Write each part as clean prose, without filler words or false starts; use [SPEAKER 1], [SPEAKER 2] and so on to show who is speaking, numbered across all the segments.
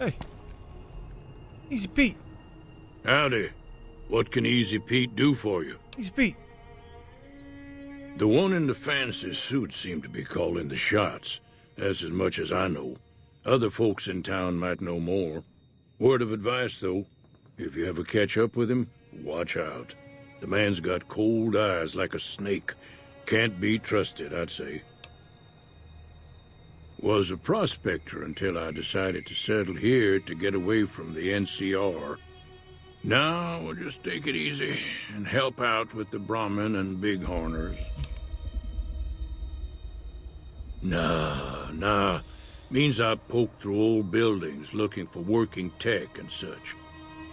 [SPEAKER 1] Hey. Easy Pete.
[SPEAKER 2] Howdy. What can Easy Pete do for you?
[SPEAKER 1] Easy Pete.
[SPEAKER 2] The one in the fancy suit seemed to be calling the shots. That's as much as I know. Other folks in town might know more. Word of advice, though. If you ever catch up with him, watch out. The man's got cold eyes like a snake. Can't be trusted, I'd say. Was a prospector until I decided to settle here to get away from the NCR. Now we'll just take it easy and help out with the Brahmin and Bighorners. Nah. Means I poke through old buildings looking for working tech and such.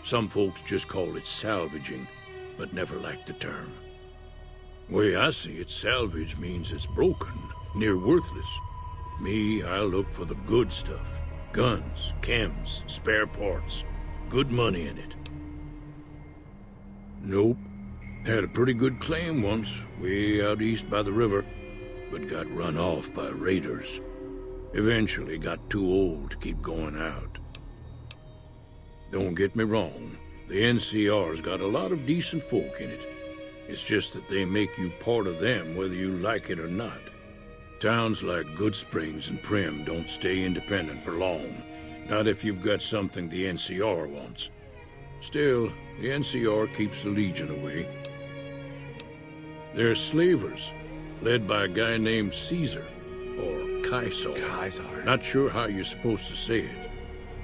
[SPEAKER 2] Some folks just call it salvaging, but never liked the term. Way I see it, salvage means it's broken, near worthless. Me, I look for the good stuff. Guns, chems, spare parts. Good money in it. Nope. Had a pretty good claim once, way out east by the river, but got run off by raiders. Eventually got too old to keep going out. Don't get me wrong, the NCR's got a lot of decent folk in it. It's just that they make you part of them whether you like it or not. Towns like Good Springs and Prim don't stay independent for long, not if you've got something the NCR wants. Still, the NCR keeps the Legion away. They're slavers, led by a guy named Caesar, or Caesar. Not sure how you're supposed to say it.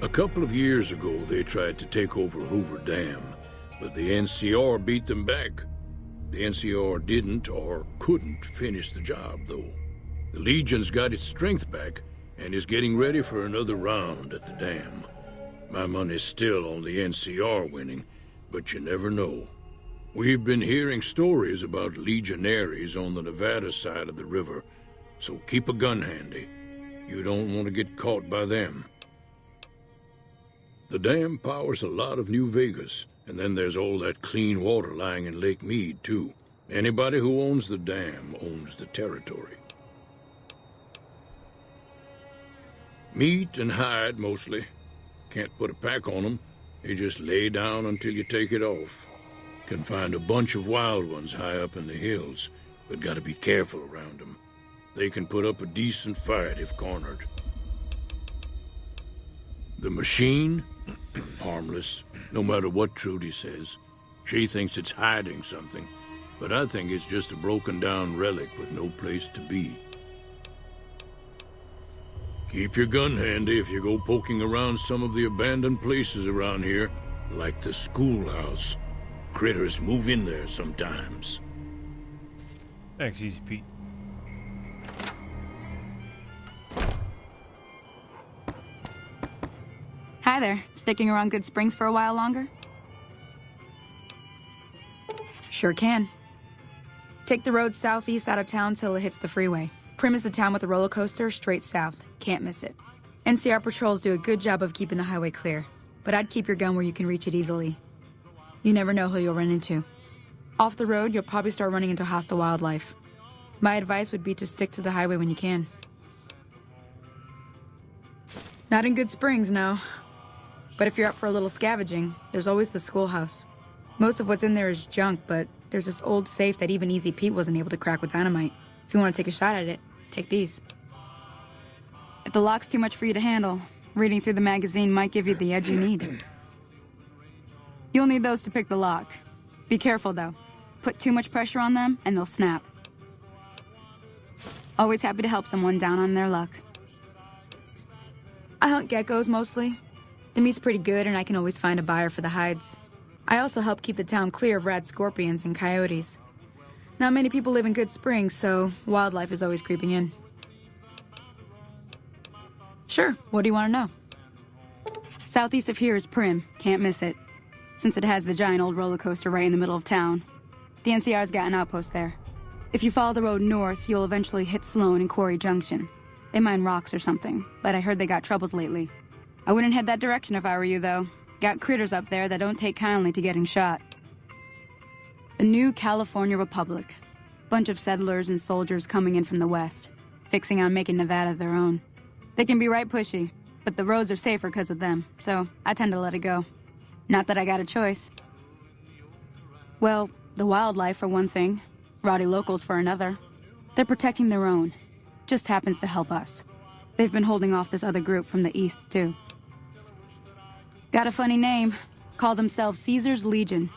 [SPEAKER 2] A couple of years ago, they tried to take over Hoover Dam, but the NCR beat them back. The NCR didn't or couldn't finish the job, though. The Legion's got its strength back and is getting ready for another round at the dam. My money's still on the NCR winning, but you never know. We've been hearing stories about legionaries on the Nevada side of the river, so keep a gun handy. You don't want to get caught by them. The dam powers a lot of New Vegas, and then there's all that clean water lying in Lake Mead, too. Anybody who owns the dam owns the territory. Meat and hide, mostly. Can't put a pack on them. You just lay down until you take it off. Can find a bunch of wild ones high up in the hills, but gotta be careful around them. They can put up a decent fight if cornered. The machine? Harmless, no matter what Trudy says. She thinks it's hiding something, but I think it's just a broken-down relic with no place to be. Keep your gun handy if you go poking around some of the abandoned places around here, like the schoolhouse. Critters move in there sometimes.
[SPEAKER 1] Thanks, Easy Pete.
[SPEAKER 3] Hi there. Sticking around Good Springs for a while longer? Sure can. Take the road southeast out of town till it hits the freeway. Prim is the town with the roller coaster straight south. Can't miss it. NCR patrols do a good job of keeping the highway clear, but I'd keep your gun where you can reach it easily. You never know who you'll run into. Off the road, you'll probably start running into hostile wildlife. My advice would be to stick to the highway when you can. Not in Good Springs, no. But if you're up for a little scavenging, there's always the schoolhouse. Most of what's in there is junk, but there's this old safe that even Easy Pete wasn't able to crack with dynamite. If you want to take a shot at it, take these. If the lock's too much for you to handle, reading through the magazine might give you the edge you need. You'll need those to pick the lock. Be careful, though. Put too much pressure on them, and they'll snap. Always happy to help someone down on their luck. I hunt geckos, mostly. The meat's pretty good, and I can always find a buyer for the hides. I also help keep the town clear of rad scorpions and coyotes. Not many people live in Good Springs, so wildlife is always creeping in. Sure, what do you want to know? Southeast of here is Prim. Can't miss it. Since it has the giant old roller coaster right in the middle of town. The NCR's got an outpost there. If you follow the road north, you'll eventually hit Sloan and Quarry Junction. They mine rocks or something, but I heard they got troubles lately. I wouldn't head that direction if I were you, though. Got critters up there that don't take kindly to getting shot. The new California Republic. Bunch of settlers and soldiers coming in from the west, fixing on making Nevada their own. They can be right pushy, but the roads are safer because of them, so I tend to let it go. Not that I got a choice. Well, the wildlife for one thing, rowdy locals for another. They're protecting their own. Just happens to help us. They've been holding off this other group from the east, too. Got a funny name. Call themselves Caesar's Legion.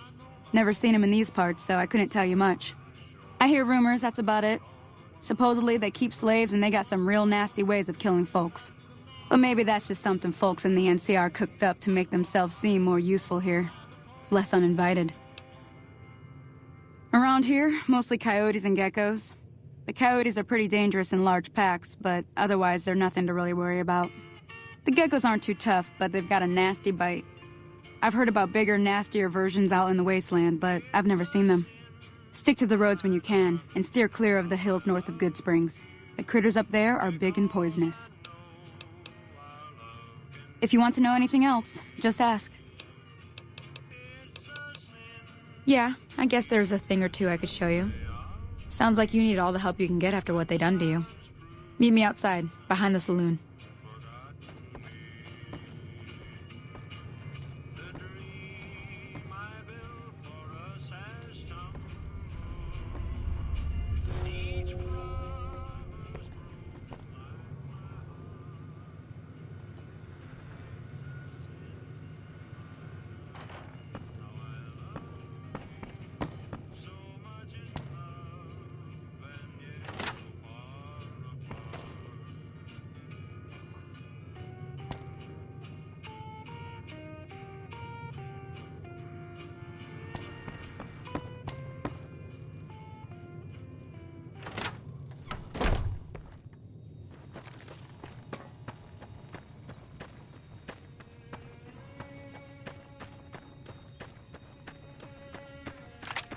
[SPEAKER 3] Never seen them in these parts, so I couldn't tell you much. I hear rumors, that's about it. Supposedly they keep slaves and they got some real nasty ways of killing folks. But maybe that's just something folks in the NCR cooked up to make themselves seem more useful here. Less uninvited. Around here, mostly coyotes and geckos. The coyotes are pretty dangerous in large packs, but otherwise they're nothing to really worry about. The geckos aren't too tough, but they've got a nasty bite. I've heard about bigger, nastier versions out in the wasteland, but I've never seen them. Stick to the roads when you can, and steer clear of the hills north of Good Springs. The critters up there are big and poisonous. If you want to know anything else, just ask. Yeah, I guess there's a thing or two I could show you. Sounds like you need all the help you can get after what they done to you. Meet me outside, behind the saloon.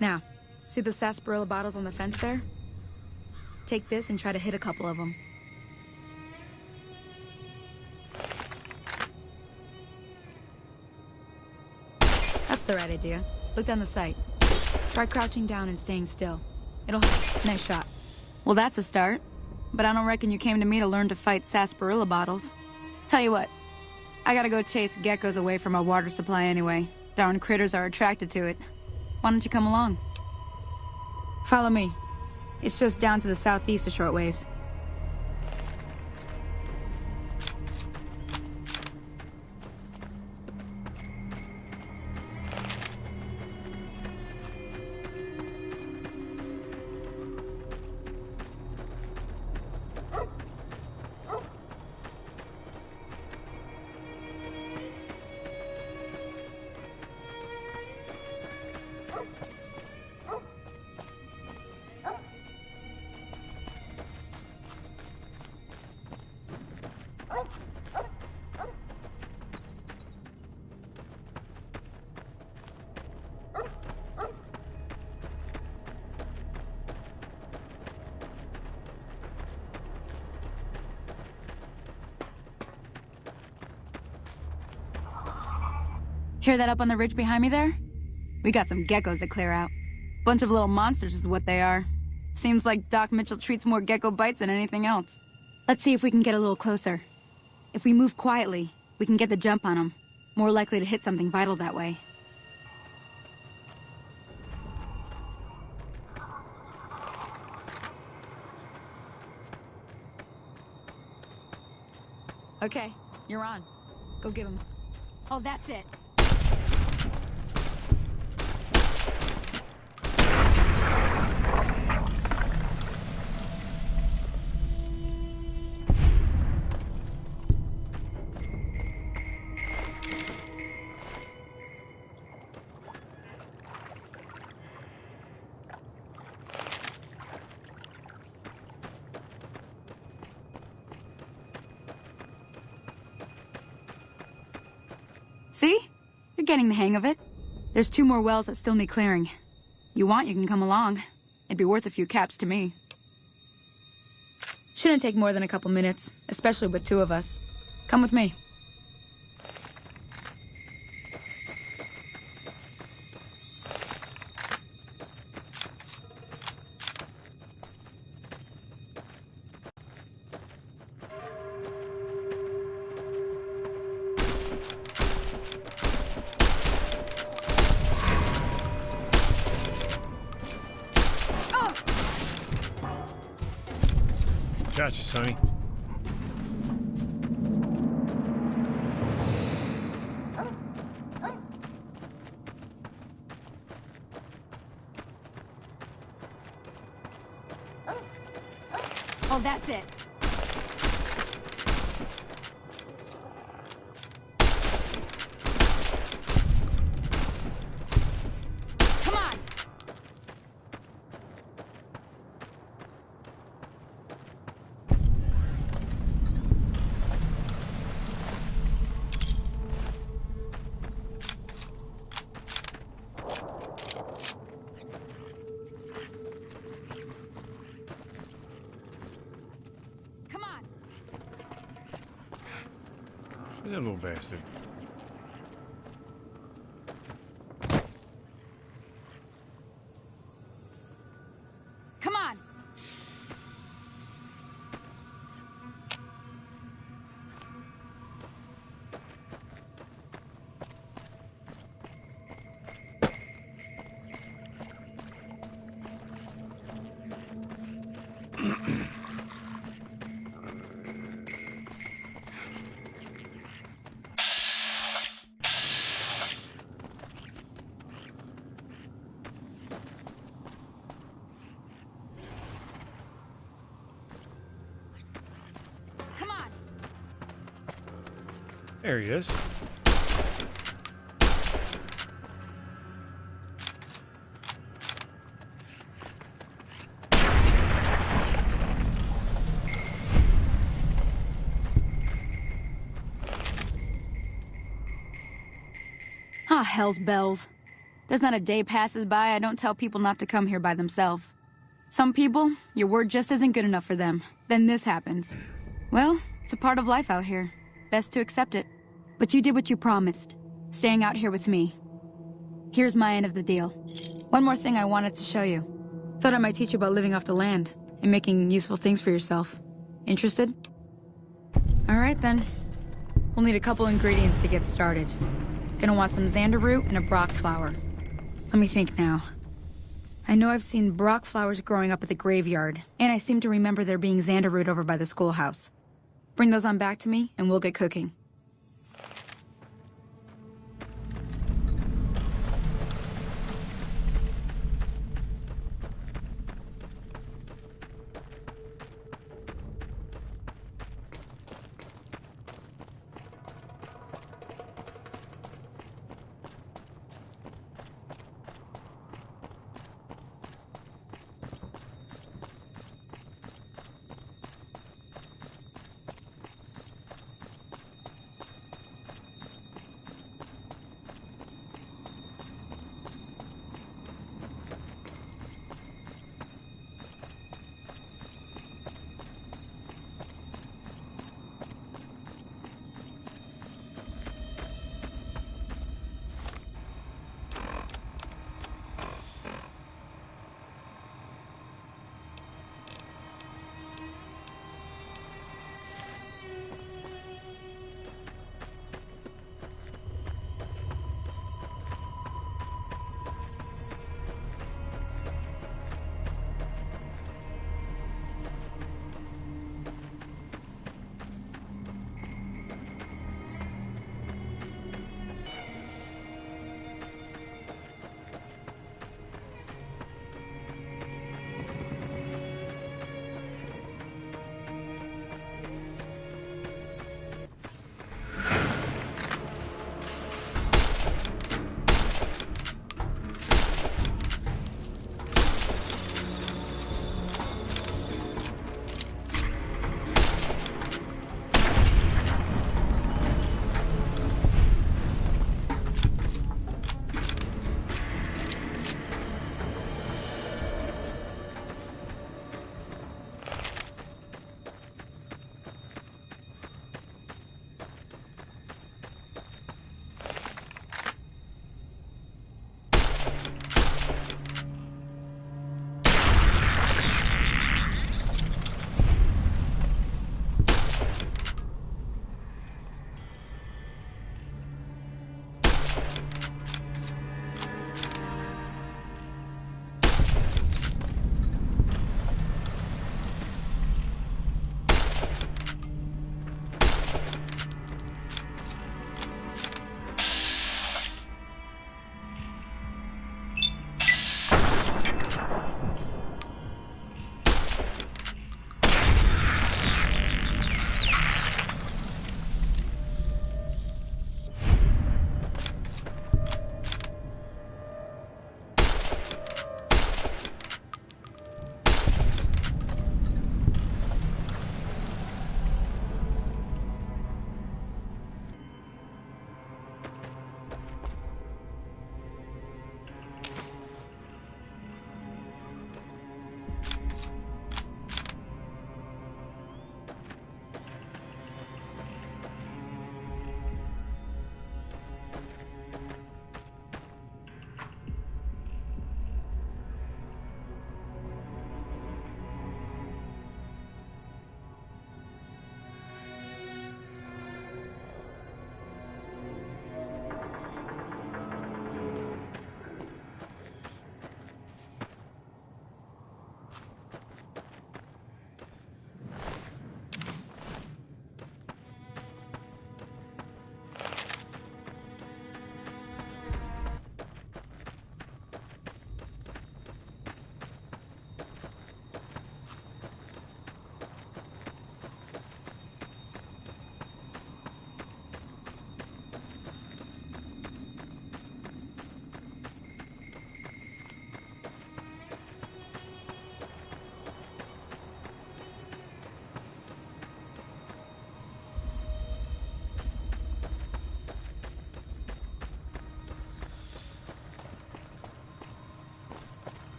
[SPEAKER 3] Now, see the sarsaparilla bottles on the fence there? Take this and try to hit a couple of them. That's the right idea. Look down the sight. Try crouching down and staying still. It'll help. Nice shot. Well, that's a start. But I don't reckon you came to me to learn to fight sarsaparilla bottles. Tell you what, I gotta go chase geckos away from our water supply anyway. Darn critters are attracted to it. Why don't you come along? Follow me. It's just down to the southeast a short ways. Hear that up on the ridge behind me there? We got some geckos to clear out. Bunch of little monsters is what they are. Seems like Doc Mitchell treats more gecko bites than anything else. Let's see if we can get a little closer. If we move quietly, we can get the jump on them. More likely to hit something vital that way. Okay, you're on. Go give him. Oh, that's it. See? You're getting the hang of it. There's 2 more wells that still need clearing. You want, you can come along. It'd be worth a few caps to me. Shouldn't take more than a couple minutes, especially with 2 of us. Come with me.
[SPEAKER 1] Gotcha, Sonny.
[SPEAKER 3] Oh, that's it. Come on! Come on!
[SPEAKER 1] That little bastard.
[SPEAKER 3] Come on! Come on!
[SPEAKER 1] There he is.
[SPEAKER 3] Ah, hell's bells. There's not a day passes by I don't tell people not to come here by themselves. Some people, your word just isn't good enough for them. Then this happens. Well, it's a part of life out here. Best to accept it. But you did what you promised, staying out here with me. Here's my end of the deal. One more thing I wanted to show you. Thought I might teach you about living off the land and making useful things for yourself. Interested? All right, then. We'll need a couple ingredients to get started. Gonna want some xander root and a brock flower. Let me think now. I know I've seen brock flowers growing up at the graveyard, and I seem to remember there being xander root over by the schoolhouse. Bring those on back to me, and we'll get cooking.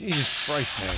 [SPEAKER 1] Jesus Christ, man.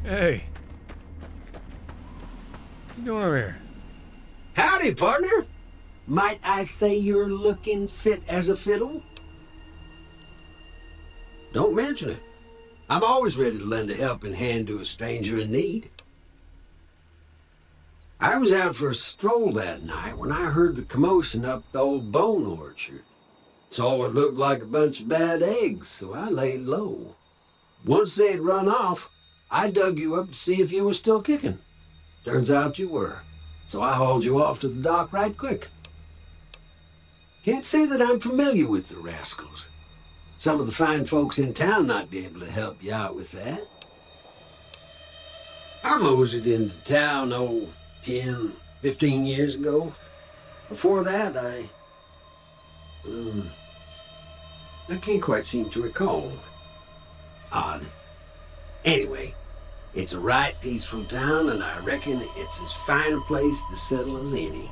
[SPEAKER 1] Hey. What you doing over here?
[SPEAKER 4] Howdy, partner. Might I say you're looking fit as a fiddle? Don't mention it. I'm always ready to lend a helping hand to a stranger in need. I was out for a stroll that night when I heard the commotion up the old bone orchard. Saw what looked like a bunch of bad eggs, so I laid low. Once they had run off, I dug you up to see if you were still kicking. Turns out you were, so I hauled you off to the dock right quick. Can't say that I'm familiar with the rascals. Some of the fine folks in town might be able to help you out with that. I moseyed into town, 10, 15 years ago. Before that, I can't quite seem to recall. Odd. Anyway, it's a right peaceful town, and I reckon it's as fine a place to settle as any.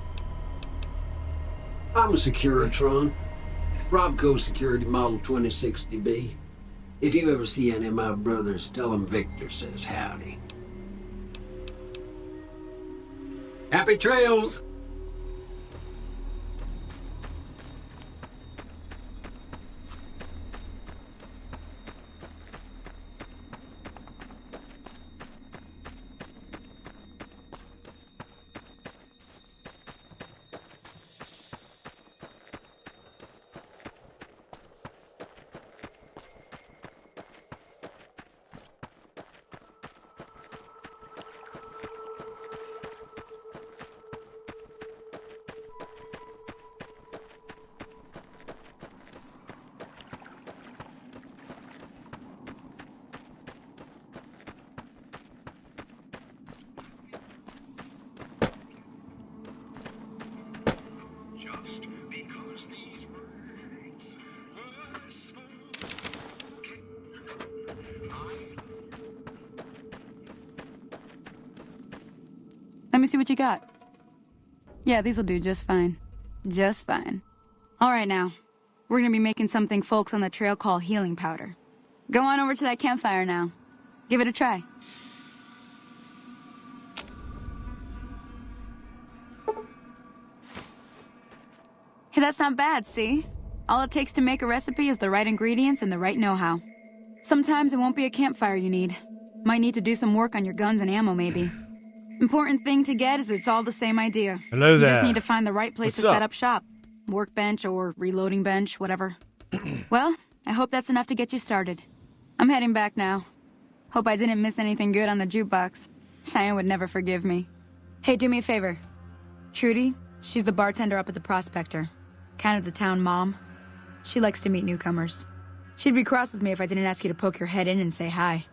[SPEAKER 4] I'm a Securitron. Robco Security Model 2060B. If you ever see any of my brothers, tell them Victor says howdy. Happy trails!
[SPEAKER 3] Let me see what you got. Yeah, these'll do just fine. Just fine. All right, now. We're gonna be making something folks on the trail call healing powder. Go on over to that campfire now. Give it a try. Hey, that's not bad, see? All it takes to make a recipe is the right ingredients and the right know-how. Sometimes it won't be a campfire you need. Might need to do some work on your guns and ammo, maybe. Important thing to get is it's all the same idea.
[SPEAKER 1] Hello there.
[SPEAKER 3] You just need to find the right place
[SPEAKER 1] What's
[SPEAKER 3] to
[SPEAKER 1] up?
[SPEAKER 3] set up shop. Workbench or reloading bench, whatever. Well, I hope that's enough to get you started. I'm heading back now. Hope I didn't miss anything good on the jukebox. Cheyenne would never forgive me. Hey, do me a favor. Trudy, she's the bartender up at the Prospector. Kind of the town mom. She likes to meet newcomers. She'd be cross with me if I didn't ask you to poke your head in and say hi.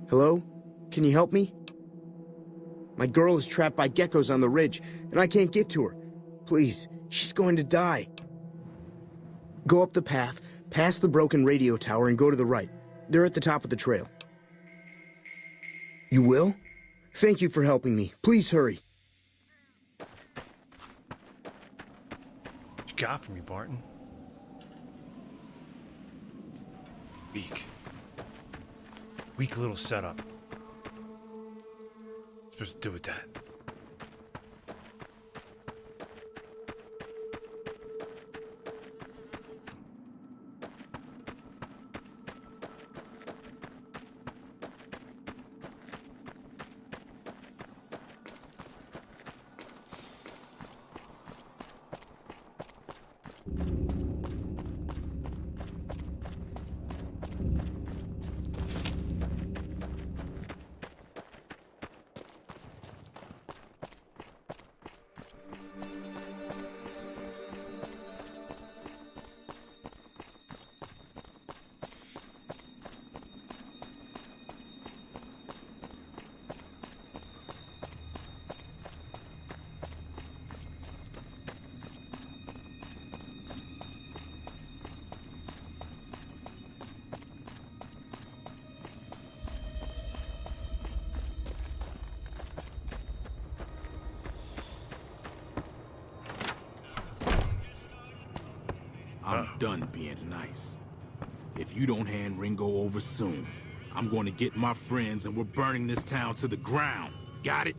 [SPEAKER 5] Hello? Can you help me? My girl is trapped by geckos on the ridge, and I can't get to her. Please, she's going to die. Go up the path, past the broken radio tower, and go to the right. They're at the top of the trail. You will? Thank you for helping me. Please hurry.
[SPEAKER 1] What you got for me, Barton? Weak little setup. Supposed to do with that.
[SPEAKER 6] done being nice. If you don't hand Ringo over soon, I'm going to get my friends and we're burning this town to the ground. Got it?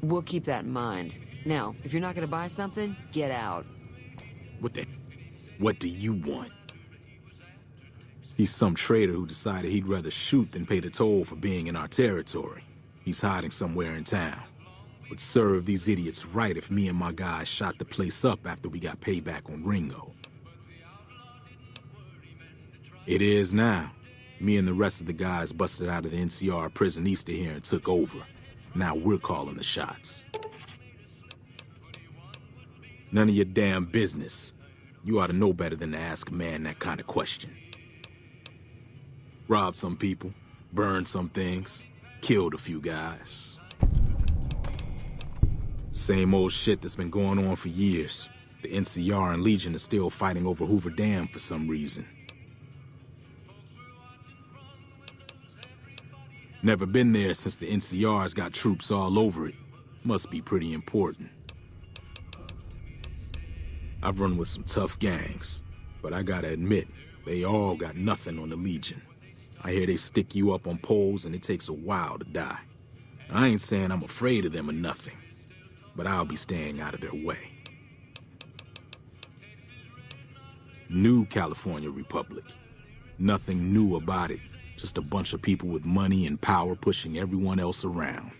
[SPEAKER 7] We'll keep that in mind. Now, if you're not gonna buy something, get out.
[SPEAKER 6] What do you want? He's some traitor who decided he'd rather shoot than pay the toll for being in our territory. He's hiding somewhere in town. Would serve these idiots right if me and my guys shot the place up after we got payback on Ringo. It is now. Me and the rest of the guys busted out of the NCR prison east of here and took over. Now we're calling the shots. None of your damn business. You ought to know better than to ask a man that kind of question. Robbed some people, burned some things, killed a few guys. Same old shit that's been going on for years. The NCR and Legion are still fighting over Hoover Dam for some reason. Never been there since the NCR's got troops all over it. Must be pretty important. I've run with some tough gangs, but I gotta admit, they all got nothing on the Legion. I hear they stick you up on poles and it takes a while to die. I ain't saying I'm afraid of them or nothing, but I'll be staying out of their way. New California Republic. Nothing new about it. Just a bunch of people with money and power pushing everyone else around.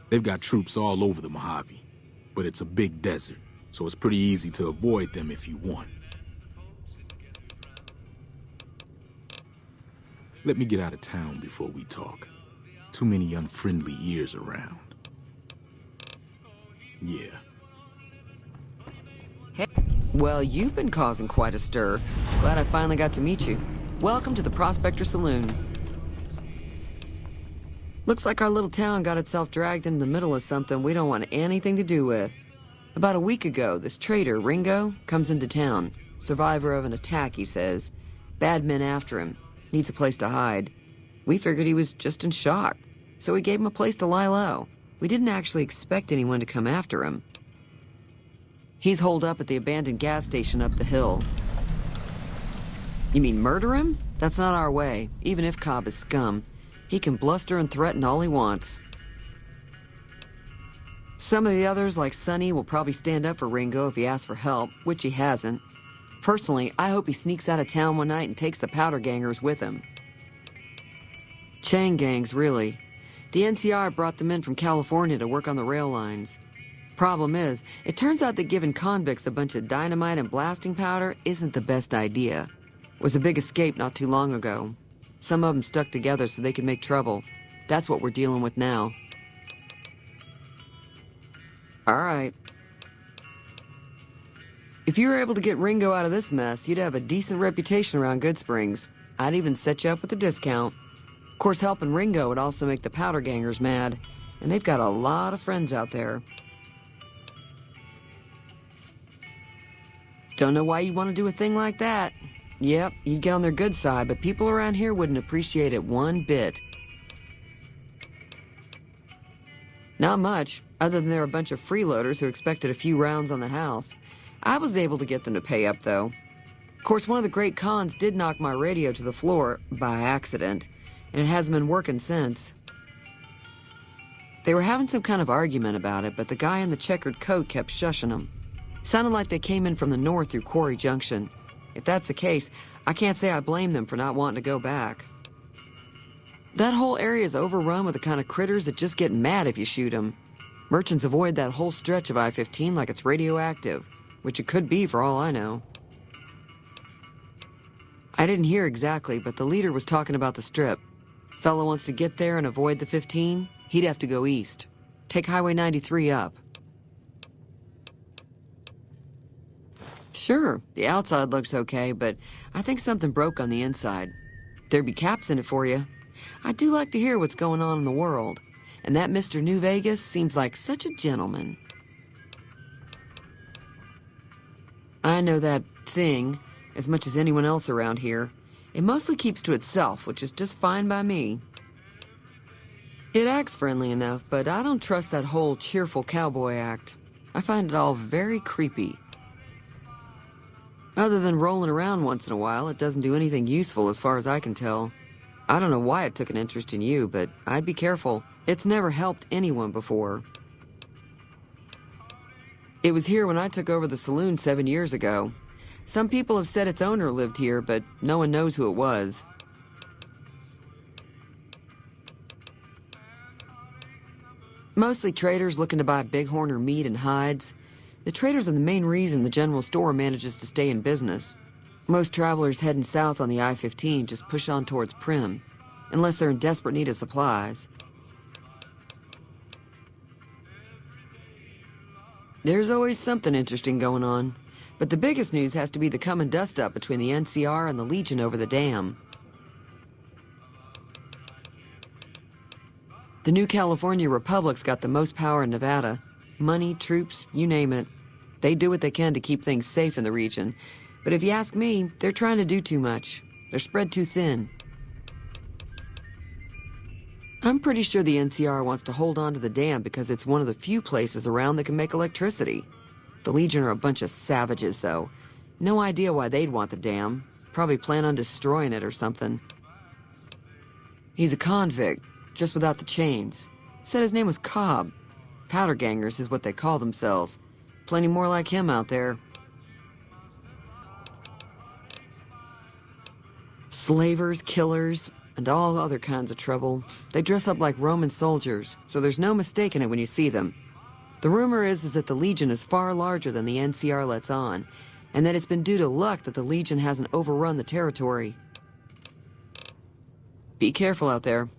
[SPEAKER 6] They've got troops all over the Mojave, but it's a big desert, so it's pretty easy to avoid them if you want. Let me get out of town before we talk. Too many unfriendly ears around. Yeah.
[SPEAKER 7] Hey. Well, you've been causing quite a stir. Glad I finally got to meet you. Welcome to the Prospector Saloon. Looks like our little town got itself dragged into the middle of something we don't want anything to do with. About a week ago, this traitor, Ringo, comes into town. Survivor of an attack, he says. Bad men after him. Needs a place to hide. We figured he was just in shock, so we gave him a place to lie low. We didn't actually expect anyone to come after him. He's holed up at the abandoned gas station up the hill. You mean murder him? That's not our way, even if Cobb is scum. He can bluster and threaten all he wants. Some of the others, like Sonny, will probably stand up for Ringo if he asks for help, which he hasn't. Personally, I hope he sneaks out of town one night and takes the powder gangers with him. Chain gangs, really. The NCR brought them in from California to work on the rail lines. Problem is, it turns out that giving convicts a bunch of dynamite and blasting powder isn't the best idea. It was a big escape not too long ago. Some of them stuck together so they could make trouble. That's what we're dealing with now. All right. If you were able to get Ringo out of this mess, you'd have a decent reputation around Good Springs. I'd even set you up with a discount. Of course, helping Ringo would also make the powder gangers mad, and they've got a lot of friends out there. Don't know why you'd want to do a thing like that. Yep, you'd get on their good side, but people around here wouldn't appreciate it one bit. Not much, other than they're a bunch of freeloaders who expected a few rounds on the house. I was able to get them to pay up, though. Of course, one of the great cons did knock my radio to the floor, by accident, and it hasn't been working since. They were having some kind of argument about it, but the guy in the checkered coat kept shushing them. Sounded like they came in from the north through Quarry Junction. If that's the case, I can't say I blame them for not wanting to go back. That whole area is overrun with the kind of critters that just get mad if you shoot them. Merchants avoid that whole stretch of I-15 like it's radioactive, which it could be for all I know. I didn't hear exactly, but the leader was talking about the strip. Fellow wants to get there and avoid the 15, he'd have to go east. Take Highway 93 up. Sure, the outside looks okay, but I think something broke on the inside. There'd be caps in it for you. I do like to hear what's going on in the world, and that Mr. New Vegas seems like such a gentleman. I know that thing as much as anyone else around here. It mostly keeps to itself, which is just fine by me. It acts friendly enough, but I don't trust that whole cheerful cowboy act. I find it all very creepy. Other than rolling around once in a while, it doesn't do anything useful as far as I can tell. I don't know why it took an interest in you, but I'd be careful. It's never helped anyone before. It was here when I took over the saloon 7 years ago. Some people have said its owner lived here, but no one knows who it was. Mostly traders looking to buy bighorn or meat and hides. The traders are the main reason the general store manages to stay in business. Most travelers heading south on the I-15 just push on towards Prim, unless they're in desperate need of supplies. There's always something interesting going on, but the biggest news has to be the coming dust-up between the NCR and the Legion over the dam. The new California Republic's got the most power in Nevada. Money, troops, you name it. They do what they can to keep things safe in the region. But if you ask me, they're trying to do too much. They're spread too thin. I'm pretty sure the NCR wants to hold on to the dam because it's one of the few places around that can make electricity. The Legion are a bunch of savages, though. No idea why they'd want the dam. Probably plan on destroying it or something. He's a convict, just without the chains. Said his name was Cobb. Powder gangers is what they call themselves. Plenty more like him out there. Slavers, killers, and all other kinds of trouble. They dress up like Roman soldiers, so there's no mistaking it when you see them. The rumor is that the Legion is far larger than the NCR lets on, and that it's been due to luck that the Legion hasn't overrun the territory. Be careful out there.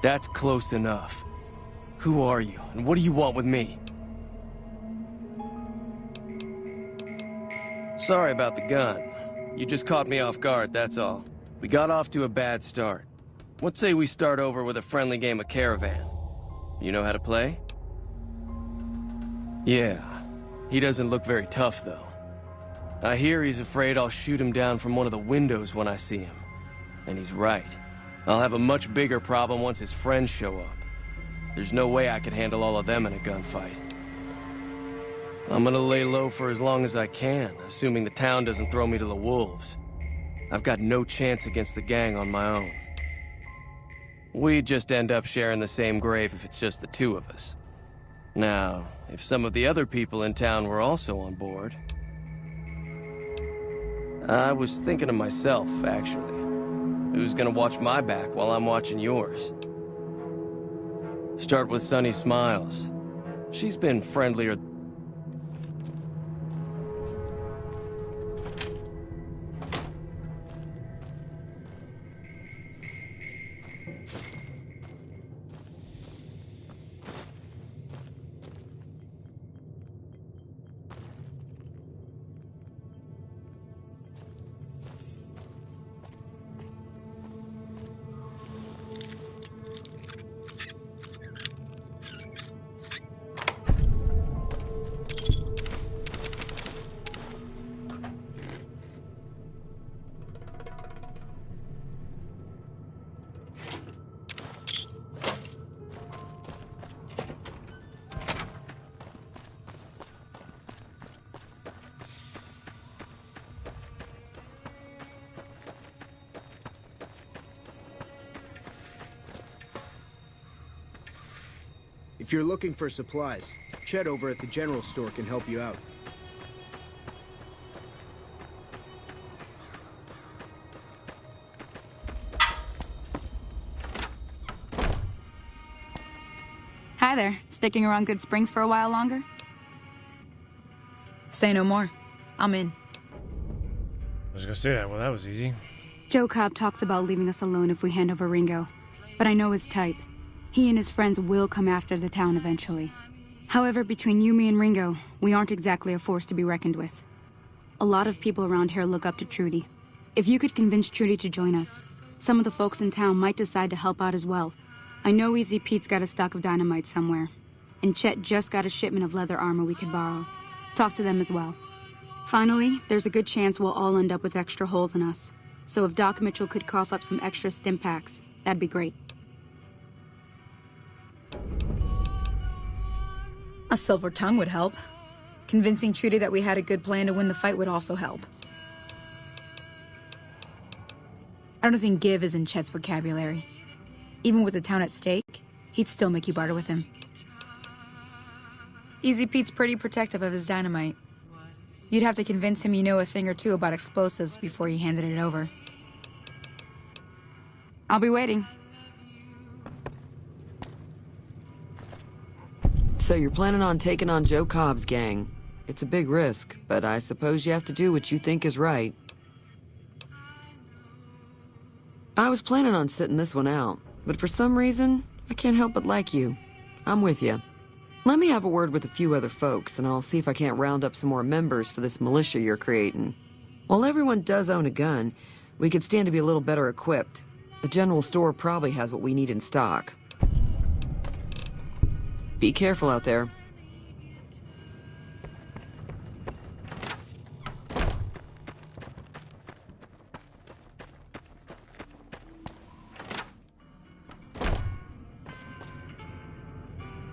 [SPEAKER 8] That's close enough. Who are you, and what do you want with me? Sorry about the gun. You just caught me off guard, that's all. We got off to a bad start. What say we start over with a friendly game of Caravan? You know how to play? Yeah. He doesn't look very tough, though. I hear he's afraid I'll shoot him down from one of the windows when I see him. And he's right. I'll have a much bigger problem once his friends show up. There's no way I could handle all of them in a gunfight. I'm gonna lay low for as long as I can, assuming the town doesn't throw me to the wolves. I've got no chance against the gang on my own. We'd just end up sharing the same grave if it's just the two of us. Now, if some of the other people in town were also on board... I was thinking of myself, actually. Who's gonna watch my back while I'm watching yours? Start with Sunny Smiles. She's been friendlier.
[SPEAKER 5] If you're looking for supplies, Chet over at the general store can help you out.
[SPEAKER 3] Hi there. Sticking around Good Springs for a while longer? Say no more. I'm in.
[SPEAKER 1] I was gonna say that. Well, that was easy.
[SPEAKER 3] Joe Cobb talks about leaving us alone if we hand over Ringo. But I know his type. He and his friends will come after the town eventually. However, between you, me, and Ringo, we aren't exactly a force to be reckoned with. A lot of people around here look up to Trudy. If you could convince Trudy to join us, some of the folks in town might decide to help out as well. I know Easy Pete's got a stock of dynamite somewhere, and Chet just got a shipment of leather armor we could borrow. Talk to them as well. Finally, there's a good chance we'll all end up with extra holes in us. So if Doc Mitchell could cough up some extra stim packs, that'd be great. A silver tongue would help. Convincing Trudy that we had a good plan to win the fight would also help. I don't think give is in Chet's vocabulary. Even with the town at stake, he'd still make you barter with him. Easy Pete's pretty protective of his dynamite. You'd have to convince him you know a thing or two about explosives before you handed it over. I'll be waiting.
[SPEAKER 7] So you're planning on taking on Joe Cobb's gang. It's a big risk, but I suppose you have to do what you think is right. I was planning on sitting this one out, but for some reason, I can't help but like you. I'm with you. Let me have a word with a few other folks, and I'll see if I can't round up some more members for this militia you're creating. While everyone does own a gun, we could stand to be a little better equipped. The general store probably has what we need in stock. Be careful out there.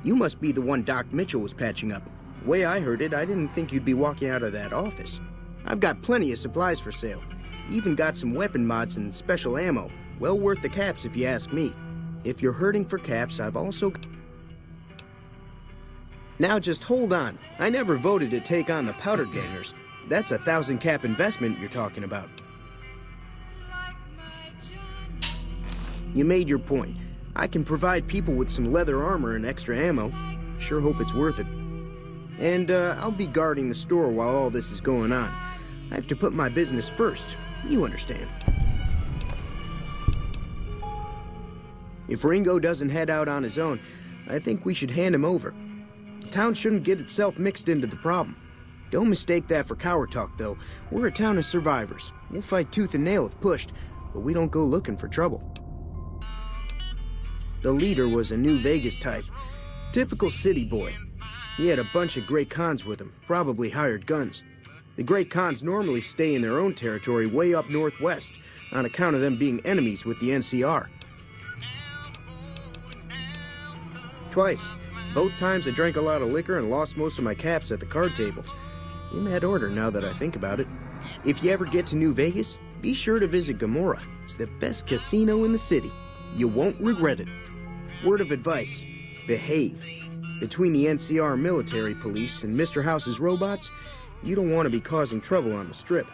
[SPEAKER 5] You must be the one Doc Mitchell was patching up. The way I heard it, I didn't think you'd be walking out of that office. I've got plenty of supplies for sale. Even got some weapon mods and special ammo. Well worth the caps if you ask me. If you're hurting for caps, I've also... Now just hold on. I never voted to take on the powder gangers. That's a 1,000 cap investment you're talking about. You made your point. I can provide people with some leather armor and extra ammo. Sure hope it's worth it. And I'll be guarding the store while all this is going on. I have to put my business first. You understand. If Ringo doesn't head out on his own, I think we should hand him over. The town shouldn't get itself mixed into the problem. Don't mistake that for coward talk, though. We're a town of survivors. We'll fight tooth and nail if pushed, but we don't go looking for trouble. The leader was a New Vegas type. Typical city boy. He had a bunch of Great Khans with him, probably hired guns. The Great Khans normally stay in their own territory way up northwest, on account of them being enemies with the NCR. Twice. Both times I drank a lot of liquor and lost most of my caps at the card tables. In that order, now that I think about it. If you ever get to New Vegas, be sure to visit Gomorrah. It's the best casino in the city. You won't regret it. Word of advice, behave. Between the NCR military police and Mr. House's robots, you don't want to be causing trouble on the Strip.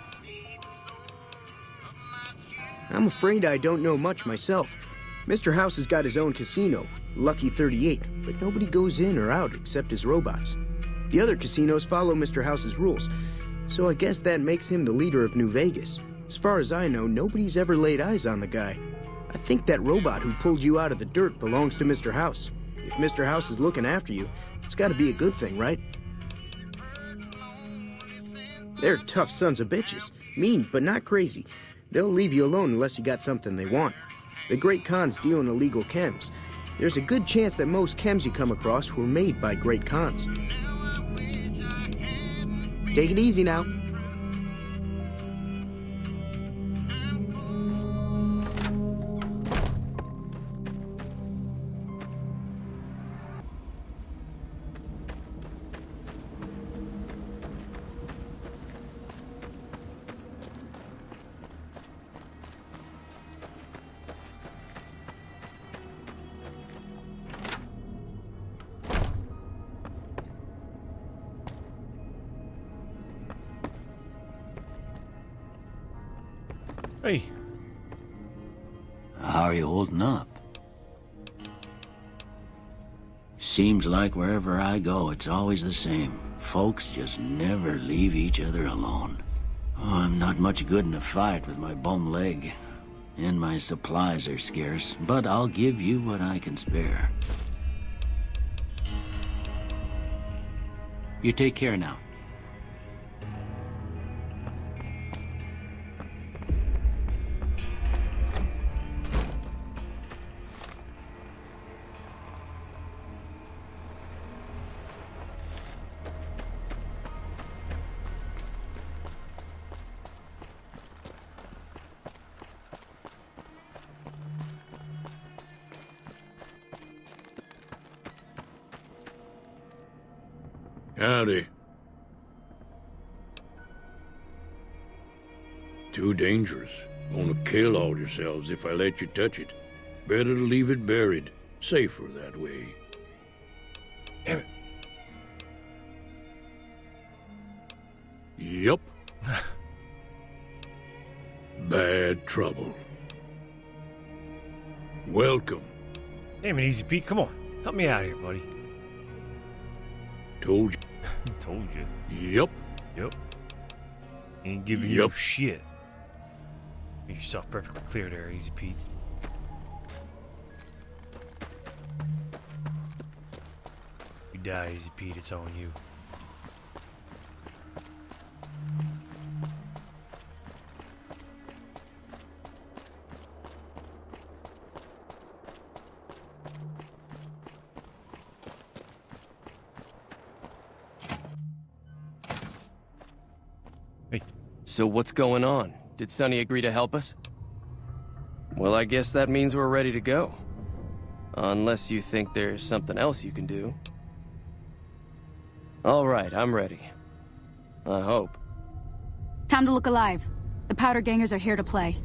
[SPEAKER 5] I'm afraid I don't know much myself. Mr. House has got his own casino, Lucky 38, but nobody goes in or out except his robots. The other casinos follow Mr. House's rules, so I guess that makes him the leader of New Vegas. As far as I know, nobody's ever laid eyes on the guy. I think that robot who pulled you out of the dirt belongs to Mr. House. If Mr. House is looking after you, it's gotta be a good thing, right? They're tough sons of bitches. Mean, but not crazy. They'll leave you alone unless you got something they want. The Great Khans deal in illegal chems. There's a good chance that most chems you come across were made by Great Khans. Take it easy now.
[SPEAKER 1] Hey.
[SPEAKER 9] How are you holding up? Seems like wherever I go, it's always the same. Folks just never leave each other alone. Oh, I'm not much good in a fight with my bum leg. And my supplies are scarce, but I'll give you what I can spare. You take care now.
[SPEAKER 2] Howdy. Too dangerous. Gonna kill all yourselves if I let you touch it. Better to leave it buried. Safer that way.
[SPEAKER 1] Damn it.
[SPEAKER 2] Yup. Bad trouble. Welcome.
[SPEAKER 1] Damn it, Easy Pete. Come on. Help me out here, buddy.
[SPEAKER 2] Told you.
[SPEAKER 1] Told you.
[SPEAKER 2] Yup.
[SPEAKER 1] Yep. Ain't giving you shit. Make yourself perfectly clear there, Easy Pete. You die, Easy Pete. It's on you.
[SPEAKER 8] So what's going on? Did Sonny agree to help us? Well, I guess that means we're ready to go. Unless you think there's something else you can do. All right, I'm ready. I hope.
[SPEAKER 3] Time to look alive. The powder gangers are here to play.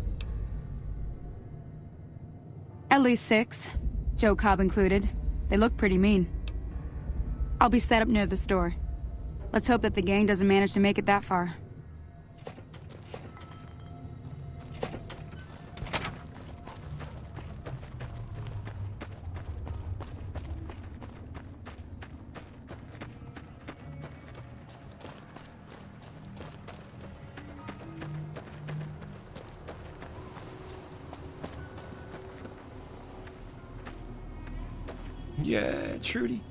[SPEAKER 3] At least 6, Joe Cobb included. They look pretty mean. I'll be set up near the store. Let's hope that the gang doesn't manage to make it that far.
[SPEAKER 1] Yeah, Trudy.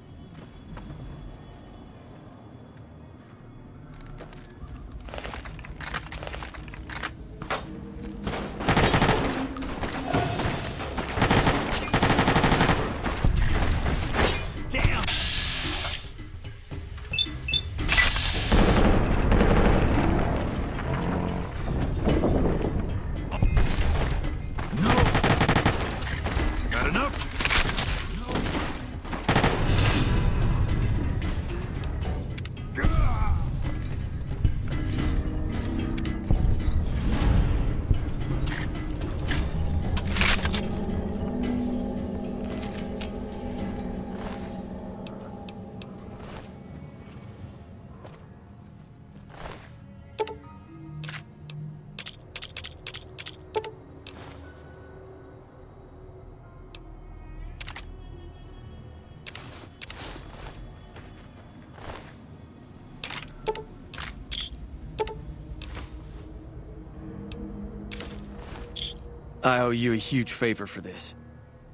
[SPEAKER 8] I owe you a huge favor for this.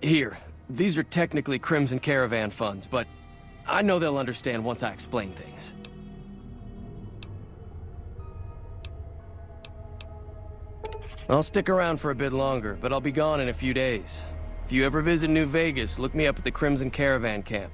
[SPEAKER 8] Here, these are technically Crimson Caravan funds, but I know they'll understand once I explain things. I'll stick around for a bit longer, but I'll be gone in a few days. If you ever visit New Vegas, look me up at the Crimson Caravan camp.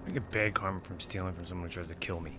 [SPEAKER 1] I get bad karma from stealing from someone who tries to kill me.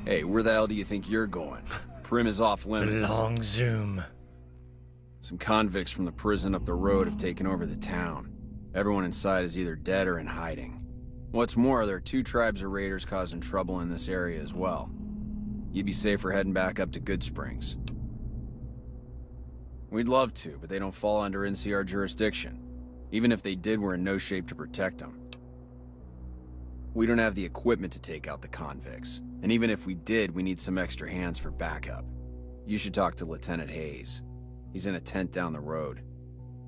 [SPEAKER 10] Hey, where the hell do you think you're going? Prim is off limits.
[SPEAKER 1] Long zoom.
[SPEAKER 10] Some convicts from the prison up the road have taken over the town. Everyone inside is either dead or in hiding. What's more, there are 2 tribes of raiders causing trouble in this area as well. You'd be safer heading back up to Good Springs. We'd love to, but they don't fall under NCR jurisdiction. Even if they did, we're in no shape to protect them. We don't have the equipment to take out the convicts. And even if we did, we need some extra hands for backup. You should talk to Lieutenant Hayes. He's in a tent down the road.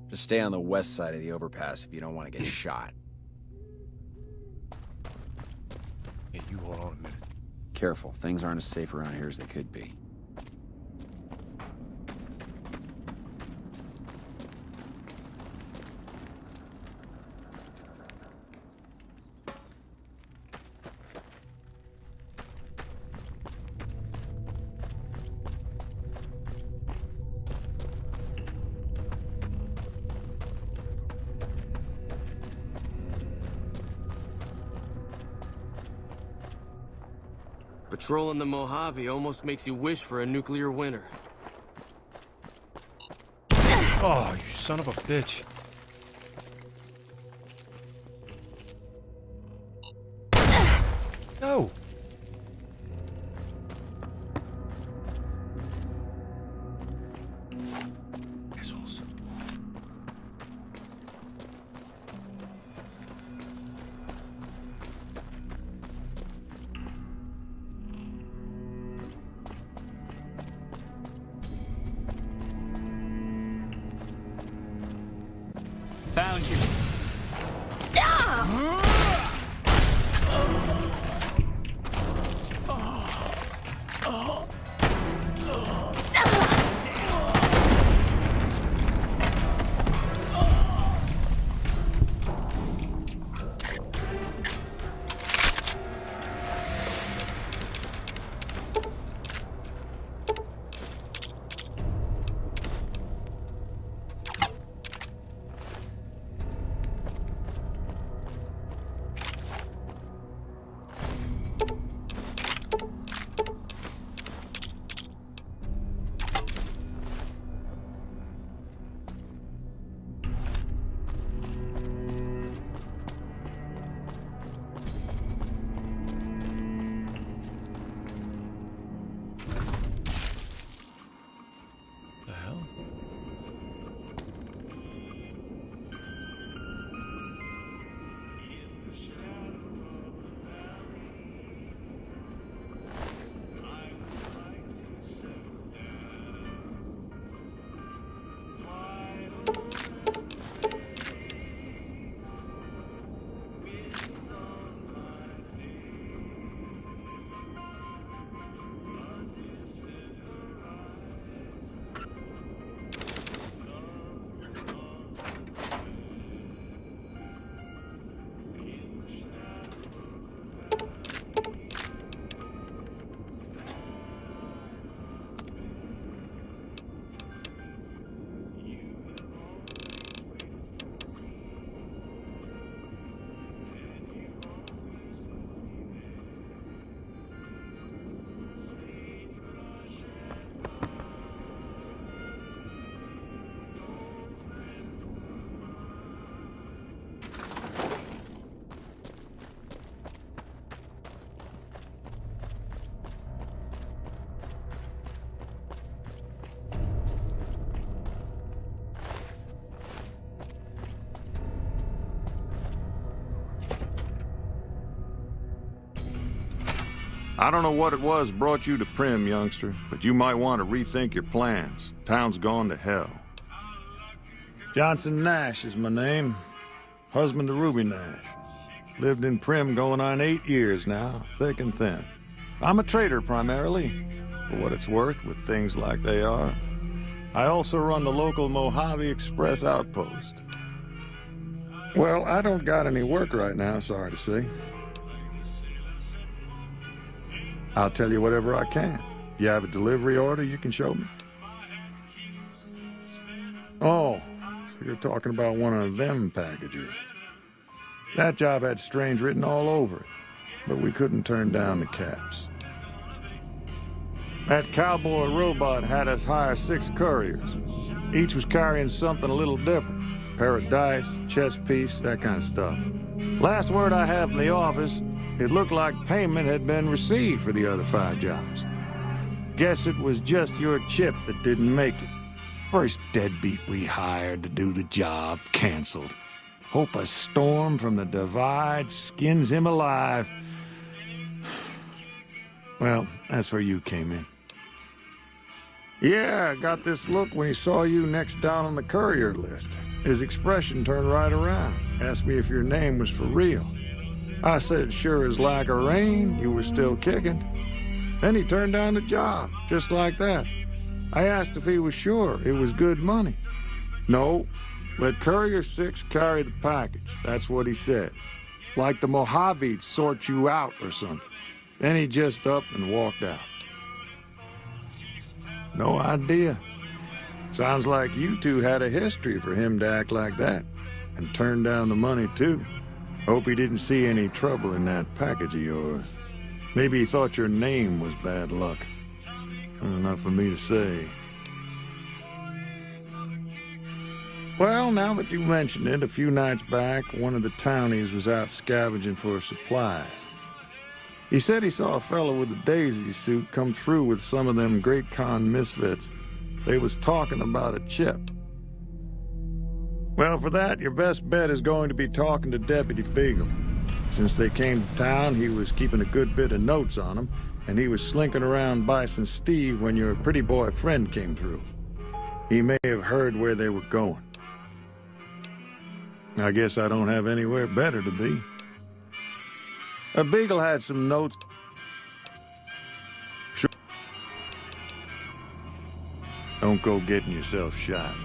[SPEAKER 10] Just stay on the west side of the overpass if you don't want to get shot.
[SPEAKER 1] Hey, you hold on a minute.
[SPEAKER 10] Careful, things aren't as safe around here as they could be.
[SPEAKER 8] Patrolling the Mojave almost makes you wish for a nuclear winter.
[SPEAKER 1] Oh, you son of a bitch. No. Assholes.
[SPEAKER 11] Found you.
[SPEAKER 1] The hell?
[SPEAKER 12] I don't know what it was brought you to Prim, youngster, but you might want to rethink your plans. Town's gone to hell. Johnson Nash is my name. Husband to Ruby Nash. Lived in Prim going on 8 years now, thick and thin. I'm a trader primarily, for what it's worth with things like they are. I also run the local Mojave Express outpost. Well, I don't got any work right now, sorry to say. I'll tell you whatever I can. You have a delivery order you can show me? Oh, so you're talking about one of them packages. That job had strange written all over it, but we couldn't turn down the caps. That cowboy robot had us hire 6 couriers. Each was carrying something a little different. Pair of dice, chess piece, that kind of stuff. Last word I have from the office, it looked like payment had been received for the other 5 jobs. Guess it was just your chip that didn't make it. First deadbeat we hired to do the job canceled. Hope a storm from the divide skins him alive. Well, that's where you came in. Yeah, I got this look when he saw you next down on the courier list. His expression turned right around. Asked me if your name was for real. I said, sure as like a rain, you were still kicking. Then he turned down the job, just like that. I asked if he was sure it was good money. No, let Courier 6 carry the package. That's what he said. Like the Mojave'd sort you out or something. Then he just up and walked out. No idea. Sounds like you two had a history for him to act like that. And turn down the money, too. Hope he didn't see any trouble in that package of yours. Maybe he thought your name was bad luck. Not for me to say. Well, now that you mention it, a few nights back, one of the townies was out scavenging for supplies. He said he saw a fellow with a daisy suit come through with some of them Great Khan misfits. They was talking about a chip. Well, for that, your best bet is going to be talking to Deputy Beagle. Since they came to town, he was keeping a good bit of notes on them, and he was slinking around Bison Steve when your pretty boy friend came through. He may have heard where they were going. I guess I don't have anywhere better to be. Beagle had some notes. Sure. Don't go getting yourself shot.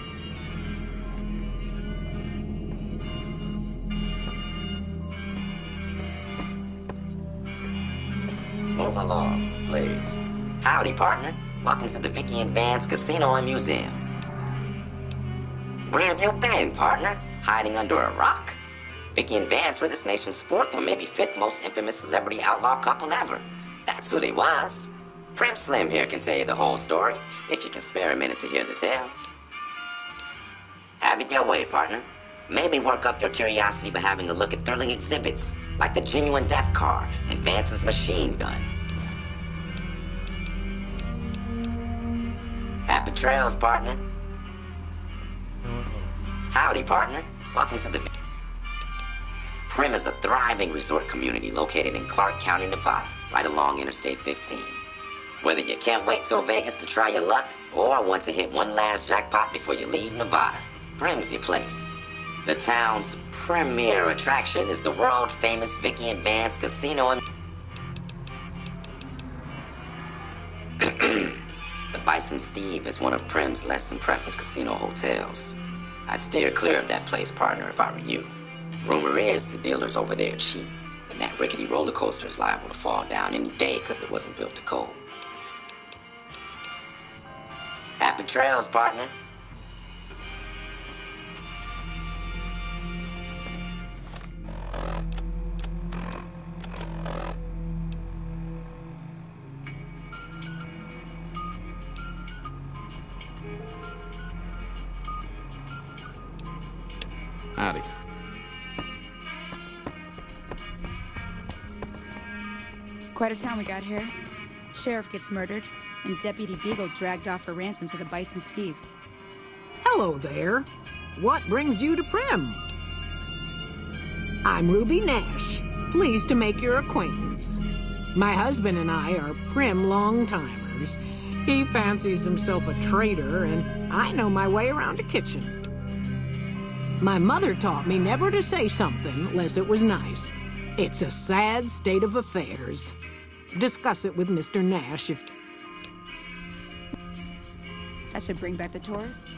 [SPEAKER 13] Move along, please. Howdy, partner. Welcome to the Vicky and Vance Casino and Museum. Where have you been, partner? Hiding under a rock? Vicky and Vance were this nation's fourth or maybe fifth most infamous celebrity outlaw couple ever. That's who they was. Prim Slim here can tell you the whole story, if you can spare a minute to hear the tale. Have it your way, partner. Maybe work up your curiosity by having a look at thrilling exhibits, like the genuine death car and Vance's machine gun. Happy trails, partner. Howdy, partner. Welcome to the... Prim is a thriving resort community located in Clark County, Nevada, right along Interstate 15. Whether you can't wait till Vegas to try your luck, or want to hit one last jackpot before you leave Nevada, Prim's your place. The town's premier attraction is the world-famous Vicky and Vance Casino and... The Bison Steve is one of Prim's less impressive casino hotels. I'd steer clear of that place, partner, if I were you. Rumor is the dealers over there cheat, and that rickety roller coaster is liable to fall down any day because it wasn't built to code. Happy trails, partner.
[SPEAKER 10] Howdy.
[SPEAKER 3] Quite a town we got here. Sheriff gets murdered, and Deputy Beagle dragged off for ransom to the Bison Steve.
[SPEAKER 14] Hello there. What brings you to Prim? I'm Ruby Nash. Pleased to make your acquaintance. My husband and I are Prim long-timers. He fancies himself a trader, and I know my way around a kitchen. My mother taught me never to say something unless it was nice. It's a sad state of affairs. Discuss it with Mr. Nash if...
[SPEAKER 3] That should bring back the tourists.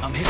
[SPEAKER 11] I'm hit.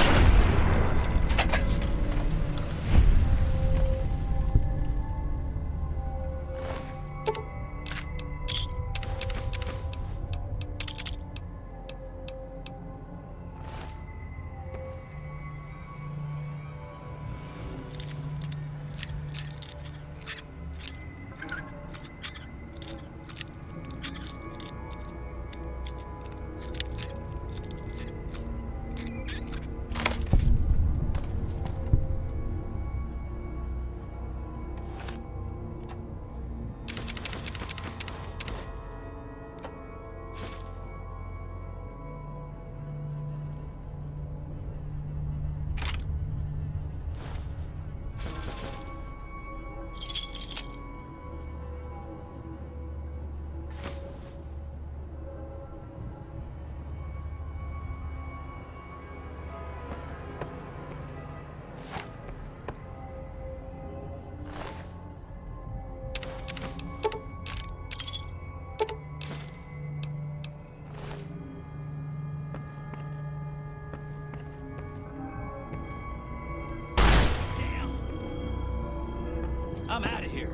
[SPEAKER 11] I'm out of here.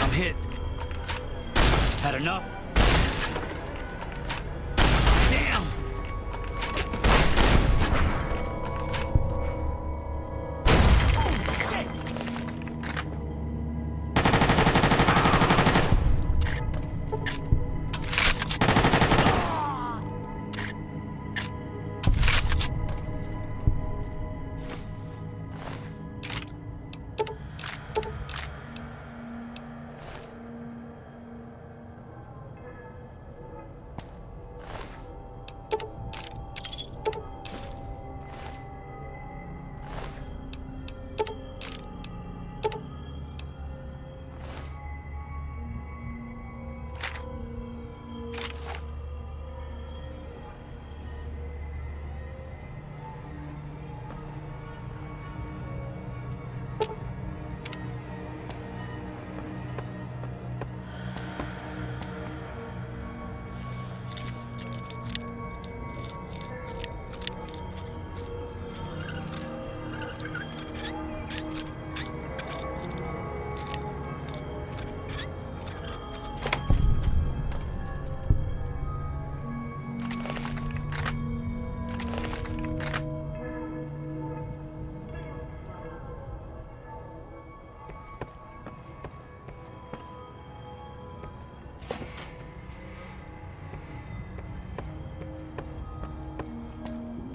[SPEAKER 11] I'm hit. Had enough? Damn!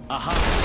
[SPEAKER 11] Aha!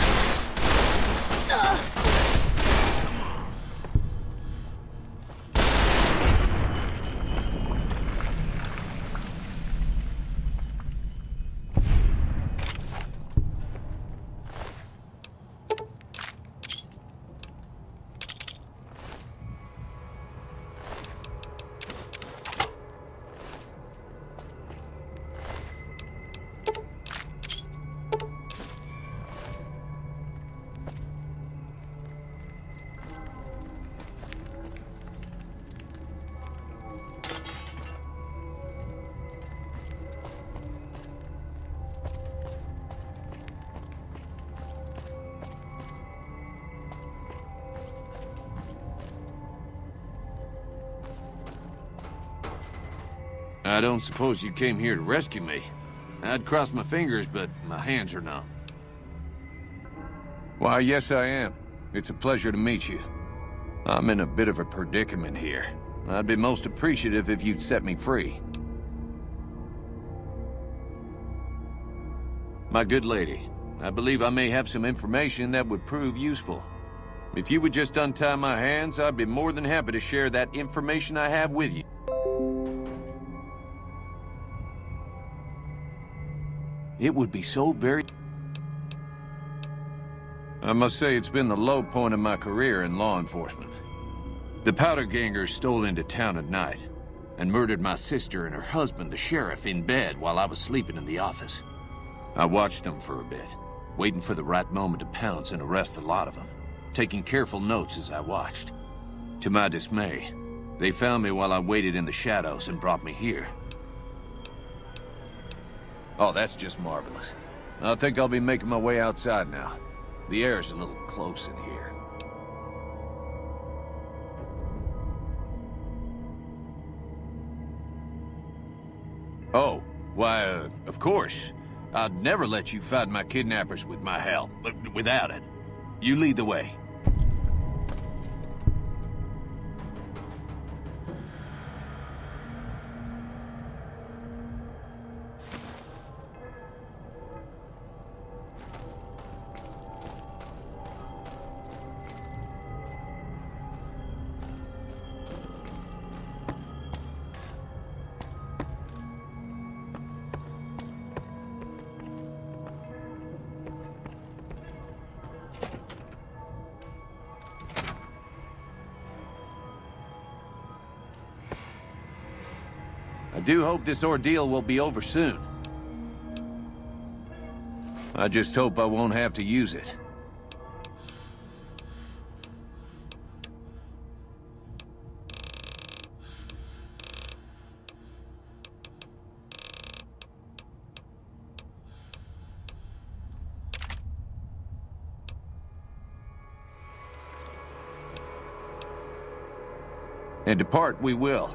[SPEAKER 2] I don't suppose you came here to rescue me. I'd cross my fingers, but my hands are numb. Why, yes I am. It's a pleasure to meet you. I'm in a bit of a predicament here. I'd be most appreciative if you'd set me free. My good lady, I believe I may have some information that would prove useful. If you would just untie my hands, I'd be more than happy to share that information I have with you. It would be so very... I must say it's been the low point of my career in law enforcement. The powder gangers stole into town at night and murdered my sister and her husband, the sheriff, in bed while I was sleeping in the office. I watched them for a bit, waiting for the right moment to pounce and arrest the lot of them, taking careful notes as I watched. To my dismay, they found me while I waited in the shadows and brought me here. Oh, that's just marvelous. I think I'll be making my way outside now. The air's a little close in here. Oh, why, of course. I'd never let you fight my kidnappers with my help, but without it. You lead the way. I do hope this ordeal will be over soon. I just hope I won't have to use it.
[SPEAKER 15] and depart we will.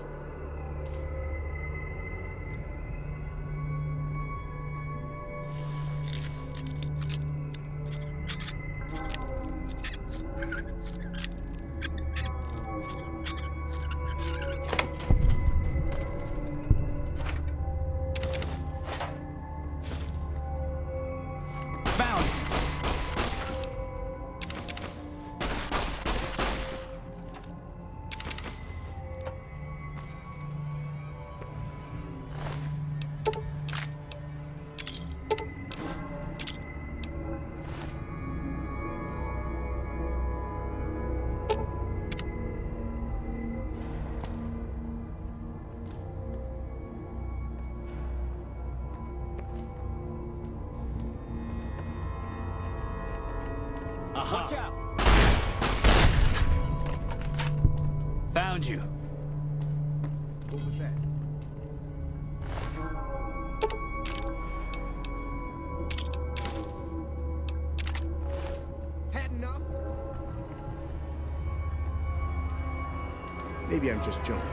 [SPEAKER 11] Watch out! Found you.
[SPEAKER 5] What was that? Had enough? Maybe I'm just jumping.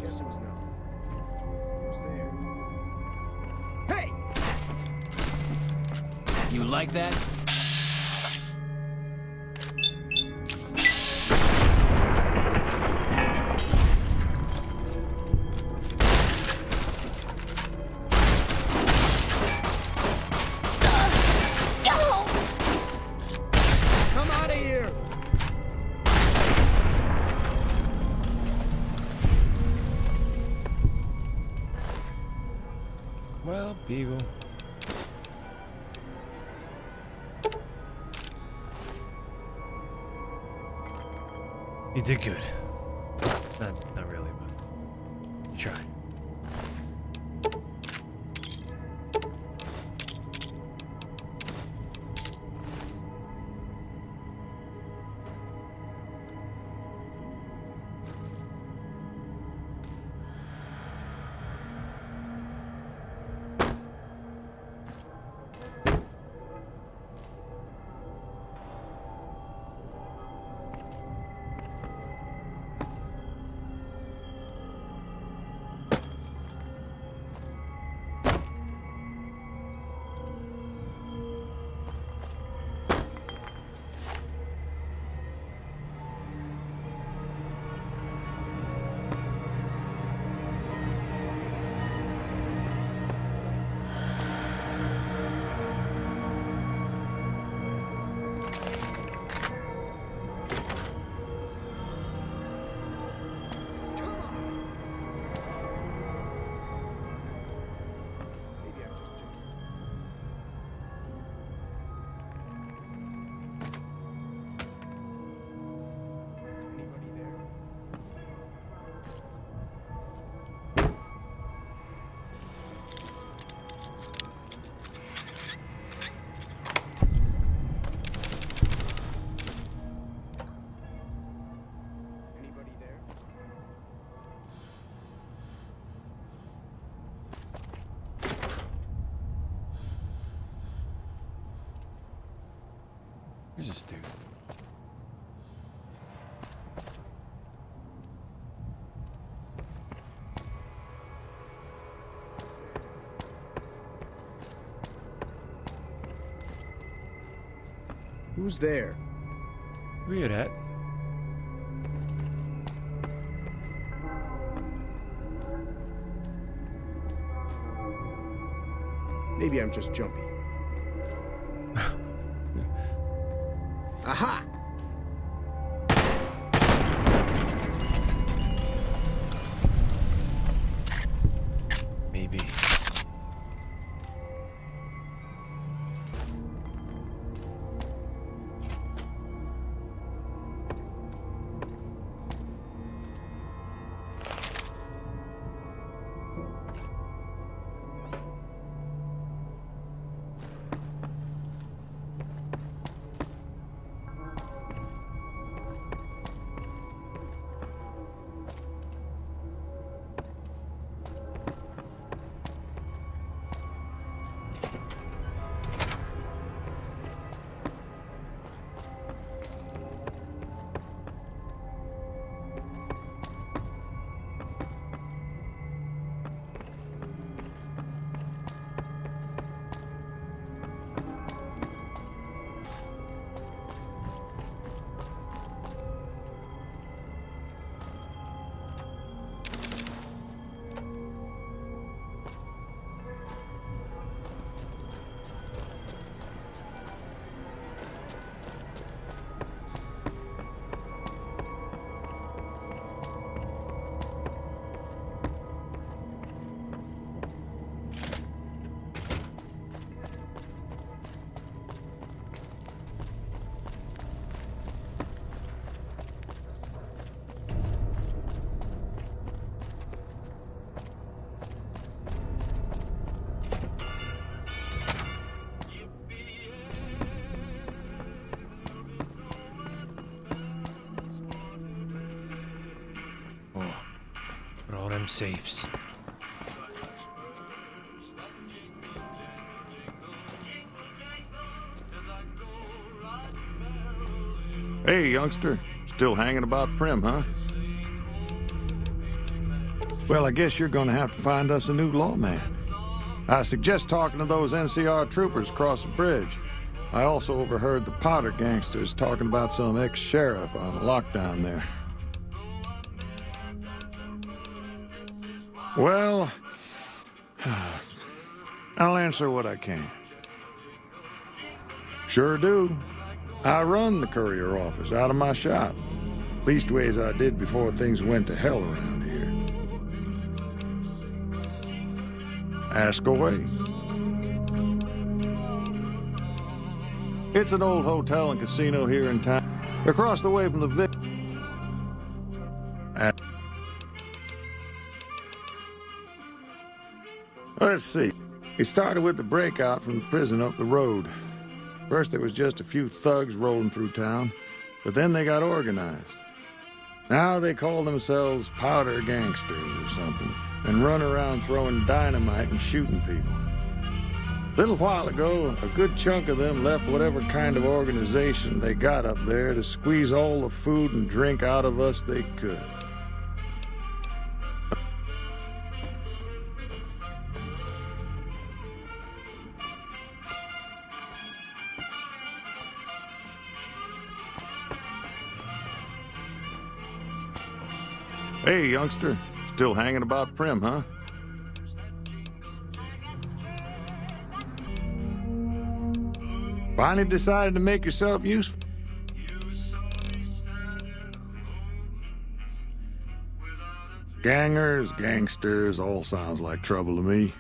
[SPEAKER 5] Guess it was nothing. Who's there? Hey!
[SPEAKER 11] You like that?
[SPEAKER 5] Come out of here!
[SPEAKER 1] Well, Beagle. You did good. Not really, but you tried. Who's this dude?
[SPEAKER 5] Who's there?
[SPEAKER 1] Where you at?
[SPEAKER 5] Maybe I'm just jumpy. Aha!
[SPEAKER 1] Maybe. them safes.
[SPEAKER 12] Hey, youngster. Still hanging about Prim, huh? Well, I guess you're gonna have to find us a new lawman. I suggest talking to those NCR troopers across the bridge. I also overheard the Potter gangsters talking about some ex-sheriff on lockdown there. Well, I'll answer what I can. Sure do. I run the courier office out of my shop. Leastways I did before things went to hell around here. Ask away. It's an old hotel and casino here in town, across the way from the Vic. Let's see. It started with the breakout from the prison up the road. First there was just a few thugs rolling through town, but then they got organized. Now they call themselves powder gangsters or something, and run around throwing dynamite and shooting people. A little while ago, a good chunk of them left whatever kind of organization they got up there to squeeze all the food and drink out of us they could. Hey, youngster. Still hanging about Prim, huh? Finally decided to make yourself useful? Gangers, gangsters, all sounds like trouble to me.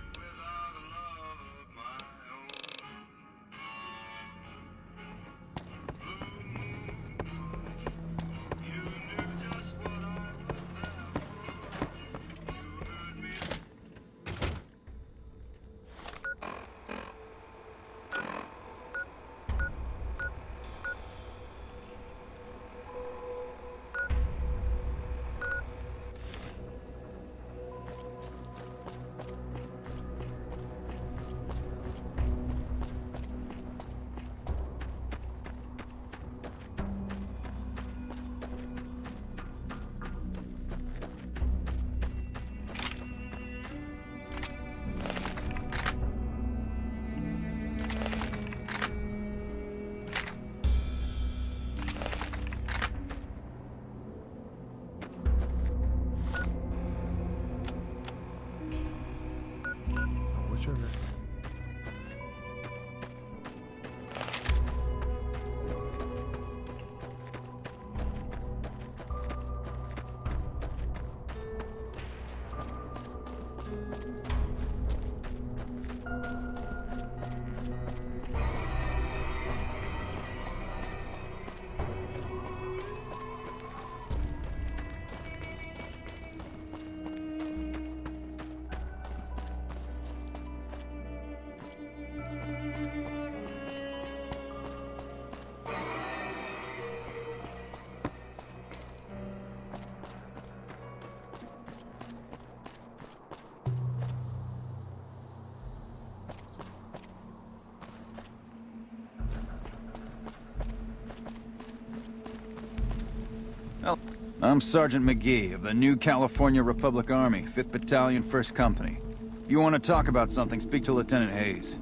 [SPEAKER 15] I'm Sergeant McGee of the New California Republic Army, 5th Battalion, 1st Company. If you want to talk about something, speak to Lieutenant Hayes.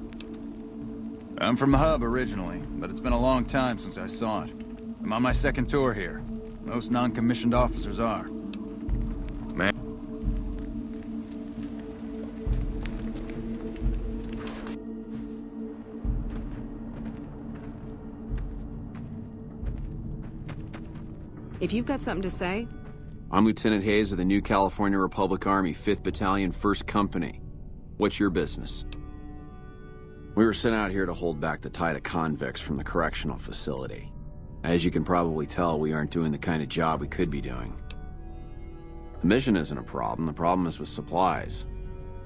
[SPEAKER 15] I'm from the hub originally, but it's been a long time since I saw it. I'm on my second tour here. Most non-commissioned officers are. Man.
[SPEAKER 16] If you've got something to say...
[SPEAKER 10] I'm Lieutenant Hayes of the New California Republic Army, 5th Battalion, 1st Company. What's your business? We were sent out here to hold back the tide of convicts from the correctional facility. As you can probably tell, we aren't doing the kind of job we could be doing. The mission isn't a problem. The problem is with supplies.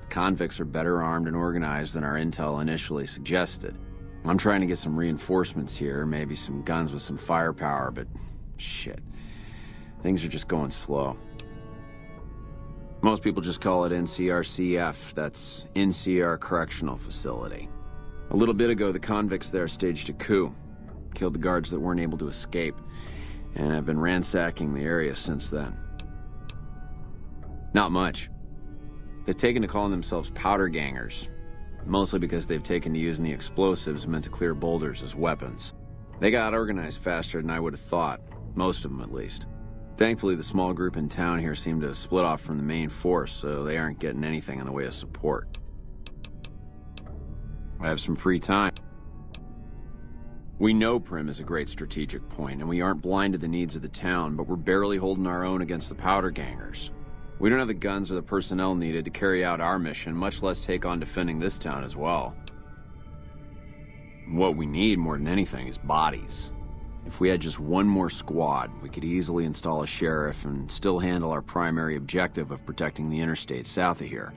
[SPEAKER 10] The convicts are better armed and organized than our intel initially suggested. I'm trying to get some reinforcements here, maybe some guns with some firepower, but shit. Things are just going slow. Most people just call it NCRCF. That's NCR Correctional Facility. A little bit ago, the convicts there staged a coup. Killed the guards that weren't able to escape. And I've been ransacking the area since then. Not much. They've taken to calling themselves powder gangers. Mostly because they've taken to using the explosives meant to clear boulders as weapons. They got organized faster than I would have thought. Most of them, at least. Thankfully, the small group in town here seem to have split off from the main force, so they aren't getting anything in the way of support. I have some free time. We know Prim is a great strategic point, and we aren't blind to the needs of the town, but we're barely holding our own against the powder gangers. We don't have the guns or the personnel needed to carry out our mission, much less take on defending this town as well. What we need more than anything is bodies. If we had just one more squad, we could easily install a sheriff and still handle our primary objective of protecting the interstate south of here.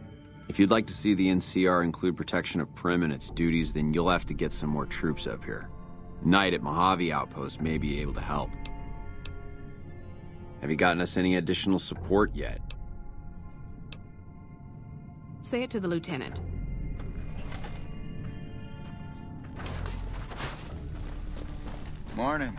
[SPEAKER 10] If you'd like to see the NCR include protection of Prim and its duties, then you'll have to get some more troops up here. Knight at Mojave Outpost may be able to help. Have you gotten us any additional support yet?
[SPEAKER 16] Say it to the lieutenant.
[SPEAKER 15] Morning.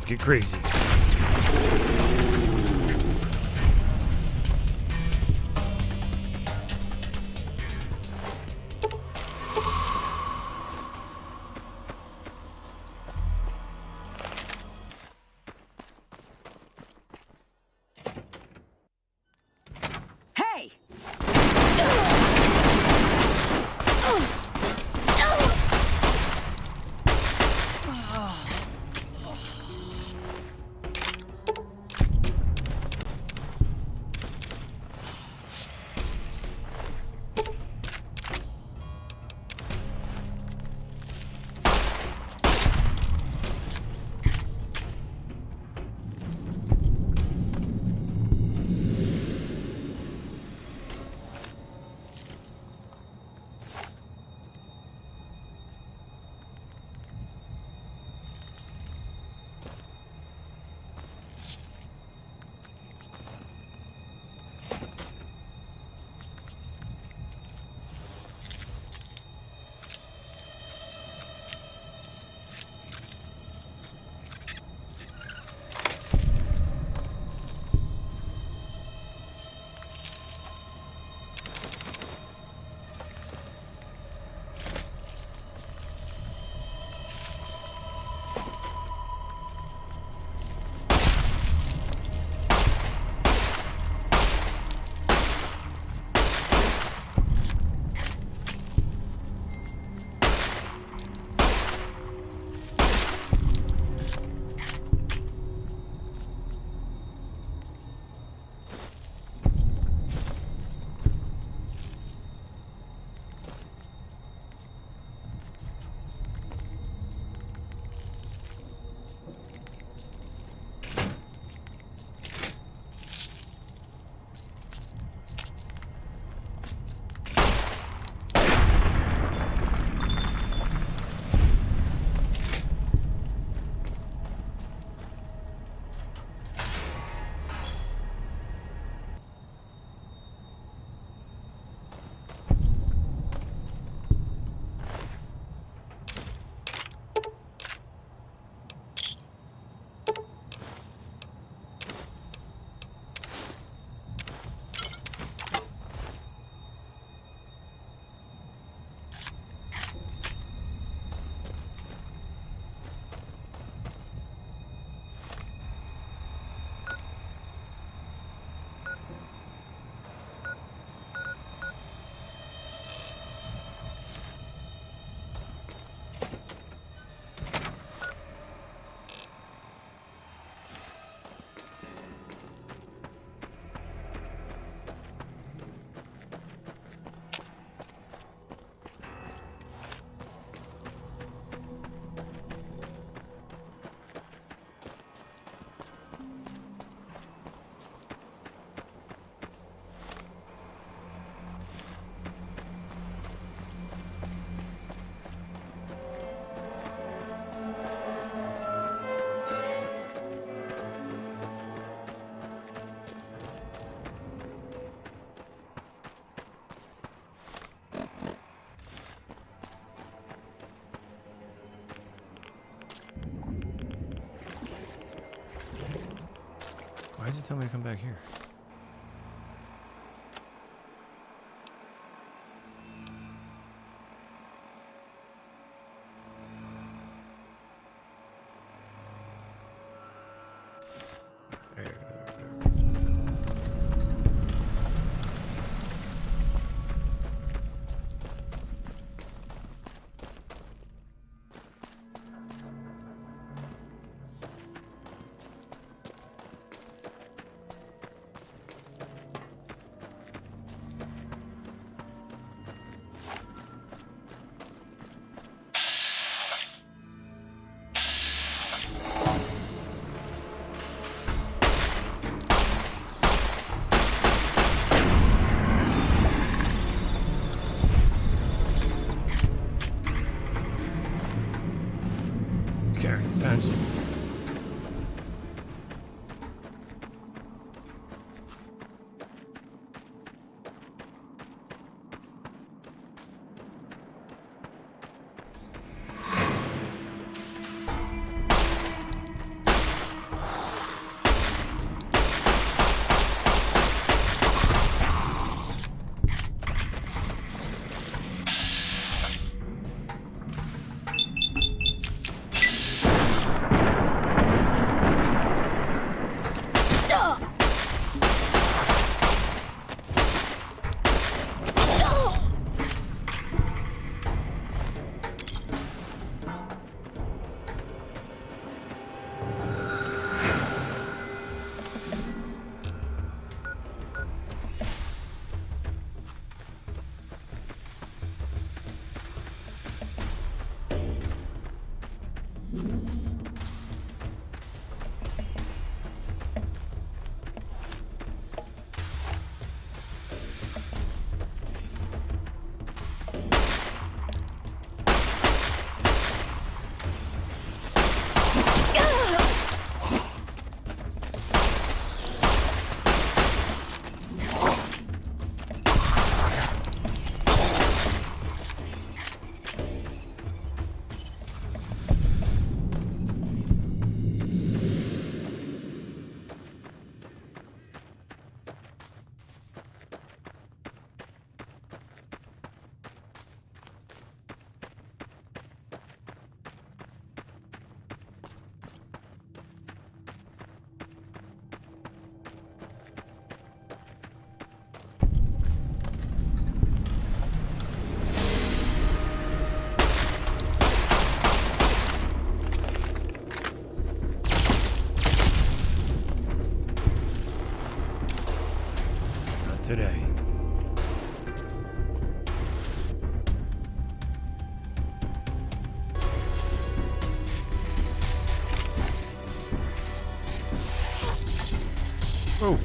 [SPEAKER 1] Get crazy.
[SPEAKER 3] Hey!
[SPEAKER 1] tell me to come back here? Pencil. Today. Oh.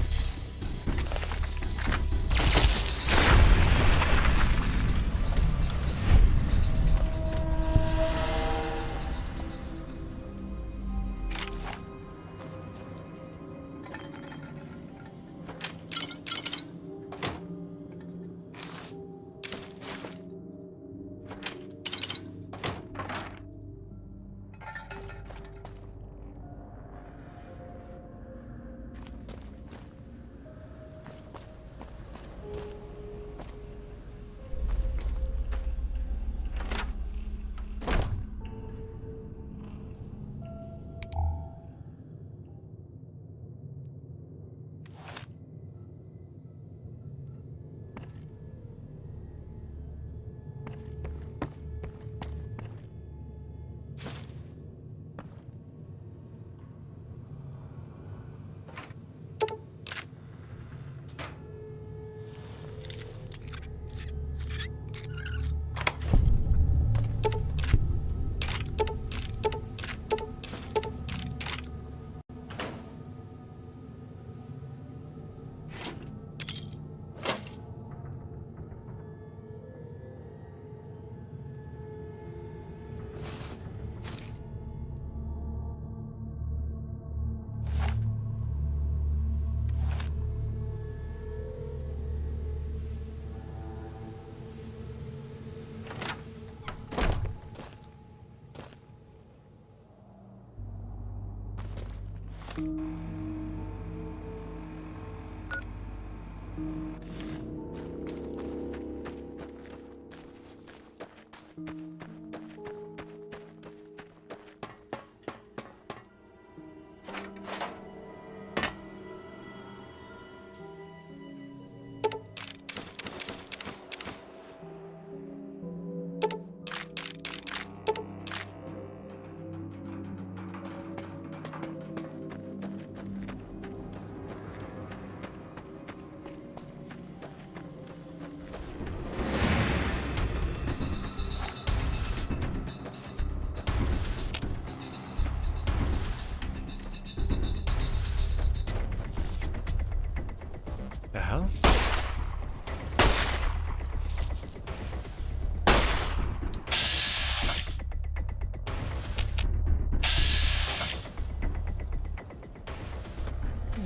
[SPEAKER 1] The hell?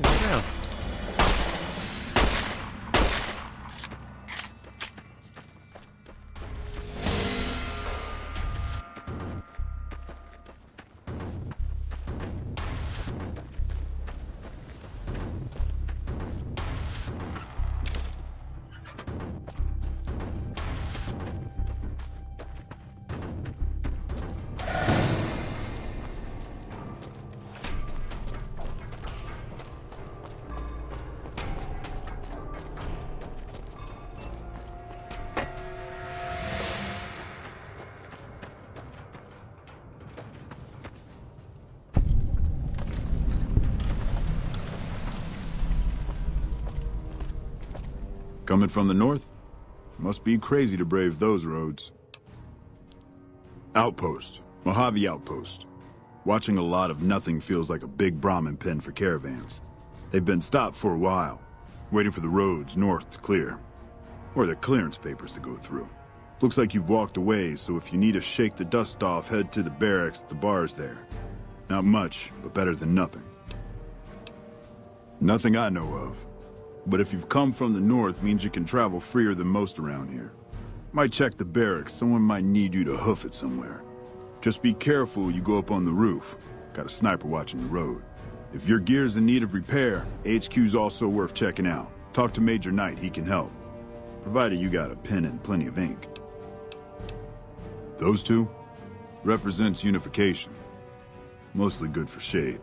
[SPEAKER 1] Yeah.
[SPEAKER 17] Coming from the north? Must be crazy to brave those roads. Outpost. Mojave Outpost. Watching a lot of nothing feels like a big Brahmin pen for caravans. They've been stopped for a while, waiting for the roads north to clear. Or their clearance papers to go through. Looks like you've walked away, so if you need to shake the dust off, head to the barracks at the bars there. Not much, but better than nothing. Nothing I know of. But if you've come from the north, means you can travel freer than most around here. Might check the barracks, someone might need you to hoof it somewhere. Just be careful you go up on the roof. Got a sniper watching the road. If your gear's in need of repair, HQ's also worth checking out. Talk to Major Knight, he can help. Provided you got a pen and plenty of ink. Those two? Represents unification. Mostly good for shade.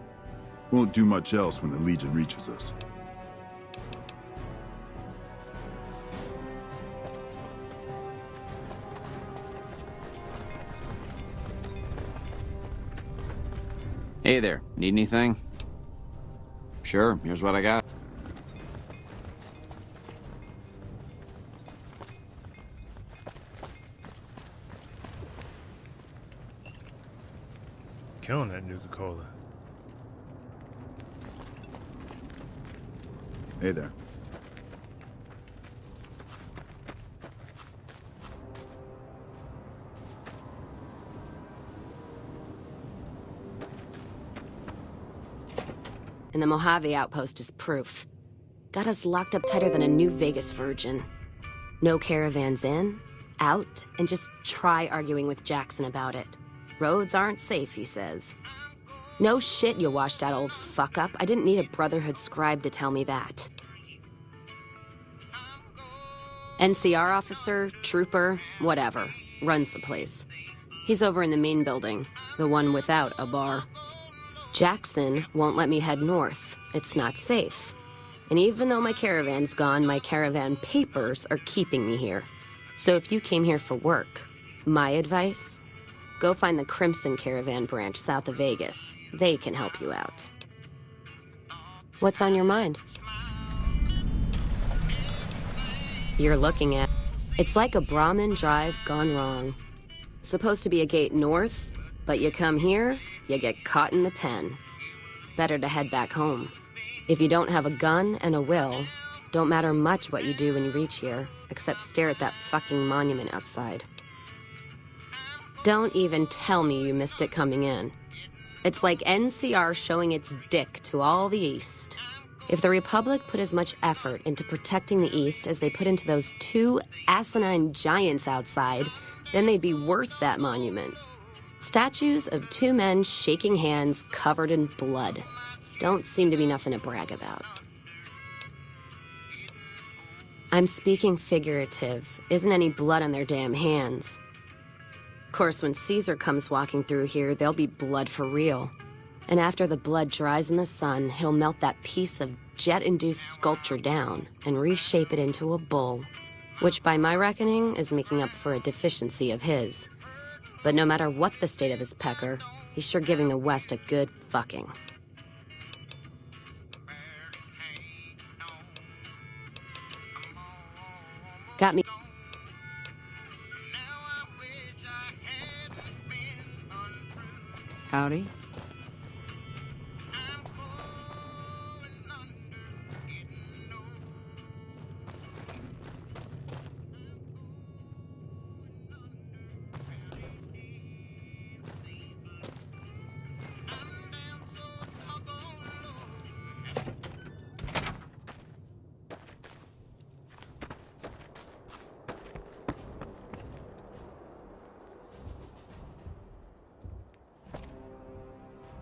[SPEAKER 17] Won't do much else when the Legion reaches us.
[SPEAKER 10] Hey there, need anything? Sure, here's what I got.
[SPEAKER 1] Killing that Nuka-Cola.
[SPEAKER 17] Hey there.
[SPEAKER 18] And the Mojave outpost is proof. Got us locked up tighter than a New Vegas virgin. No caravans in, out, and just try arguing with Jackson about it. Roads aren't safe, he says. No shit, you washed out old fuck-up. I didn't need a Brotherhood scribe to tell me that. NCR officer, trooper, whatever, runs the place. He's over in the main building, the one without a bar. Jackson won't let me head north. It's not safe. And even though my caravan's gone, my caravan papers are keeping me here. So if you came here for work, my advice, go find the Crimson Caravan branch south of Vegas. They can help you out. What's on your mind? You're looking at... It's like a Brahmin drive gone wrong. Supposed to be a gate north, but you come here, you get caught in the pen. Better to head back home. If you don't have a gun and a will, don't matter much what you do when you reach here, except stare at that fucking monument outside. Don't even tell me you missed it coming in. It's like NCR showing its dick to all the East. If the Republic put as much effort into protecting the East as they put into those two asinine giants outside, then they'd be worth that monument. Statues of two men shaking hands covered in blood. Don't seem to be nothing to brag about. I'm speaking figurative. Isn't any blood on their damn hands. Of course, when Caesar comes walking through here, there'll be blood for real. And after the blood dries in the sun, he'll melt that piece of jet-induced sculpture down and reshape it into a bull, which by my reckoning is making up for a deficiency of his. But no matter what the state of his pecker, he's sure giving the West a good fucking. Got me.
[SPEAKER 7] Howdy.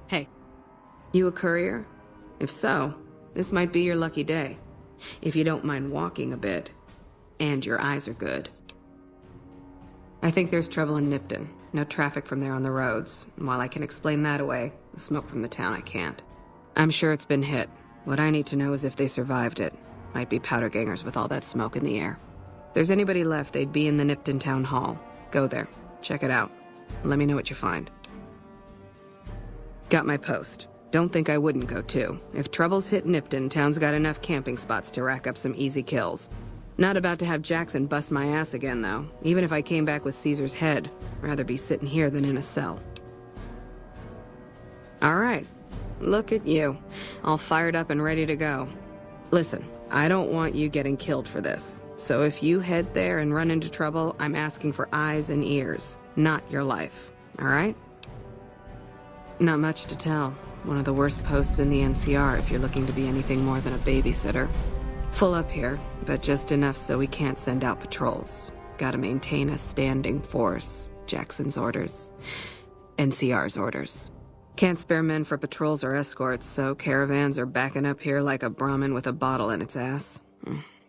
[SPEAKER 16] Hey, you a courier? If so, this might be your lucky day. If you don't mind walking a bit, and your eyes are good. I think there's trouble in Nipton. No traffic from there on the roads. And while I can explain that away, the smoke from the town I can't. I'm sure it's been hit. What I need to know is if they survived it. Might be powder gangers with all that smoke in the air. If there's anybody left, they'd be in the Nipton Town Hall. Go there. Check it out. Let me know what you find. Got my post. Don't think I wouldn't go too. If troubles hit Nipton, town's got enough camping spots to rack up some easy kills. Not about to have Jackson bust my ass again, though. Even if I came back with Caesar's head, rather be sitting here than in a cell. All right. Look at you. All fired up and ready to go. Listen, I don't want you getting killed for this. So if you head there and run into trouble, I'm asking for eyes and ears, not your life. All right? Not much to tell. One of the worst posts in the NCR if you're looking to be anything more than a babysitter. Full up here, but just enough so we can't send out patrols. Gotta maintain a standing force. Jackson's orders. NCR's orders. Can't spare men for patrols or escorts, so caravans are backing up here like a Brahmin with a bottle in its ass.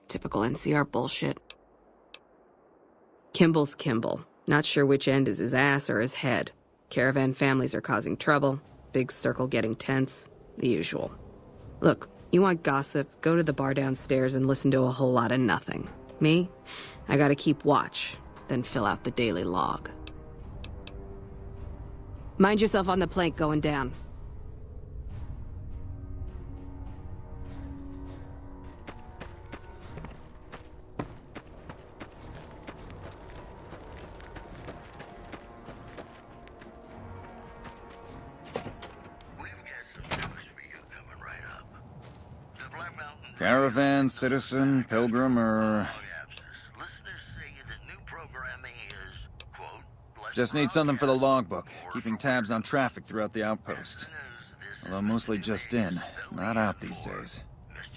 [SPEAKER 16] Typical NCR bullshit. Kimball's Kimball. Not sure which end is his ass or his head. Caravan families are causing trouble. Big circle getting tense. The usual. Look, you want gossip, go to the bar downstairs and listen to a whole lot of nothing. Me? I gotta keep watch, then fill out the daily log. Mind yourself on the plank going down.
[SPEAKER 15] Caravan, citizen, pilgrim, or... Just need something for the logbook, keeping tabs on traffic throughout the outpost. Although mostly just in, not out these days.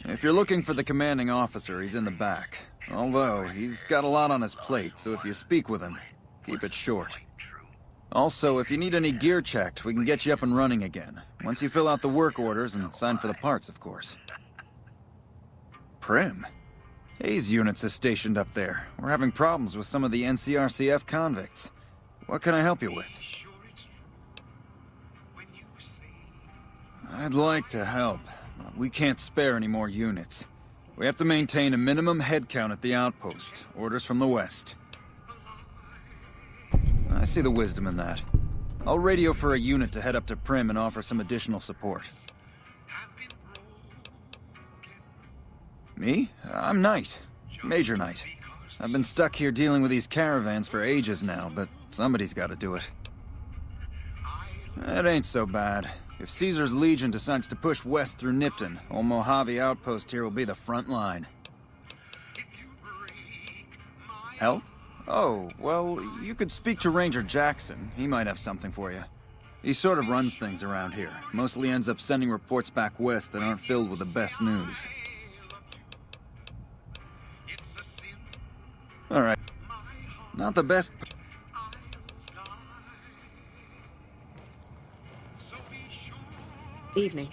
[SPEAKER 15] If you're looking for the commanding officer, he's in the back. Although, he's got a lot on his plate, so if you speak with him, keep it short. Also, if you need any gear checked, we can get you up and running again. Once you fill out the work orders and sign for the parts, of course. Prim? Hayes units is stationed up there. We're having problems with some of the NCRCF convicts. What can I help you with? I'd like to help, but we can't spare any more units. We have to maintain a minimum headcount at the outpost. Orders from the west. I see the wisdom in that. I'll radio for a unit to head up to Prim and offer some additional support. Me? I'm Knight. Major Knight. I've been stuck here dealing with these caravans for ages now, but somebody's gotta do it. It ain't so bad. If Caesar's Legion decides to push west through Nipton, old Mojave outpost here will be the front line. Help? Oh, well, you could speak to Ranger Jackson. He might have something for you. He sort of runs things around here. Mostly ends up sending reports back west that aren't filled with the best news. Alright. Not the best...
[SPEAKER 16] Evening.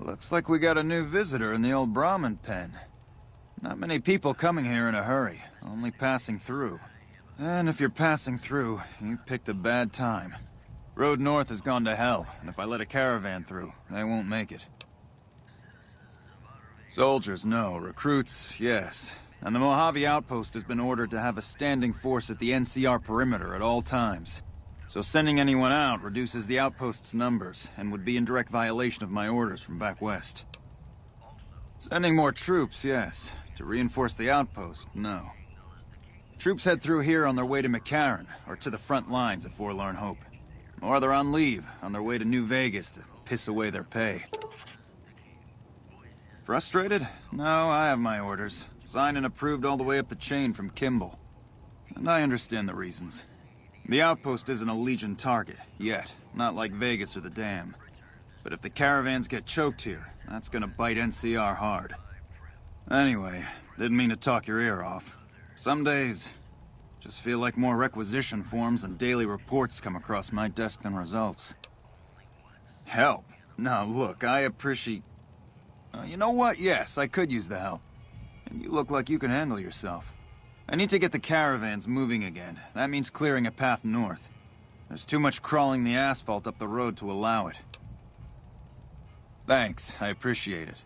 [SPEAKER 15] Looks like we got a new visitor in the old Brahmin pen. Not many people coming here in a hurry, only passing through. And if you're passing through, you picked a bad time. Road north has gone to hell, and if I let a caravan through, they won't make it. Soldiers, no. Recruits, yes. And the Mojave outpost has been ordered to have a standing force at the NCR perimeter at all times. So sending anyone out reduces the outpost's numbers, and would be in direct violation of my orders from back west. Sending more troops, yes. To reinforce the outpost, no. Troops head through here on their way to McCarran, or to the front lines at Forlorn Hope. Or they're on leave, on their way to New Vegas to piss away their pay. Frustrated? No, I have my orders. Signed and approved all the way up the chain from Kimball. And I understand the reasons. The outpost isn't a Legion target, yet. Not like Vegas or the Dam. But if the caravans get choked here, that's gonna bite NCR hard. Anyway, didn't mean to talk your ear off. Some days, just feel like more requisition forms and daily reports come across my desk than results. Help? Now look, I appreciate... you know what? Yes, I could use the help. And you look like you can handle yourself. I need to get the caravans moving again. That means clearing a path north. There's too much crawling the asphalt up the road to allow it. Thanks, I appreciate it.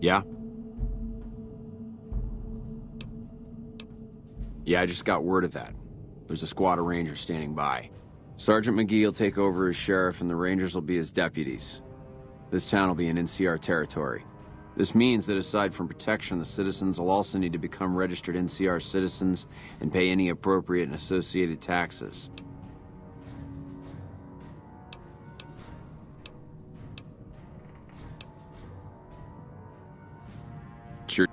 [SPEAKER 10] Yeah? Yeah, I just got word of that. There's a squad of Rangers standing by. Sergeant McGee will take over as sheriff and the Rangers will be his deputies. This town will be in NCR territory. This means that aside from protection, the citizens will also need to become registered NCR citizens and pay any appropriate and associated taxes. Sure.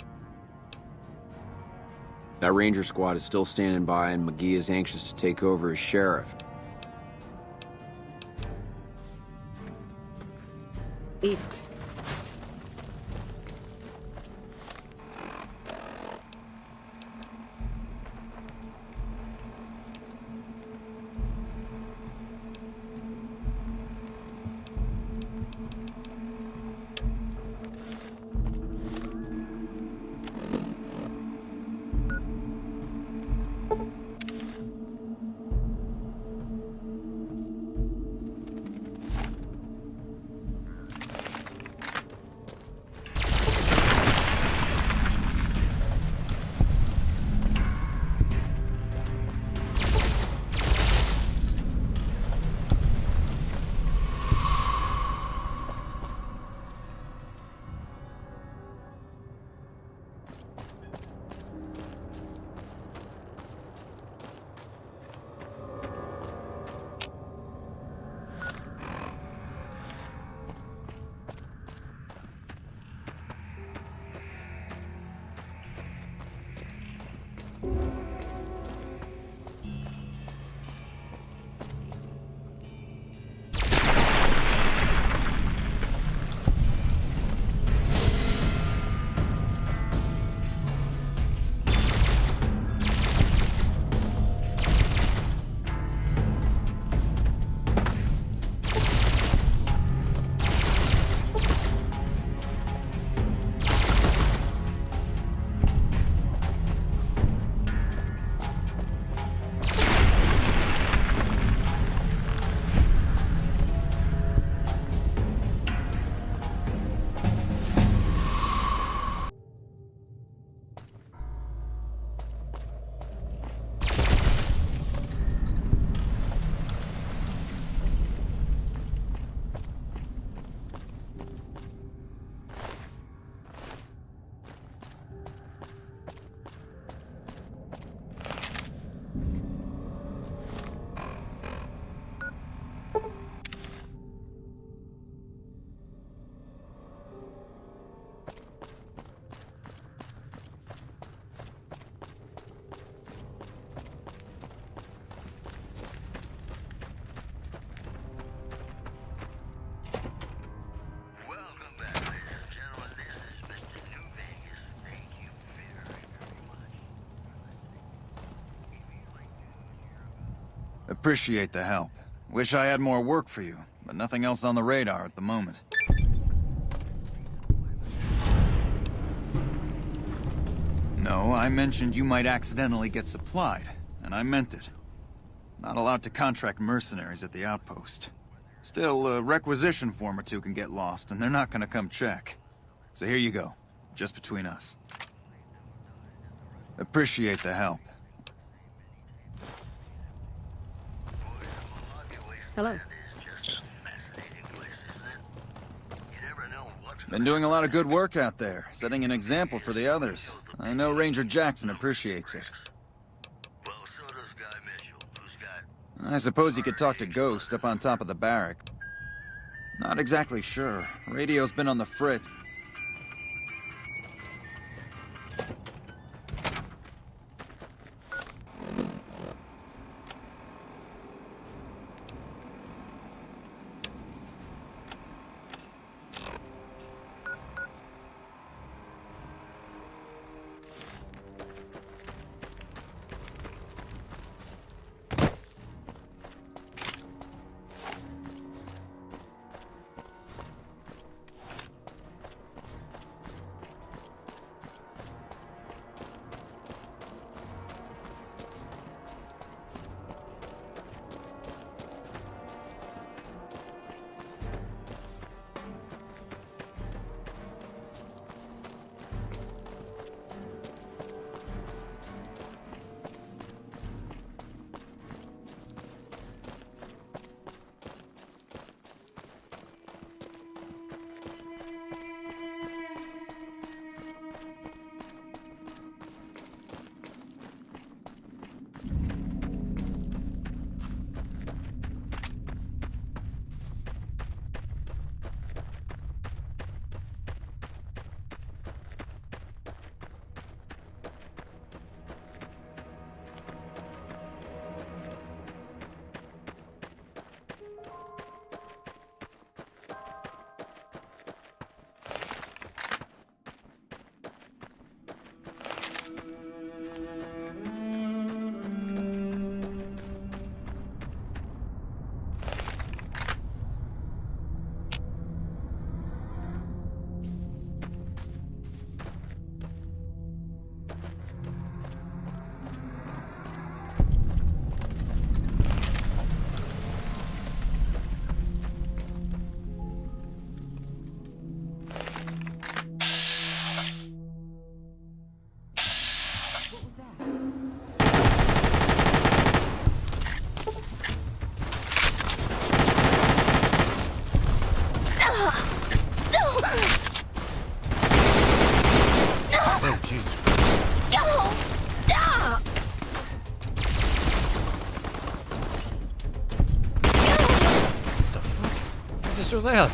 [SPEAKER 10] That Ranger squad is still standing by, and McGee is anxious to take over as sheriff.
[SPEAKER 16] Eat.
[SPEAKER 15] Appreciate the help. Wish I had more work for you, but nothing else on the radar at the moment. No, I mentioned you might accidentally get supplied, and I meant it. Not allowed to contract mercenaries at the outpost. Still, a requisition form or two can get lost, and they're not gonna come check. So here you go, just between us. Appreciate the help.
[SPEAKER 18] Hello.
[SPEAKER 15] Been doing a lot of good work out there, setting an example for the others. I know Ranger Jackson appreciates it. I suppose you could talk to Ghost up on top of the barrack. Not exactly sure. Radio's been on the fritz.
[SPEAKER 1] So loud.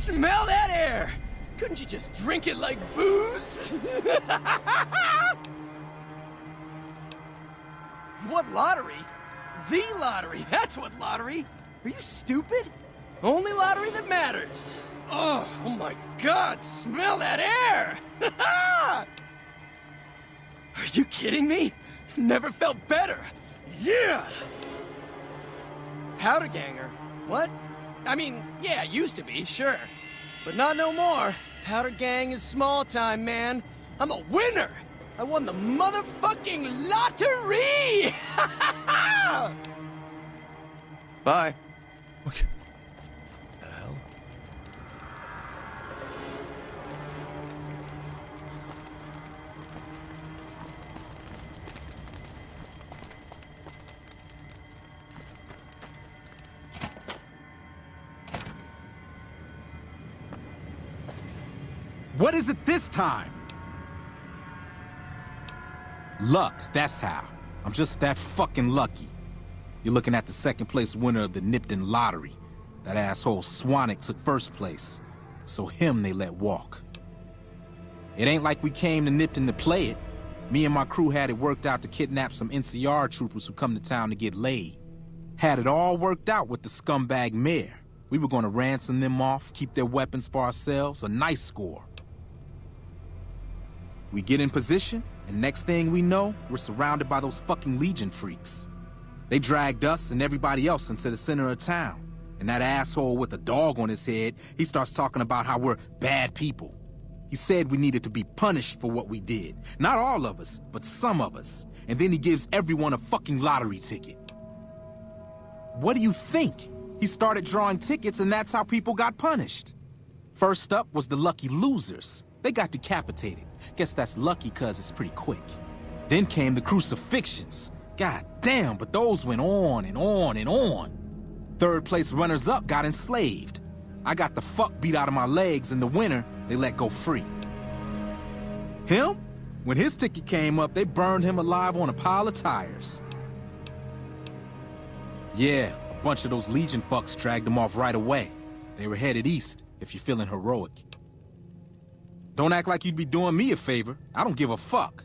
[SPEAKER 8] Smell that air! Couldn't you just drink it like booze? What lottery? The lottery, that's what lottery! Are you stupid? Only lottery that matters. Oh my God, smell that air! Are you kidding me? Never felt better. Yeah! Powder ganger? What? I mean, yeah, used to be, sure. But not no more. Powder gang is small time, man. I'm a winner! I won the motherfucking lottery! Bye.
[SPEAKER 1] What the hell?
[SPEAKER 6] What is it this time? Luck, that's how. I'm just that fucking lucky. You're looking at the second place winner of the Nipton lottery. That asshole Swanick took first place, so him they let walk. It ain't like we came to Nipton to play it. Me and my crew had it worked out to kidnap some NCR troopers who come to town to get laid. Had it all worked out with the scumbag mayor. We were gonna ransom them off, keep their weapons for ourselves, a nice score. We get in position, and next thing we know, we're surrounded by those fucking Legion freaks. They dragged us and everybody else into the center of town. And that asshole with a dog on his head, he starts talking about how we're bad people. He said we needed to be punished for what we did. Not all of us, but some of us. And then he gives everyone a fucking lottery ticket. What do you think? He started drawing tickets and that's how people got punished. First up was the lucky losers. They got decapitated. Guess that's lucky cause it's pretty quick. Then came the crucifixions. God damn, but those went on and on and on. Third place runners-up got enslaved. I got the fuck beat out of my legs and the winner, they let go free. Him? When his ticket came up, they burned him alive on a pile of tires. Yeah, a bunch of those Legion fucks dragged him off right away. They were headed east, if you're feeling heroic. Don't act like you'd be doing me a favor. I don't give a fuck.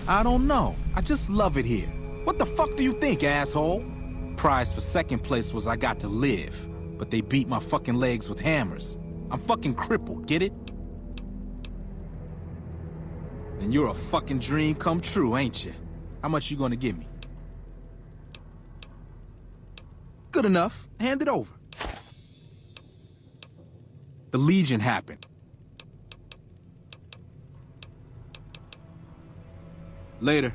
[SPEAKER 6] I don't know. I just love it here. What the fuck do you think, asshole? Prize for second place was I got to live, but they beat my fucking legs with hammers. I'm fucking crippled, get it? And you're a fucking dream come true, ain't you? How much you gonna give me? Good enough. Hand it over. The Legion happened. Later.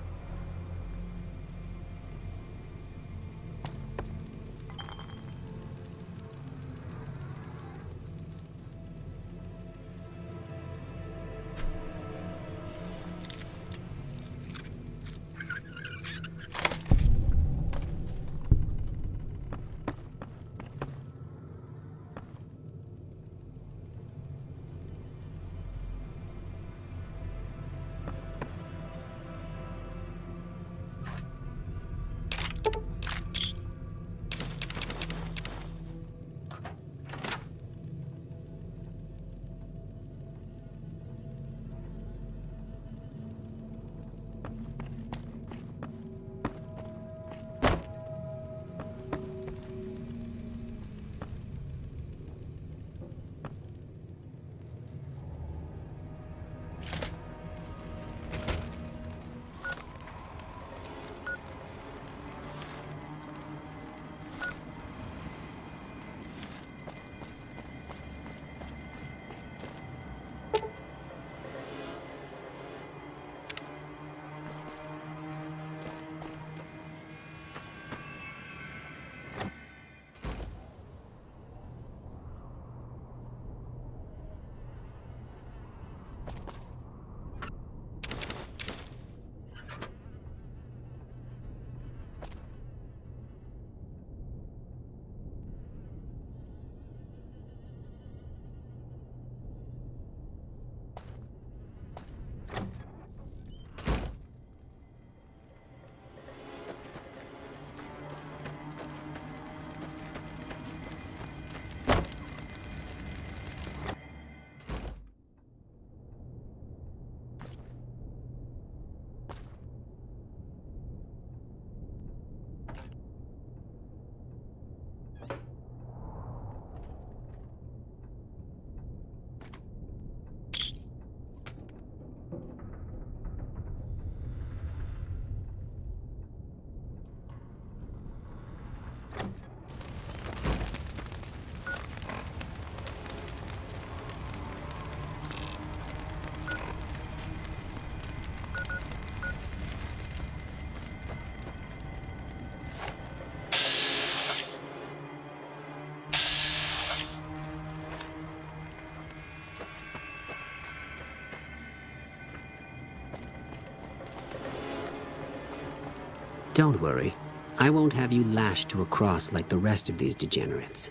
[SPEAKER 19] Don't worry. I won't have you lashed to a cross like the rest of these degenerates.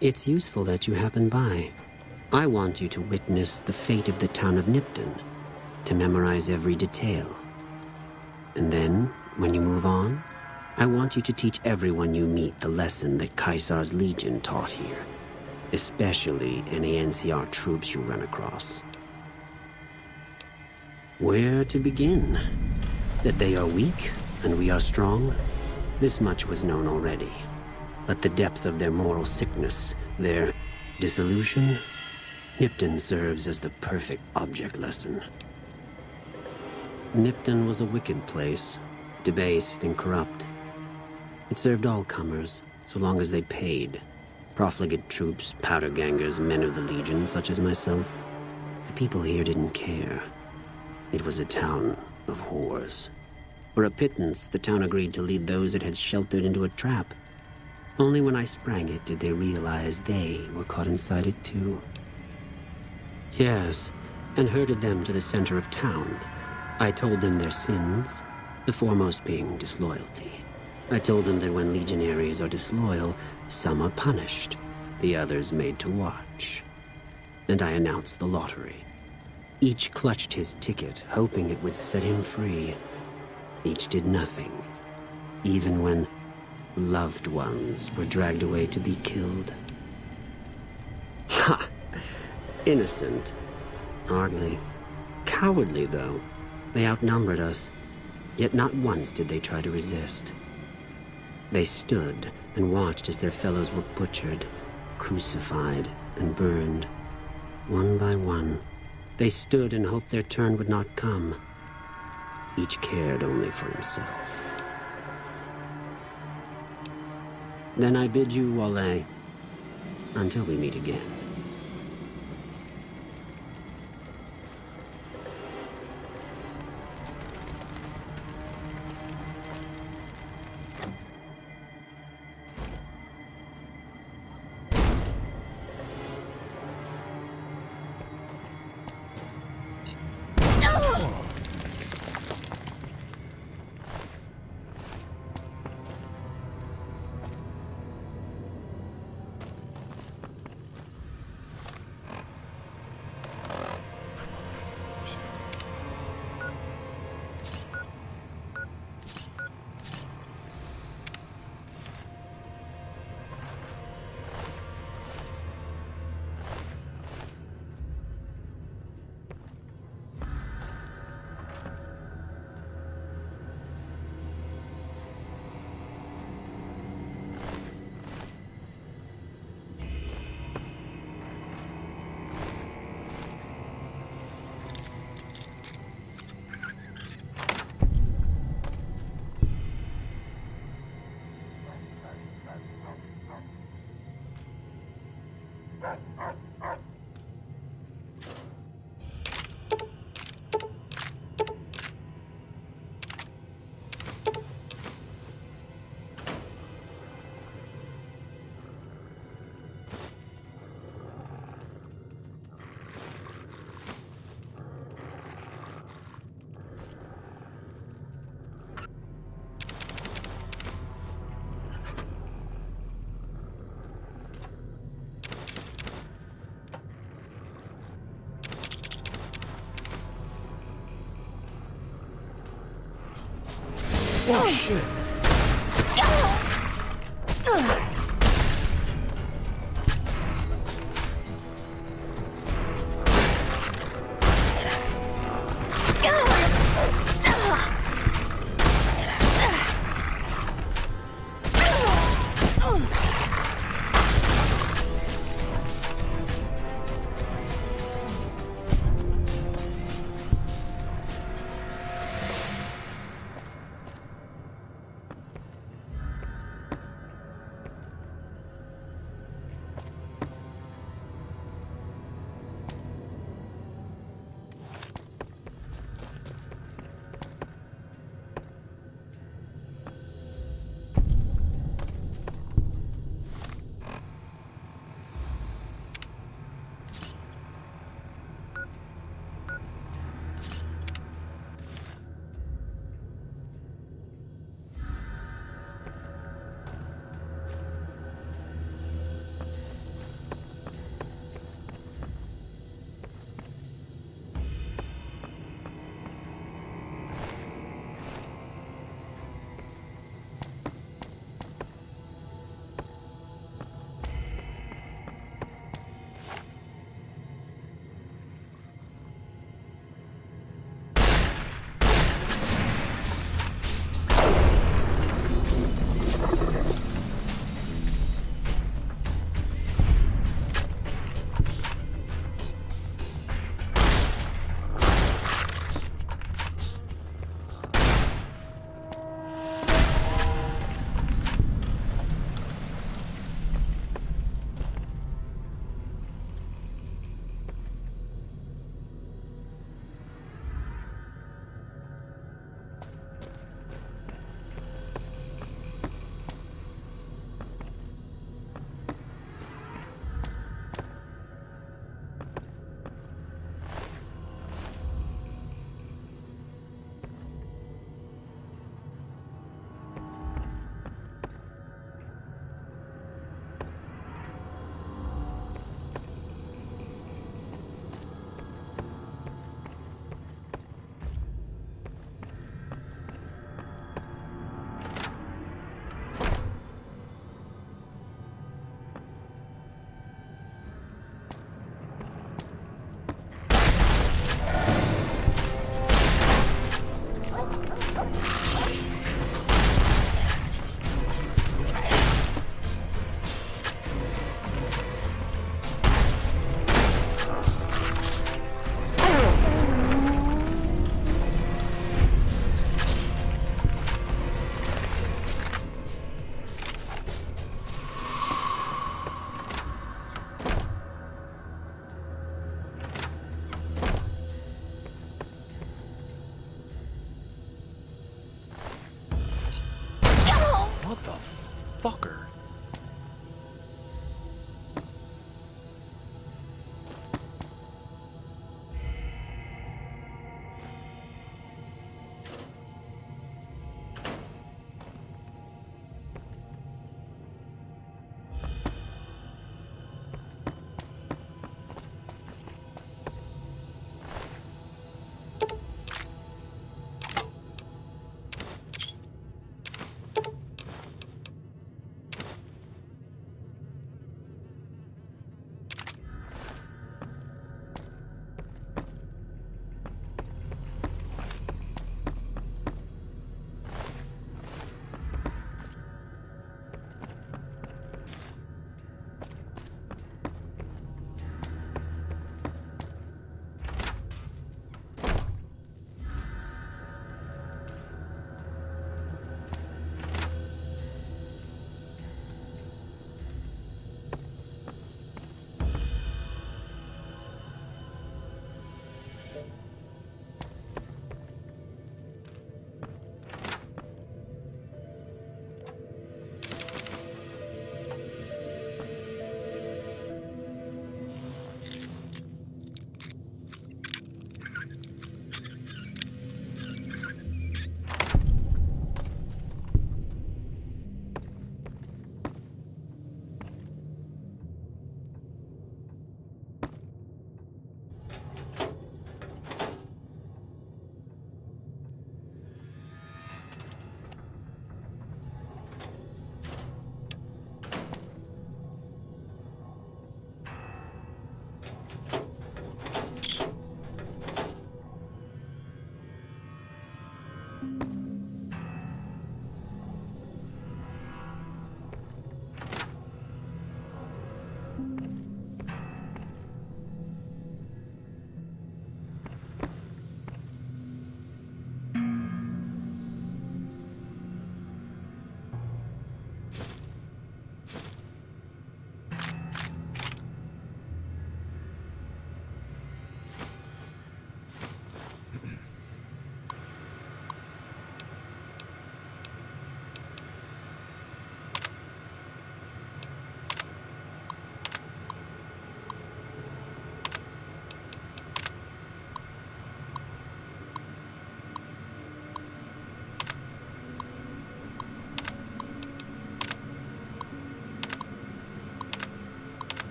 [SPEAKER 19] It's useful that you happen by. I want you to witness the fate of the town of Nipton, to memorize every detail. And then, when you move on, I want you to teach everyone you meet the lesson that Caesar's Legion taught here, especially any NCR troops you run across. Where to begin? That they are weak and we are strong? This much was known already. But the depths of their moral sickness, their dissolution, Nipton serves as the perfect object lesson. Nipton was a wicked place, debased and corrupt. It served all comers, so long as they paid. Profligate troops, powder gangers, men of the Legion, such as myself. The people here didn't care. It was a town of whores. For a pittance, the town agreed to lead those it had sheltered into a trap. Only when I sprang it did they realize they were caught inside it too. Yes, and herded them to the center of town. I told them their sins, the foremost being disloyalty. I told them that when legionaries are disloyal, some are punished, the others made to watch. And I announced the lottery. Each clutched his ticket, hoping it would set him free. Each did nothing, even when loved ones were dragged away to be killed. Ha! Innocent. Hardly. Cowardly, though. They outnumbered us, yet not once did they try to resist. They stood and watched as their fellows were butchered, crucified, and burned. One by one, they stood and hoped their turn would not come. Each cared only for himself. Then I bid you, Wale, until we meet again.
[SPEAKER 1] Oh, shit. Motherfucker.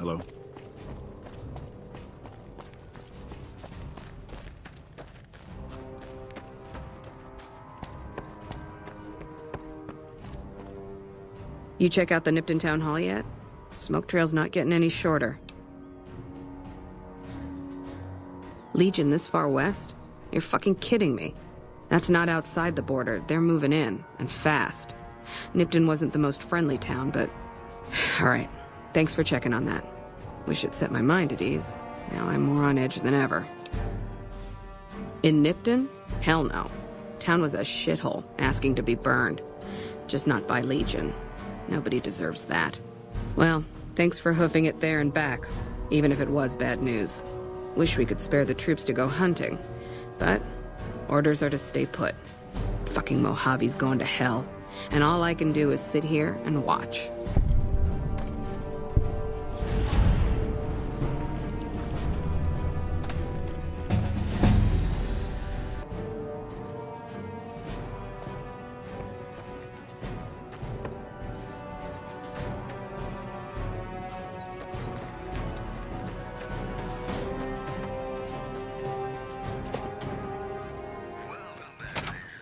[SPEAKER 17] Hello?
[SPEAKER 16] You check out the Nipton Town Hall yet? Smoke trail's not getting any shorter. Legion this far west? You're fucking kidding me. That's not outside the border. They're moving in, and fast. Nipton wasn't the most friendly town, but... Alright, thanks for checking on that. Wish it set my mind at ease. Now I'm more on edge than ever. In Nipton? Hell no. Town was a shithole, asking to be burned. Just not by Legion. Nobody deserves that. Well, thanks for hoofing it there and back, even if it was bad news. Wish we could spare the troops to go hunting, but orders are to stay put. Fucking Mojave's going to hell, and all I can do is sit here and watch.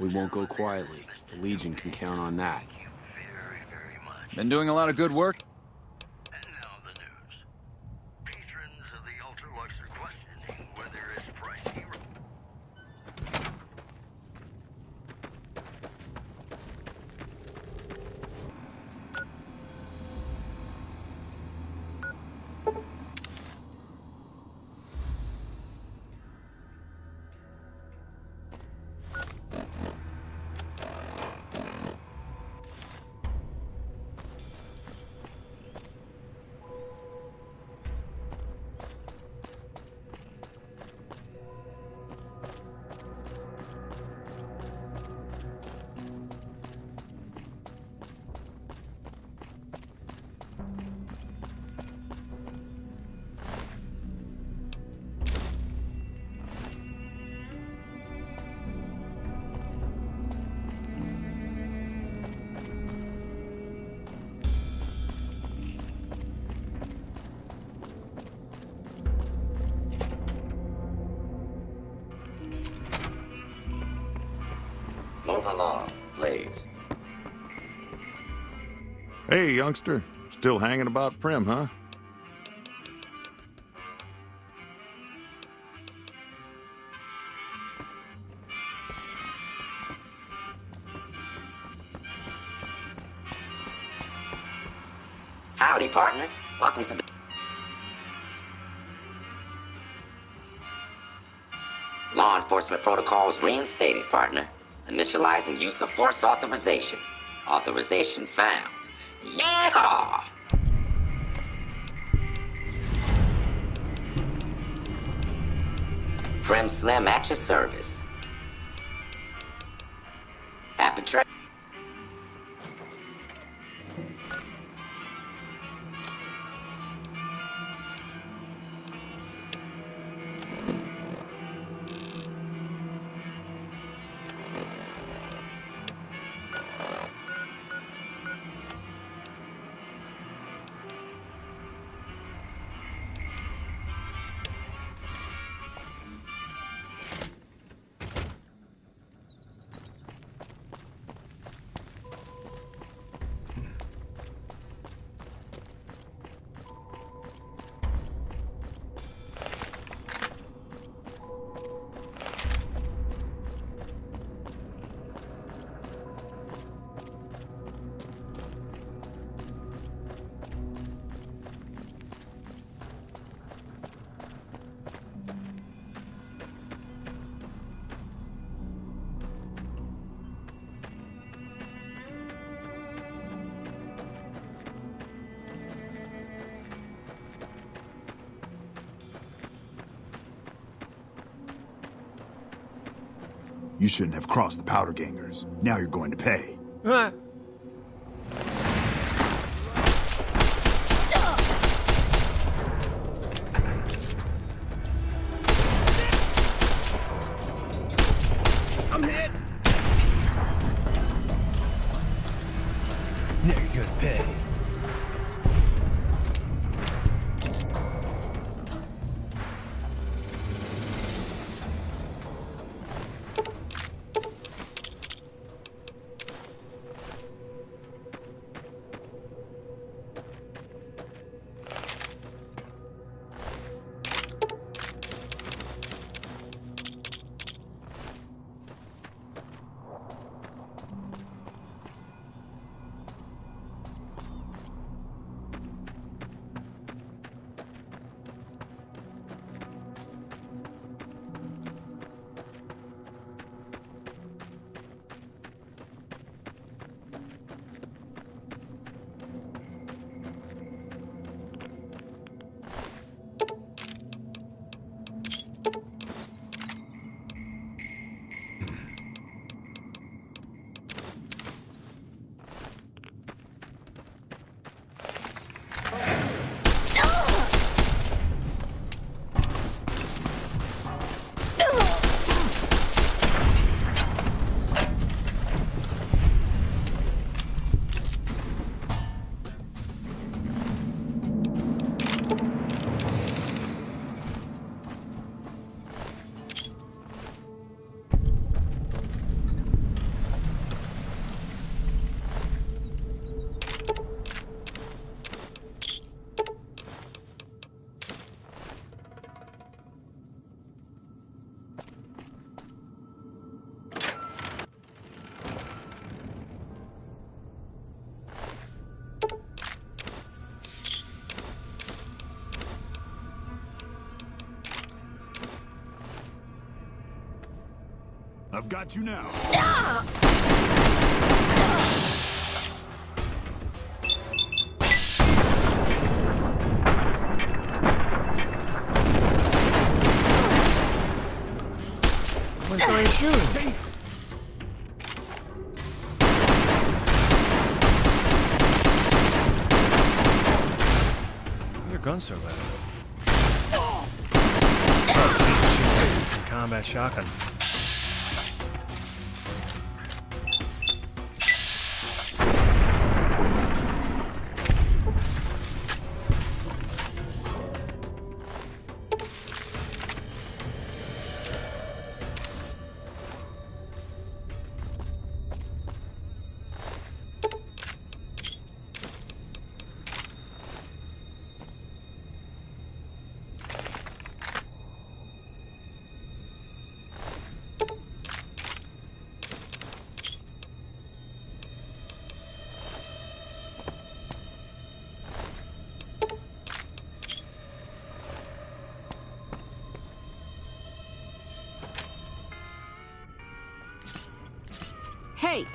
[SPEAKER 20] We won't go quietly. The Legion can count on that.
[SPEAKER 15] Been doing a lot of good work?
[SPEAKER 13] Move along, please.
[SPEAKER 12] Hey, youngster. Still hanging about Prim, huh?
[SPEAKER 13] Howdy, partner. Welcome to the... Law enforcement protocols reinstated, partner. Initializing use of force authorization. Authorization found. Yeah! Prim Slim at your service. Happy trip.
[SPEAKER 17] You shouldn't have crossed the powder gangers. Now you're going to pay.
[SPEAKER 1] I'm hit. Now you're gonna pay.
[SPEAKER 17] Got you now.
[SPEAKER 1] What are you doing? Your gun's so loud. Oh, Jesus, in combat shotgun.
[SPEAKER 18] Hey!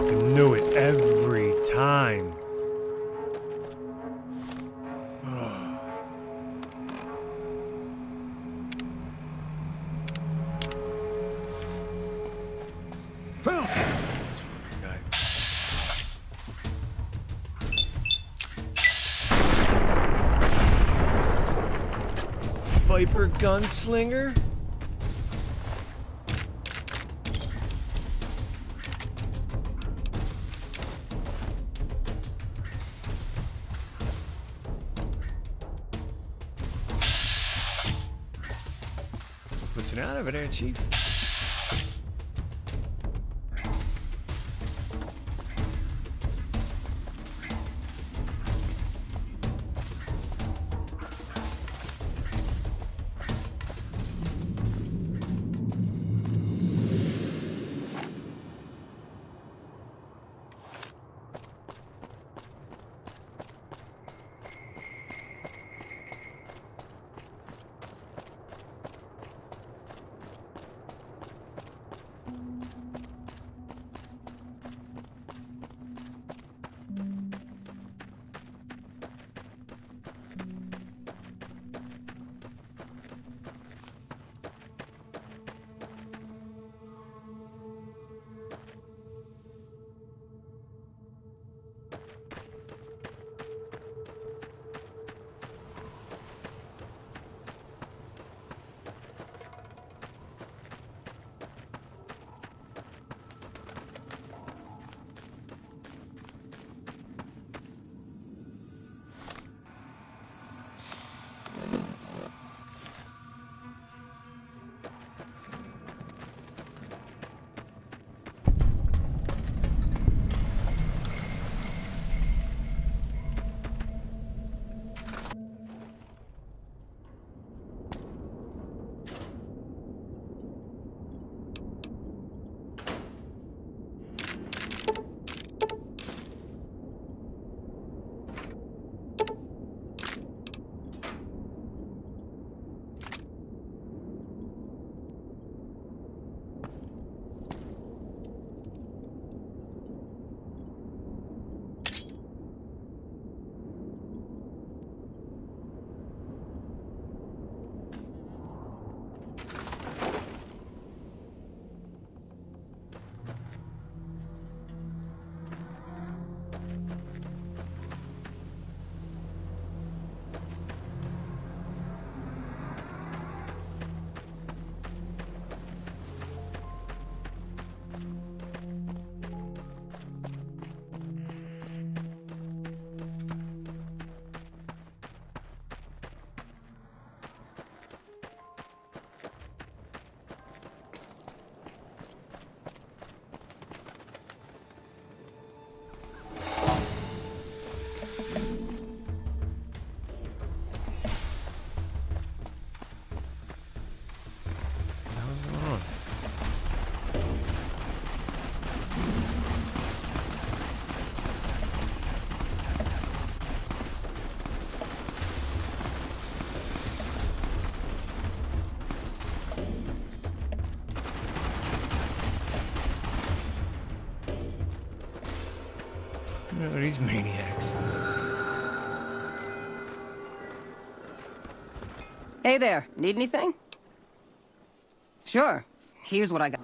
[SPEAKER 1] fucking knew it every time. Viper gunslinger? Puts it out over there, Chief. Oh, these maniacs.
[SPEAKER 21] Hey there, need anything? Sure, here's what I got.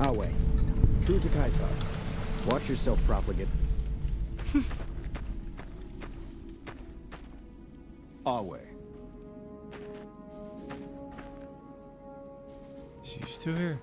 [SPEAKER 5] Away. True to Kaisar. Watch yourself, profligate.
[SPEAKER 15] Away.
[SPEAKER 1] She's still here.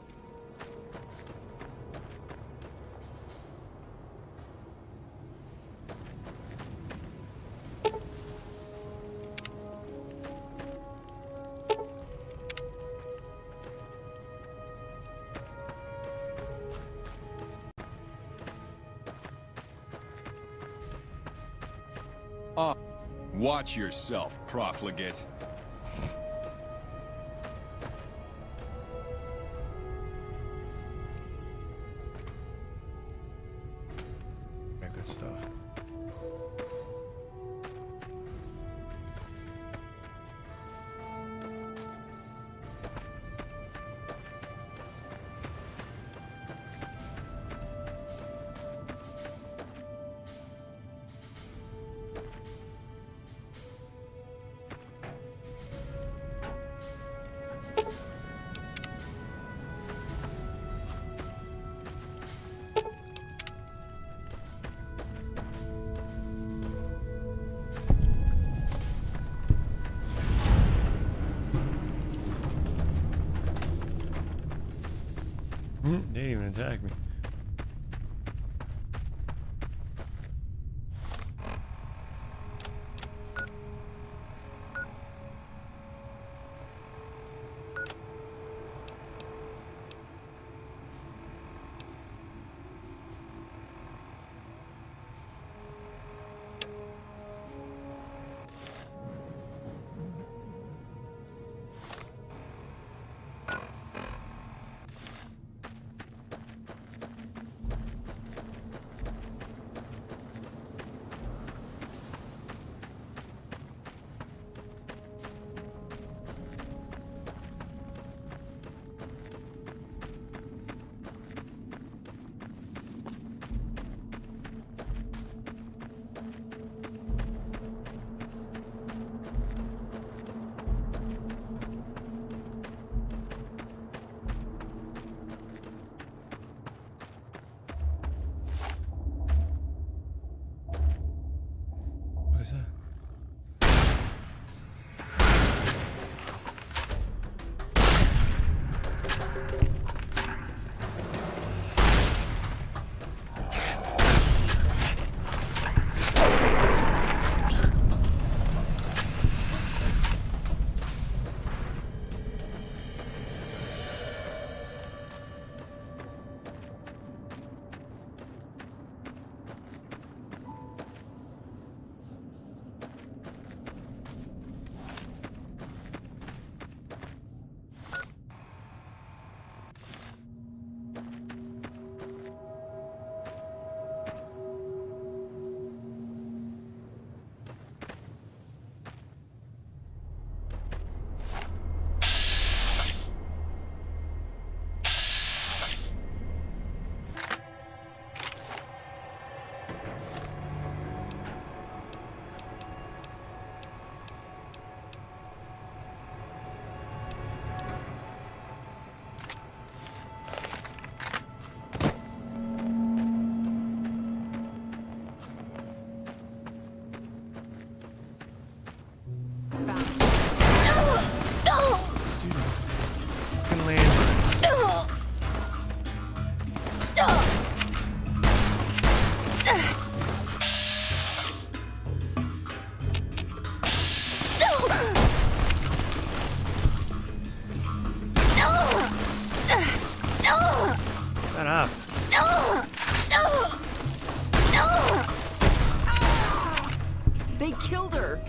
[SPEAKER 4] Watch yourself, profligate.
[SPEAKER 1] Yeah, good stuff. They didn't even attack me. What is that? Fucking landmines. Shut up.
[SPEAKER 7] They killed her.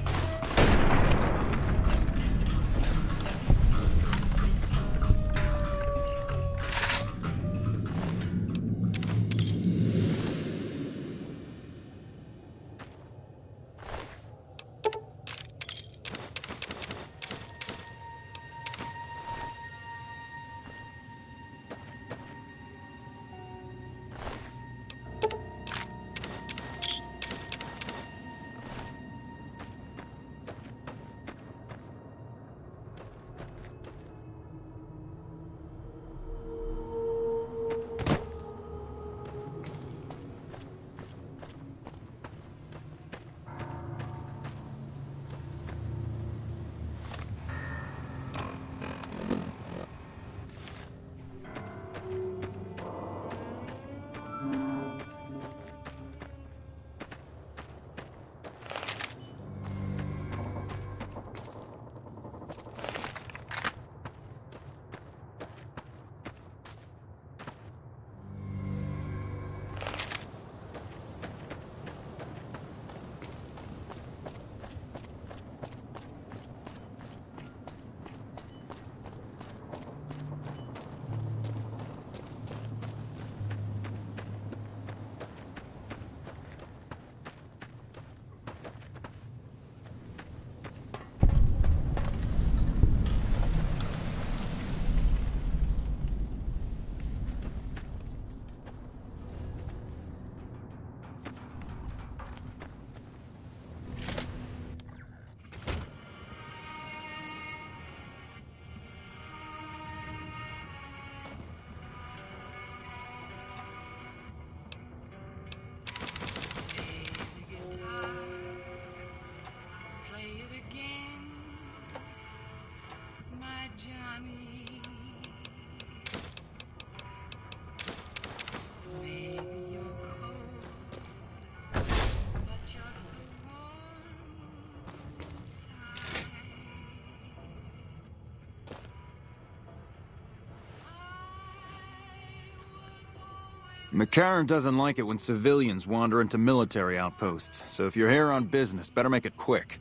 [SPEAKER 15] McCarran doesn't like it when civilians wander into military outposts, so if you're here on business, better make it quick.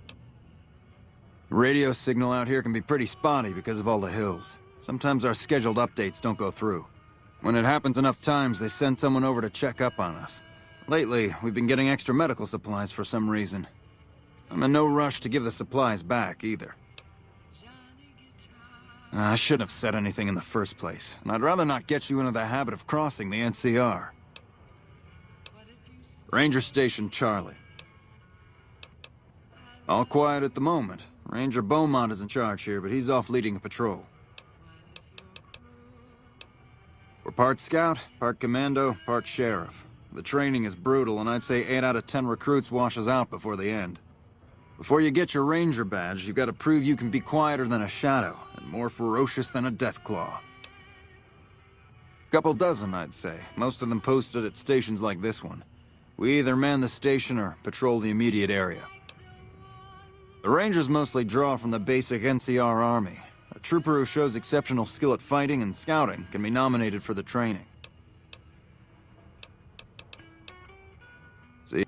[SPEAKER 15] Radio signal out here can be pretty spotty because of all the hills. Sometimes our scheduled updates don't go through. When it happens enough times, they send someone over to check up on us. Lately, we've been getting extra medical supplies for some reason. I'm in no rush to give the supplies back, either. I shouldn't have said anything in the first place, and I'd rather not get you into the habit of crossing the NCR. Ranger Station Charlie. All quiet at the moment. Ranger Beaumont is in charge here, but he's off leading a patrol. We're part scout, part commando, part sheriff. The training is brutal, and I'd say 8 out of 10 recruits washes out before the end. Before you get your ranger badge, you've got to prove you can be quieter than a shadow, and more ferocious than a deathclaw. Couple dozen, I'd say, most of them posted at stations like this one. We either man the station or patrol the immediate area. The Rangers mostly draw from the basic NCR army. A trooper who shows exceptional skill at fighting and scouting can be nominated for the training. See?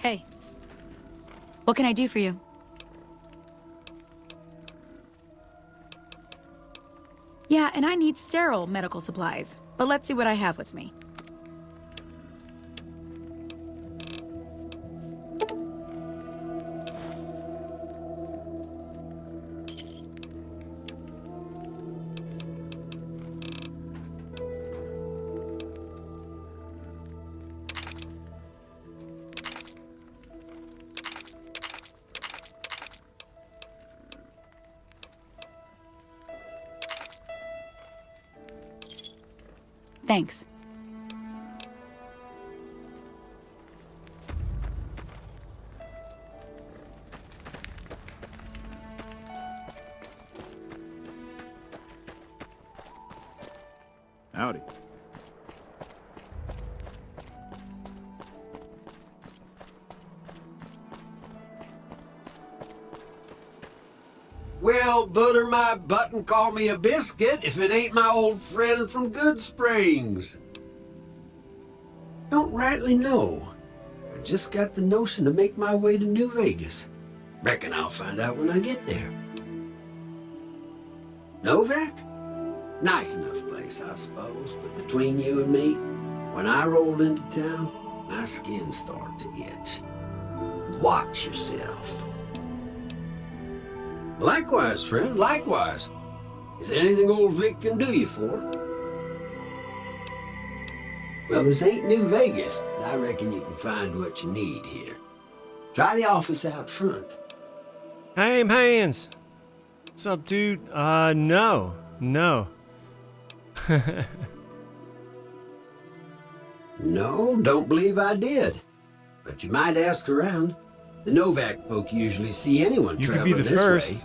[SPEAKER 3] Hey. What can I do for you? Yeah, and I need sterile medical supplies. But let's see what I have with me. Thanks.
[SPEAKER 17] Howdy.
[SPEAKER 9] Well, butter my butt and call me a biscuit if it ain't my old friend from Good Springs. Don't rightly know. I just got the notion to make my way to New Vegas. Reckon I'll find out when I get there. Novak? Nice enough place, I suppose, but between you and me, when I rolled into town, my skin started to itch. Watch yourself. Likewise, friend, likewise. Is there anything old Vic can do you for? Well, this ain't New Vegas, but I reckon you can find what you need here. Try the office out front.
[SPEAKER 1] Hey, Hands. What's up, dude? No.
[SPEAKER 9] No, don't believe I did. But you might ask around. The Novak folk usually see anyone
[SPEAKER 1] You could
[SPEAKER 9] traveling
[SPEAKER 1] be the
[SPEAKER 9] this
[SPEAKER 1] first.
[SPEAKER 9] way.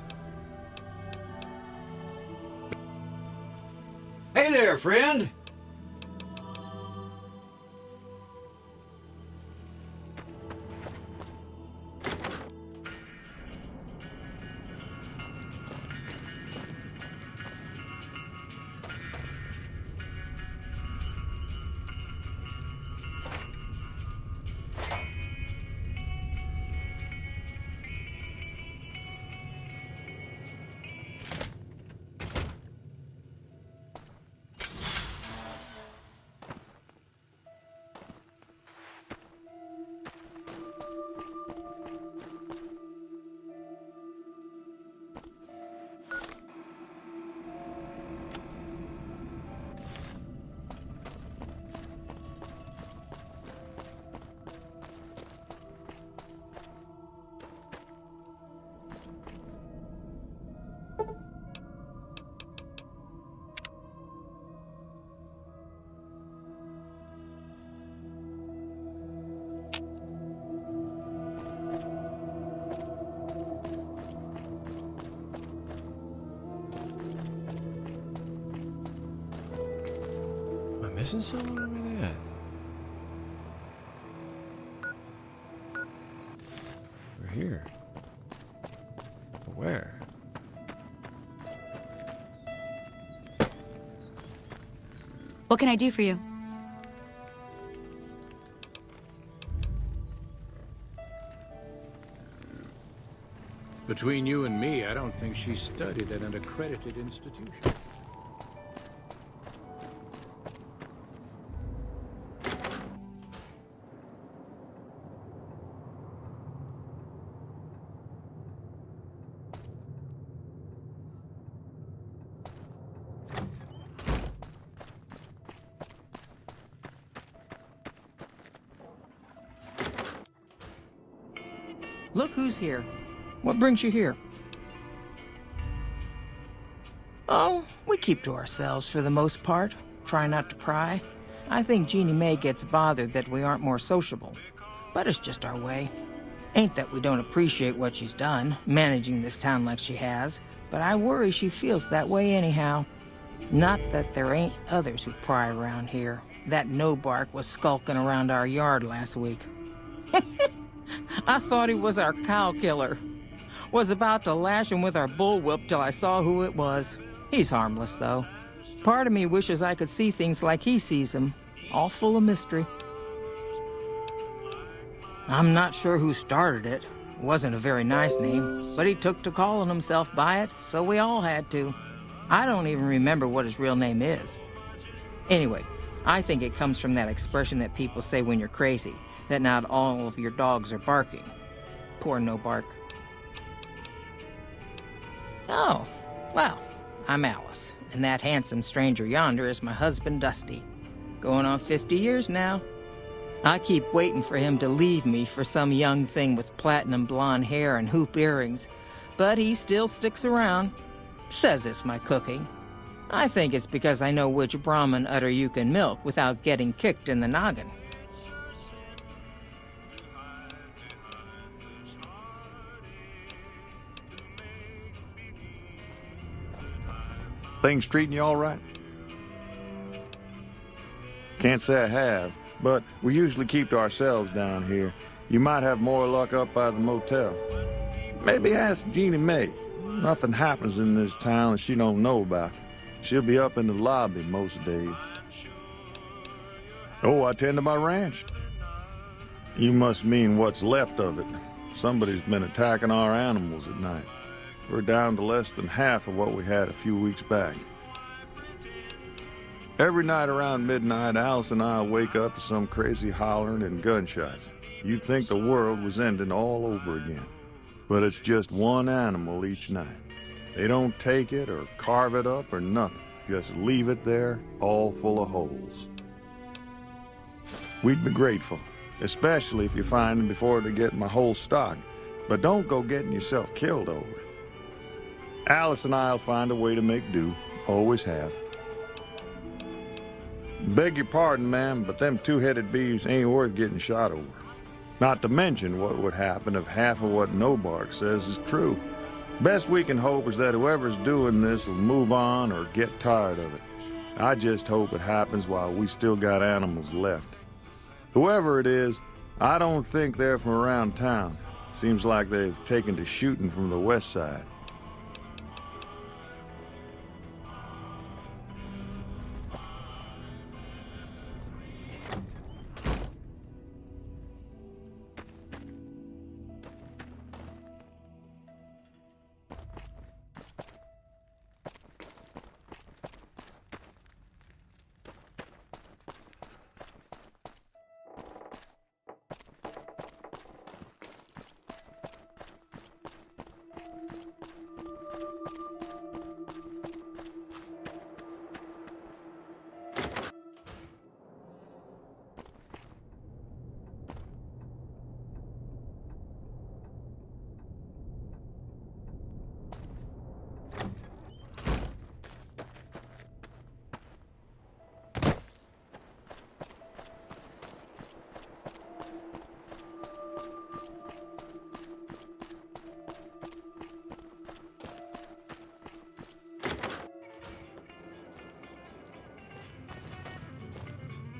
[SPEAKER 9] Hey there, friend.
[SPEAKER 1] Missing someone over there? We're here. But where?
[SPEAKER 3] What can I do for you?
[SPEAKER 2] Between you and me, I don't think she studied at an accredited institution.
[SPEAKER 14] Look who's here. What brings you here? Oh, we keep to ourselves for the most part. Try not to pry. I think Jeannie Mae gets bothered that we aren't more sociable. But it's just our way. Ain't that we don't appreciate what she's done, managing this town like she has, but I worry she feels that way anyhow. Not that there ain't others who pry around here. That no-bark was skulking around our yard last week. I thought he was our cow killer. Was about to lash him with our bullwhip till I saw who it was. He's harmless, though. Part of me wishes I could see things like he sees them, all full of mystery. I'm not sure who started it. Wasn't a very nice name, but he took to calling himself by it, so we all had to. I don't even remember what his real name is. Anyway, I think it comes from that expression that people say when you're crazy, that not all of your dogs are barking. Poor no-bark. Oh, well, I'm Alice, and that handsome stranger yonder is my husband, Dusty. Going on 50 years now. I keep waiting for him to leave me for some young thing with platinum blonde hair and hoop earrings, but he still sticks around. Says it's my cooking. I think it's because I know which Brahmin udder you can milk without getting kicked in the noggin.
[SPEAKER 12] Things treating you all right? Can't say I have, but we usually keep to ourselves down here. You might have more luck up by the motel. Maybe ask Jeannie Mae. Nothing happens in this town that she don't know about. She'll be up in the lobby most days. Oh, I tend to my ranch. You must mean what's left of it. Somebody's been attacking our animals at night. We're down to less than half of what we had a few weeks back. Every night around midnight, Alice and I wake up to some crazy hollering and gunshots. You'd think the world was ending all over again. But it's just one animal each night. They don't take it or carve it up or nothing. Just leave it there, all full of holes. We'd be grateful, especially if you find them before they get my whole stock. But don't go getting yourself killed over it. Alice and I'll find a way to make do. Always have. Beg your pardon, ma'am, but them two-headed beasts ain't worth getting shot over. Not to mention what would happen if half of what Nobark says is true. Best we can hope is that whoever's doing this will move on or get tired of it. I just hope it happens while we still got animals left. Whoever it is, I don't think they're from around town. Seems like they've taken to shooting from the west side.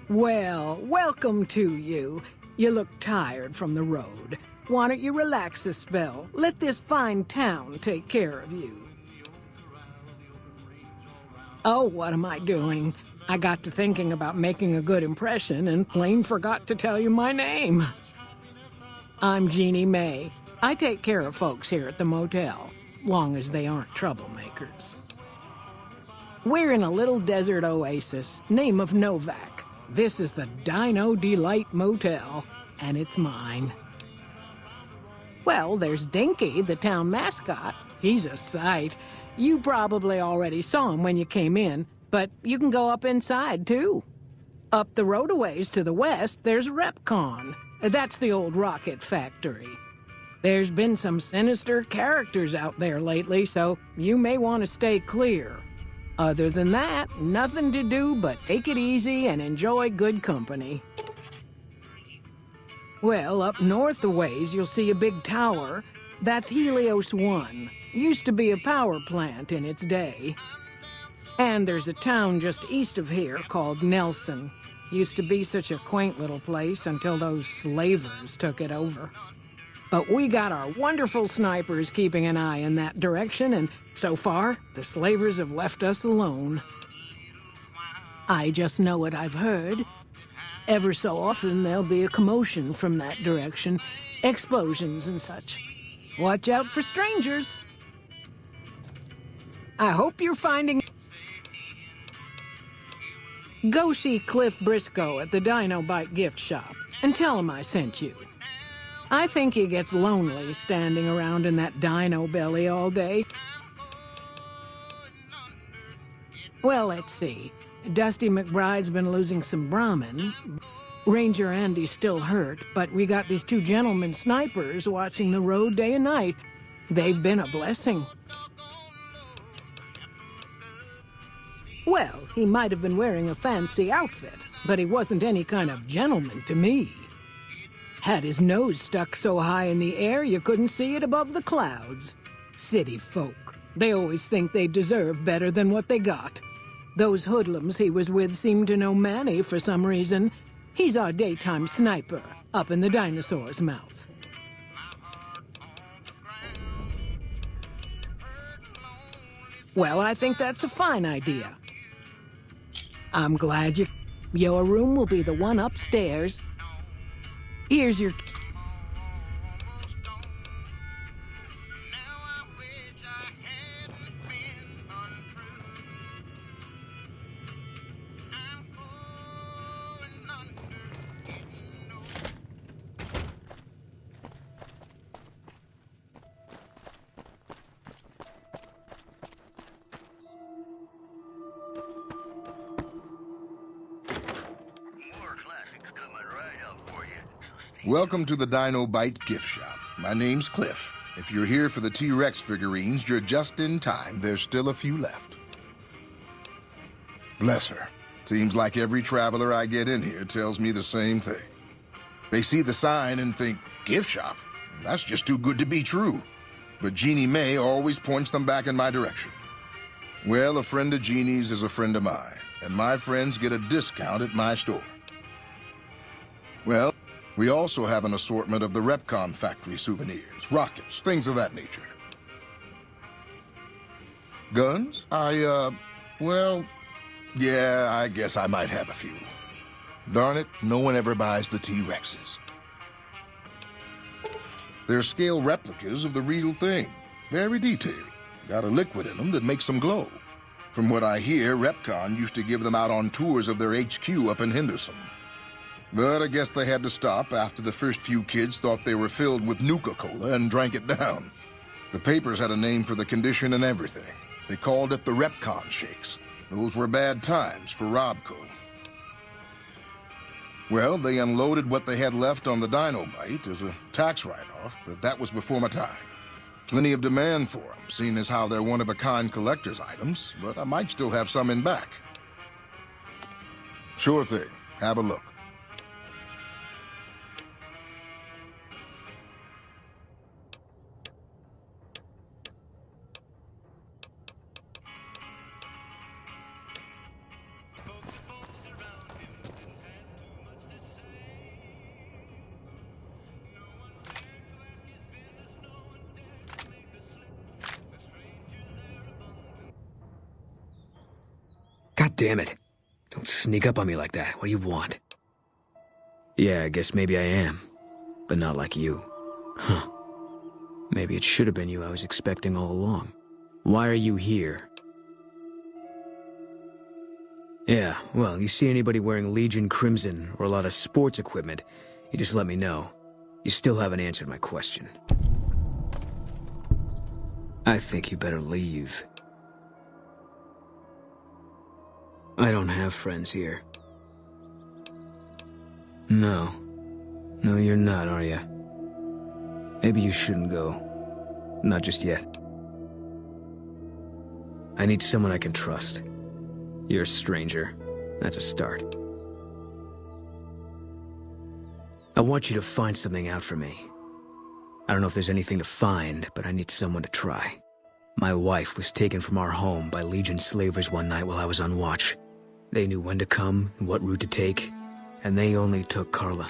[SPEAKER 11] Well, welcome to you. You look tired from the road. Why don't you relax a spell? Let this fine town take care of you. Oh, what am I doing? I got to thinking about making a good impression and plain forgot to tell you my name. I'm Jeannie May. I take care of folks here at the motel, long as they aren't troublemakers. We're in a little desert oasis, name of Novak. This is the Dino Delight Motel, and it's mine. Well, there's Dinky, the town mascot. He's a sight. You probably already saw him when you came in, but you can go up inside, too. Up the road a ways to the west, there's Repcon. That's the old rocket factory. There's been some sinister characters out there lately, so you may want to stay clear. Other than that, nothing to do but take it easy and enjoy good company. Well, up north a ways, you'll see a big tower. That's Helios 1. Used to be a power plant in its day. And there's a town just east of here called Nelson. Used to be such a quaint little place until those slavers took it over. But we got our wonderful snipers keeping an eye in that direction, and so far, the slavers have left us alone. I just know what I've heard. Ever so often, there'll be a commotion from that direction, explosions and such. Watch out for strangers. I hope you're finding... Go see Cliff Briscoe at the Dino Bite gift shop, and tell him I sent you. I think he gets lonely standing around in that dino belly all day. Well, let's see. Dusty McBride's been losing some Brahmin. Ranger Andy's still hurt, but we got these two gentlemen snipers watching the road day and night. They've been a blessing. Well, he might have been wearing a fancy outfit, but he wasn't any kind of gentleman to me. Had his nose stuck so high in the air you couldn't see it above the clouds. City folk. They always think they deserve better than what they got. Those hoodlums he was with seemed to know Manny for some reason. He's our daytime sniper, up in the dinosaur's mouth. Well, I think that's a fine idea. I'm glad your room will be the one upstairs. Here's your...
[SPEAKER 22] Welcome to the Dino Bite gift shop. My name's Cliff. If you're here for the T-Rex figurines, you're just in time. There's still a few left. Bless her. Seems like every traveler I get in here tells me the same thing. They see the sign and think, gift shop? That's just too good to be true. But Jeannie May always points them back in my direction. Well, a friend of Jeannie's is a friend of mine, and my friends get a discount at my store. Well, we also have an assortment of the Repcon factory souvenirs, rockets, things of that nature. Guns? Well, yeah, I guess I might have a few. Darn it, no one ever buys the T-Rexes. They're scale replicas of the real thing. Very detailed. Got a liquid in them that makes them glow. From what I hear, Repcon used to give them out on tours of their HQ up in Henderson. But I guess they had to stop after the first few kids thought they were filled with Nuka-Cola and drank it down. The papers had a name for the condition and everything. They called it the Repcon Shakes. Those were bad times for Robco. Well, they unloaded what they had left on the Dinobite as a tax write-off, but that was before my time. Plenty of demand for them, seeing as how they're one-of-a-kind collector's items, but I might still have some in back. Sure thing. Have a look.
[SPEAKER 8] God damn it. Don't sneak up on me like that. What do you want? Yeah, I guess maybe I am. But not like you. Huh. Maybe it should have been you I was expecting all along. Why are you here? Yeah, well, you see anybody wearing Legion Crimson or a lot of sports equipment, you just let me know. You still haven't answered my question. I think you better leave. I don't have friends here. No. No, you're not, are you? Maybe you shouldn't go. Not just yet. I need someone I can trust. You're a stranger. That's a start. I want you to find something out for me. I don't know if there's anything to find, but I need someone to try. My wife was taken from our home by Legion slavers one night while I was on watch. They knew when to come and what route to take, and they only took Carla.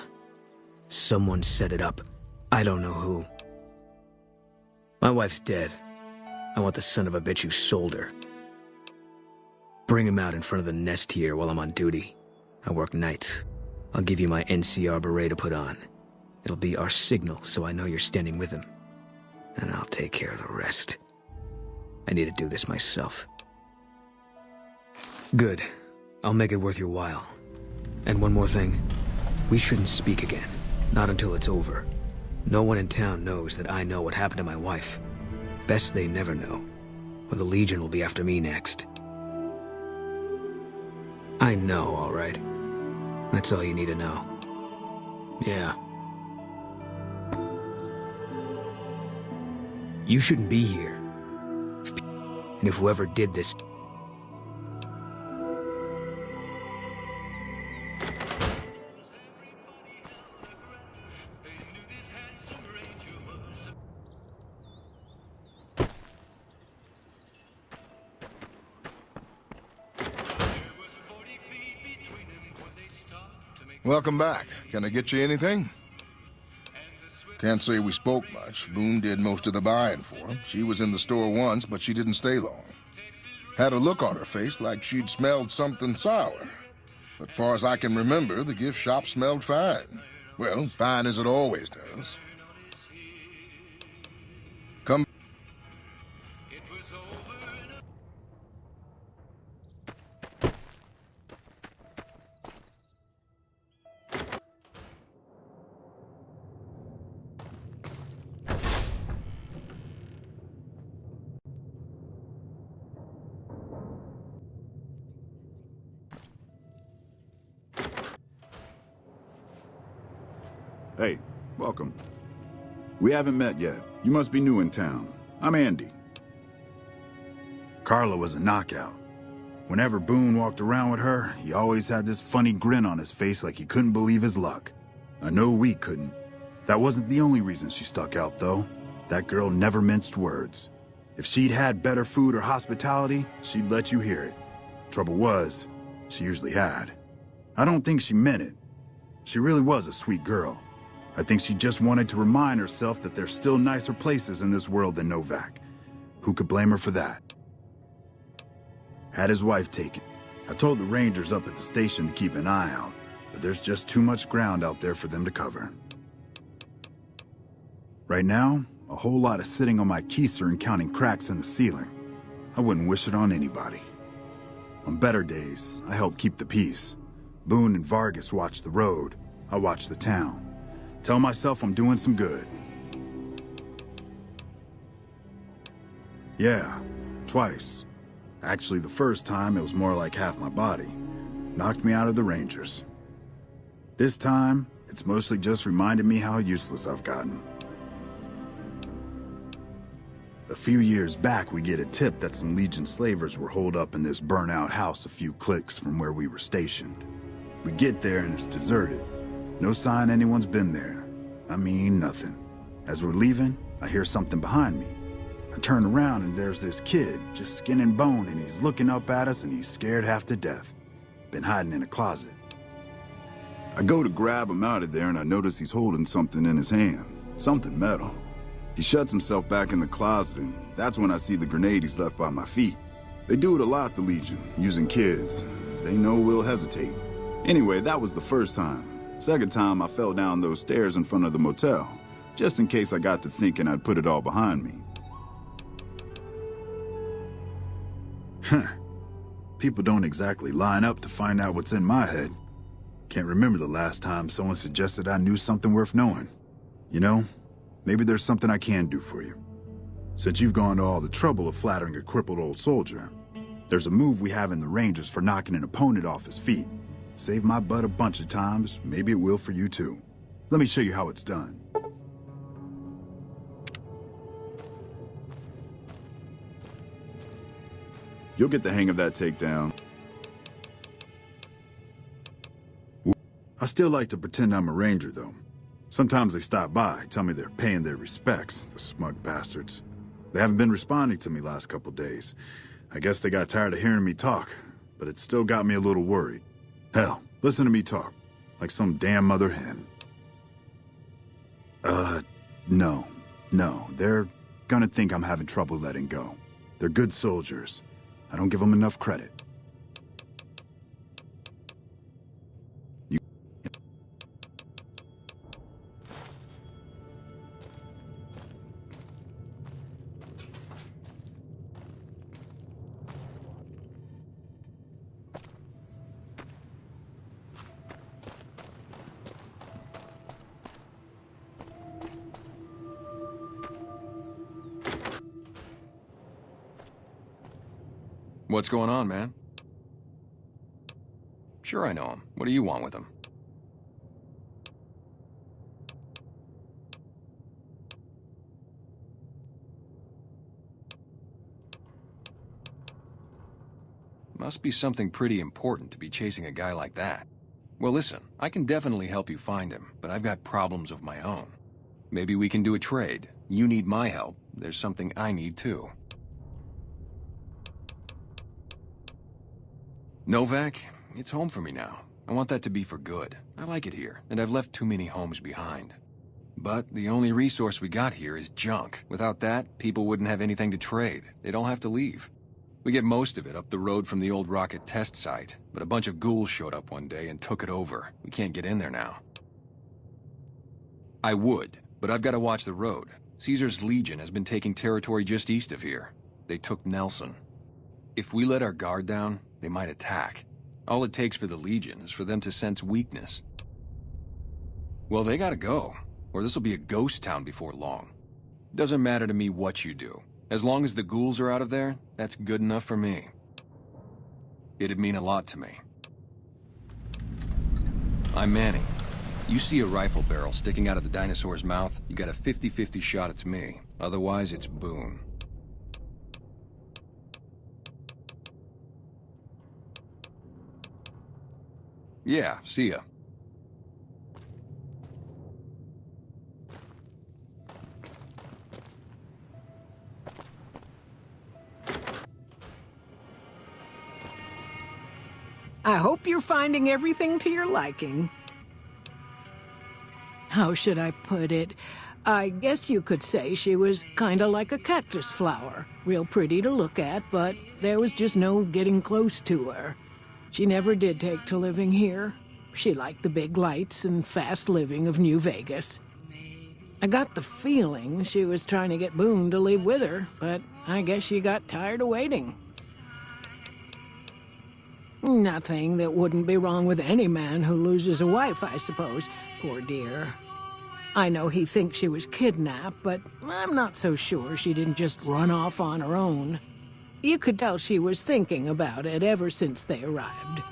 [SPEAKER 8] Someone set it up. I don't know who. My wife's dead. I want the son of a bitch who sold her. Bring him out in front of the nest here while I'm on duty. I work nights. I'll give you my NCR beret to put on. It'll be our signal so I know you're standing with him. And I'll take care of the rest. I need to do this myself. Good. I'll make it worth your while. And one more thing. We shouldn't speak again. Not until it's over. No one in town knows that I know what happened to my wife. Best they never know. Or the Legion will be after me next. I know, all right. That's all you need to know. Yeah. You shouldn't be here. And if whoever did this...
[SPEAKER 22] Welcome back. Can I get you anything? Can't say we spoke much. Boone did most of the buying for him. She was in the store once, but she didn't stay long. Had a look on her face like she'd smelled something sour. But far as I can remember, the gift shop smelled fine. Well, fine as it always does. Come.
[SPEAKER 17] Hey, welcome. We haven't met yet. You must be new in town. I'm Andy. Carla was a knockout. Whenever Boone walked around with her, he always had this funny grin on his face like he couldn't believe his luck. I know we couldn't. That wasn't the only reason she stuck out, though. That girl never minced words. If she'd had better food or hospitality, she'd let you hear it. Trouble was, she usually had. I don't think she meant it. She really was a sweet girl. I think she just wanted to remind herself that there's still nicer places in this world than Novak. Who could blame her for that? Had his wife taken. I told the rangers up at the station to keep an eye out, but there's just too much ground out there for them to cover. Right now, a whole lot of sitting on my keister and counting cracks in the ceiling. I wouldn't wish it on anybody. On better days, I help keep the peace. Boone and Vargas watch the road. I watch the town. Tell myself I'm doing some good. Yeah, twice. Actually, the first time, it was more like half my body. Knocked me out of the Rangers. This time, it's mostly just reminded me how useless I've gotten. A few years back, we get a tip that some Legion slavers were holed up in this burnt-out house a few clicks from where we were stationed. We get there and it's deserted. No sign anyone's been there. I mean, nothing. As we're leaving, I hear something behind me. I turn around and there's this kid, just skin and bone, and he's looking up at us and he's scared half to death. Been hiding in a closet. I go to grab him out of there and I notice he's holding something in his hand. Something metal. He shuts himself back in the closet and that's when I see the grenade he's left by my feet. They do it a lot, the Legion, using kids. They know we'll hesitate. Anyway, that was the first time. Second time, I fell down those stairs in front of the motel, just in case I got to thinking I'd put it all behind me. Huh. People don't exactly line up to find out what's in my head. Can't remember the last time someone suggested I knew something worth knowing. You know, maybe there's something I can do for you. Since you've gone to all the trouble of flattering a crippled old soldier, there's a move we have in the Rangers for knocking an opponent off his feet. Saved my butt a bunch of times, maybe it will for you too. Let me show you how it's done. You'll get the hang of that takedown. I still like to pretend I'm a ranger, though. Sometimes they stop by, tell me they're paying their respects, the smug bastards. They haven't been responding to me last couple days. I guess they got tired of hearing me talk, but it still got me a little worried. Hell, listen to me talk, like some damn mother hen. No. They're gonna think I'm having trouble letting go. They're good soldiers. I don't give them enough credit.
[SPEAKER 4] What's going on, man? Sure I know him. What do you want with him? Must be something pretty important to be chasing a guy like that. Well, listen, I can definitely help you find him, but I've got problems of my own. Maybe we can do a trade. You need my help. There's something I need too. Novak, it's home for me now. I want that to be for good. I like it here, and I've left too many homes behind. But the only resource we got here is junk. Without that, people wouldn't have anything to trade. They'd all have to leave. We get most of it up the road from the old rocket test site, but a bunch of ghouls showed up one day and took it over. We can't get in there now. I would, but I've got to watch the road. Caesar's Legion has been taking territory just east of here. They took Nelson. If we let our guard down, they might attack. All it takes for the Legion is for them to sense weakness. Well, they gotta go, or this'll be a ghost town before long. Doesn't matter to me what you do. As long as the ghouls are out of there, that's good enough for me. It'd mean a lot to me. I'm Manny. You see a rifle barrel sticking out of the dinosaur's mouth, you got a 50-50 shot it's me. Otherwise, it's Boone. Yeah, see ya.
[SPEAKER 11] I hope you're finding everything to your liking. How should I put it? I guess you could say she was kinda like a cactus flower. Real pretty to look at, but there was just no getting close to her. She never did take to living here. She liked the big lights and fast living of New Vegas. I got the feeling she was trying to get Boone to leave with her, but I guess she got tired of waiting. Nothing that wouldn't be wrong with any man who loses a wife, I suppose. Poor dear. I know he thinks she was kidnapped, but I'm not so sure she didn't just run off on her own. You could tell she was thinking about it ever since they arrived.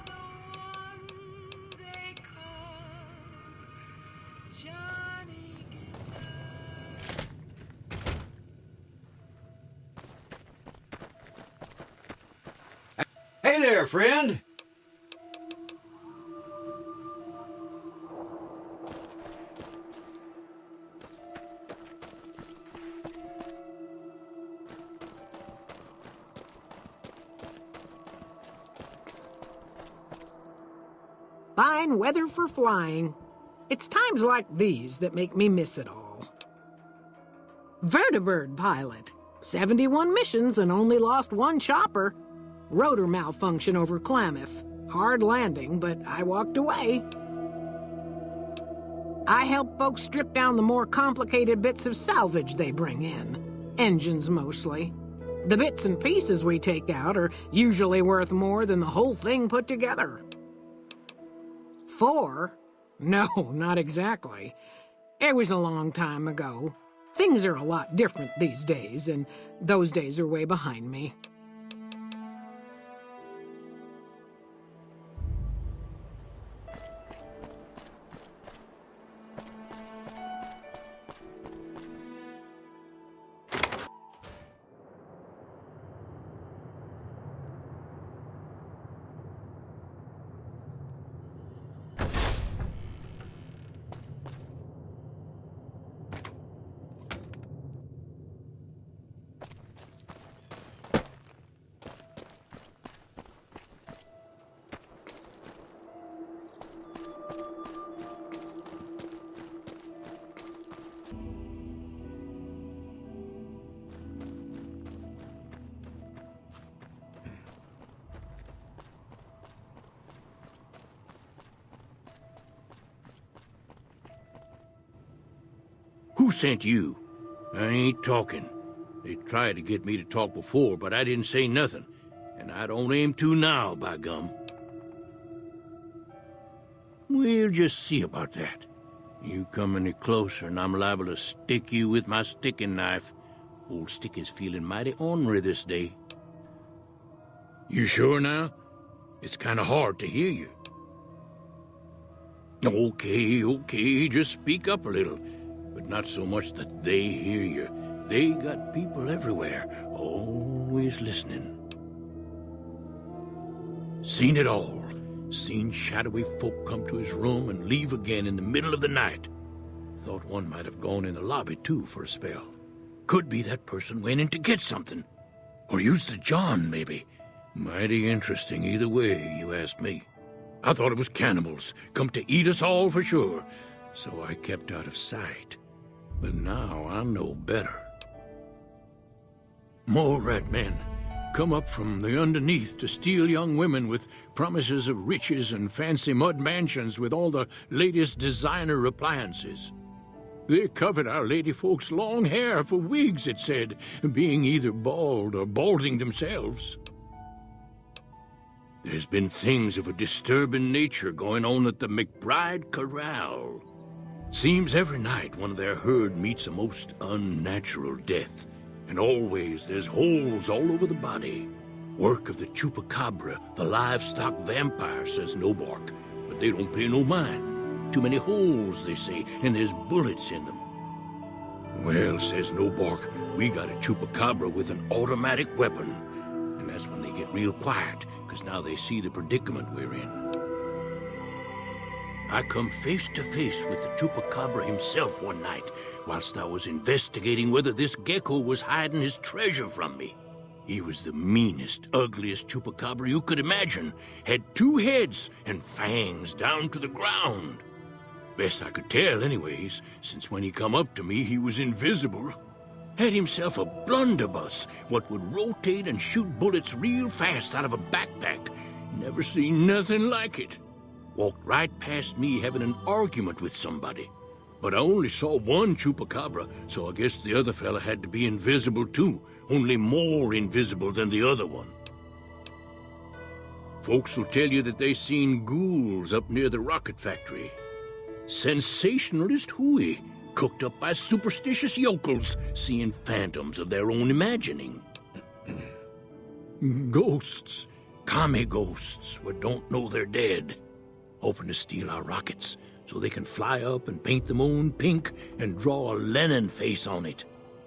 [SPEAKER 9] Hey there, friend!
[SPEAKER 11] Fine weather for flying. It's times like these that make me miss it all. Vertibird pilot. 71 missions and only lost one chopper. Rotor malfunction over Klamath. Hard landing, but I walked away. I help folks strip down the more complicated bits of salvage they bring in. Engines mostly. The bits and pieces we take out are usually worth more than the whole thing put together. 4? No, not exactly. It was a long time ago. Things are a lot different these days, and those days are way behind me.
[SPEAKER 2] Who sent you? I ain't talking. They tried to get me to talk before, but I didn't say nothing. And I don't aim to now, by gum. We'll just see about that. You come any closer and I'm liable to stick you with my sticking knife. Old Sticky's feeling mighty ornery this day. You sure now? It's kind of hard to hear you. Okay, just speak up a little. But not so much that they hear you. They got people everywhere, always listening. Seen it all. Seen shadowy folk come to his room and leave again in the middle of the night. Thought one might have gone in the lobby, too, for a spell. Could be that person went in to get something. Or used the John, maybe. Mighty interesting either way, you ask me. I thought it was cannibals, come to eat us all for sure. So I kept out of sight. But now I know better. More rat men come up from the underneath to steal young women with promises of riches and fancy mud mansions with all the latest designer appliances. They covered our lady folks' long hair for wigs, it said, being either bald or balding themselves. There's been things of a disturbing nature going on at the McBride Corral. Seems every night one of their herd meets a most unnatural death, and always there's holes all over the body. Work of the chupacabra, the livestock vampire, says Nobark, but they don't pay no mind. Too many holes, they say, and there's bullets in them. Well, says Nobark, we got a chupacabra with an automatic weapon, and that's when they get real quiet, because now they see the predicament we're in. I come face to face with the chupacabra himself one night, whilst I was investigating whether this gecko was hiding his treasure from me. He was the meanest, ugliest chupacabra you could imagine. Had 2 heads and fangs down to the ground. Best I could tell anyways, since when he come up to me, he was invisible. Had himself a blunderbuss, what would rotate and shoot bullets real fast out of a backpack. Never seen nothing like it. Walked right past me having an argument with somebody. But I only saw one chupacabra, so I guess the other fella had to be invisible too, only more invisible than the other one. Folks will tell you that they seen ghouls up near the rocket factory. Sensationalist hooey, cooked up by superstitious yokels, seeing phantoms of their own imagining. Ghosts, commie ghosts, what don't know they're dead, hoping to steal our rockets so they can fly up and paint the moon pink and draw a Lenin face on it.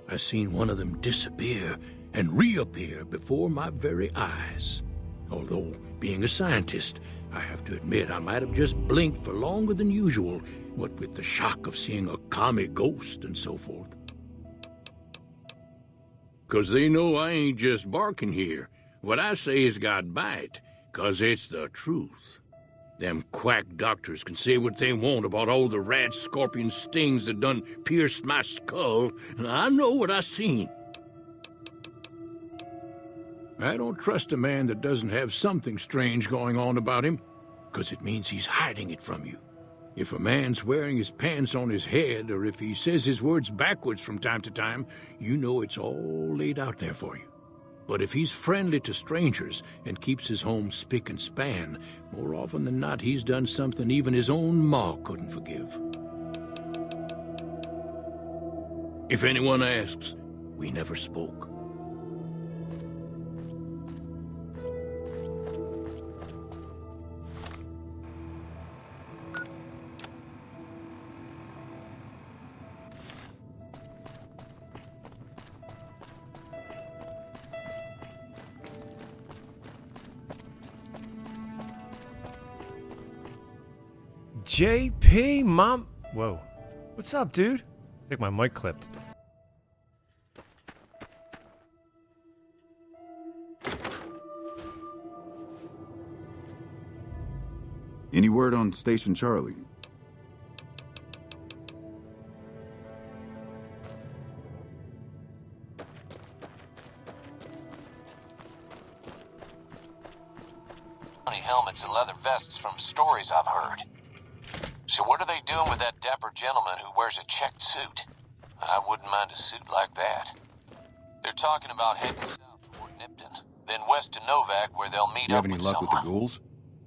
[SPEAKER 2] I seen one of them disappear and reappear before my very eyes. Although, being a scientist, I have to admit I might have just blinked for longer than usual, what with the shock of seeing a commie ghost and so forth. 'Cause they know I ain't just barking here. What I say has got bite, 'cause it's the truth. Them quack doctors can say what they want about all the rat scorpion stings that done pierced my skull, and I know what I seen. I don't trust a man that doesn't have something strange going on about him, 'cause it means he's hiding it from you. If a man's wearing his pants on his head, or if he says his words backwards from time to time, you know it's all laid out there for you. But if he's friendly to strangers and keeps his home spick and span, more often than not he's done something even his own ma couldn't forgive. If anyone asks, we never spoke.
[SPEAKER 1] JP, Mom. Whoa. What's up, dude? I think my mic clipped.
[SPEAKER 17] Any word on Station Charlie?
[SPEAKER 6] Helmets and leather vests from stories I've heard. So what are they doing with that dapper gentleman who wears a checked suit? I wouldn't mind a suit like that. They're talking about heading south toward Nipton, then west to Novak where they'll meet
[SPEAKER 4] You
[SPEAKER 6] up
[SPEAKER 4] have any
[SPEAKER 6] with
[SPEAKER 4] luck
[SPEAKER 6] someone.
[SPEAKER 4] with the ghouls?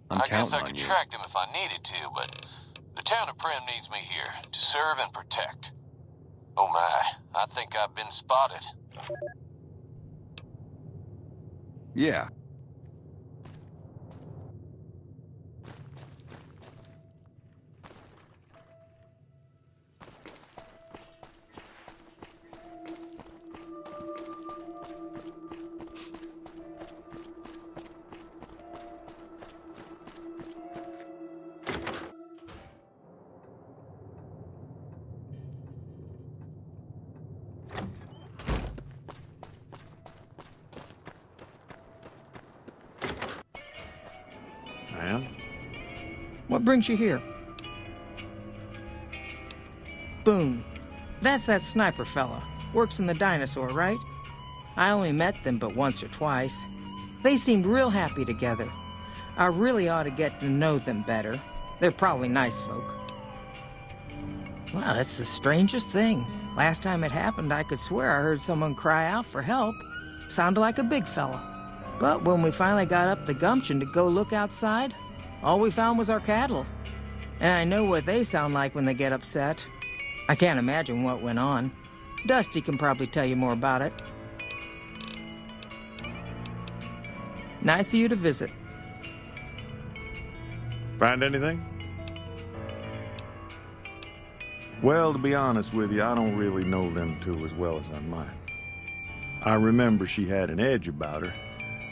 [SPEAKER 4] I'm
[SPEAKER 6] I guess
[SPEAKER 4] counting
[SPEAKER 6] I
[SPEAKER 4] on
[SPEAKER 6] could
[SPEAKER 4] you.
[SPEAKER 6] track them if I needed to, but the town of Prim needs me here to serve and protect. Oh my, I think I've been spotted.
[SPEAKER 4] Yeah.
[SPEAKER 14] What brings you here? Boone. That's that sniper fella. Works in the dinosaur, right? I only met them but once or twice. They seemed real happy together. I really ought to get to know them better. They're probably nice folk. Well, that's the strangest thing. Last time it happened, I could swear I heard someone cry out for help. Sounded like a big fella. But when we finally got up the gumption to go look outside, all we found was our cattle. And I know what they sound like when they get upset. I can't imagine what went on. Dusty can probably tell you more about it. Nice of you to visit.
[SPEAKER 12] Find anything? Well, to be honest with you, I don't really know them two as well as I might. I remember she had an edge about her,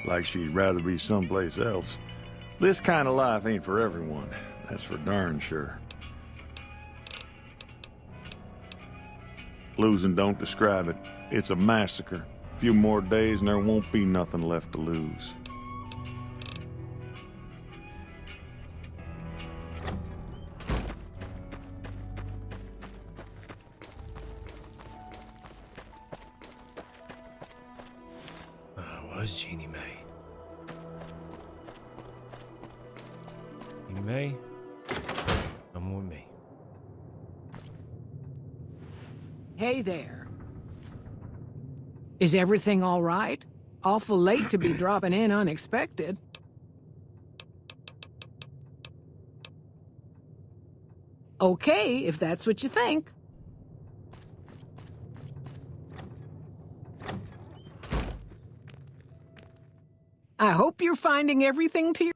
[SPEAKER 12] like she'd rather be someplace else. This kind of life ain't for everyone. That's for darn sure. Losing don't describe it. It's a massacre. A few more days and there won't be nothing left to lose.
[SPEAKER 1] Was Jeannie May. Jeannie May, come with me.
[SPEAKER 11] Hey there. Is everything all right? Awful late to be dropping in unexpected. Okay, if that's what you think. I hope you're finding everything to your...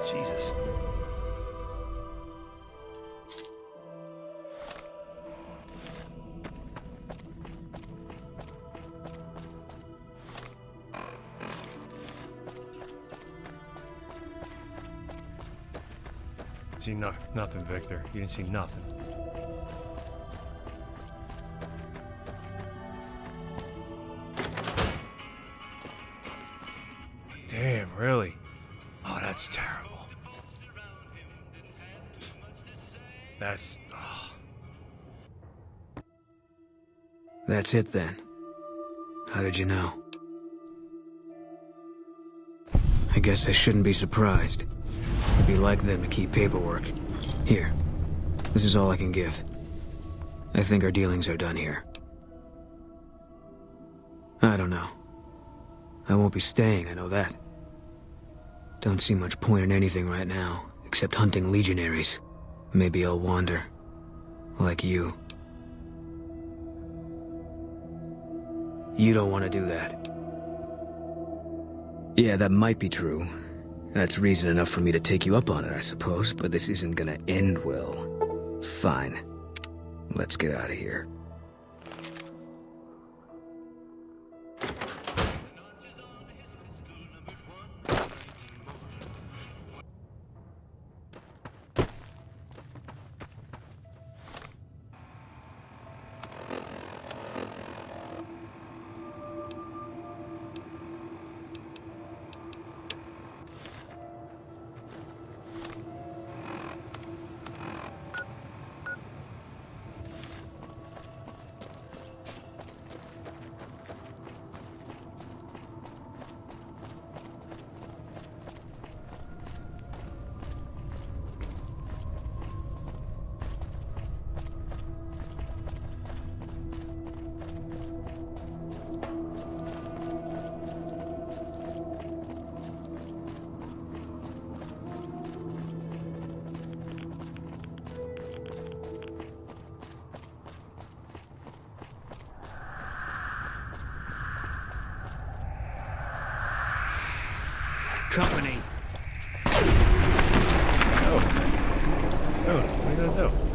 [SPEAKER 1] Jesus. See nothing, Victor. You didn't see nothing. Damn, really? Oh, that's terrible. That's... Oh.
[SPEAKER 8] That's it then. How did you know? I guess I shouldn't be surprised. It'd be like them to keep paperwork. Here. This is all I can give. I think our dealings are done here. I don't know. I won't be staying, I know that. Don't see much point in anything right now, except hunting legionaries. Maybe I'll wander. Like you. You don't want to do that. Yeah, that might be true. That's reason enough for me to take you up on it, I suppose, but this isn't gonna end well. Fine. Let's get out of here.
[SPEAKER 1] Company. Oh. Oh, what are you gonna do?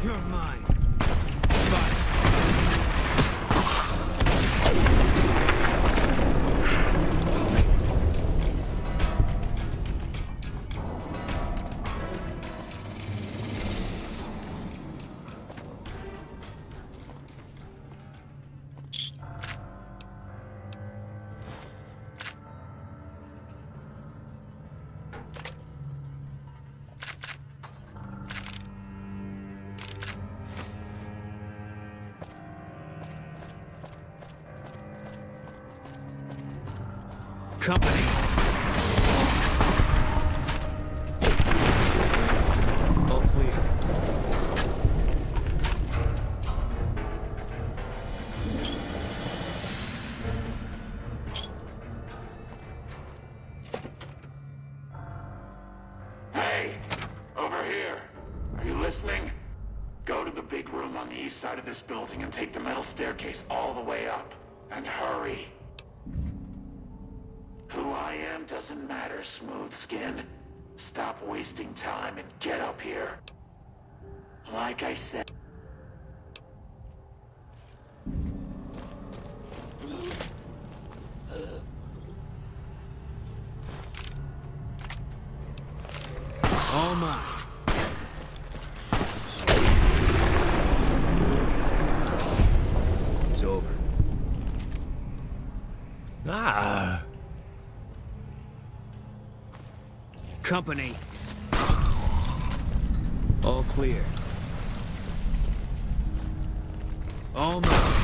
[SPEAKER 8] You're mine. Company. All clear.
[SPEAKER 10] Hey, over here. Are you listening? Go to the big room on the east side of this building and take the metal staircase all the way up. And hurry. Who I am doesn't matter, Smooth Skin. Stop wasting time and get up here. Like I said...
[SPEAKER 8] All mine. It's over.
[SPEAKER 1] Ah.
[SPEAKER 8] Company. All clear. All mine.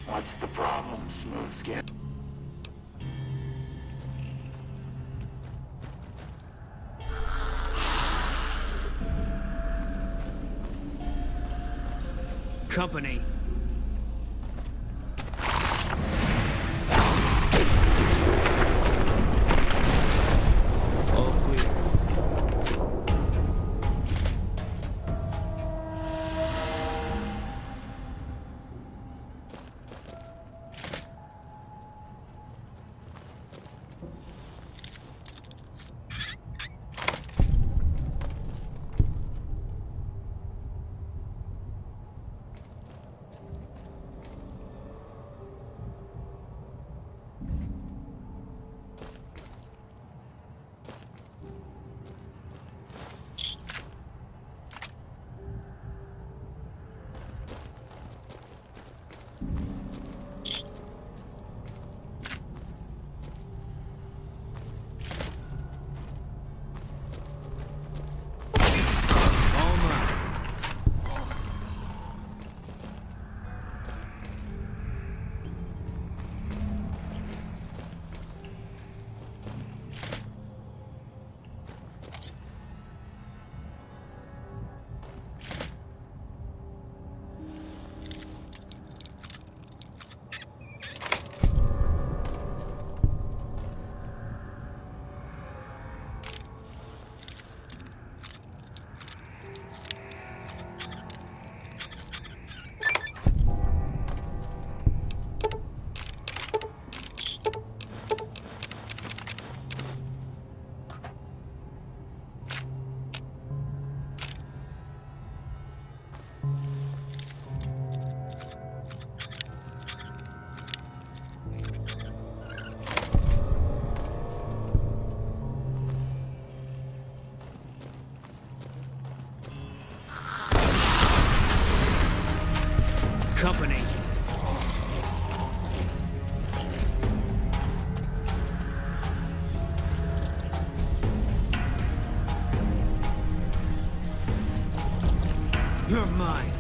[SPEAKER 10] What's the problem, Smooth Skin?
[SPEAKER 8] Company. All clear. Company. You're mine.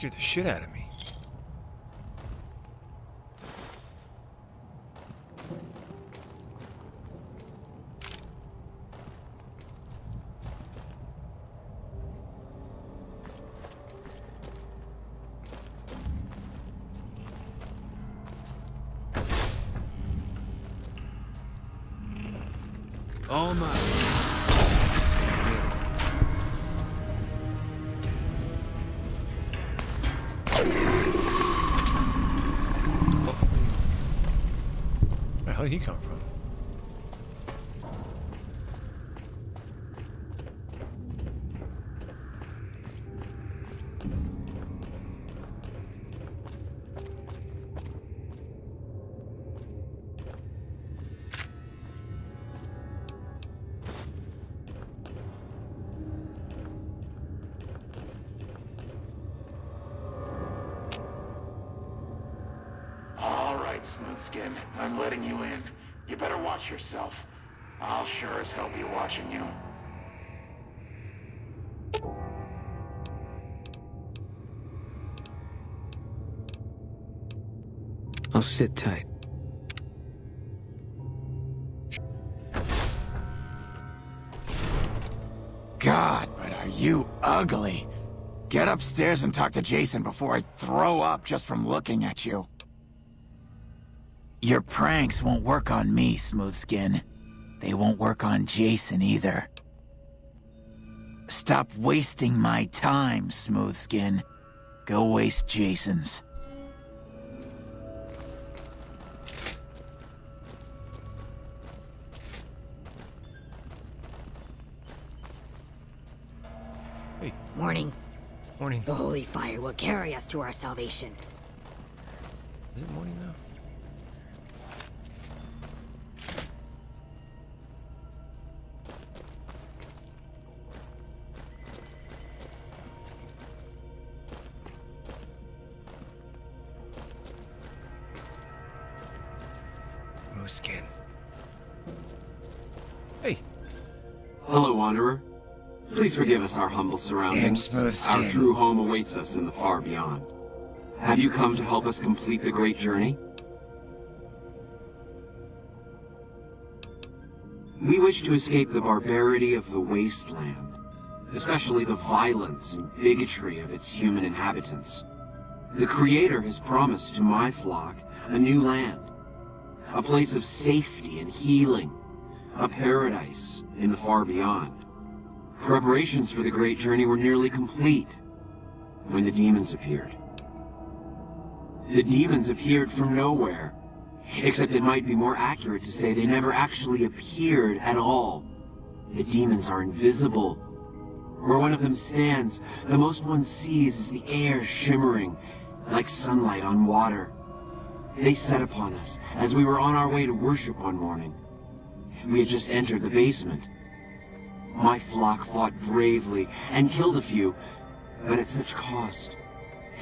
[SPEAKER 1] Scared the shit out of me.
[SPEAKER 8] All mine.
[SPEAKER 1] Where the hell did he come from?
[SPEAKER 10] All right, Smoothskin. I'm letting you in. You better watch yourself. I'll sure as hell be watching you.
[SPEAKER 8] I'll sit tight.
[SPEAKER 10] God, but are you ugly. Get upstairs and talk to Jason before I throw up just from looking at you. Your pranks won't work on me, Smoothskin. They won't work on Jason either. Stop wasting my time, Smoothskin. Go waste Jason's.
[SPEAKER 16] Morning.
[SPEAKER 1] Morning.
[SPEAKER 16] The holy fire will carry us to our salvation.
[SPEAKER 1] Is it morning now? Skin. Hey.
[SPEAKER 20] Hello, Wanderer. Please forgive us our humble surroundings. Our true home awaits us in the far beyond. Have you come to help us complete the great journey? We wish to escape the barbarity of the wasteland, especially the violence and bigotry of its human inhabitants. The Creator has promised to my flock a new land, a place of safety and healing, a paradise in the far beyond. Preparations for the great journey were nearly complete when the demons appeared. The demons appeared from nowhere, except it might be more accurate to say they never actually appeared at all. The demons are invisible. Where one of them stands, the most one sees is the air shimmering like sunlight on water. They set upon us as we were on our way to worship one morning. We had just entered the basement. My flock fought bravely and killed a few, but at such cost.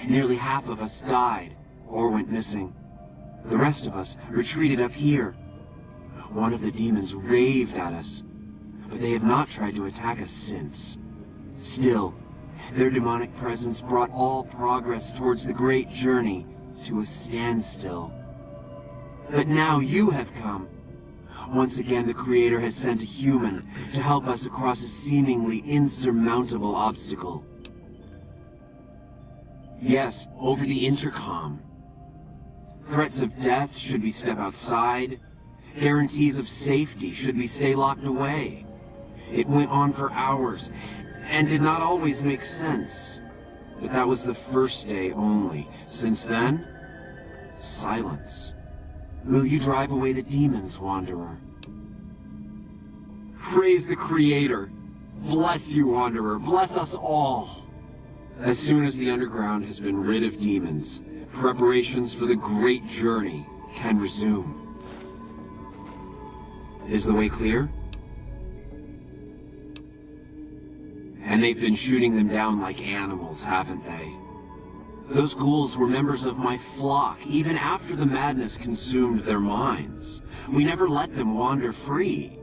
[SPEAKER 20] Nearly half of us died or went missing. The rest of us retreated up here. One of the demons raved at us, but they have not tried to attack us since. Still, their demonic presence brought all progress towards the great journey to a standstill. But now you have come. Once again, the Creator has sent a human to help us across a seemingly insurmountable obstacle. Yes, over the intercom. Threats of death should we step outside. Guarantees of safety should we stay locked away. It went on for hours, and did not always make sense. But that was the first day only. Since then, silence. Will you drive away the demons, Wanderer? Praise the Creator. Bless you, Wanderer. Bless us all. As soon as the underground has been rid of demons, preparations for the great journey can resume. Is the way clear? And they've been shooting them down like animals, haven't they? Those ghouls were members of my flock, even after the madness consumed their minds. We never let them wander free.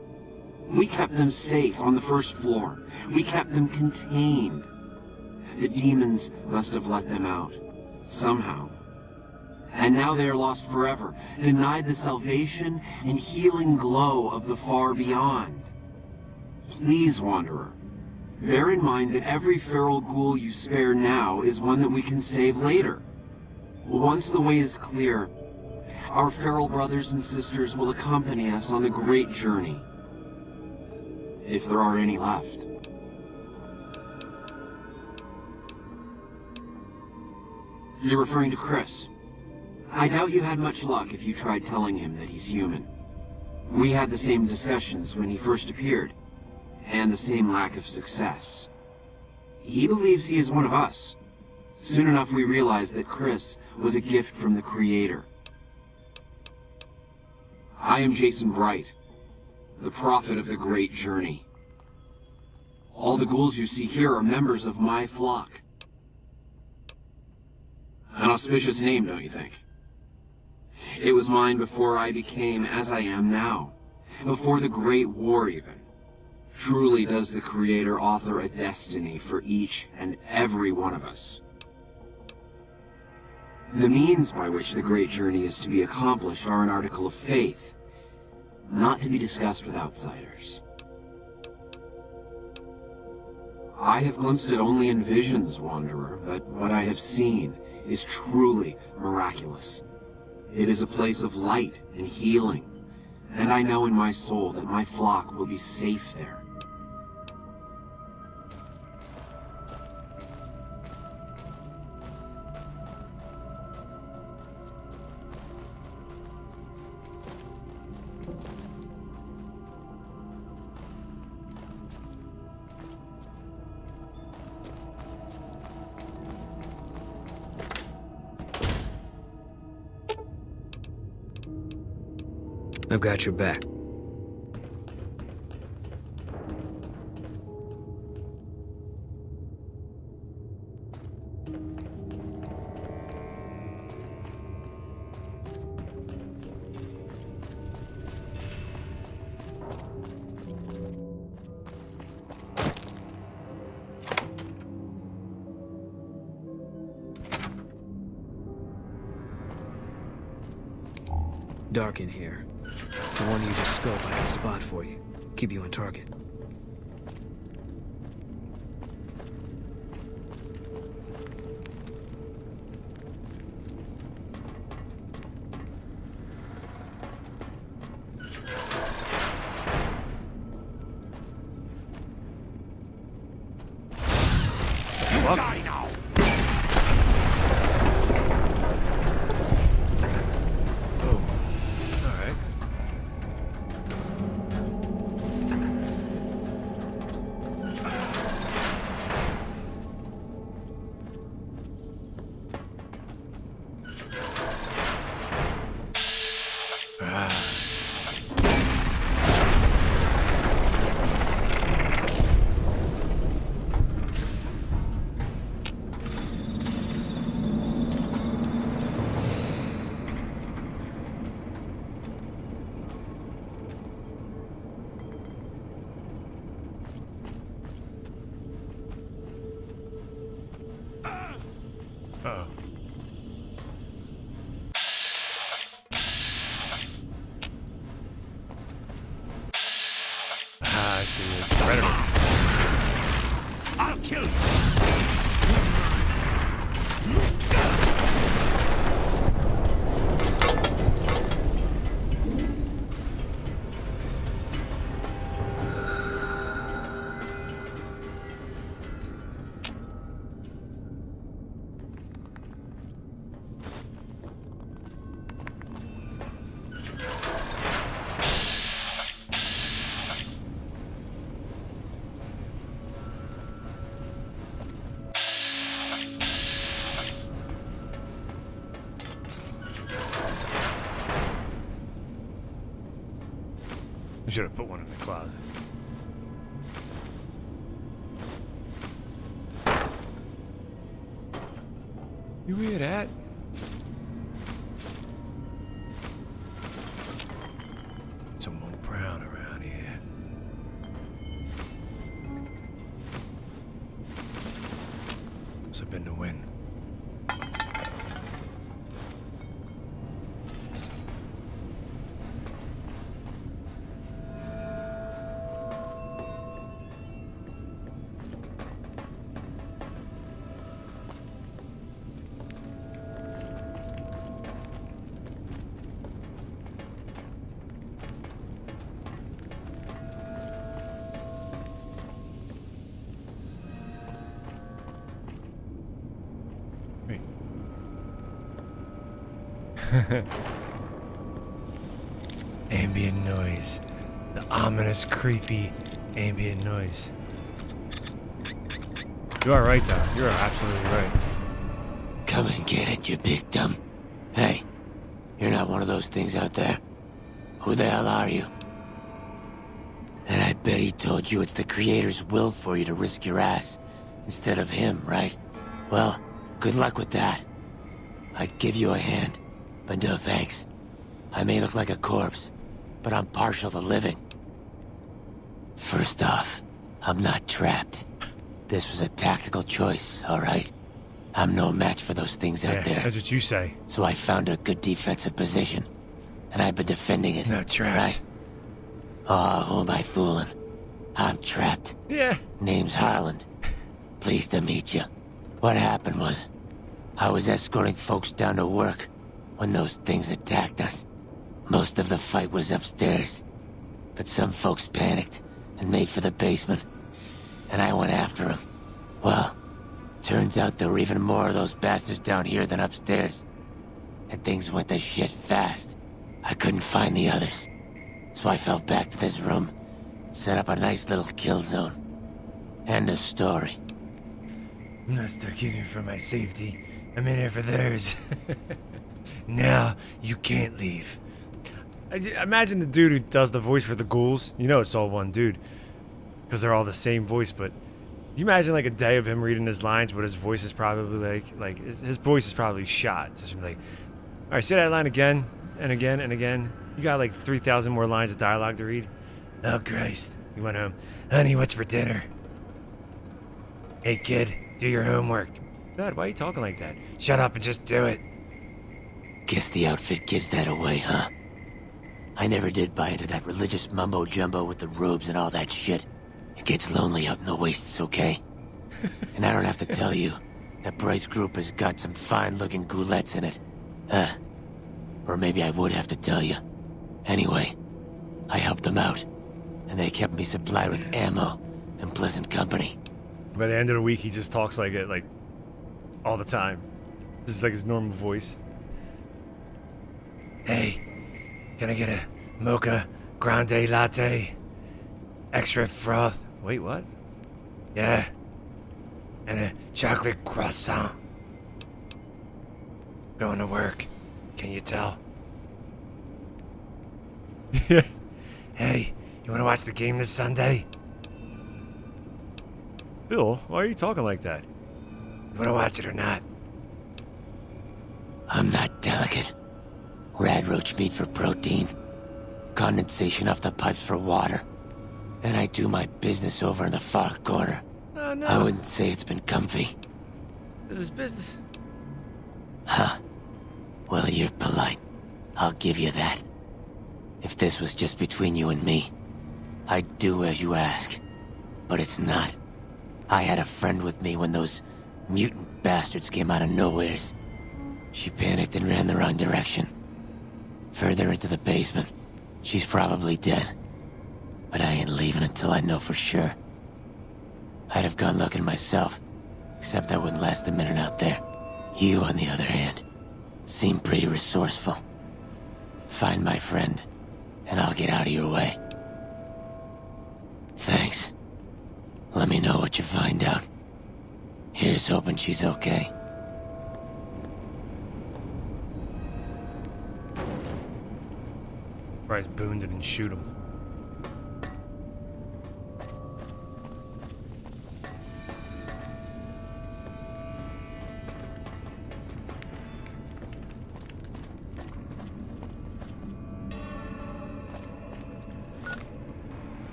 [SPEAKER 20] We kept them safe on the first floor. We kept them contained. The demons must have let them out. Somehow. And now they are lost forever, denied the salvation and healing glow of the far beyond. Please, Wanderer, bear in mind that every feral ghoul you spare now is one that we can save later. Once the way is clear, our feral brothers and sisters will accompany us on the great journey. If there are any left. You're referring to Chris. I doubt you had much luck if you tried telling him that he's human. We had the same discussions when he first appeared, and the same lack of success. He believes he is one of us. Soon enough we realized that Chris was a gift from the Creator. I am Jason Bright, the prophet of the great journey. All the ghouls you see here are members of my flock. An auspicious name, don't you think? It was mine before I became as I am now. Before the Great War, even. Truly does the Creator author a destiny for each and every one of us. The means by which the great journey is to be accomplished are an article of faith, not to be discussed with outsiders. I have glimpsed it only in visions, Wanderer, but what I have seen is truly miraculous. It is a place of light and healing, and I know in my soul that my flock will be safe there.
[SPEAKER 8] I've got your back. Dark in here. The one you just scope I can spot for you. Keep you on target.
[SPEAKER 10] Die now!
[SPEAKER 1] I see. It's a predator.
[SPEAKER 10] I'll kill you.
[SPEAKER 1] We should have put one in the closet. You hear that? Some more brown around here. also been to win. Ambient noise. The ominous, creepy ambient noise. You are right, though. You're absolutely right.
[SPEAKER 13] Come and get it, you big dumb. Hey, you're not one of those things out there. Who the hell are you? And I bet he told you it's the Creator's will for you to risk your ass instead of him, right? Well, good luck with that. I'd give you a hand, but no thanks. I may look like a corpse, but I'm partial to living. First off, I'm not trapped. This was a tactical choice, all right? I'm no match for those things out there.
[SPEAKER 1] That's what you say.
[SPEAKER 13] So I found a good defensive position, and I've been defending it.
[SPEAKER 1] Not trapped.
[SPEAKER 13] Right? Oh, who am I fooling? I'm trapped.
[SPEAKER 1] Yeah.
[SPEAKER 13] Name's Harland. Pleased to meet you. What happened was, I was escorting folks down to work when those things attacked us. Most of the fight was upstairs, but some folks panicked and made for the basement, and I went after them. Well, turns out there were even more of those bastards down here than upstairs, and things went to shit fast. I couldn't find the others, so I fell back to this room, set up a nice little kill zone. End of story.
[SPEAKER 1] I'm not stuck in here for my safety. I'm in here for theirs. Now, you can't leave. Imagine the dude who does the voice for the ghouls. You know it's all one dude. Because they're all the same voice, but... You imagine like a day of him reading his lines, what his voice is probably like his voice is probably shot. Just from like, alright, say that line again, and again, and again. You got like 3,000 more lines of dialogue to read. Oh, Christ. He went home. Honey, what's for dinner? Hey, kid, do your homework. Dad, why are you talking like that? Shut up and just do it.
[SPEAKER 13] Guess the outfit gives that away, huh? I never did buy into that religious mumbo-jumbo with the robes and all that shit. It gets lonely out in the wastes, okay? And I don't have to tell you, that Bright's group has got some fine-looking goulettes in it. Or maybe I would have to tell you. Anyway, I helped them out, and they kept me supplied with ammo and pleasant company.
[SPEAKER 1] By the end of the week, he just talks like it, like, all the time. This is like his normal voice. Hey, can I get a mocha grande latte? Extra froth. Wait, what? Yeah. And a chocolate croissant. Going to work. Can you tell? Hey, you want to watch the game this Sunday? Bill, why are you talking like that? You want to watch it or not?
[SPEAKER 13] I'm not delicate. Radroach meat for protein. Condensation off the pipes for water. And I do my business over in the far corner.
[SPEAKER 1] Oh, no.
[SPEAKER 13] I wouldn't say it's been comfy.
[SPEAKER 1] This is business.
[SPEAKER 13] Huh. Well, you're polite. I'll give you that. If this was just between you and me, I'd do as you ask. But it's not. I had a friend with me when those mutant bastards came out of nowheres. She panicked and ran the wrong direction. Further into the basement. She's probably dead. But I ain't leaving until I know for sure. I'd have gone looking myself, except I wouldn't last a minute out there. You, on the other hand, seem pretty resourceful. Find my friend, and I'll get out of your way. Thanks. Let me know what you find out. Here's hoping she's okay.
[SPEAKER 1] Bryce Boone didn't shoot him.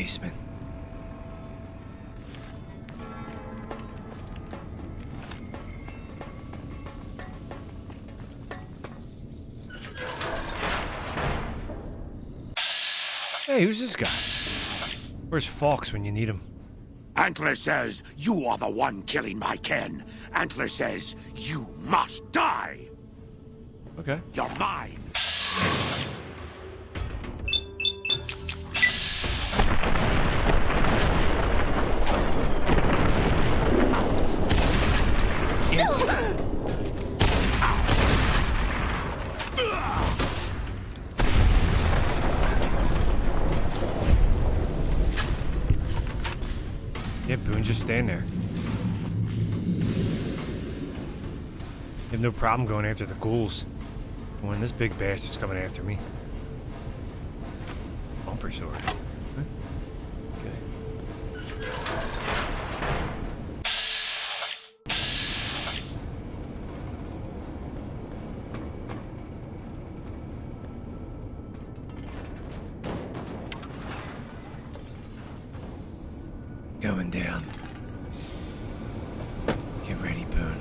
[SPEAKER 1] basement. Hey, who's this guy? Where's Fawkes when you need him?
[SPEAKER 18] Antler says you are the one killing my kin. Antler says you must die.
[SPEAKER 1] Okay.
[SPEAKER 18] You're mine.
[SPEAKER 1] Yeah, Boone, just stand there. You have no problem going after the ghouls. When this big bastard's coming after me. Bumper sword. Huh? Okay. Going down. Get ready, Boone.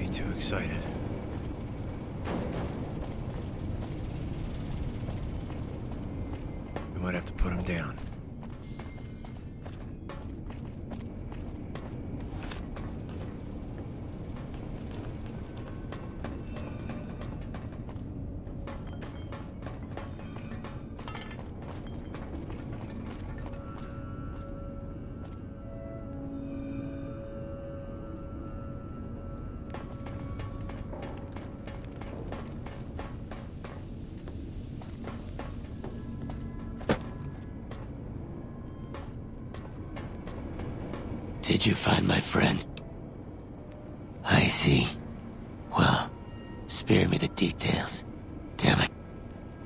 [SPEAKER 1] be too excited. We might have to put him down.
[SPEAKER 13] Did you find my friend? I see. Well, spare me the details. Damn it.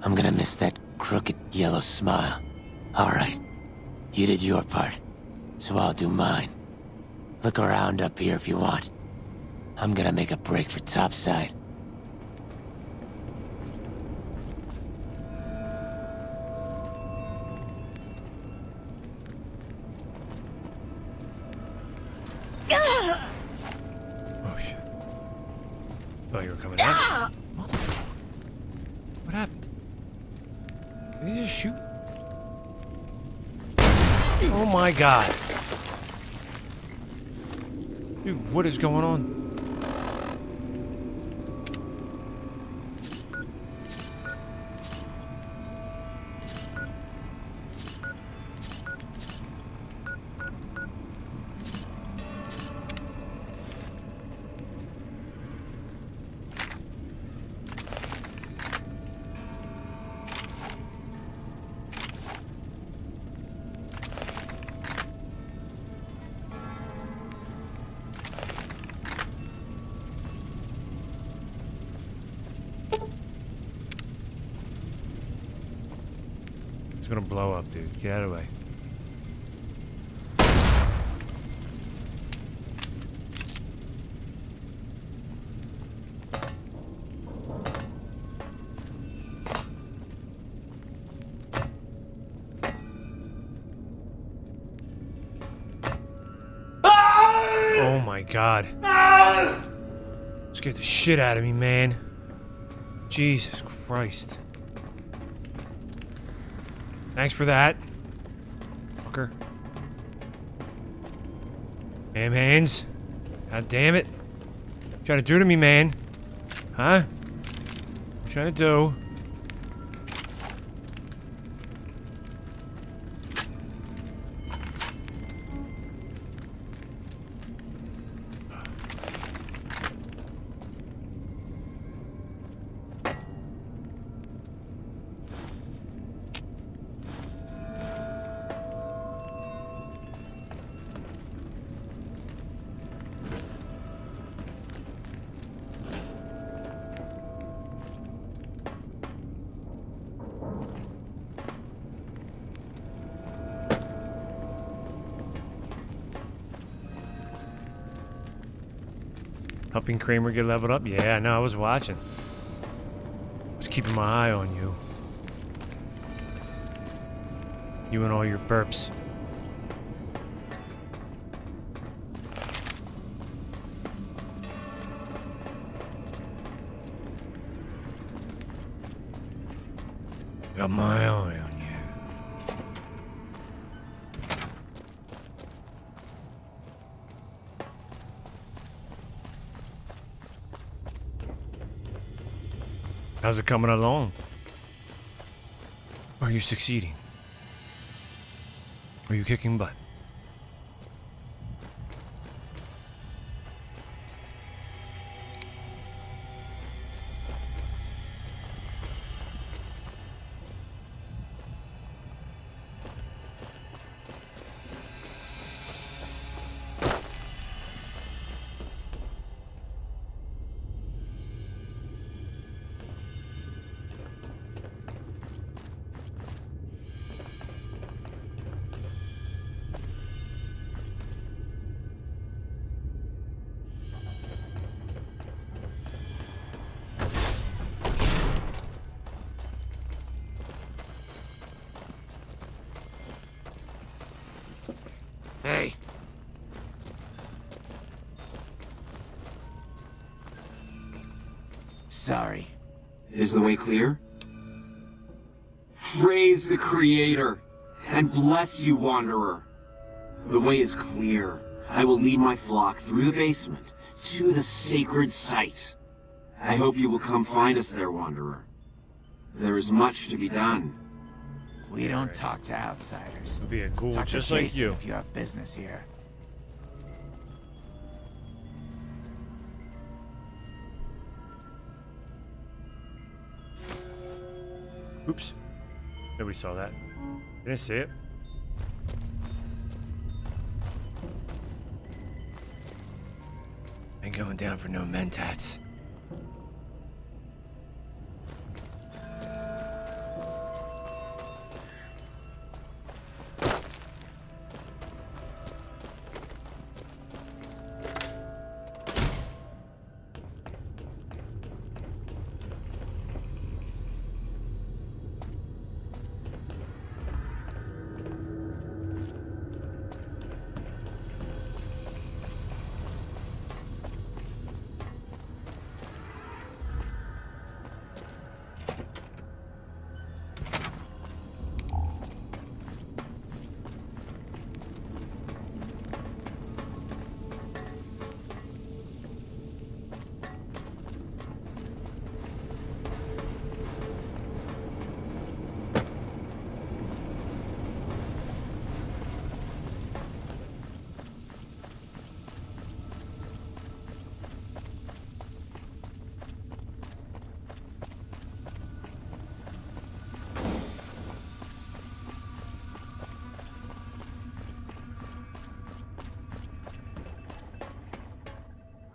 [SPEAKER 13] I'm gonna miss that crooked yellow smile. Alright. You did your part, so I'll do mine. Look around up here if you want. I'm gonna make a break for topside.
[SPEAKER 1] Oh shit. Thought you were coming out. What happened? Did he just shoot? Oh my god. Dude, what is going on? It's gonna blow up, dude. Get out of the way. Oh my god. Scared the shit out of me, man. Jesus Christ. Thanks for that. Fucker. Damn hands. God damn it. What you trying to do to me, man? Huh? What you trying to do? Helping Kramer get leveled up? Yeah, no, I was watching. I was keeping my eye on you. You and all your burps. Got my eye on you. How's it coming along? Are you succeeding? Are you kicking butt?
[SPEAKER 13] Sorry.
[SPEAKER 20] Is the way clear? Praise the Creator, and bless you, Wanderer. The way is clear. I will lead my flock through the basement to the sacred site. I hope you will come find us there, Wanderer. There is much to be done.
[SPEAKER 13] We don't talk to outsiders.
[SPEAKER 1] It'll be a ghoul
[SPEAKER 13] Talk
[SPEAKER 1] just
[SPEAKER 13] to
[SPEAKER 1] like
[SPEAKER 13] Jason
[SPEAKER 1] you.
[SPEAKER 13] if you have business here.
[SPEAKER 1] Oops. Nobody saw that. Didn't see it. Ain't going down for no mentats.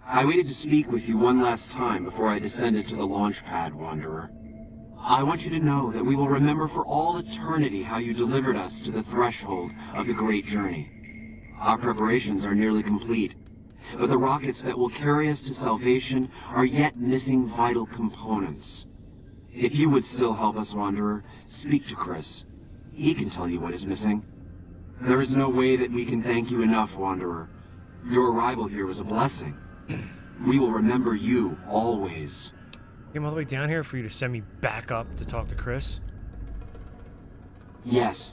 [SPEAKER 20] I waited to speak with you one last time before I descended to the launch pad, Wanderer. I want you to know that we will remember for all eternity how you delivered us to the threshold of the great journey. Our preparations are nearly complete, but the rockets that will carry us to salvation are yet missing vital components. If you would still help us, Wanderer, speak to Chris. He can tell you what is missing. There is no way that we can thank you enough, Wanderer. Your arrival here was a blessing. We will remember you always.
[SPEAKER 1] Came all the way down here for you to send me back up to talk to Chris?
[SPEAKER 20] Yes.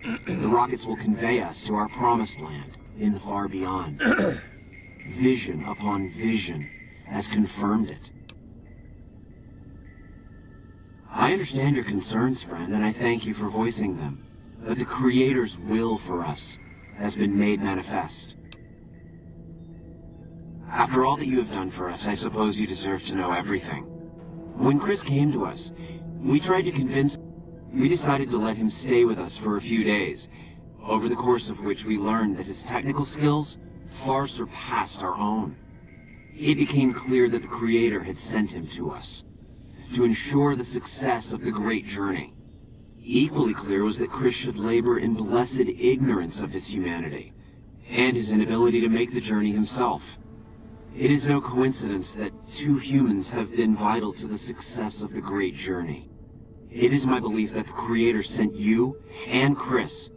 [SPEAKER 20] The rockets will convey us to our promised land in the far beyond. Vision upon vision has confirmed it. I understand your concerns, friend, and I thank you for voicing them. But the Creator's will for us has been made manifest. After all that you have done for us, I suppose you deserve to know everything. When Chris came to us, we tried to convince him. We decided to let him stay with us for a few days, over the course of which we learned that his technical skills far surpassed our own. It became clear that the Creator had sent him to us, to ensure the success of the great journey. Equally clear was that Chris should labor in blessed ignorance of his humanity, and his inability to make the journey himself. It is no coincidence that two humans have been vital to the success of the great journey. It is my belief that the Creator sent you and Chris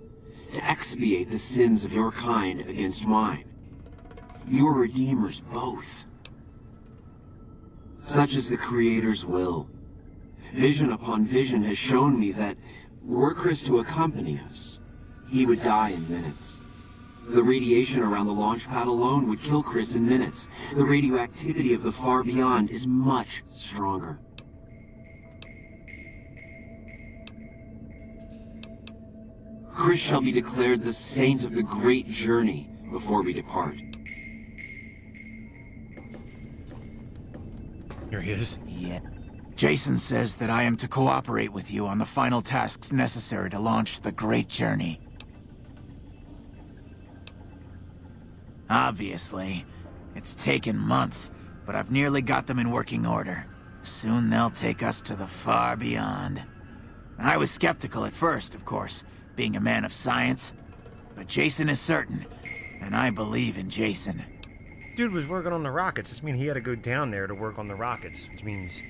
[SPEAKER 20] to expiate the sins of your kind against mine. Your redeemers both. Such is the Creator's will. Vision upon vision has shown me that were Chris to accompany us, he would die in minutes. The radiation around the launch pad alone would kill Chris in minutes. The radioactivity of the far beyond is much stronger. Chris shall be declared the saint of the great journey before we depart.
[SPEAKER 1] Here he is.
[SPEAKER 13] Yeah. Jason says that I am to cooperate with you on the final tasks necessary to launch the great journey. Obviously, it's taken months, but I've nearly got them in working order. Soon they'll take us to the far beyond. I was skeptical at first, of course, being a man of science, but Jason is certain, and I believe in Jason.
[SPEAKER 1] Dude was working on the rockets. This means he had to go down there to work on the rockets, which means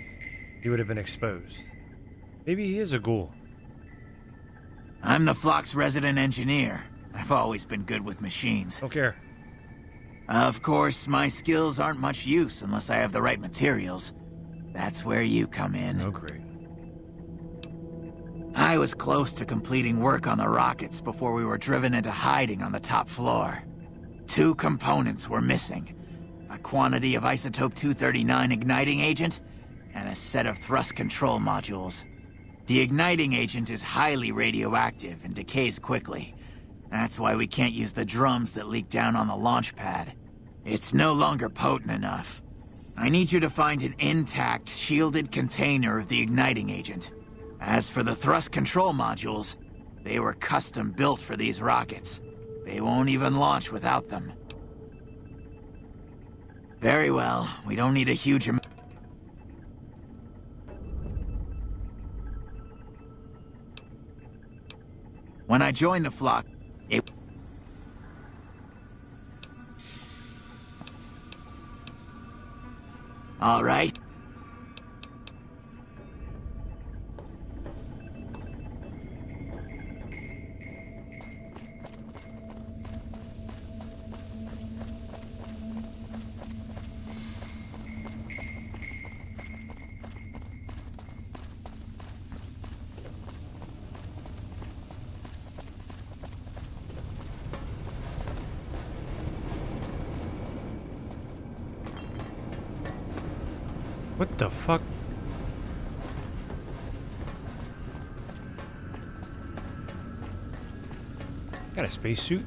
[SPEAKER 1] he would have been exposed. Maybe he is a ghoul.
[SPEAKER 13] I'm the flock's resident engineer. I've always been good with machines.
[SPEAKER 1] Don't care.
[SPEAKER 13] Of course, my skills aren't much use unless I have the right materials.
[SPEAKER 19] That's where you come in.
[SPEAKER 1] Oh, great.
[SPEAKER 19] I was close to completing work on the rockets before we were driven into hiding on the top floor. 2 components were missing. A quantity of isotope 239 igniting agent, and a set of thrust control modules. The igniting agent is highly radioactive and decays quickly. That's why we can't use the drums that leak down on the launch pad. It's no longer potent enough. I need you to find an intact, shielded container of the igniting agent. As for the thrust control modules, they were custom built for these rockets. They won't even launch without them. Very well, we don't need a huge amount. When I joined the flock, it... All right.
[SPEAKER 1] What the fuck? Got a spacesuit?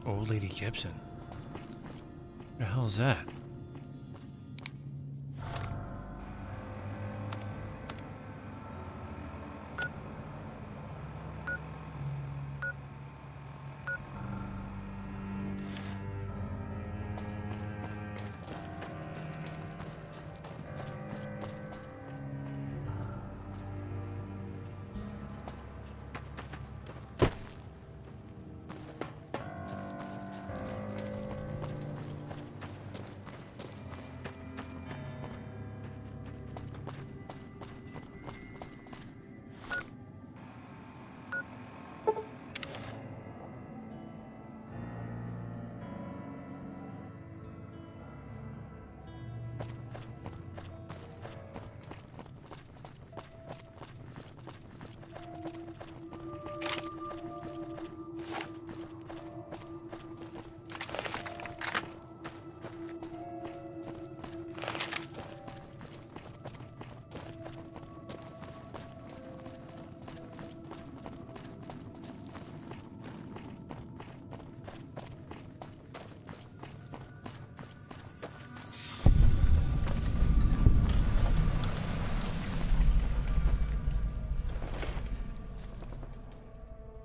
[SPEAKER 1] Old Lady Gibson. What the hell is that?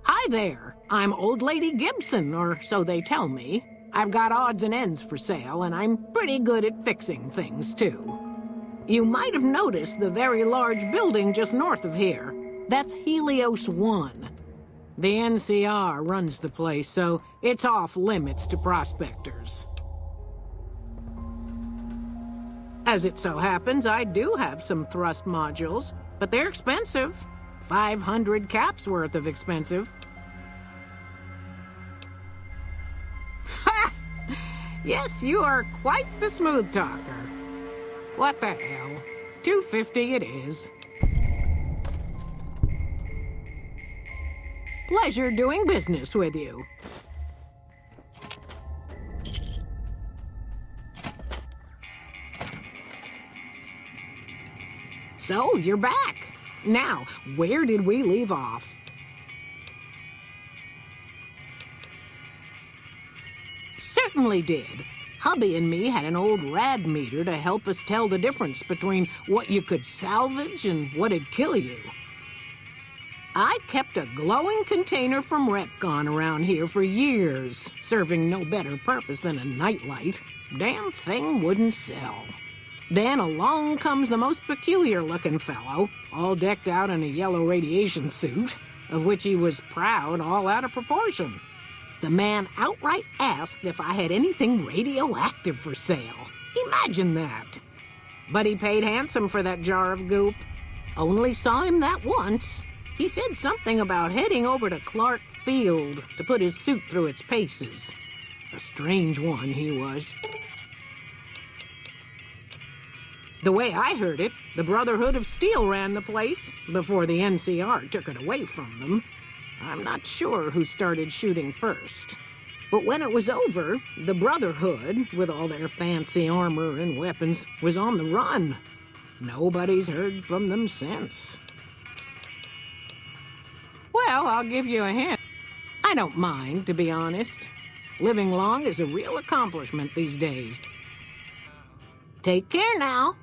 [SPEAKER 11] Hi there. I'm Old Lady Gibson, or so they tell me. I've got odds and ends for sale, and I'm pretty good at fixing things, too. You might have noticed the very large building just north of here. That's Helios 1. The NCR runs the place, so it's off limits to prospectors. As it so happens, I do have some thrust modules, but they're expensive. 500 caps worth of expensive. Ha! Yes, you are quite the smooth talker. What the hell? $250 it is. Pleasure doing business with you. So, you're back. Now, where did we leave off? Certainly did. Hubby and me had an old rad meter to help us tell the difference between what you could salvage and what'd kill you. I kept a glowing container from Retcon around here for years, serving no better purpose than a nightlight. Damn thing wouldn't sell. Then along comes the most peculiar-looking fellow, all decked out in a yellow radiation suit, of which he was proud all out of proportion. The man outright asked if I had anything radioactive for sale. Imagine that. But he paid handsome for that jar of goop. Only saw him that once. He said something about heading over to Clark Field to put his suit through its paces. A strange one he was. The way I heard it, the Brotherhood of Steel ran the place before the NCR took it away from them. I'm not sure who started shooting first. But when it was over, the Brotherhood, with all their fancy armor and weapons, was on the run. Nobody's heard from them since. Well, I'll give you a hint. I don't mind, to be honest. Living long is a real accomplishment these days. Take care now.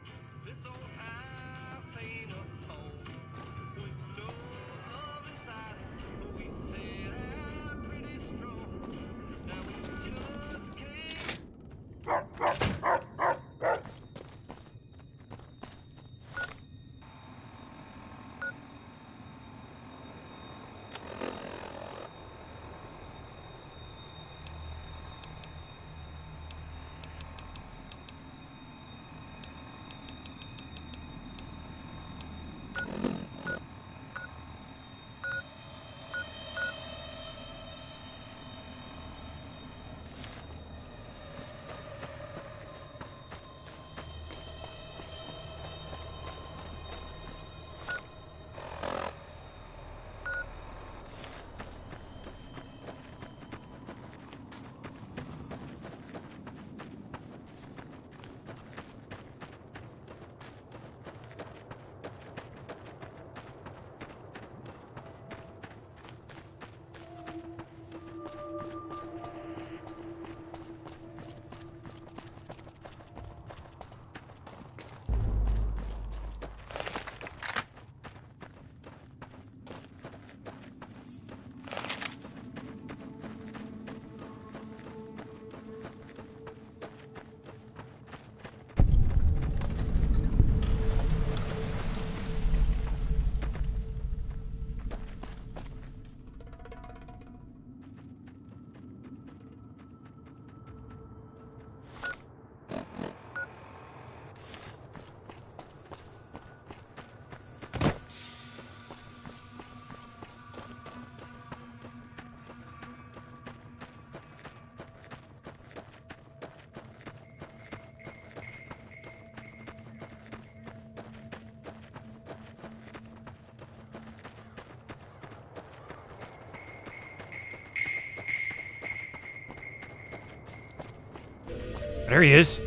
[SPEAKER 1] There he is.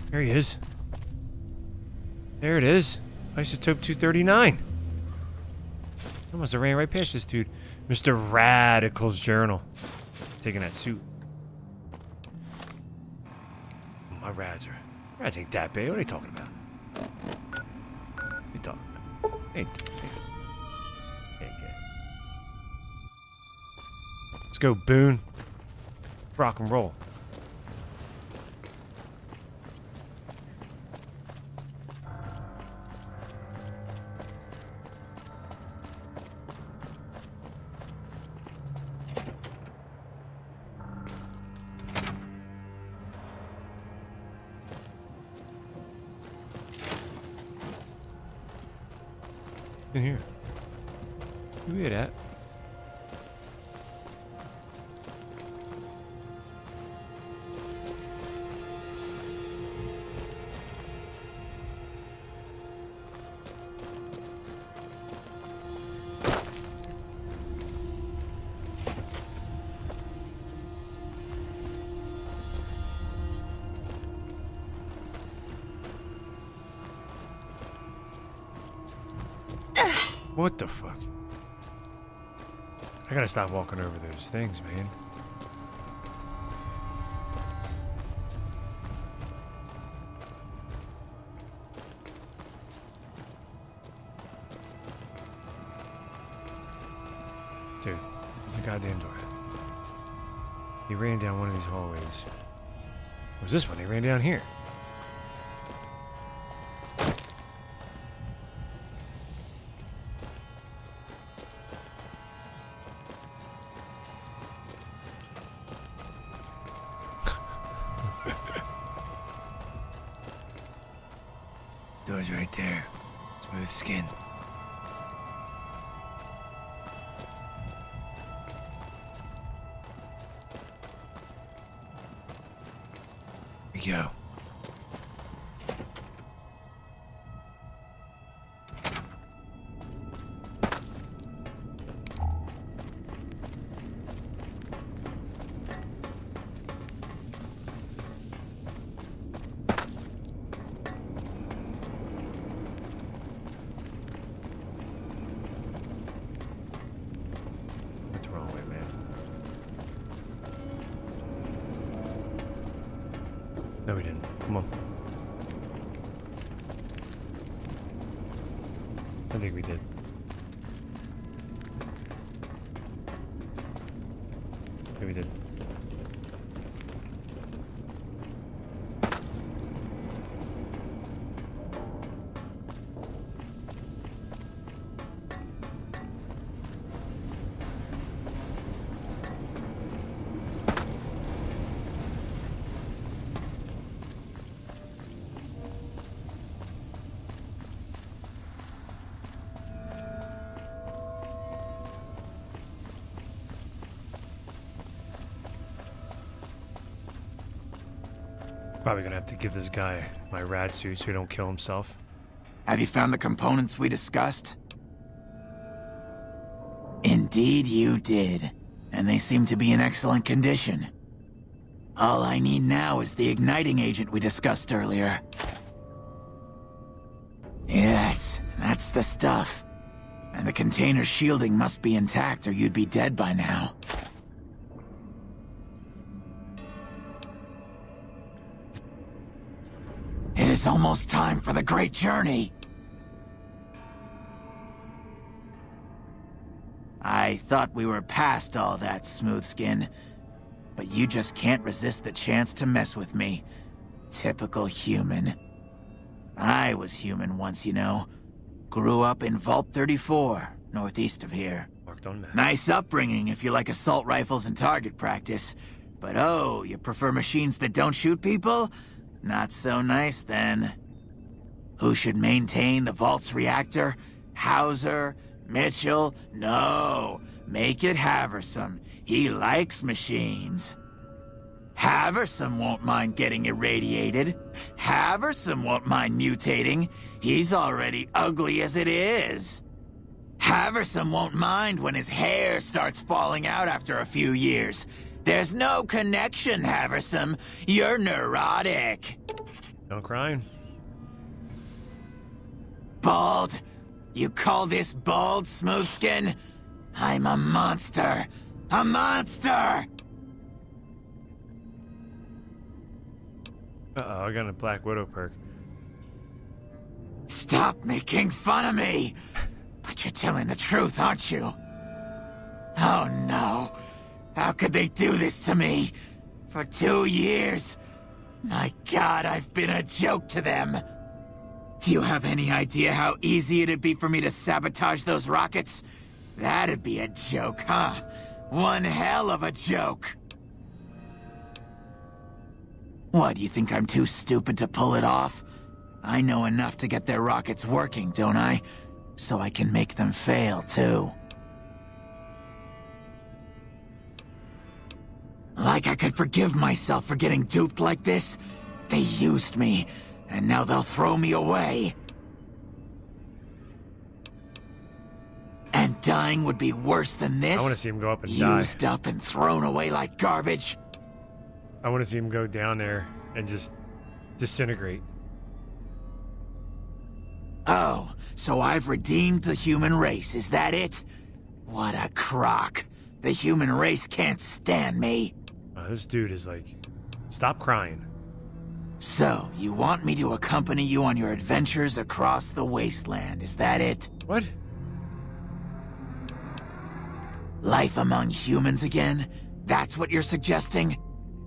[SPEAKER 1] There he is. There it is. Isotope 239. I must have ran right past this dude. Mr. Radical's journal. Taking that suit. My rads ain't that big. What are you talking about? What are you talking about? Ain't good. Let's go, Boone. Rock and roll. In here. You hear that? What the fuck? I gotta stop walking over those things, man. goddamn door. He ran down one of these hallways. What was this one? He ran down here. Door's right there. Smooth skin. Here we go. What's wrong with it, man? No, we didn't. Come on. I think we did. Yeah, we did. Probably gonna have to give this guy my rad suit so he don't kill himself.
[SPEAKER 19] Have you found the components we discussed? Indeed you did, and they seem to be in excellent condition. All I need now is the igniting agent we discussed earlier. Yes, that's the stuff. And the container's shielding must be intact or you'd be dead by now. It is almost time for the great journey. I thought we were past all that, Smooth Skin. But you just can't resist the chance to mess with me. Typical human. I was human once, you know. Grew up in Vault 34, northeast of here. Nice upbringing if you like assault rifles and target practice. But oh, you prefer machines that don't shoot people? Not so nice then. Who should maintain the Vault's reactor? Hauser? Mitchell? No. Make it Haversam. He likes machines. Haversam won't mind getting irradiated. Haversam won't mind mutating. He's already ugly as it is. Haversam won't mind when his hair starts falling out after a few years. There's no connection, Haversam. You're neurotic.
[SPEAKER 1] No crying.
[SPEAKER 19] Bald? You call this bald, Smoothskin? I'm a monster. A monster!
[SPEAKER 1] Uh-oh, I got a Black Widow perk.
[SPEAKER 19] Stop making fun of me! But you're telling the truth, aren't you? Oh no. How could they do this to me? For 2 years. My God, I've been a joke to them. Do you have any idea how easy it'd be for me to sabotage those rockets? That'd be a joke, huh? One hell of a joke. What, you think I'm too stupid to pull it off? I know enough to get their rockets working, don't I? So I can make them fail, too. Like I could forgive myself for getting duped like this? They used me, and now they'll throw me away. And dying would be worse than this?
[SPEAKER 1] I want to see him go up and die.
[SPEAKER 19] Used up and thrown away like garbage?
[SPEAKER 1] I want to see him go down there and just disintegrate.
[SPEAKER 19] Oh, so I've redeemed the human race, is that it? What a crock. The human race can't stand me.
[SPEAKER 1] This dude is like, stop crying.
[SPEAKER 19] So, you want me to accompany you on your adventures across the wasteland, is that it?
[SPEAKER 1] What?
[SPEAKER 19] Life among humans again? That's what you're suggesting?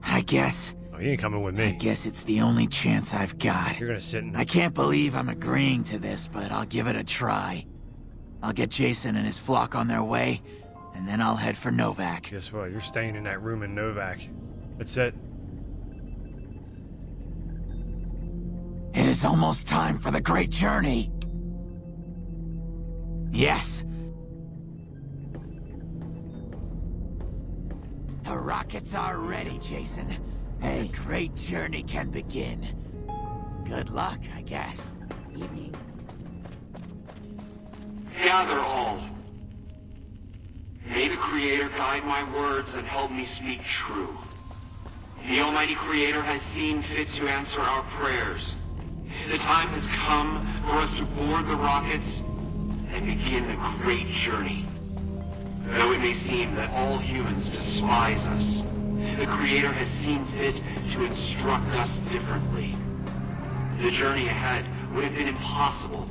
[SPEAKER 19] I guess...
[SPEAKER 1] Oh, you ain't coming with me.
[SPEAKER 19] I guess it's the only chance I've got.
[SPEAKER 1] You're gonna sit in...
[SPEAKER 19] I can't believe I'm agreeing to this, but I'll give it a try. I'll get Jason and his flock on their way, and then I'll head for Novak.
[SPEAKER 1] Guess what? You're staying in that room in Novak. That's it.
[SPEAKER 19] It is almost time for the great journey. Yes. The rockets are ready, Jason.
[SPEAKER 16] Hey.
[SPEAKER 19] The great journey can begin. Good luck, I guess.
[SPEAKER 16] Evening.
[SPEAKER 20] Gather all. May the Creator guide my words and help me speak true. The Almighty Creator has seen fit to answer our prayers. The time has come for us to board the rockets and begin the great journey. Though it may seem that all humans despise us, the Creator has seen fit to instruct us differently. The journey ahead would have been impossible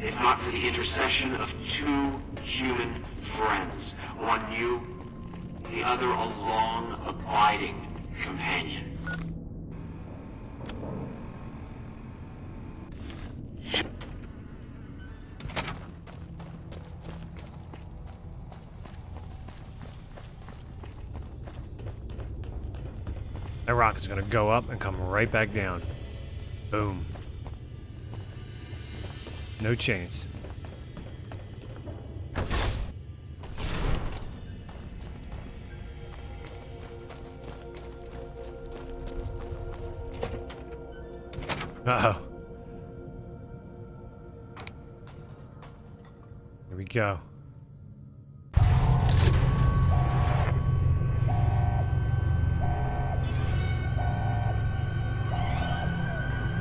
[SPEAKER 20] if not for the intercession of two human friends, one new, the other a long, abiding companion.
[SPEAKER 1] That rocket's gonna go up and come right back down. Boom. No chance. Uh-oh. Here we go.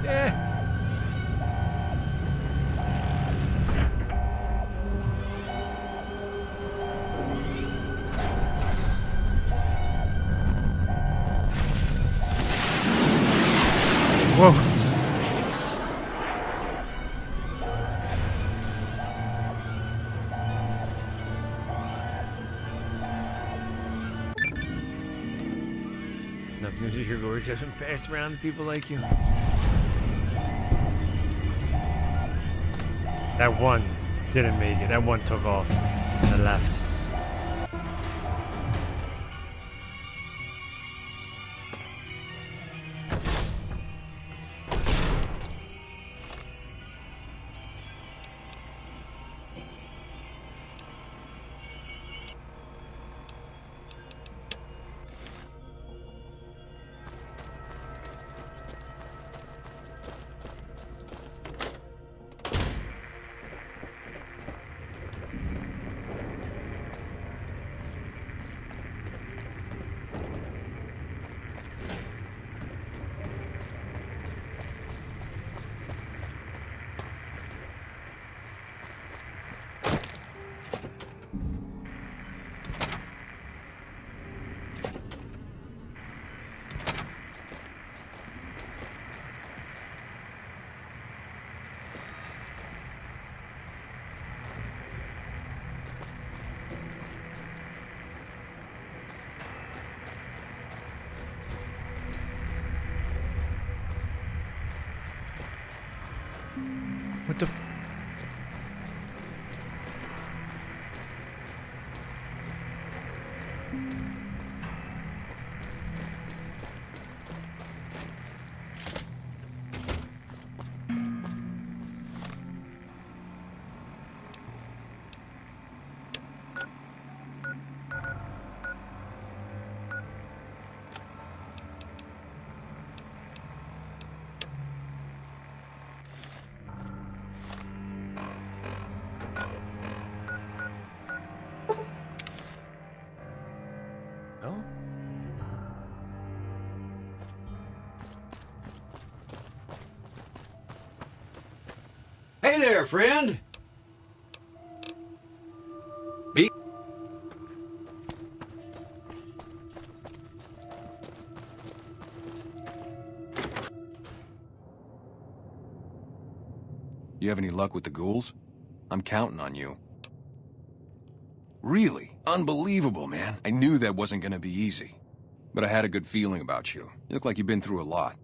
[SPEAKER 1] Yeah. Whoa. Enough news of your glory session passed around to people like you. That one didn't make it. That one took off and left. What the? No?
[SPEAKER 9] Hey there, friend.
[SPEAKER 4] You have any luck with the ghouls? I'm counting on you. Really? Unbelievable, man. I knew that wasn't gonna be easy. But I had a good feeling about you. You look like you've been through a lot.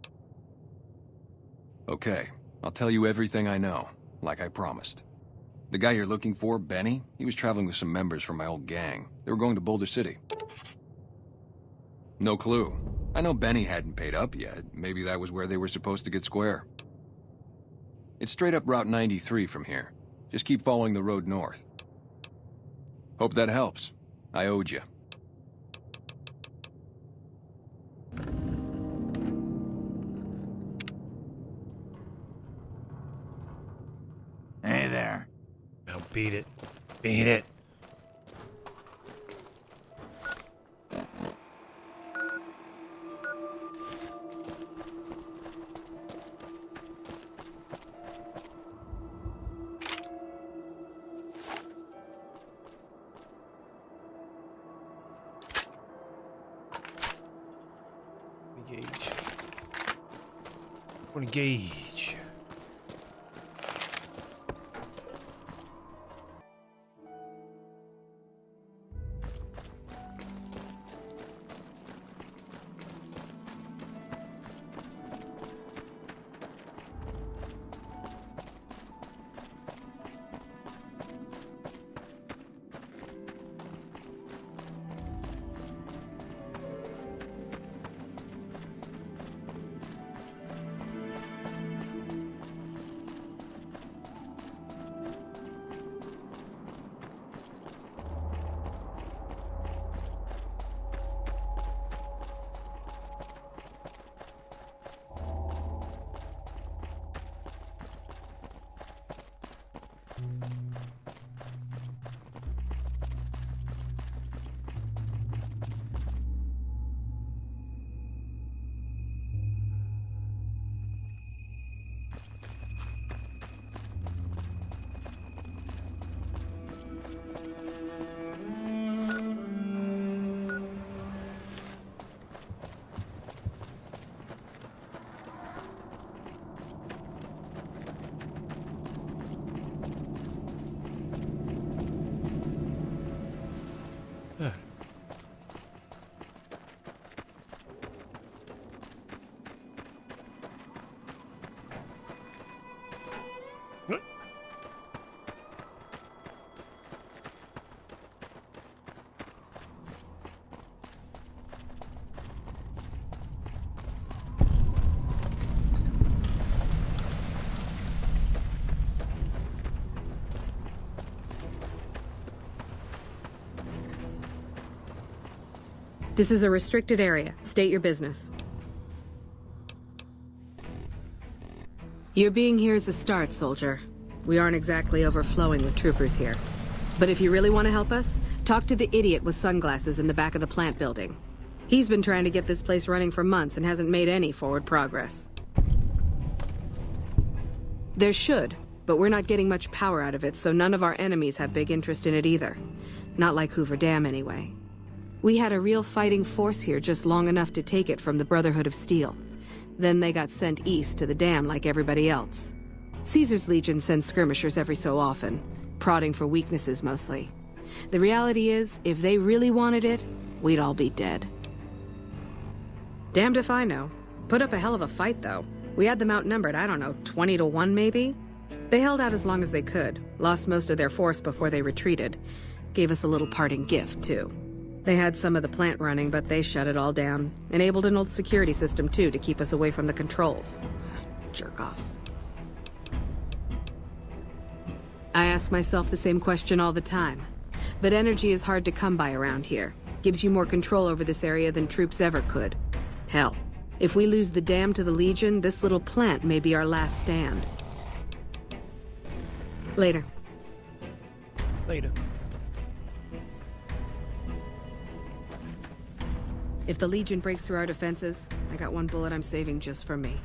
[SPEAKER 4] Okay, I'll tell you everything I know, like I promised. The guy you're looking for, Benny, he was traveling with some members from my old gang. They were going to Boulder City. No clue. I know Benny hadn't paid up yet. Maybe that was where they were supposed to get square. It's straight up Route 93 from here. Just keep following the road north. Hope that helps. I owed you.
[SPEAKER 19] Hey there.
[SPEAKER 1] Now beat it. Beat it. Engage. Engage.
[SPEAKER 5] This is a restricted area. State your business. Your being here is a start, soldier. We aren't exactly overflowing with troopers here. But if you really want to help us, talk to the idiot with sunglasses in the back of the plant building. He's been trying to get this place running for months and hasn't made any forward progress. There should, but we're not getting much power out of it, so none of our enemies have big interest in it either. Not like Hoover Dam, anyway. We had a real fighting force here just long enough to take it from the Brotherhood of Steel. Then they got sent east to the dam like everybody else. Caesar's Legion sends skirmishers every so often, prodding for weaknesses mostly. The reality is, if they really wanted it, we'd all be dead. Damned if I know. Put up a hell of a fight, though. We had them outnumbered, I don't know, 20 to 1 maybe? They held out as long as they could, lost most of their force before they retreated. Gave us a little parting gift, too. They had some of the plant running, but they shut it all down. Enabled an old security system, too, to keep us away from the controls. Jerk-offs. I ask myself the same question all the time. But energy is hard to come by around here. Gives you more control over this area than troops ever could. Hell, if we lose the dam to the Legion, this little plant may be our last stand. Later.
[SPEAKER 1] Later.
[SPEAKER 5] If the Legion breaks through our defenses, I got one bullet I'm saving just for me.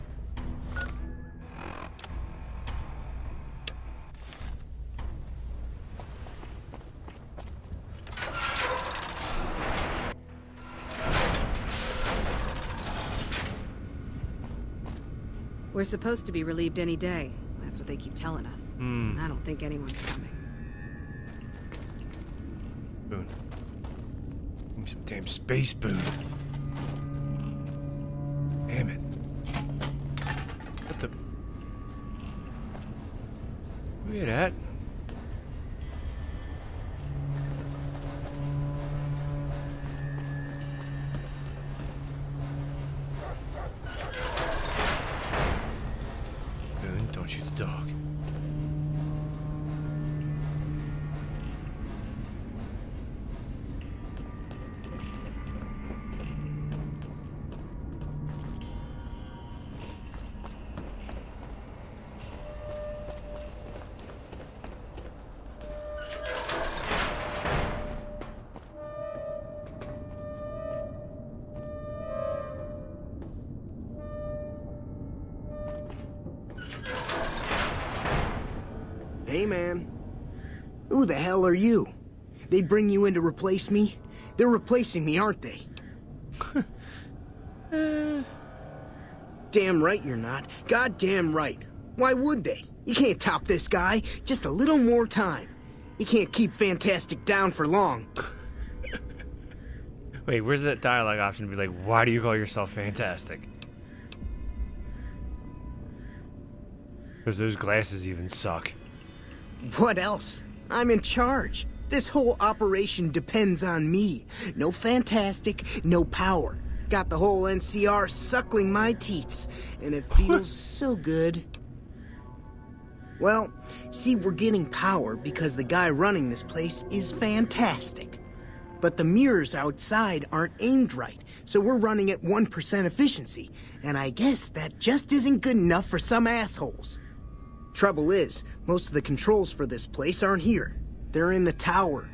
[SPEAKER 5] We're supposed to be relieved any day. That's what they keep telling us. I don't think anyone's coming.
[SPEAKER 1] Boone. Give me some damn space, Boone. Damn it. What the... Where you at? Boone, don't shoot the dog.
[SPEAKER 7] Hey, man. Who the hell are you? They bring you in to replace me? They're replacing me, aren't they? Damn right you're not. Goddamn right. Why would they? You can't top this guy. Just a little more time. You can't keep Fantastic down for long.
[SPEAKER 1] Wait, where's that dialogue option to be like, why do you call yourself Fantastic? Because those glasses even suck.
[SPEAKER 7] What else? I'm in charge. This whole operation depends on me. No Fantastic, no power. Got the whole NCR suckling my teats, and it feels so good. Well, see, we're getting power because the guy running this place is fantastic. But the mirrors outside aren't aimed right, so we're running at 1% efficiency, and I guess that just isn't good enough for some assholes. Trouble is, most of the controls for this place aren't here. They're in the tower.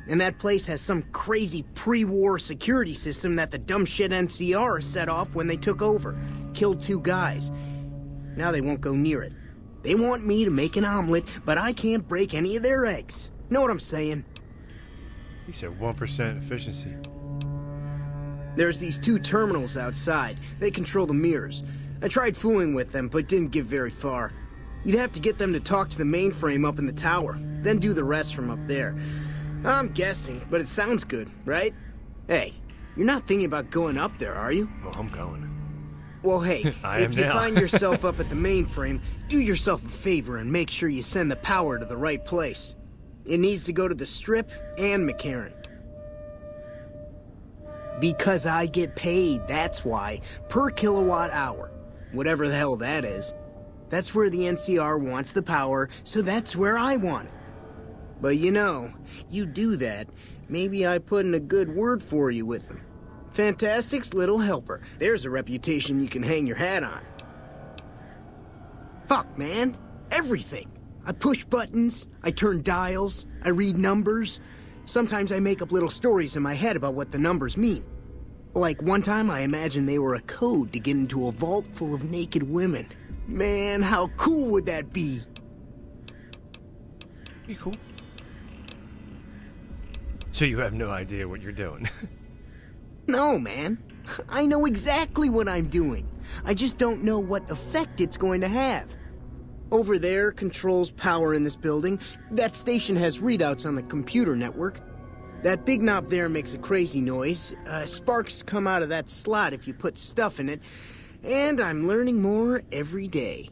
[SPEAKER 7] And that place has some crazy pre-war security system that the dumb shit NCR set off when they took over. Killed 2 guys. Now they won't go near it. They want me to make an omelet, but I can't break any of their eggs. Know what I'm saying?
[SPEAKER 1] He said 1% efficiency.
[SPEAKER 7] There's these 2 terminals outside. They control the mirrors. I tried fooling with them, but didn't get very far. You'd have to get them to talk to the mainframe up in the tower, then do the rest from up there. I'm guessing, but it sounds good, right? Hey, you're not thinking about going up there, are you?
[SPEAKER 1] Well, I'm going.
[SPEAKER 7] Well, hey, if you
[SPEAKER 1] now.
[SPEAKER 7] find yourself up at the mainframe, do yourself a favor and make sure you send the power to the right place. It needs to go to the Strip and McCarran. Because I get paid, that's why. Per kilowatt hour. Whatever the hell that is. That's where the NCR wants the power, so that's where I want it. But you know, you do that, maybe I put in a good word for you with them. Fantastic's little helper. There's a reputation you can hang your hat on. Fuck, man. Everything. I push buttons, I turn dials, I read numbers. Sometimes I make up little stories in my head about what the numbers mean. Like one time I imagined they were a code to get into a vault full of naked women. Man, how cool would that be?
[SPEAKER 1] Be cool. So you have no idea what you're doing?
[SPEAKER 7] No, man. I know exactly what I'm doing. I just don't know what effect it's going to have. Over there controls power in this building. That station has readouts on the computer network. That big knob there makes a crazy noise. Sparks come out of that slot if you put stuff in it. And I'm learning more every day.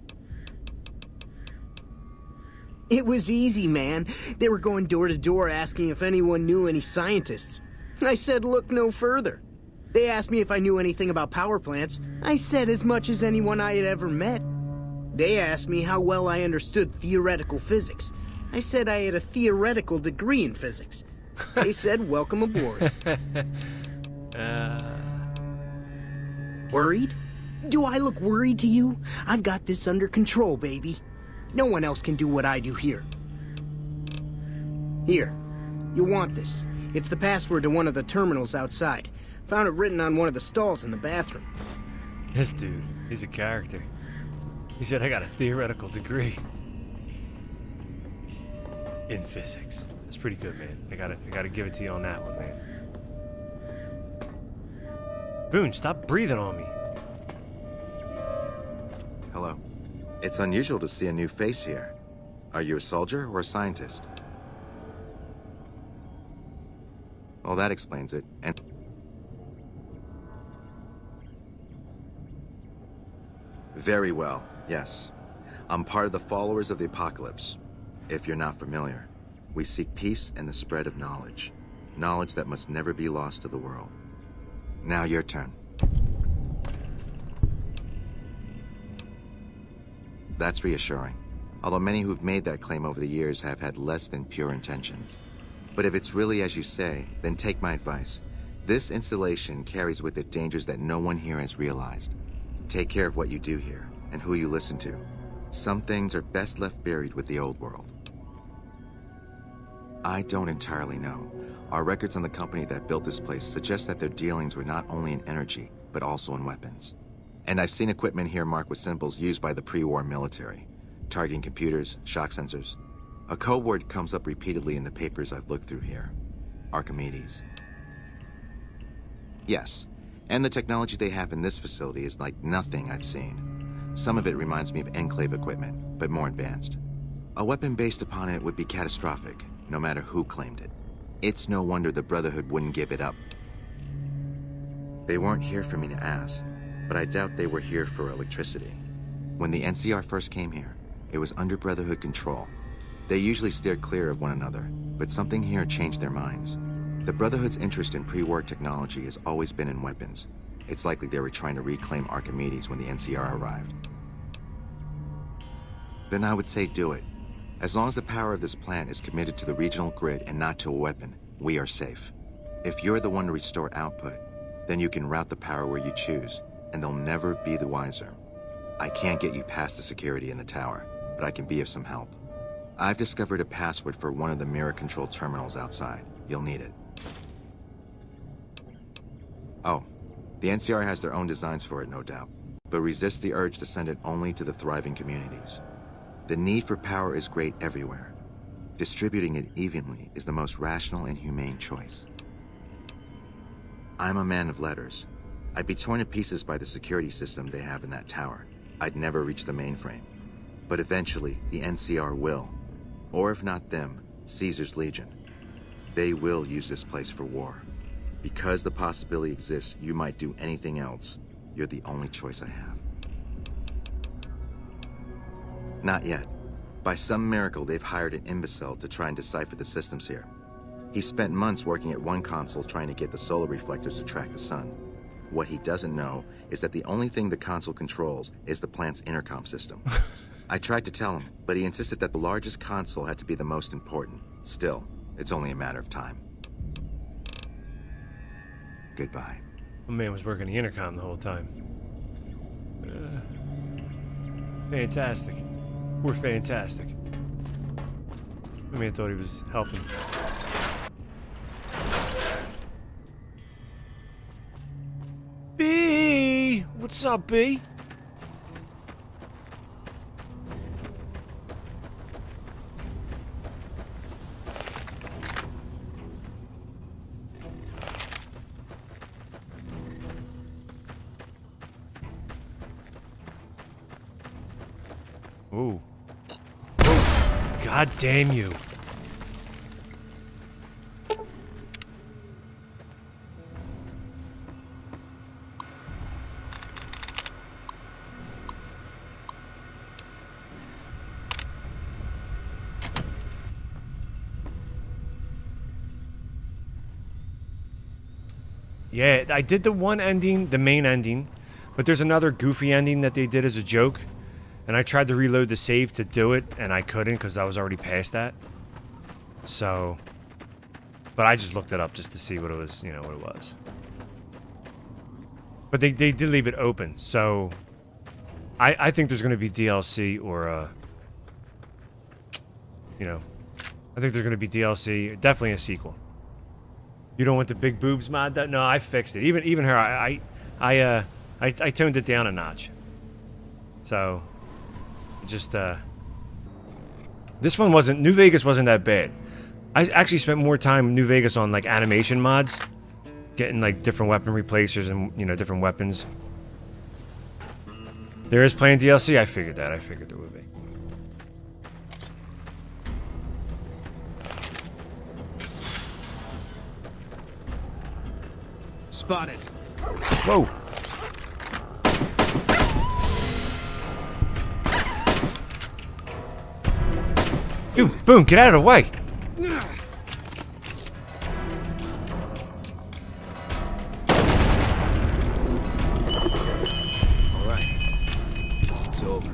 [SPEAKER 7] It was easy, man. They were going door to door asking if anyone knew any scientists. I said look no further. They asked me if I knew anything about power plants. I said as much as anyone I had ever met. They asked me how well I understood theoretical physics. I said I had a theoretical degree in physics. They said welcome aboard. Worried? Do I look worried to you? I've got this under control, baby. No one else can do what I do here. Here. You'll want this. It's the password to one of the terminals outside. Found it written on one of the stalls in the bathroom.
[SPEAKER 1] This dude, he's a character. He said I got a theoretical degree in physics. That's pretty good, man. I gotta give it to you on that one, man. Boone, stop breathing on me.
[SPEAKER 21] Hello. It's unusual to see a new face here. Are you a soldier or a scientist? Well, that explains it. And very well, yes. I'm part of the followers of the apocalypse. If you're not familiar, we seek peace and the spread of knowledge. Knowledge that must never be lost to the world. Now your turn. That's reassuring. Although many who've made that claim over the years have had less than pure intentions. But if it's really as you say, then take my advice. This installation carries with it dangers that no one here has realized. Take care of what you do here, and who you listen to. Some things are best left buried with the old world. I don't entirely know. Our records on the company that built this place suggest that their dealings were not only in energy, but also in weapons. And I've seen equipment here marked with symbols used by the pre-war military. Targeting computers, shock sensors. A code word comes up repeatedly in the papers I've looked through here. Archimedes. Yes, and the technology they have in this facility is like nothing I've seen. Some of it reminds me of Enclave equipment, but more advanced. A weapon based upon it would be catastrophic, no matter who claimed it. It's no wonder the Brotherhood wouldn't give it up. They weren't here for me to ask, but I doubt they were here for electricity. When the NCR first came here, it was under Brotherhood control. They usually steered clear of one another, but something here changed their minds. The Brotherhood's interest in pre-war technology has always been in weapons. It's likely they were trying to reclaim Archimedes when the NCR arrived. Then I would say do it. As long as the power of this plant is committed to the regional grid and not to a weapon, we are safe. If you're the one to restore output, then you can route the power where you choose, and they'll never be the wiser. I can't get you past the security in the tower, but I can be of some help. I've discovered a password for one of the mirror control terminals outside. You'll need it. Oh, the NCR has their own designs for it, no doubt, but resist the urge to send it only to the thriving communities. The need for power is great everywhere. Distributing it evenly is the most rational and humane choice. I'm a man of letters. I'd be torn to pieces by the security system they have in that tower. I'd never reach the mainframe. But eventually, the NCR will. Or if not them, Caesar's Legion. They will use this place for war. Because the possibility exists you might do anything else, you're the only choice I have. Not yet. By some miracle, they've hired an imbecile to try and decipher the systems here. He spent months working at one console trying to get the solar reflectors to track the sun. What he doesn't know is that the only thing the console controls is the plant's intercom system. I tried to tell him, but he insisted that the largest console had to be the most important. Still, it's only a matter of time. Goodbye.
[SPEAKER 1] My man was working the intercom the whole time. Fantastic. We're fantastic. My man thought he was helping. B! What's up, B? Ooh. Oh, God damn you. Yeah, I did the one ending, the main ending, but there's another goofy ending that they did as a joke. And I tried to reload the save to do it, and I couldn't because I was already past that. So, but I just looked it up just to see what it was, you know, what it was. But they did leave it open, so I think there's going to be DLC or, you know, I think there's going to be DLC, definitely a sequel. You don't want the big boobs mod? No, I fixed it. Even her, I toned it down a notch. So. Just, this one wasn't, New Vegas wasn't that bad. I actually spent more time in New Vegas on, like, animation mods. Getting, like, different weapon replacers and, you know, different weapons. There is playing DLC, I figured that. I figured there would be.
[SPEAKER 8] spotted.
[SPEAKER 1] Whoa. Dude, boom, get out of the way.
[SPEAKER 8] All right. It's over.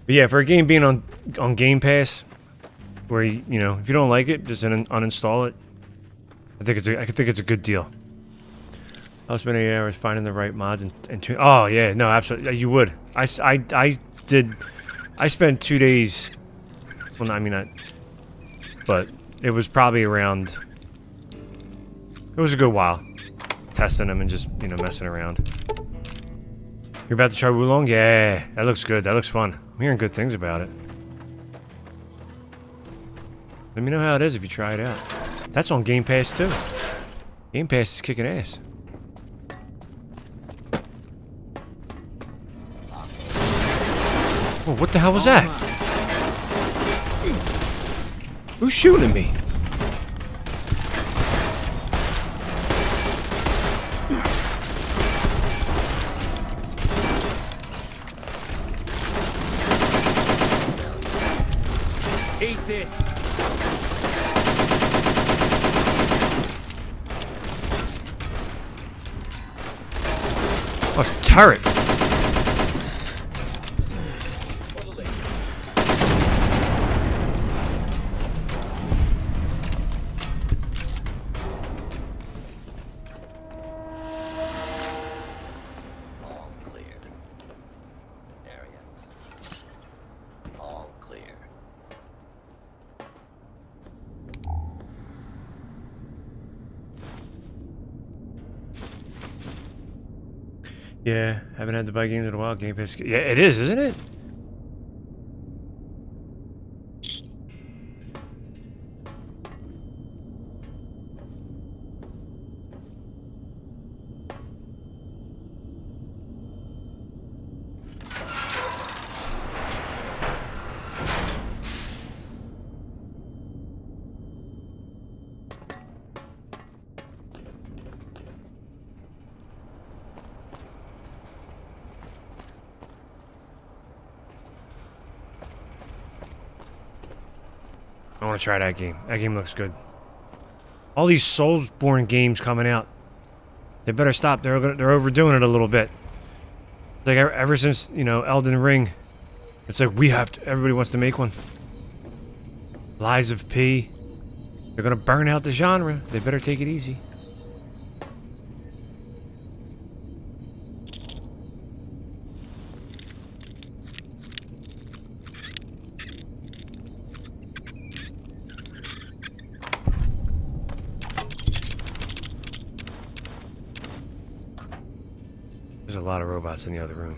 [SPEAKER 1] But yeah, for a game being on Game Pass, where you know, if you don't like it, just uninstall it. I think it's a good deal. I'll spend 8 hours finding the right mods and oh yeah, no, absolutely, you would. I spent 2 days. Well, I mean, not, but it was probably around. It was a good while testing them and just messing around. You're about to try Wulong? Yeah, that looks good. That looks fun. I'm hearing good things about it. Let me know how it is if you try it out. That's on Game Pass too. Game Pass is kicking ass. Oh, what the hell was that? Who's shooting at me?
[SPEAKER 8] Eat this.
[SPEAKER 1] Oh, it's a turret. Yeah, haven't had to buy games in a while. Game Pass. Yeah, it is, isn't it? I want to try that game. That game looks good. All these Soulsborne games coming out. They better stop. They're overdoing it a little bit. Like ever since, Elden Ring, it's like everybody wants to make one. Lies of P. They're gonna burn out the genre. They better take it easy. There's a lot of robots in the other room.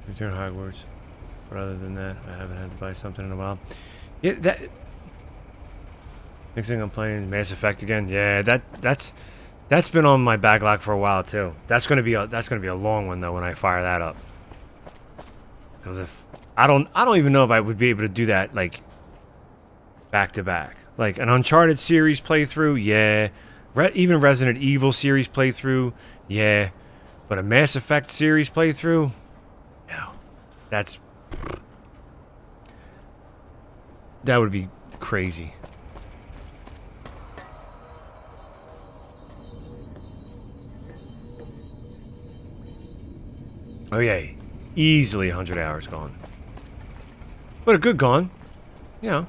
[SPEAKER 1] Return Hogwarts. But other than that, I haven't had to buy something in a while. Yeah, next thing I'm playing Mass Effect again. Yeah, that's been on my backlog for a while too. That's gonna be a long one though when I fire that up. Because if I don't even know if I would be able to do that like back to back. Like an Uncharted series playthrough, yeah. Even Resident Evil series playthrough, yeah. But a Mass Effect series playthrough, that would be crazy. Oh yeah, easily 100 hours gone. But a good gone. You know.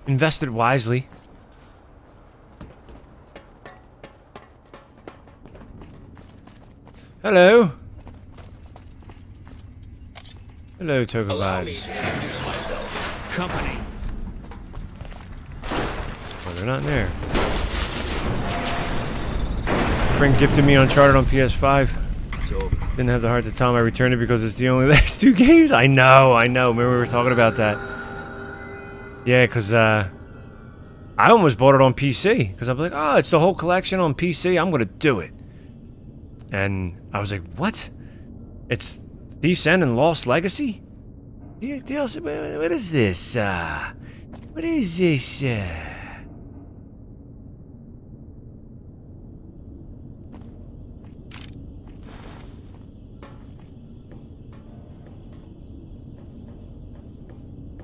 [SPEAKER 1] Invested wisely. Hello. Hello, Token Vibes.
[SPEAKER 19] Company.
[SPEAKER 1] Oh, they're not there. Friend gifted me Uncharted on PS5. Didn't have the heart to tell him I returned it because it's the only last 2 games. I know. Remember we were talking about that. Yeah, because I almost bought it on PC. Because I'm like, oh, it's the whole collection on PC. I'm going to do it. And I was like, what? It's Thief's End and Lost Legacy? DLC? What is this? What is this?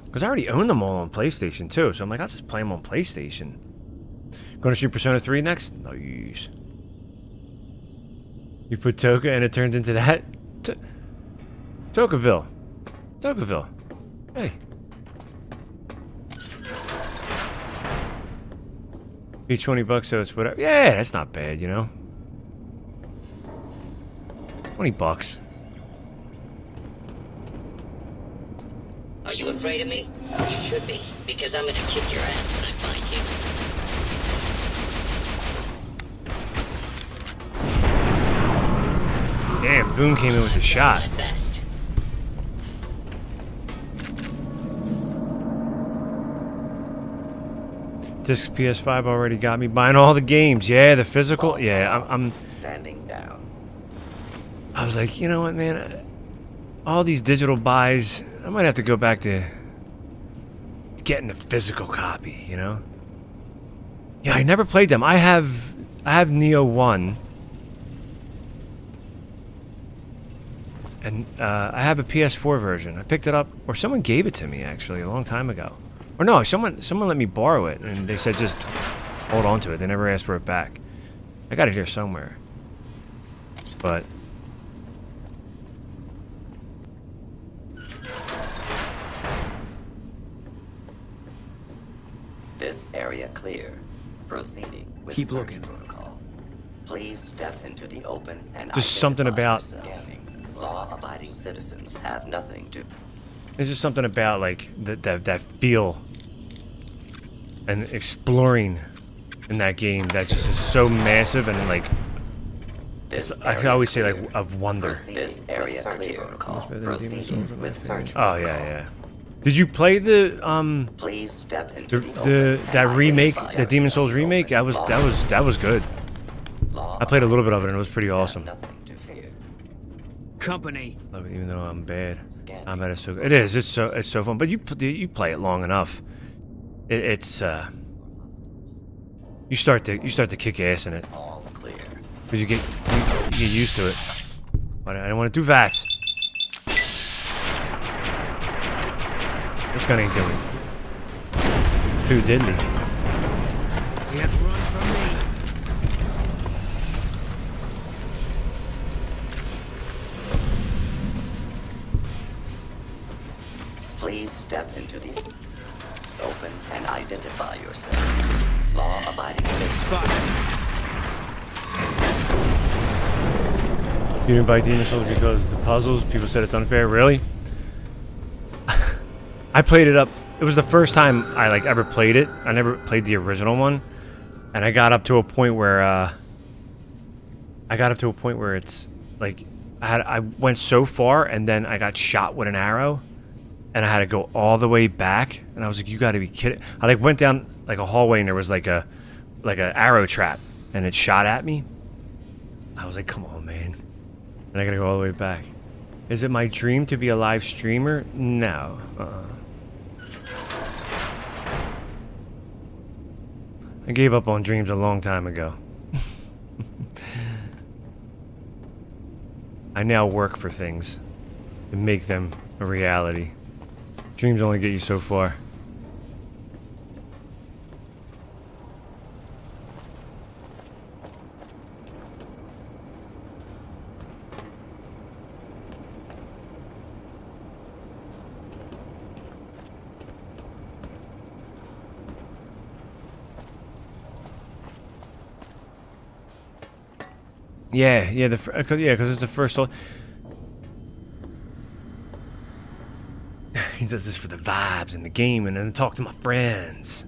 [SPEAKER 1] Because I already own them all on PlayStation too, so I'm like, I'll just play them on PlayStation. Gonna shoot Persona 3 next? Nice. You put Toka and it turned into that? Tokaville. Tokaville. Hey. Be $20, so it's whatever. Yeah, that's not bad, you know? $20.
[SPEAKER 3] Are you afraid of me? You should be, because I'm gonna kick your ass when I find you.
[SPEAKER 1] Damn, Boone came in with the shot. Disc PS5 already got me buying all the games. Yeah, the physical. Yeah, I'm
[SPEAKER 9] standing down.
[SPEAKER 1] I was like, you know what, man? All these digital buys, I might have to go back to getting the physical copy, you know? Yeah, I never played them. I have Neo 1. And I have a PS4 version. I picked it up, or someone gave it to me actually a long time ago. Or no, someone let me borrow it, and they said just hold on to it. They never asked for it back. I got it here somewhere. But
[SPEAKER 9] This area clear. Proceeding with
[SPEAKER 8] Keep
[SPEAKER 9] search
[SPEAKER 8] looking.
[SPEAKER 9] protocol. Please step into the open and
[SPEAKER 1] just something about
[SPEAKER 9] law-abiding citizens have nothing to.
[SPEAKER 1] there's just something about like that feel and exploring in that game that just is so massive and like I can always say like of wonder.
[SPEAKER 9] This area clear. Protocol. Proceeding with search.
[SPEAKER 1] Oh yeah. Did you play the
[SPEAKER 9] Please step into
[SPEAKER 1] that remake, the Demon Souls remake? That was good. I played a little bit of it and it was pretty awesome.
[SPEAKER 8] Company.
[SPEAKER 1] Love it, even though I'm bad. I'm bad. So it is. It's so fun. But you play it long enough. It's you start to kick ass in it.
[SPEAKER 9] All clear.
[SPEAKER 1] Because you get used to it. But I don't want to do VATS. This gun ain't doing too diddly.
[SPEAKER 8] Can't run from me.
[SPEAKER 9] Please step into the open and identify yourself. Law-abiding citizens.
[SPEAKER 1] You didn't buy Demon Souls because the puzzles, people said it's unfair. Really? I played it up. It was the first time I like ever played it. I never played the original one, and I got up to a point where it's like I went so far, and then I got shot with an arrow, and I had to go all the way back, and I was like, "You got to be kidding!" I like went down like a hallway, and there was like a arrow trap, and it shot at me. I was like, "Come on, man!" And I gotta go all the way back. Is it my dream to be a live streamer? No. I gave up on dreams a long time ago. I now work for things to make them a reality. Dreams only get you so far. Yeah, because it's the first. He does this for the vibes and the game, and then talk to my friends.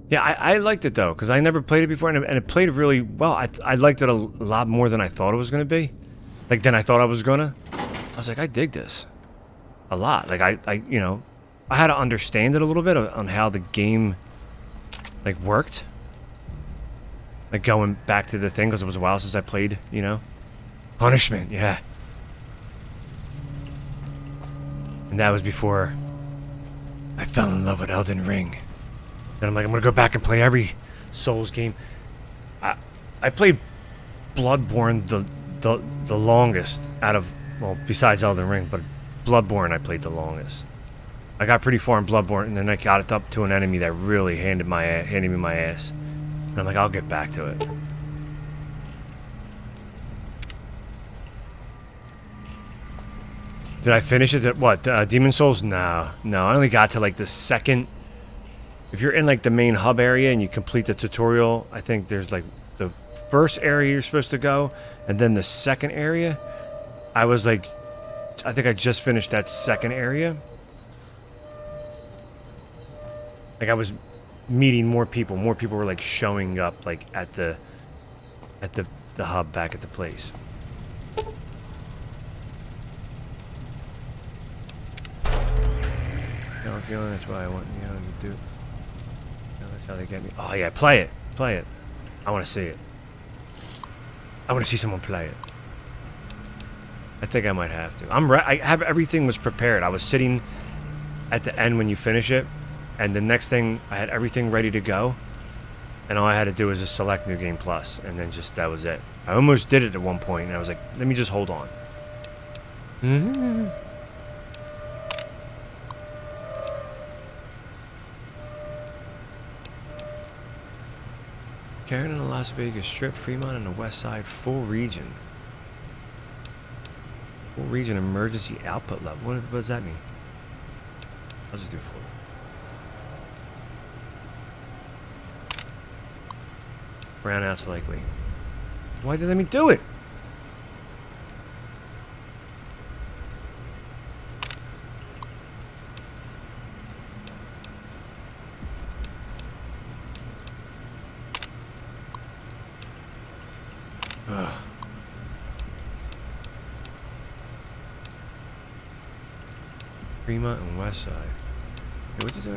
[SPEAKER 1] Yeah, I liked it though, because I never played it before, and it played really well. I liked it a lot more than I thought it was gonna be. Like than I thought I was gonna. I was like, I dig this a lot. Like I you know, I had to understand it a little bit on how the game like worked. Like going back to the thing, because it was a while since I played, you know. Punishment, yeah. And that was before I fell in love with Elden Ring. Then I'm like, I'm gonna go back and play every Souls game. I played Bloodborne the longest out of, well, besides Elden Ring, but Bloodborne I played the longest. I got pretty far in Bloodborne, and then I got it up to an enemy that really handed me my ass. And I'm like, I'll get back to it. Did I finish it? What? Demon Souls? No. I only got to like the second. If you're in like the main hub area and you complete the tutorial, I think there's like the first area you're supposed to go, and then the second area. I was like, I think I just finished that second area. Like I was meeting more people. More people were like showing up like at the hub back at the place. You know, I'm feeling that's what I want, you know, to do. You know, that's how they get me. Oh yeah, play it. I want to see it. I want to see someone play it. I think I might have to. I have everything was prepared. I was sitting at the end when you finish it, and the next thing I had everything ready to go, and all I had to do was just select New Game Plus, and then just that was it. I almost did it at one point, and I was like, let me just hold on. Karen in the Las Vegas Strip, Fremont in the West Side, full region. Full region emergency output level. What does that mean? I'll just do full. Brownouts likely. Why did they let me do it? Ugh. Fremont and West Side. Hey, what's this?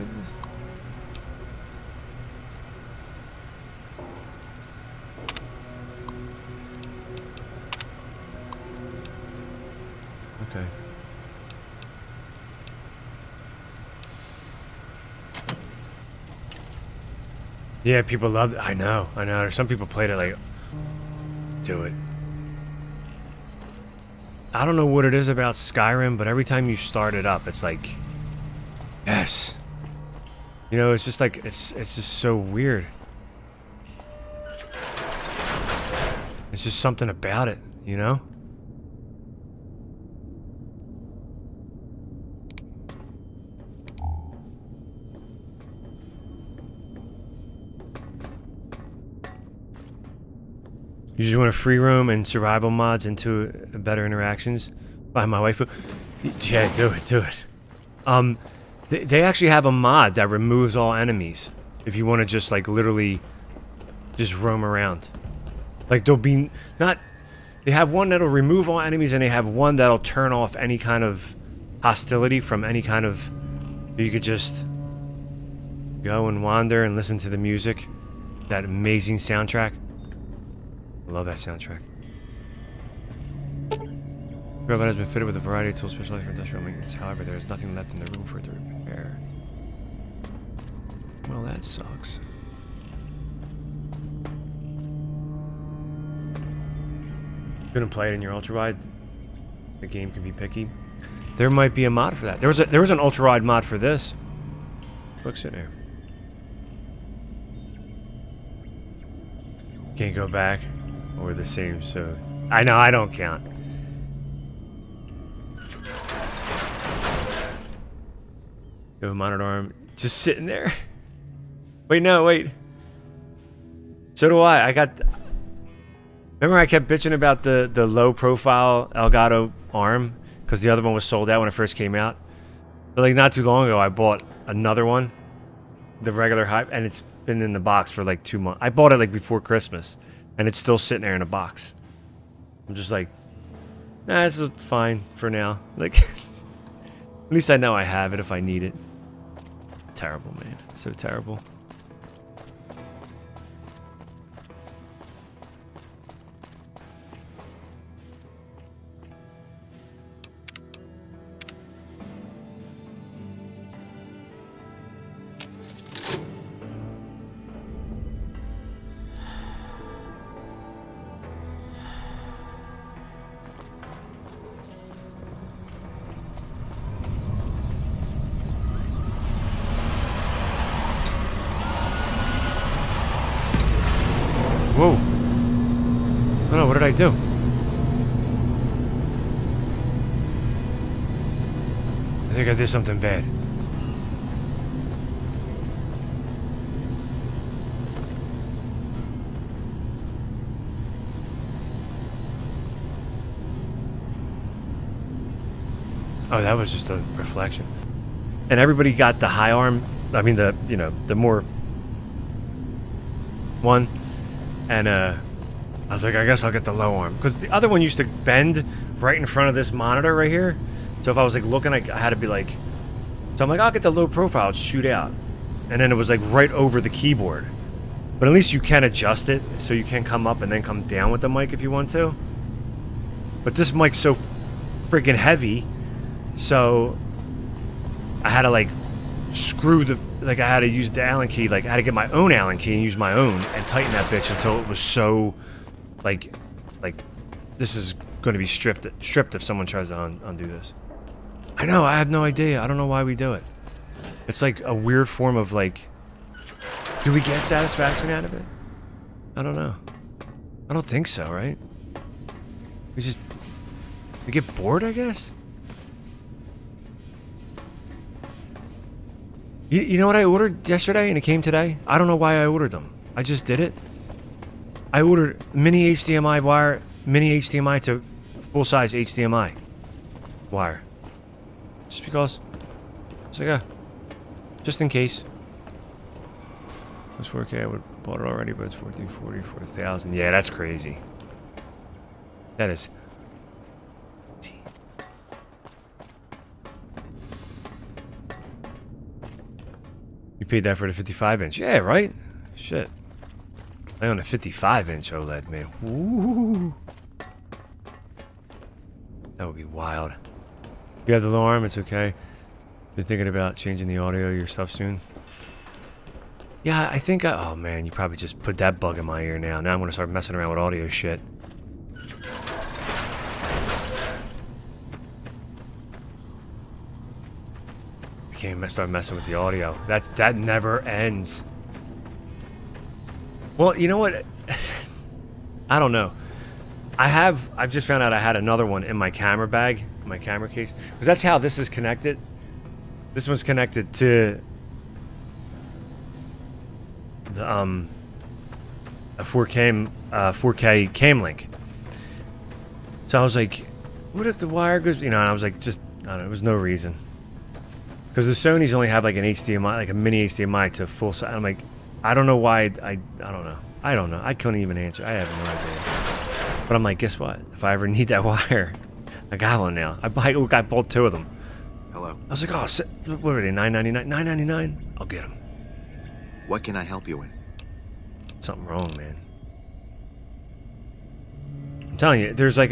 [SPEAKER 1] Okay. Yeah, people love it. I know. There's some people played it like, do it. I don't know what it is about Skyrim, but every time you start it up, it's like, yes. You know, it's just like, it's just so weird. It's just something about it, you know? You just want a free roam and survival mods into better interactions by my wife. Yeah, do it. They actually have a mod that removes all enemies if you want to just like literally just roam around. Like there'll be not. They have one that'll remove all enemies, and they have one that'll turn off any kind of hostility from any kind of. You could just go and wander and listen to the music, that amazing soundtrack. I love that soundtrack. The robot has been fitted with a variety of tools specialized for industrial maintenance. However, there is nothing left in the room for it to repair. Well, that sucks. Couldn't play it in your ultra-wide? The game can be picky. There might be a mod for that. There was an ultra wide mod for this. Look, sitting there. Can't go back. Or the same, so I know I don't count. You have a monitor arm just sitting there. Wait, no, wait. So do I. Remember I kept bitching about the low profile Elgato arm because the other one was sold out when it first came out. But like not too long ago I bought another one, the regular hype, and it's been in the box for like 2 months. I bought it like before Christmas and it's still sitting there in a box. I'm just like, nah, this is fine for now. Like at least I know I have it if I need it. Terrible, man. So terrible. Whoa. Oh no, what did I do? I think I did something bad. Oh, that was just a reflection. And everybody got the high arm, I mean the, you know, the more one. And I was like, I guess I'll get the low arm. Because the other one used to bend right in front of this monitor right here. So if I was like looking, I had to be like... So I'm like, I'll get the low profile, shoot out. And then it was like right over the keyboard. But at least you can adjust it. So you can come up and then come down with the mic if you want to. But this mic's so freaking heavy. So I had to like screw the... Like I had to use the Allen key, like I had to get my own Allen key and use my own and tighten that bitch until it was so, like this is going to be stripped if someone tries to undo this. I know, I have no idea. I don't know why we do it. It's like a weird form of like, do we get satisfaction out of it? I don't know. I don't think so, right? We get bored, I guess? You know what I ordered yesterday and it came today? I don't know why I ordered them. I just did it. I ordered mini HDMI wire, mini HDMI to full-size HDMI wire. Just because. It's like, just in case. It was 4K, I would have bought it already, but it's 1440 for 1,000. Yeah, that's crazy. That is... You paid that for the 55-inch. Yeah, right? Shit. I own a 55-inch OLED, man. Woo! That would be wild. You have the low arm, it's okay. You're thinking about changing the audio of your stuff soon? Yeah, I think oh man, you probably just put that bug in my ear now. Now I'm gonna start messing around with audio shit. I can't start messing with the audio. That never ends. Well, you know what? I don't know. I've just found out I had another one in my camera bag, my camera case, because that's how this is connected. This one's connected to the a 4K cam link. So I was like, what if the wire goes? You know, and I was like, just I don't know. There was no reason. Because the Sonys only have like an HDMI, like a mini HDMI to full size. I'm like, I don't know why. I don't know. I don't know. I couldn't even answer. I have no idea. But I'm like, guess what? If I ever need that wire, I got one now. I bought 2 of them.
[SPEAKER 21] Hello.
[SPEAKER 1] I was like, oh, what are they? $9.99. $9.99. I'll get them.
[SPEAKER 21] What can I help you with?
[SPEAKER 1] Something wrong, man. I'm telling you, there's like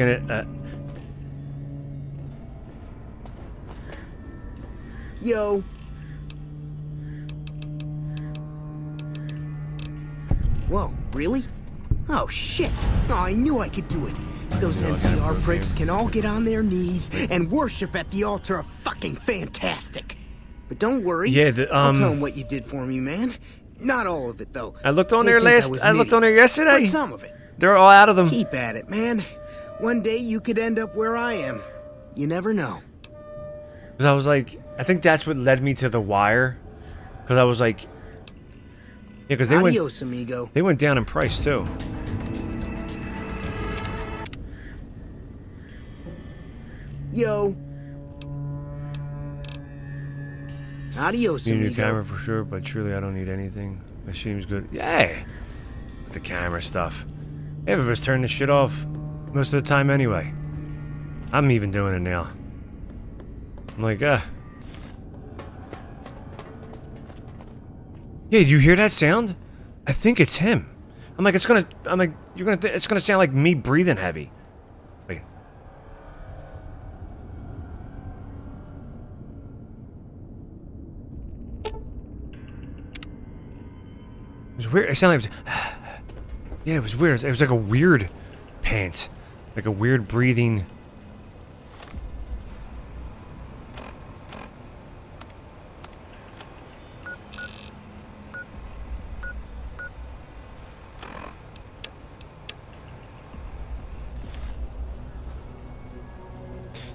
[SPEAKER 7] Yo. Whoa, really? Oh, shit. Oh, I knew I could do it. Those NCR pricks can all get on their knees and worship at the altar of fucking fantastic. But don't worry.
[SPEAKER 1] Yeah,
[SPEAKER 7] I'll tell them what you did for me, man. Not all of it, though.
[SPEAKER 1] I looked on
[SPEAKER 7] They
[SPEAKER 1] there
[SPEAKER 7] think
[SPEAKER 1] I looked on there yesterday.
[SPEAKER 7] But some of it.
[SPEAKER 1] They're all out of them.
[SPEAKER 7] Keep at it, man. One day you could end up where I am. You never know.
[SPEAKER 1] Because I was like, I think that's what led me to The Wire. Because I was like, yeah, because
[SPEAKER 7] Adios, amigo.
[SPEAKER 1] They went down in price too.
[SPEAKER 7] Yo. Adios,
[SPEAKER 1] Need a new
[SPEAKER 7] amigo.
[SPEAKER 1] camera for sure, but truly I don't need anything. It seems good. Yeah. With the camera stuff. Half of us turn this shit off most of the time anyway. I'm even doing it now. I'm like, Yeah, you hear that sound? I think it's him. I'm like, it's gonna sound like me breathing heavy. Wait. It was weird. It sounded like, yeah, it was weird. It was like a weird pant, like a weird breathing.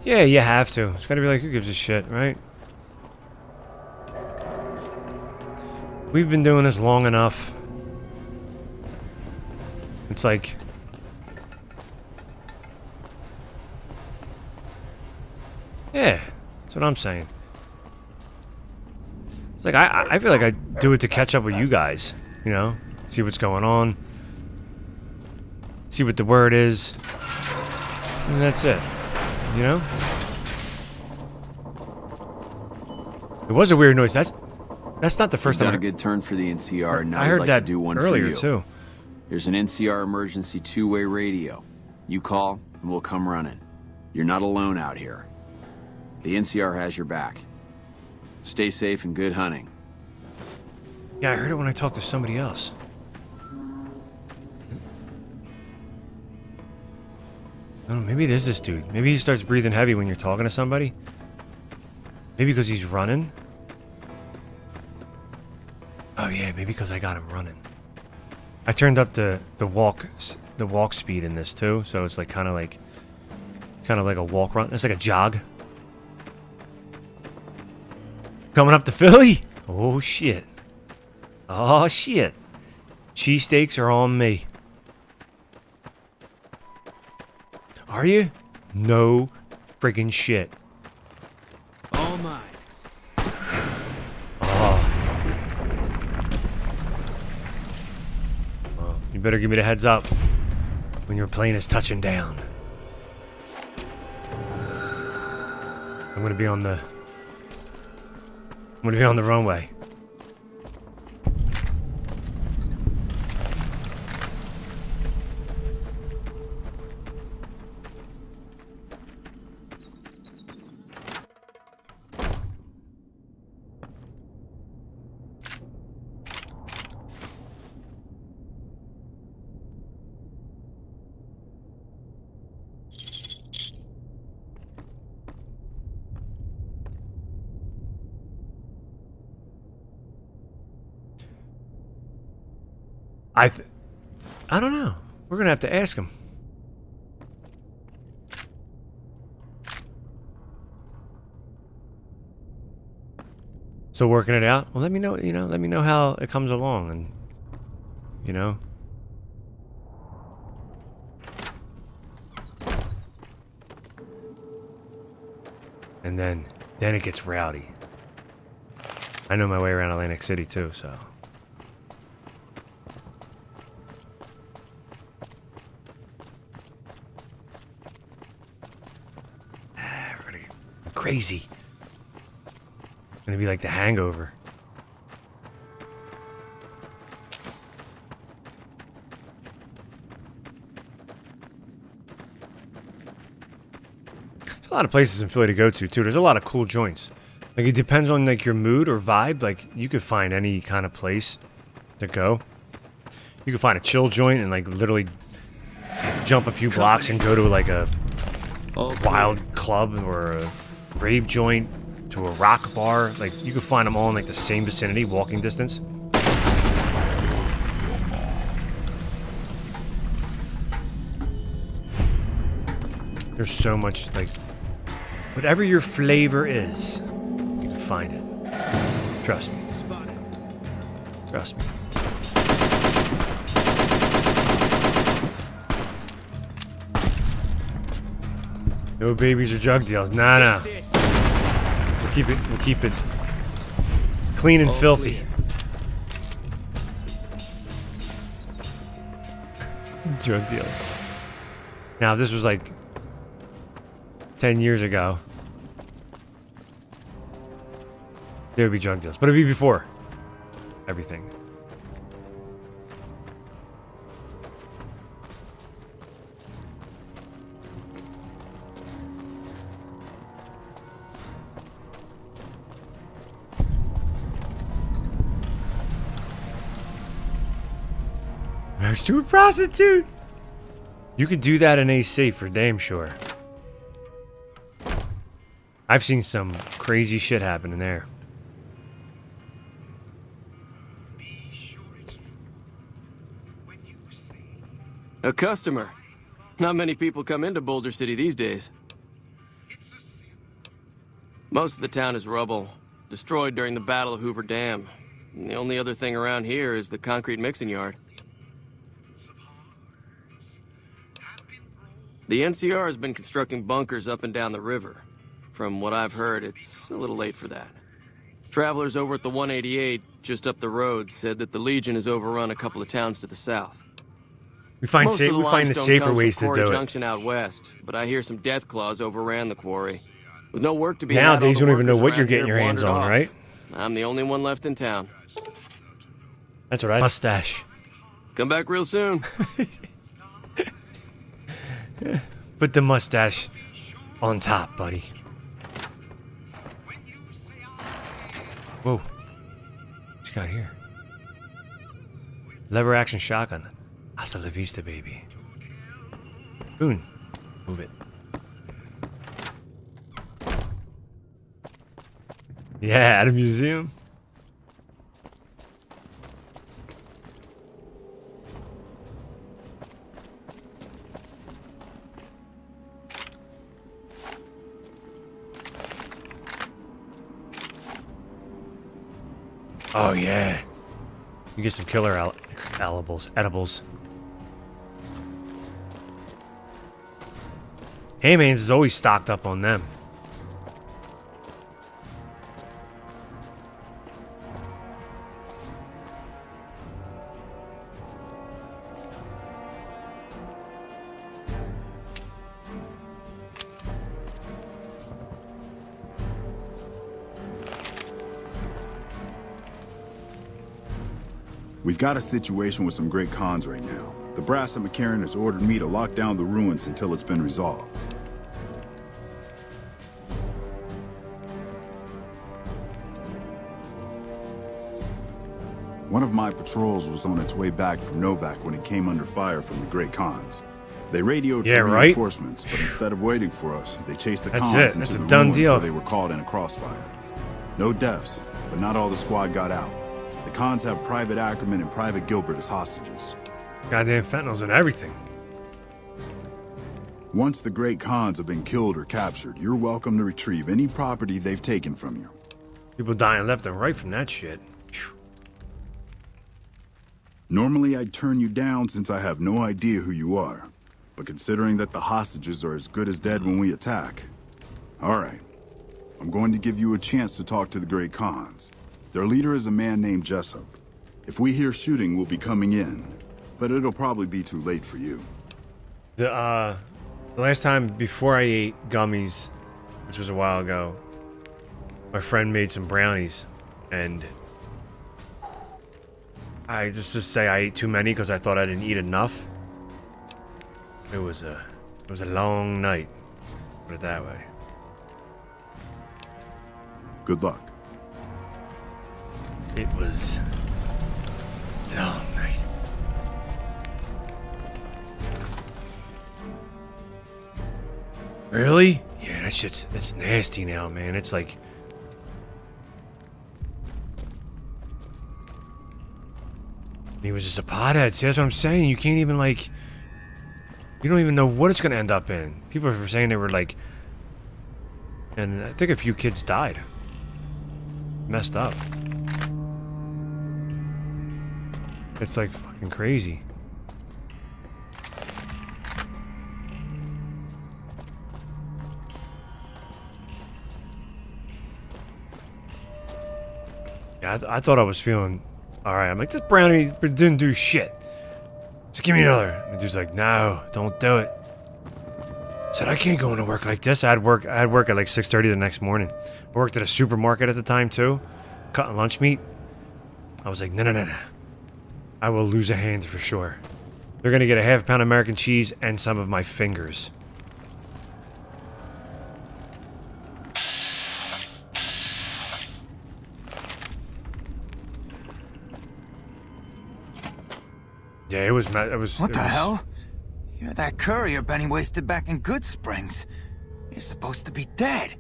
[SPEAKER 1] Yeah, you have to. It's gotta be like, who gives a shit, right? We've been doing this long enough. It's like... Yeah, that's what I'm saying. It's like, I feel like I do it to catch up with you guys, you know? See what's going on. See what the word is. And that's it. You know? It was a weird noise. That's not the first
[SPEAKER 20] You've
[SPEAKER 1] time.
[SPEAKER 20] done a good turn for the NCR. Now
[SPEAKER 1] I heard
[SPEAKER 20] I'd like
[SPEAKER 1] that
[SPEAKER 20] to do one
[SPEAKER 1] earlier
[SPEAKER 20] for you.
[SPEAKER 1] too.
[SPEAKER 20] There's an NCR emergency two-way radio. You call, and we'll come running. You're not alone out here. The NCR has your back. Stay safe and good hunting.
[SPEAKER 1] Yeah, I heard it when I talked to somebody else. I don't know, maybe it is this dude. Maybe he starts breathing heavy when you're talking to somebody. Maybe because he's running. Oh yeah, maybe because I got him running. I turned up the walk speed in this too, so it's like kind of like a walk run. It's like a jog. Coming up to Philly? Oh shit. Oh shit. Cheesesteaks are on me. Are you? No friggin' shit.
[SPEAKER 8] Oh my.
[SPEAKER 1] Oh. Well, you better give me the heads up when your plane is touching down. I'm gonna be on the runway. I don't know. We're gonna have to ask him. Still working it out? Well, let me know. You know, let me know how it comes along, and you know. And then it gets rowdy. I know my way around Atlantic City too, so. Crazy. It's gonna be like The Hangover. There's a lot of places in Philly to go to too. There's a lot of cool joints. Like it depends on like your mood or vibe. Like you could find any kind of place to go. You could find a chill joint and like literally jump a few blocks and go to like a wild club or a rave joint, to a rock bar. Like, you can find them all in like the same vicinity, walking distance. There's so much, like, whatever your flavor is, you can find it. Trust me. Trust me. No babies or drug deals. Nah. We'll keep it clean and filthy. Drug deals. Now, if this was like 10 years ago, there would be drug deals. But it'd be before everything. Next to a prostitute. You could do that in a safe for damn sure. I've seen some crazy shit happen in there.
[SPEAKER 15] A customer. Not many people come into Boulder City these days. Most of the town is rubble, destroyed during the Battle of Hoover Dam. And the only other thing around here is the concrete mixing yard. The NCR has been constructing bunkers up and down the river. From what I've heard, it's a little late for that. Travelers over at the 188, just up the road, said that the Legion has overrun a couple of towns to the south.
[SPEAKER 1] We find
[SPEAKER 15] Most of
[SPEAKER 1] the
[SPEAKER 15] limestone
[SPEAKER 1] safer
[SPEAKER 15] comes
[SPEAKER 1] ways
[SPEAKER 15] from
[SPEAKER 1] to
[SPEAKER 15] Quarry
[SPEAKER 1] do it.
[SPEAKER 15] Junction out west, but I hear some death claws overran the quarry. With no work to be
[SPEAKER 1] Nowadays,
[SPEAKER 15] had, all
[SPEAKER 1] you
[SPEAKER 15] the
[SPEAKER 1] don't even know
[SPEAKER 15] workers
[SPEAKER 1] what you're
[SPEAKER 15] around
[SPEAKER 1] getting
[SPEAKER 15] here
[SPEAKER 1] your hands
[SPEAKER 15] wandered
[SPEAKER 1] on,
[SPEAKER 15] off.
[SPEAKER 1] right?
[SPEAKER 15] I'm the only one left in town.
[SPEAKER 1] That's what I mustache.
[SPEAKER 15] Come back real soon.
[SPEAKER 1] Put the mustache on top, buddy. Whoa. What's got here? Lever action shotgun. Hasta la vista, baby. Boon. Move it. Yeah, at a museum. Oh yeah. You get some killer edibles. Hayman's is always stocked up on them.
[SPEAKER 17] We've got a situation with some great cons right now. The brass at McCarran has ordered me to lock down the ruins until it's been resolved. One of my patrols was on its way back from Novak when it came under fire from the Great Khans. They radioed for reinforcements, but instead of waiting for us, they chased the Khans into the ruins where they were caught in a crossfire. No deaths, but not all the squad got out. The Khans have Private Ackerman and Private Gilbert as hostages.
[SPEAKER 1] Goddamn fentanyls and everything.
[SPEAKER 17] Once the Great Khans have been killed or captured, you're welcome to retrieve any property they've taken from you.
[SPEAKER 1] People dying left and right from that shit. Whew.
[SPEAKER 17] Normally I'd turn you down since I have no idea who you are. But considering that the hostages are as good as dead when we attack... Alright. I'm going to give you a chance to talk to the Great Khans. Their leader is a man named Jessup. If we hear shooting, we'll be coming in. But it'll probably be too late for you.
[SPEAKER 1] The last time before I ate gummies, which was a while ago, my friend made some brownies, and I just to say I ate too many because I thought I didn't eat enough. It was a long night, put it that way.
[SPEAKER 17] Good luck.
[SPEAKER 1] It was a long night. Really? Yeah, that shit's, it's nasty now, man. It's like... He was just a pothead. See, that's what I'm saying. You can't even, like... You don't even know what it's going to end up in. People were saying they were, like... And I think a few kids died. Messed up. It's, like, fucking crazy. Yeah, I thought I was feeling alright. I'm like, this brownie didn't do shit. Just give me another. And the dude's like, no, don't do it. I said, I can't go into work like this. I had work at like 6:30 the next morning. I worked at a supermarket at the time too, cutting lunch meat. I was like, no. I will lose a hand for sure. They're gonna get a half-pound American cheese and some of my fingers. Yeah, it was.
[SPEAKER 19] What the hell? You're that courier Benny wasted back in Good Springs. You're supposed to be dead.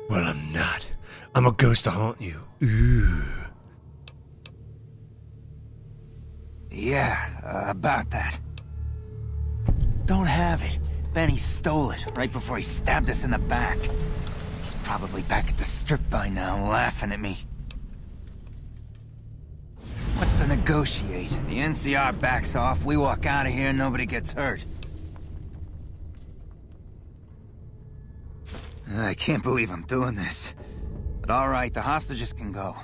[SPEAKER 1] Well, I'm not. I'm a ghost to haunt you. Ooh.
[SPEAKER 19] Yeah, about that. Don't have it. Benny stole it right before he stabbed us in the back. He's probably back at the strip by now, laughing at me. What's to negotiate? The NCR backs off, we walk out of here, nobody gets hurt. I can't believe I'm doing this. But alright, the hostages can go.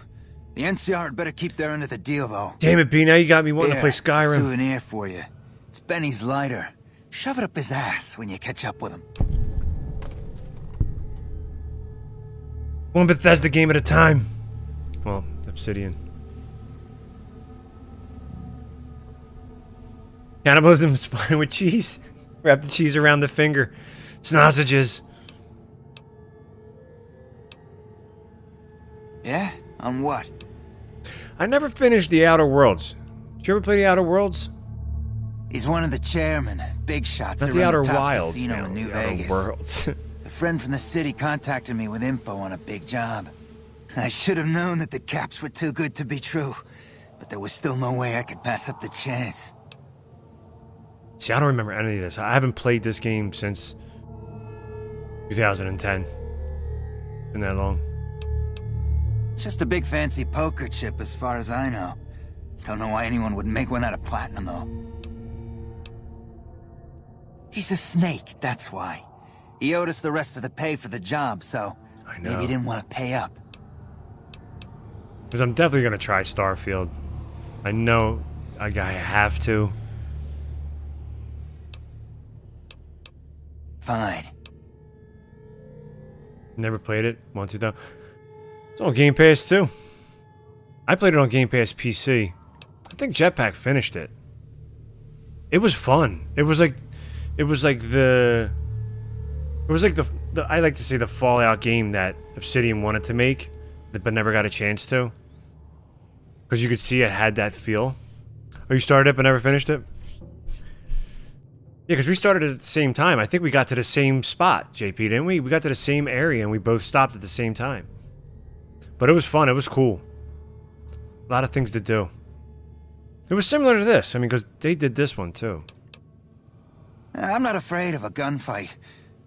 [SPEAKER 19] The NCR had better keep their end of the deal, though.
[SPEAKER 1] Damn it, B, now you got me wanting to play Skyrim.
[SPEAKER 19] Souvenir for you. It's Benny's lighter. Shove it up his ass when you catch up with him.
[SPEAKER 1] One Bethesda game at a time. Well, Obsidian. Cannibalism is fine with cheese. Wrap the cheese around the finger. Sausages.
[SPEAKER 19] Yeah? On what?
[SPEAKER 1] I never finished the Outer Worlds. Did you ever play the Outer Worlds?
[SPEAKER 19] He's one of the chairmen, big shots.
[SPEAKER 1] Not the Outer Wilds,
[SPEAKER 19] casino
[SPEAKER 1] man,
[SPEAKER 19] in New
[SPEAKER 1] the Outer
[SPEAKER 19] Vegas.
[SPEAKER 1] Worlds.
[SPEAKER 19] A friend from the city contacted me with info on a big job. I should have known that the caps were too good to be true, but there was still no way I could pass up the chance.
[SPEAKER 1] See, I don't remember any of this. I haven't played this game since 2010. Been that long.
[SPEAKER 19] It's just a big fancy poker chip as far as I know. Don't know why anyone would make one out of platinum, though. He's a snake, that's why. He owed us the rest of the pay for the job, so
[SPEAKER 1] I know.
[SPEAKER 19] maybe he didn't want to pay up.
[SPEAKER 1] Because I'm definitely going to try Starfield. I know I have to.
[SPEAKER 19] Fine.
[SPEAKER 1] Never played it. Want to though. It's on Game Pass too. I played it on Game Pass PC. I think Jetpack finished it. It was fun. It was like the I like to say the Fallout game that Obsidian wanted to make, but never got a chance to. Because you could see it had that feel. Oh, you started it but never finished it? Yeah, because we started at the same time. I think we got to the same spot, JP, didn't we? We got to the same area and we both stopped at the same time. But it was fun. It was cool. A lot of things to do. It was similar to this. I mean, because they did this one too.
[SPEAKER 19] I'm not afraid of a gunfight.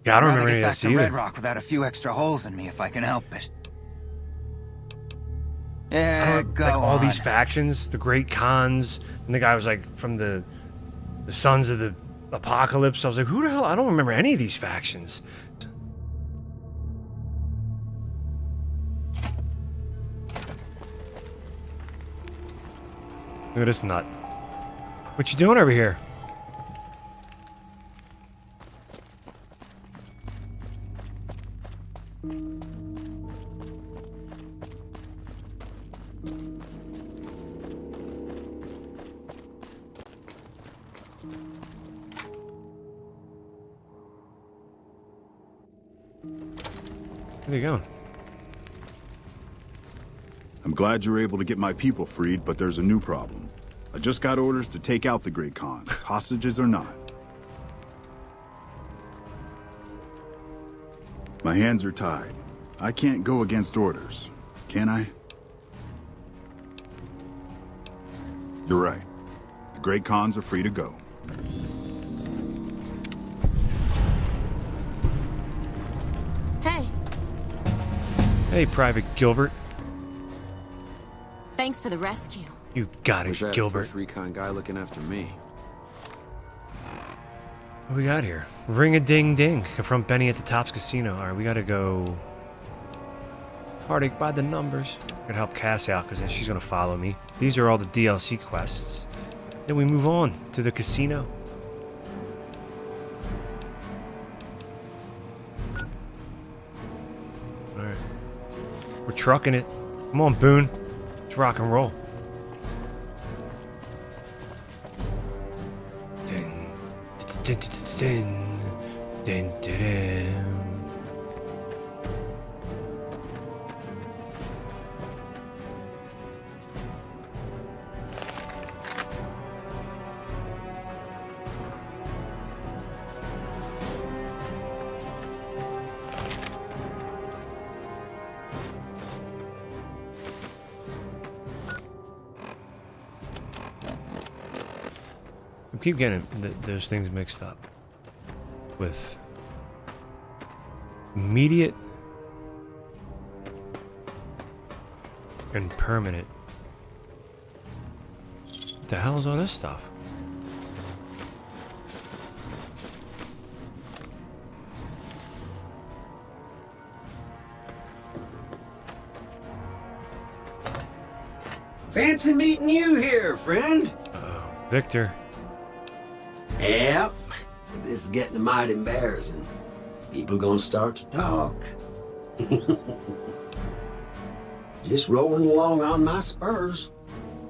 [SPEAKER 1] Yeah, I don't
[SPEAKER 19] I'd
[SPEAKER 1] remember
[SPEAKER 19] rather
[SPEAKER 1] any
[SPEAKER 19] get
[SPEAKER 1] of
[SPEAKER 19] back
[SPEAKER 1] this
[SPEAKER 19] to
[SPEAKER 1] either.
[SPEAKER 19] Red Rock without a few extra holes in me if I can help it. Yeah, go
[SPEAKER 1] like all
[SPEAKER 19] on.
[SPEAKER 1] these factions, the Great Khans, and the guy was like from the Sons of the Apocalypse. I was like, who the hell? I don't remember any of these factions. Look at this nut. What you doing over here? Where are you going?
[SPEAKER 17] I'm glad you were able to get my people freed, but there's a new problem. I just got orders to take out the Great Khans, hostages or not. My hands are tied. I can't go against orders, can I? You're right. The Great Khans are free to go.
[SPEAKER 2] Hey,
[SPEAKER 1] Hey, Private Gilbert.
[SPEAKER 2] thanks for the rescue.
[SPEAKER 1] You got
[SPEAKER 4] Wish
[SPEAKER 1] it,
[SPEAKER 4] I had a
[SPEAKER 1] Gilbert.
[SPEAKER 4] first recon guy looking after me.
[SPEAKER 1] What we got here? Ring-a-ding-ding. Confront Benny at the Tops Casino. Alright, we gotta go... Heartache by the numbers. Gotta help Cass out, because then she's gonna follow me. These are all the DLC quests. Then we move on to the casino. Alright. We're trucking it. Come on, Boone. Let's rock and roll. Dun, dun, dun, dun, dun. I keep getting those things mixed up with immediate and permanent. What the hell is all this stuff?
[SPEAKER 9] Fancy meeting you here, friend.
[SPEAKER 1] Victor.
[SPEAKER 9] Yep. This is getting mighty embarrassing. People gonna start to talk. Just rolling along on my spurs.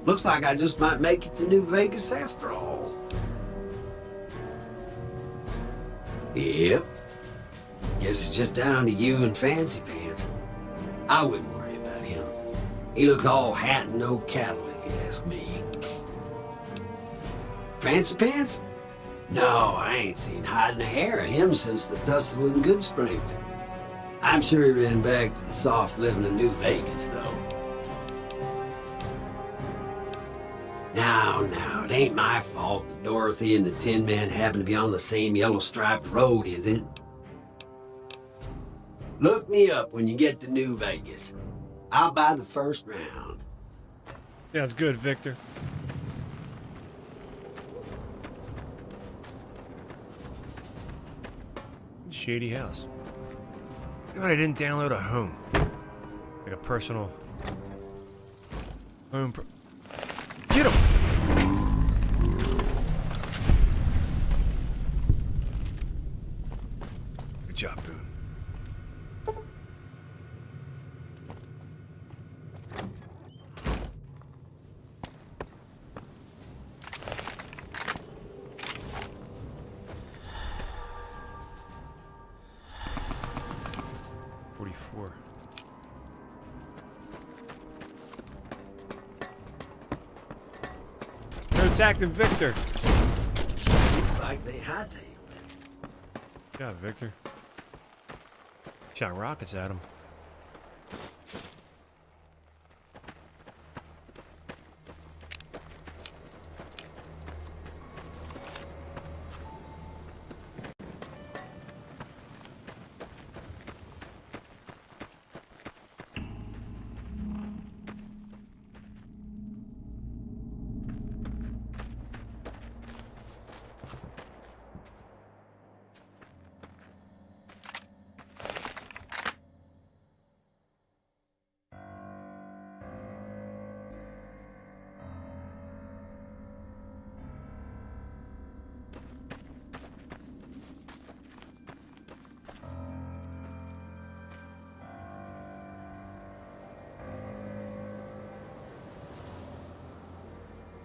[SPEAKER 9] Looks like I just might make it to New Vegas after all. Yep. Guess it's just down to you and Fancy Pants. I wouldn't worry about him. He looks all hat and no cattle, if you ask me. Fancy Pants? No, I ain't seen hide and hair of him since the tussle in Good Springs. I'm sure he ran back to the soft living of New Vegas, though. Now, it ain't my fault that Dorothy and the Tin Man happen to be on the same yellow-striped road, is it? Look me up when you get to New Vegas. I'll buy the first round.
[SPEAKER 1] Yeah, it's good, Victor. Shady house. God, I didn't download a home. Like a personal home. Get him! Good job, Boone. Attacked him, Victor.
[SPEAKER 9] Looks like they hightailed it.
[SPEAKER 1] Good job, Victor. Shot rockets at him.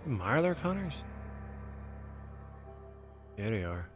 [SPEAKER 1] Mirelurk hunters? Yeah, they are.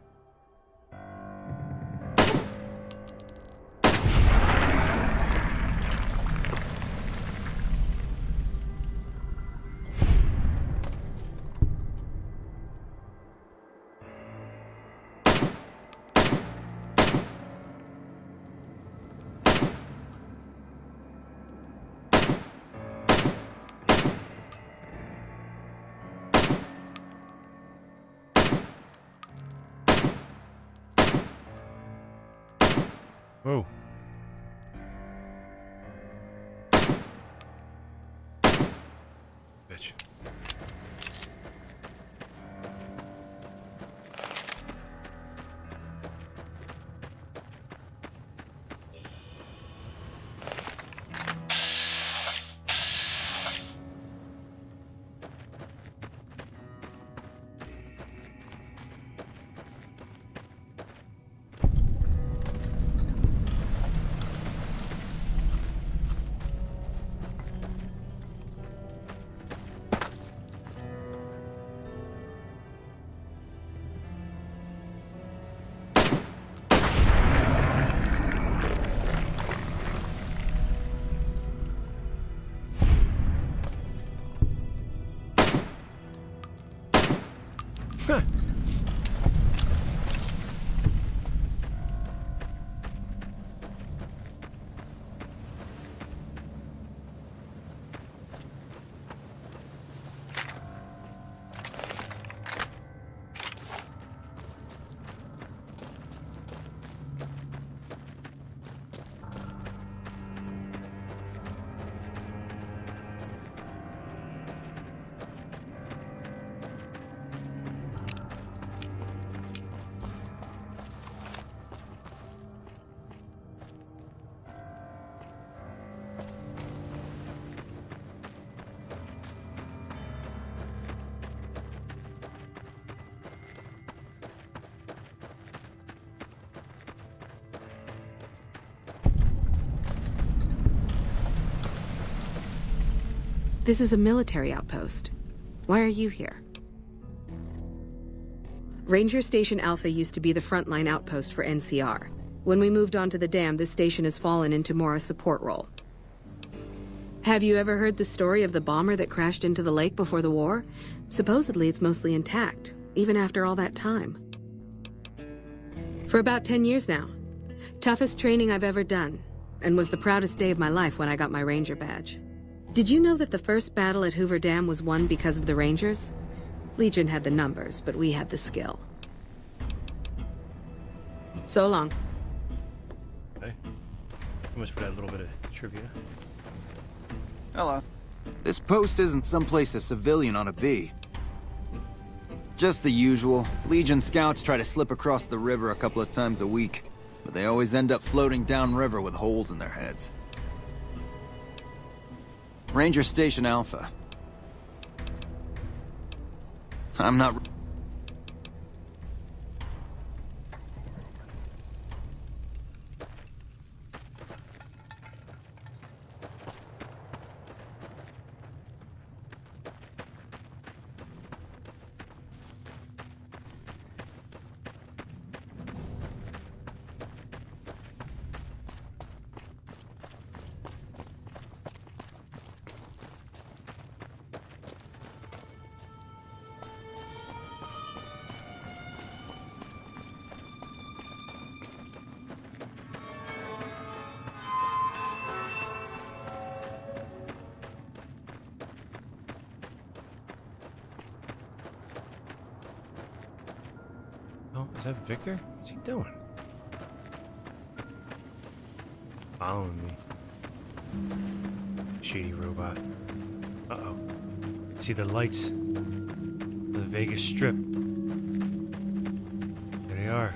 [SPEAKER 1] Oh. Bitch.
[SPEAKER 5] This is a military outpost. Why are you here? Ranger Station Alpha used to be the frontline outpost for NCR. When we moved on to the dam, this station has fallen into more a support role. Have you ever heard the story of the bomber that crashed into the lake before the war? Supposedly it's mostly intact, even after all that time. For about 10 years now. Toughest training I've ever done, and was the proudest day of my life when I got my Ranger badge. Did you know that the first battle at Hoover Dam was won because of the Rangers? Legion had the numbers, but we had the skill. So long.
[SPEAKER 1] Okay. How much for that little bit of trivia?
[SPEAKER 6] Hello. This post isn't someplace a civilian ought to be. Just the usual. Legion scouts try to slip across the river a couple of times a week, but they always end up floating downriver with holes in their heads. Ranger Station Alpha. I'm not...
[SPEAKER 1] Oh, is that Victor? What's he doing? Following me. Shady robot. Uh-oh. See the lights. The Vegas Strip. There they are.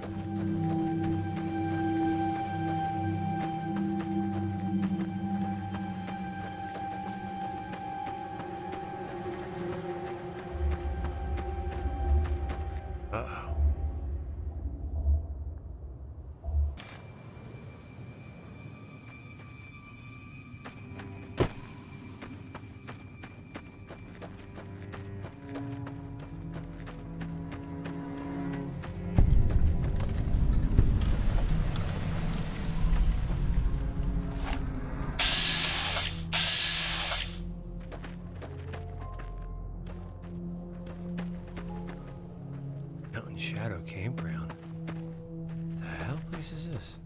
[SPEAKER 1] Uh-oh. Mountain Shadow Campground. What the hell place is this?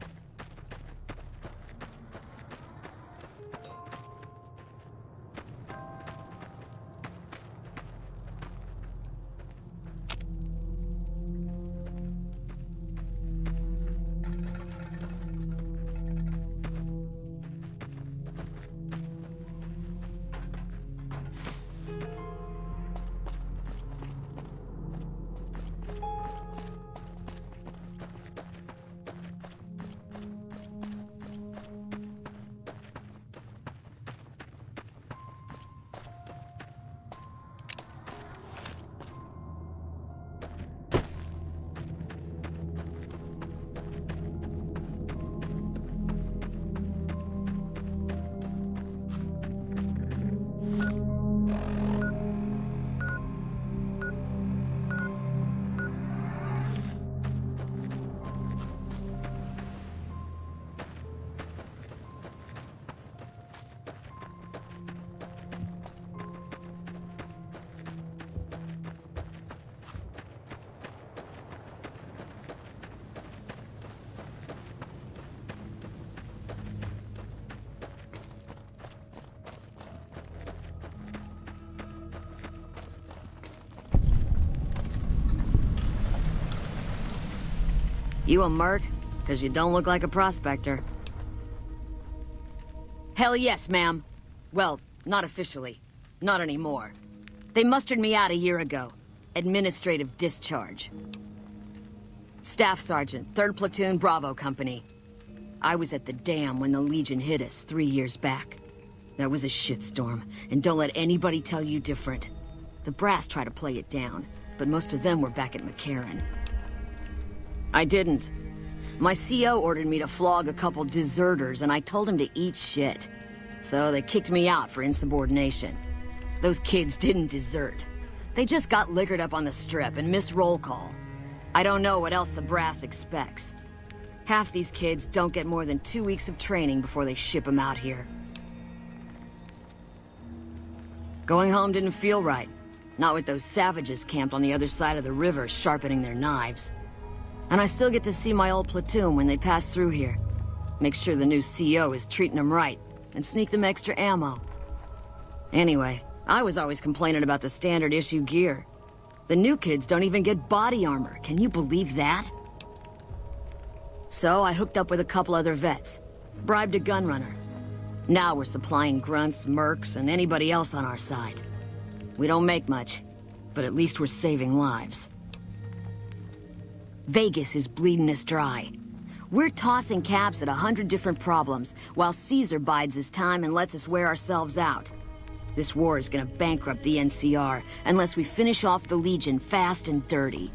[SPEAKER 16] You a merc? Because you don't look like a prospector. Hell yes, ma'am. Well, not officially. Not anymore. They mustered me out a year ago. Administrative discharge. Staff Sergeant, 3rd Platoon, Bravo Company. I was at the dam when the Legion hit us 3 years back. That was a shitstorm, and don't let anybody tell you different. The brass tried to play it down, but most of them were back at McCarran. I didn't. My CO ordered me to flog a couple deserters, and I told him to eat shit. So they kicked me out for insubordination. Those kids didn't desert. They just got liquored up on the strip and missed roll call. I don't know what else the brass expects. Half these kids don't get more than 2 weeks of training before they ship them out here. Going home didn't feel right. Not with those savages camped on the other side of the river sharpening their knives. And I still get to see my old platoon when they pass through here. Make sure the new CO is treating them right, and sneak them extra ammo. Anyway, I was always complaining about the standard issue gear. The new kids don't even get body armor. Can you believe that? So I hooked up with a couple other vets. Bribed a gunrunner. Now we're supplying grunts, mercs, and anybody else on our side. We don't make much, but at least we're saving lives. Vegas is bleeding us dry. We're tossing caps at 100 different problems, while Caesar bides his time and lets us wear ourselves out. This war is gonna bankrupt the NCR unless we finish off the Legion fast and dirty.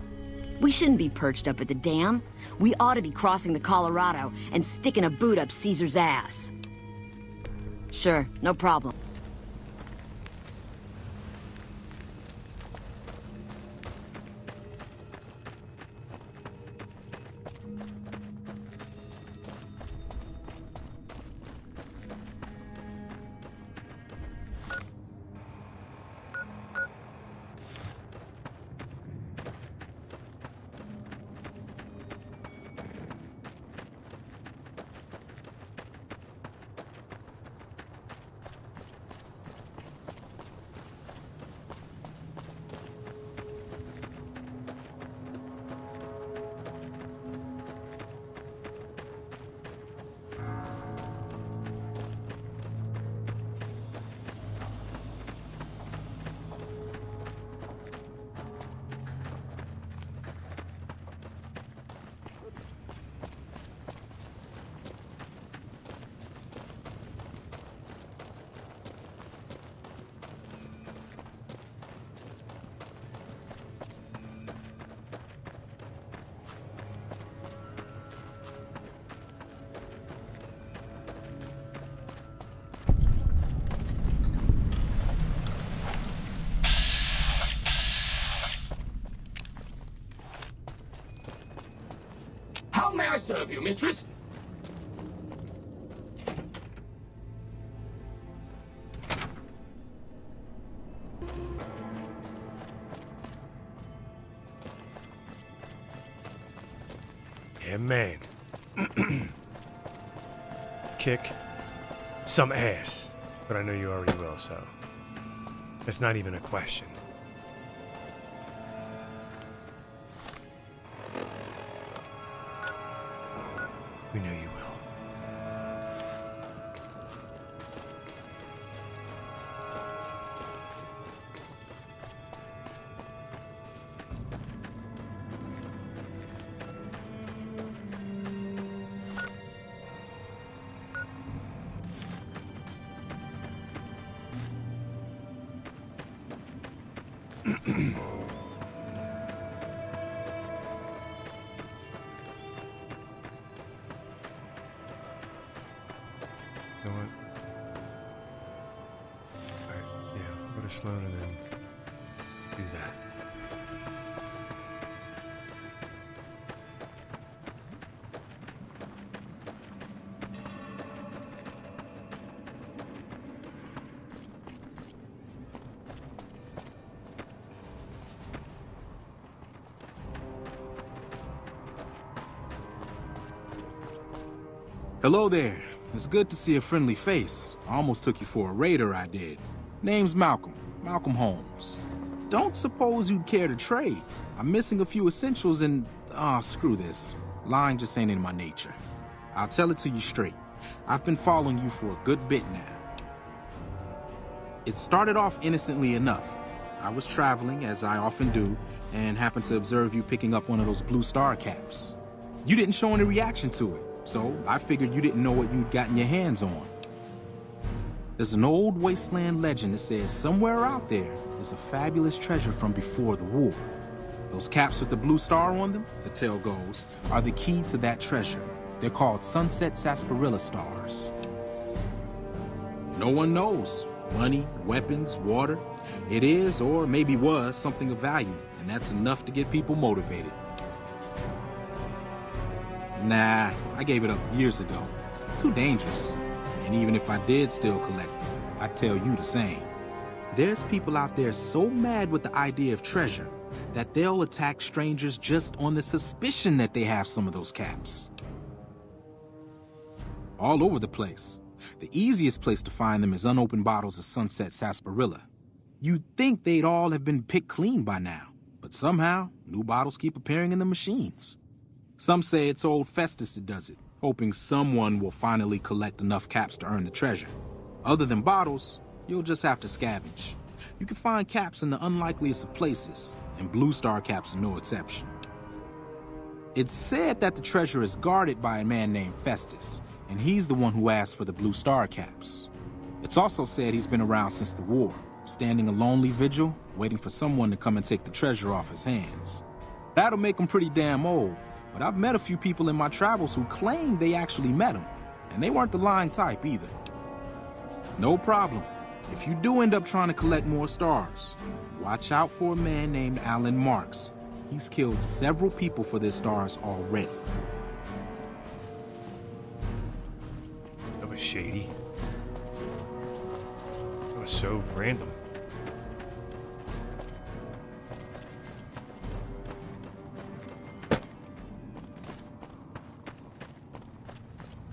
[SPEAKER 16] We shouldn't be perched up at the dam. We ought to be crossing the Colorado and sticking a boot up Caesar's ass. Sure, no problem.
[SPEAKER 14] How may I serve you, mistress?
[SPEAKER 1] Yeah, man. Kick some ass. But I know you already will, so it's not even a question. We know you will. You know what? Alright, yeah, go to Sloan and then do that.
[SPEAKER 22] Hello there. It's good to see a friendly face. I almost took you for a raider, I did. Name's Malcolm. Malcolm Holmes. Don't suppose you'd care to trade. I'm missing a few essentials and... screw this. Lying just ain't in my nature. I'll tell it to you straight. I've been following you for a good bit now. It started off innocently enough. I was traveling, as I often do, and happened to observe you picking up one of those blue star caps. You didn't show any reaction to it, so I figured you didn't know what you'd gotten your hands on. There's an old wasteland legend that says somewhere out there is a fabulous treasure from before the war. Those caps with the blue star on them, the tale goes, are the key to that treasure. They're called sunset sarsaparilla stars. No one knows. Money, weapons, water. It is, or maybe was, something of value, and that's enough to get people motivated. Nah, I gave it up years ago. Too dangerous. And even if I did still collect them, I'd tell you the same. There's people out there so mad with the idea of treasure that they'll attack strangers just on the suspicion that they have some of those caps. All over the place. The easiest place to find them is unopened bottles of sunset sarsaparilla. You'd think they'd all have been picked clean by now, but somehow, new bottles keep appearing in the machines. Some say it's old Festus that does it, hoping someone will finally collect enough caps to earn the treasure. Other than bottles, you'll just have to scavenge. You can find caps in the unlikeliest of places, and blue star caps are no exception. It's said that the treasure is guarded by a man named Festus, and he's the one who asked for the blue star caps. It's also said he's been around since the war, standing a lonely vigil, waiting for someone to come and take the treasure off his hands. That'll make him pretty damn old, but I've met a few people in my travels who claim they actually met him, and they weren't the lying type either. No problem. If you do end up trying to collect more stars, watch out for a man named Alan Marks. He's killed several people for their stars already.
[SPEAKER 1] That was shady. That was so random. I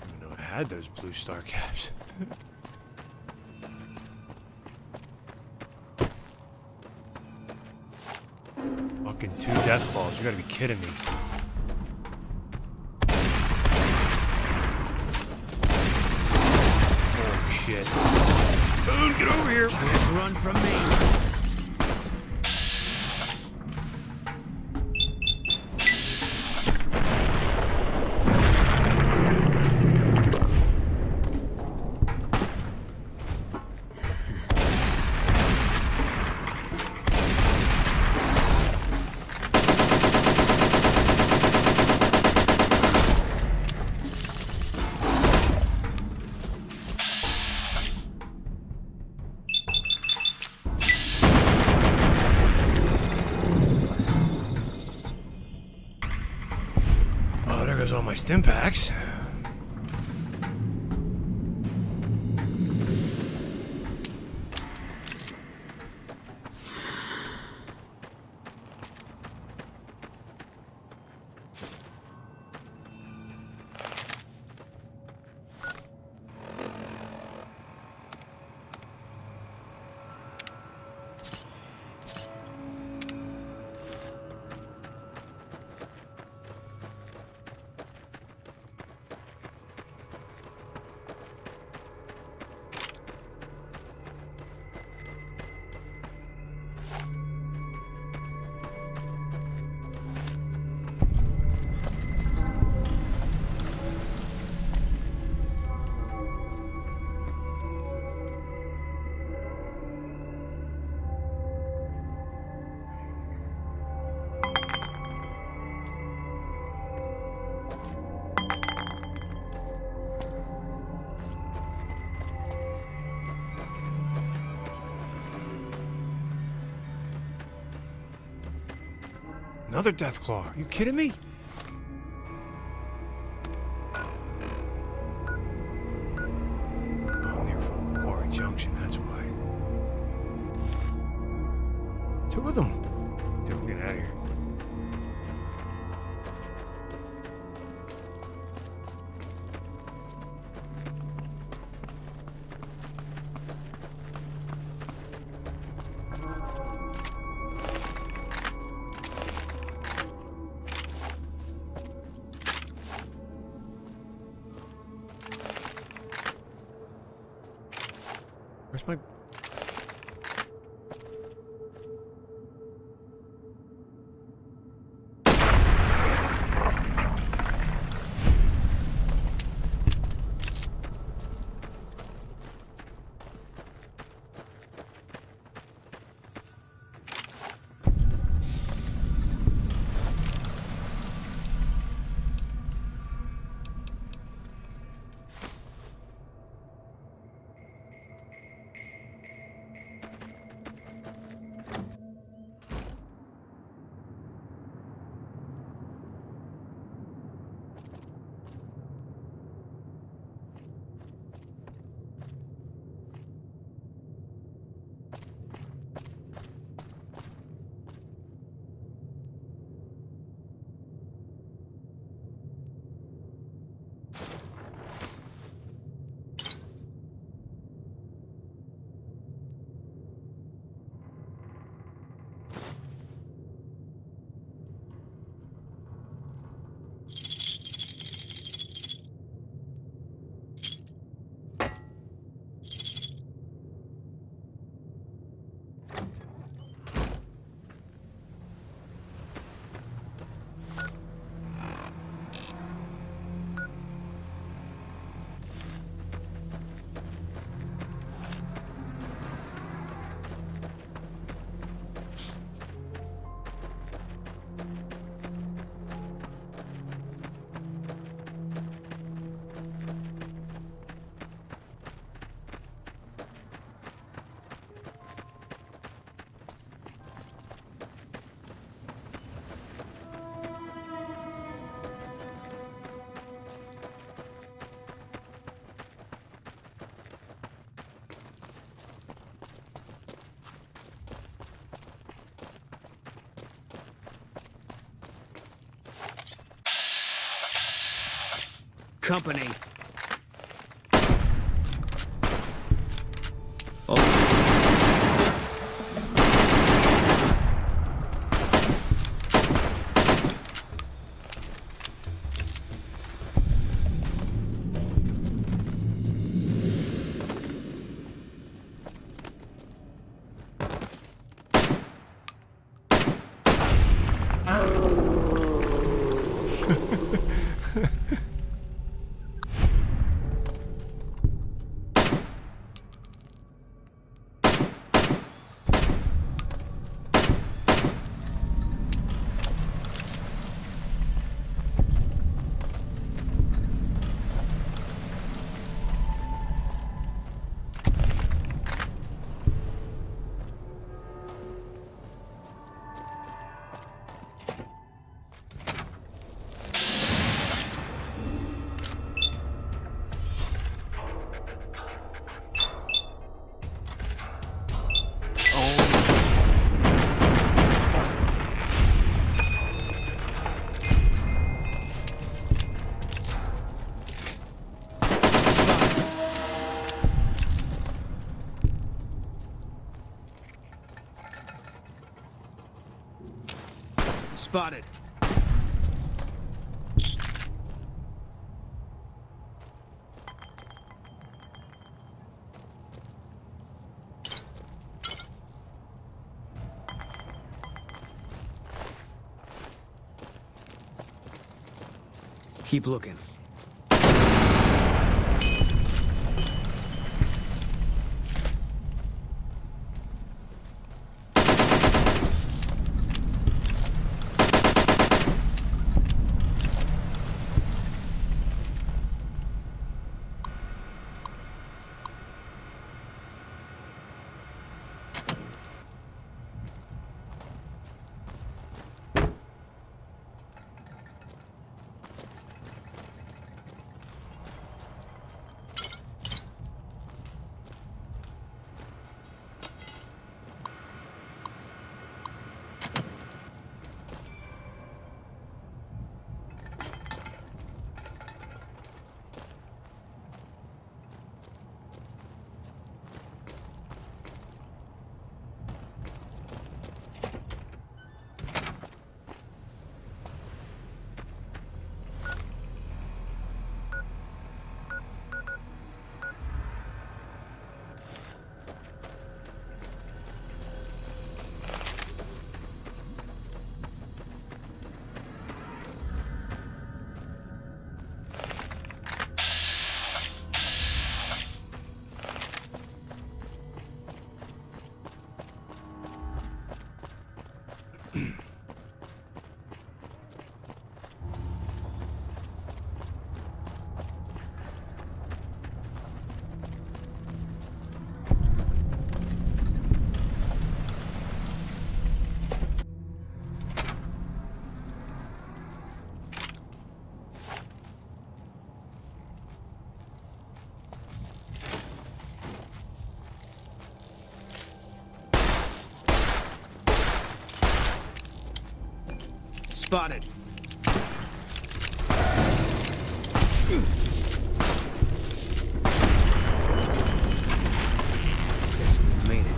[SPEAKER 1] didn't know I had those blue star caps. Fucking 2 death balls. You gotta be kidding me. Oh shit. Boone, get over here.
[SPEAKER 8] Can't run from me.
[SPEAKER 1] All my stim packs. Another Deathclaw. Are you kidding me? Oh, near from Quarry Junction, that's why. 2 of them. Dude, we're getting out of here.
[SPEAKER 8] company. Spotted. Keep looking. Spotted. Guess we made it.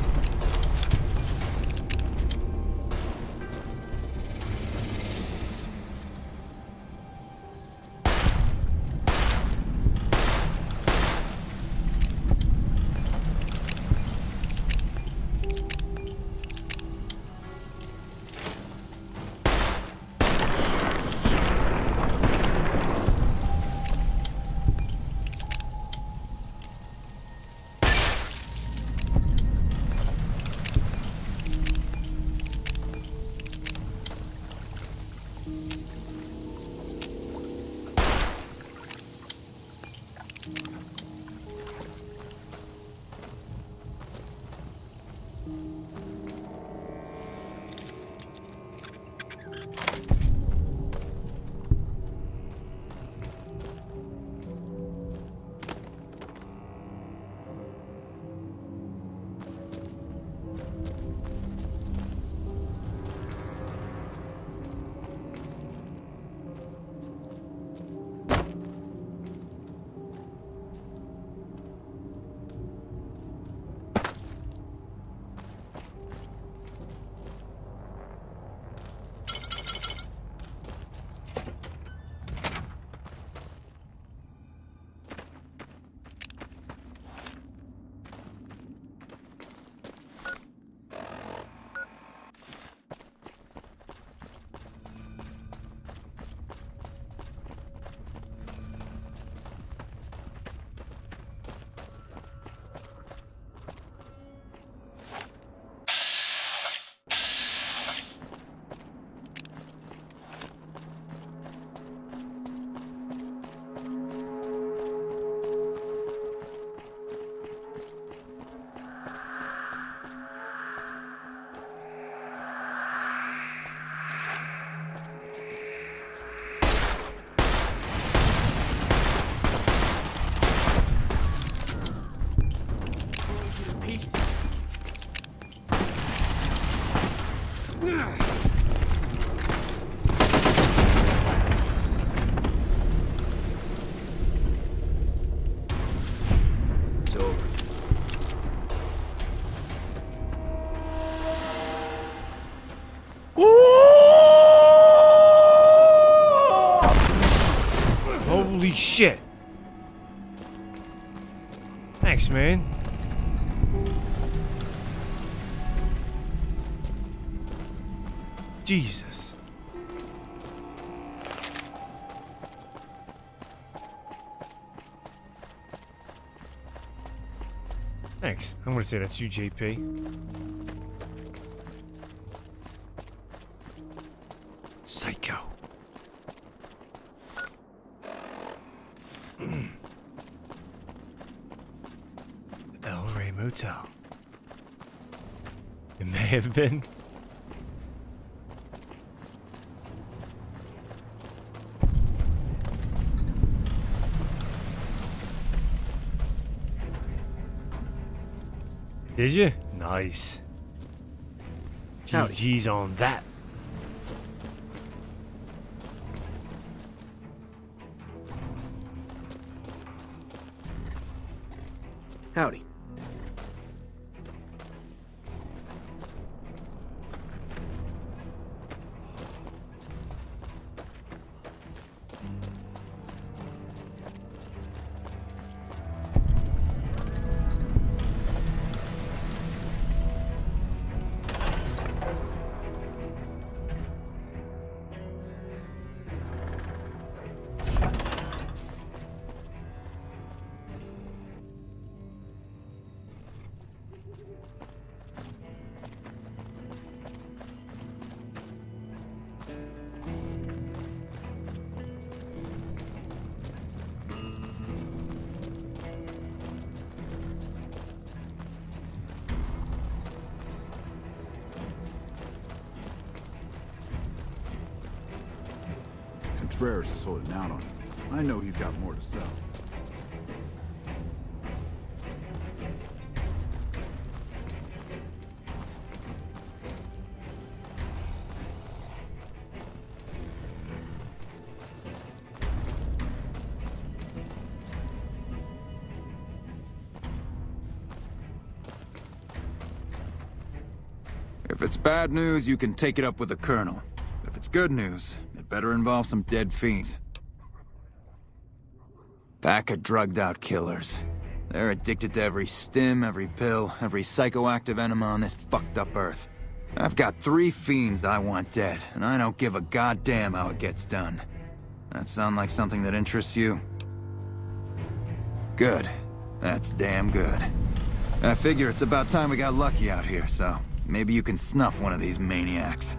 [SPEAKER 6] It's over.
[SPEAKER 1] Holy shit. Thanks, man. Jesus. Thanks. I'm gonna say that's you, JP. Psycho. El Rey Motel. It may have been. Did you? Nice. GG's on that.
[SPEAKER 7] Howdy.
[SPEAKER 17] Contreras is holding out on him. I know he's got more to sell.
[SPEAKER 6] If it's bad news, you can take it up with the Colonel. If it's good news, it better involve some dead fiends. Pack of drugged-out killers. They're addicted to every stim, every pill, every psychoactive enema on this fucked up earth. I've got 3 fiends I want dead, and I don't give a goddamn how it gets done. That sound like something that interests you? Good. That's damn good. I figure it's about time we got lucky out here, so maybe you can snuff one of these maniacs.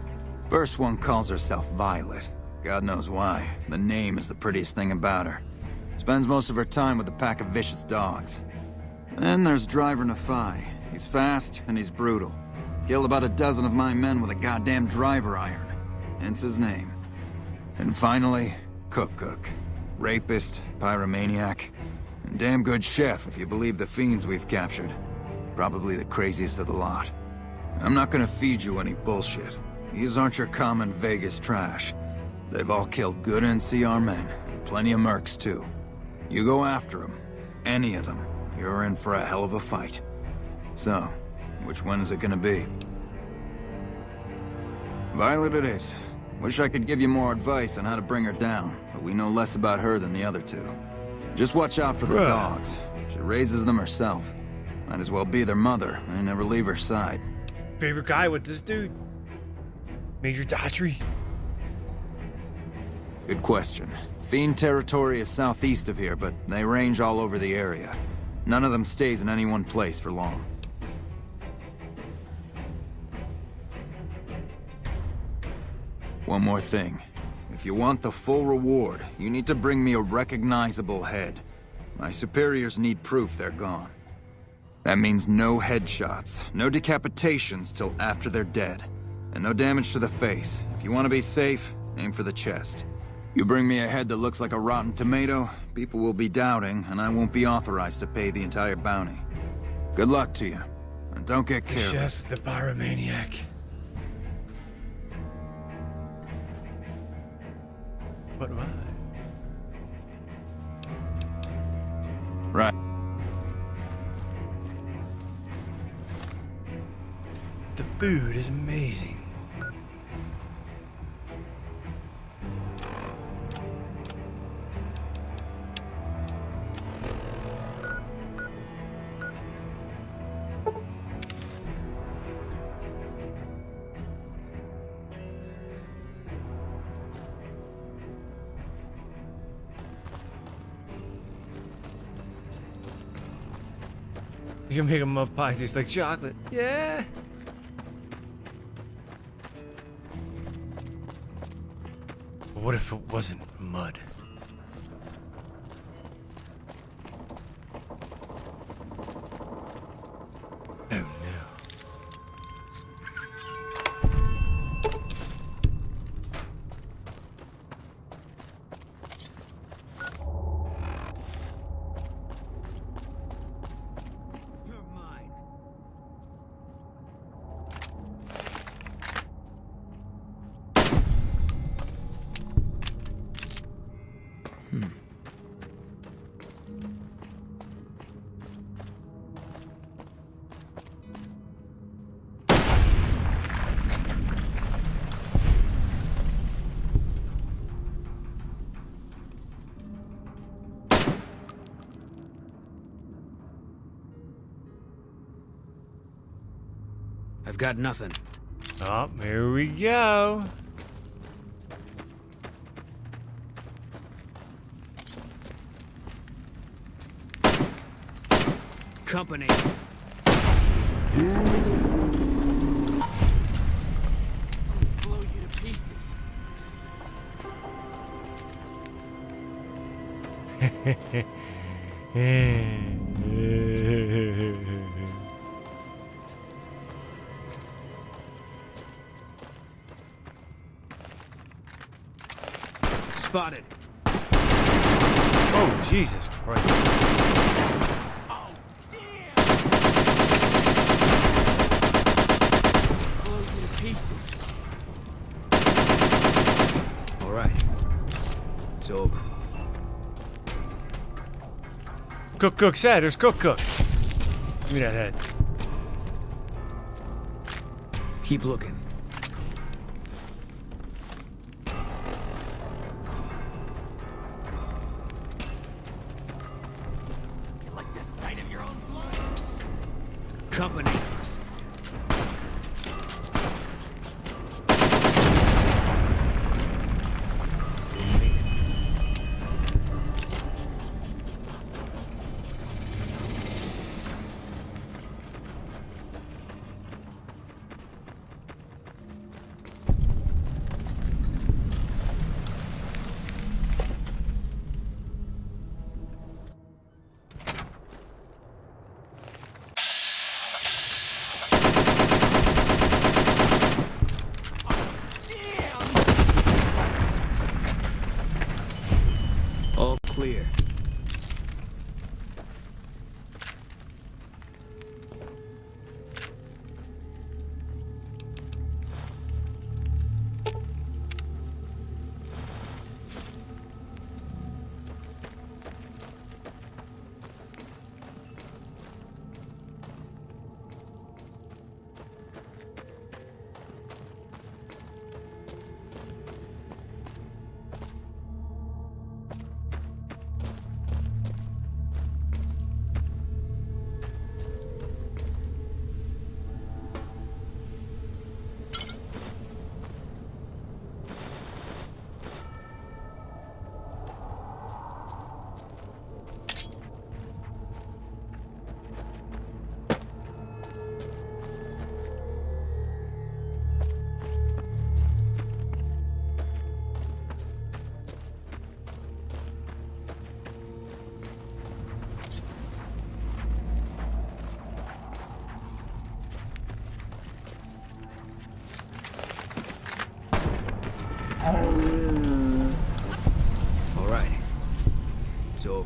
[SPEAKER 6] First one calls herself Violet. God knows why. The name is the prettiest thing about her. Spends most of her time with a pack of vicious dogs. Then there's Driver Nafai. He's fast and he's brutal. Killed about a dozen of my men with a goddamn driver iron. Hence his name. And finally, Cook. Rapist, pyromaniac, and damn good chef if you believe the fiends we've captured. Probably the craziest of the lot. I'm not gonna feed you any bullshit. These aren't your common Vegas trash. They've all killed good NCR men, and plenty of mercs too. You go after them, any of them, you're in for a hell of a fight. So, which one is it gonna be? Violet it is. Wish I could give you more advice on how to bring her down, but we know less about her than the other 2. Just watch out for the dogs. She raises them herself. Might as well be their mother, and never leave her side.
[SPEAKER 1] Favorite guy with this dude? Major Daughtry?
[SPEAKER 6] Good question. Fiend territory is southeast of here, but they range all over the area. None of them stays in any one place for long. One more thing. If you want the full reward, you need to bring me a recognizable head. My superiors need proof they're gone. That means no headshots, no decapitations till after they're dead, and no damage to the face. If you want to be safe, aim for the chest. You bring me a head that looks like a rotten tomato, people will be doubting, and I won't be authorized to pay the entire bounty. Good luck to you, and don't get careless.
[SPEAKER 1] Chef the pyromaniac. But why?
[SPEAKER 6] Right.
[SPEAKER 1] The food is amazing. You can make a mud pie taste like chocolate. Yeah. But what if it wasn't mud? Oh no.
[SPEAKER 8] I've got nothing.
[SPEAKER 1] Oh, here we go.
[SPEAKER 8] Company.
[SPEAKER 19] Blow you to pieces.
[SPEAKER 8] Spotted.
[SPEAKER 1] Oh, Jesus Christ.
[SPEAKER 19] Blow you to pieces.
[SPEAKER 8] All right. It's over.
[SPEAKER 1] Cook's head. There's Cook. Give me that head.
[SPEAKER 8] Keep looking.
[SPEAKER 19] Like the sight of your own blood.
[SPEAKER 8] Company. All clear. All right. It's over.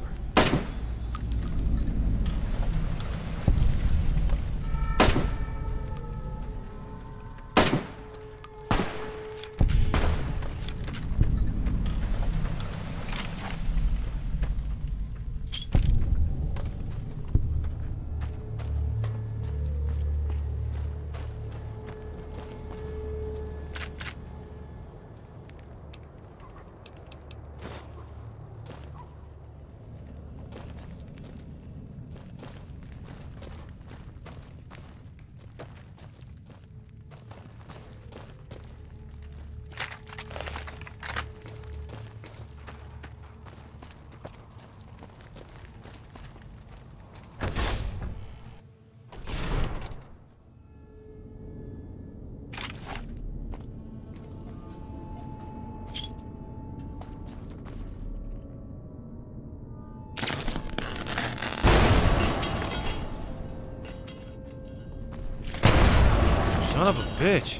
[SPEAKER 1] Son of a bitch.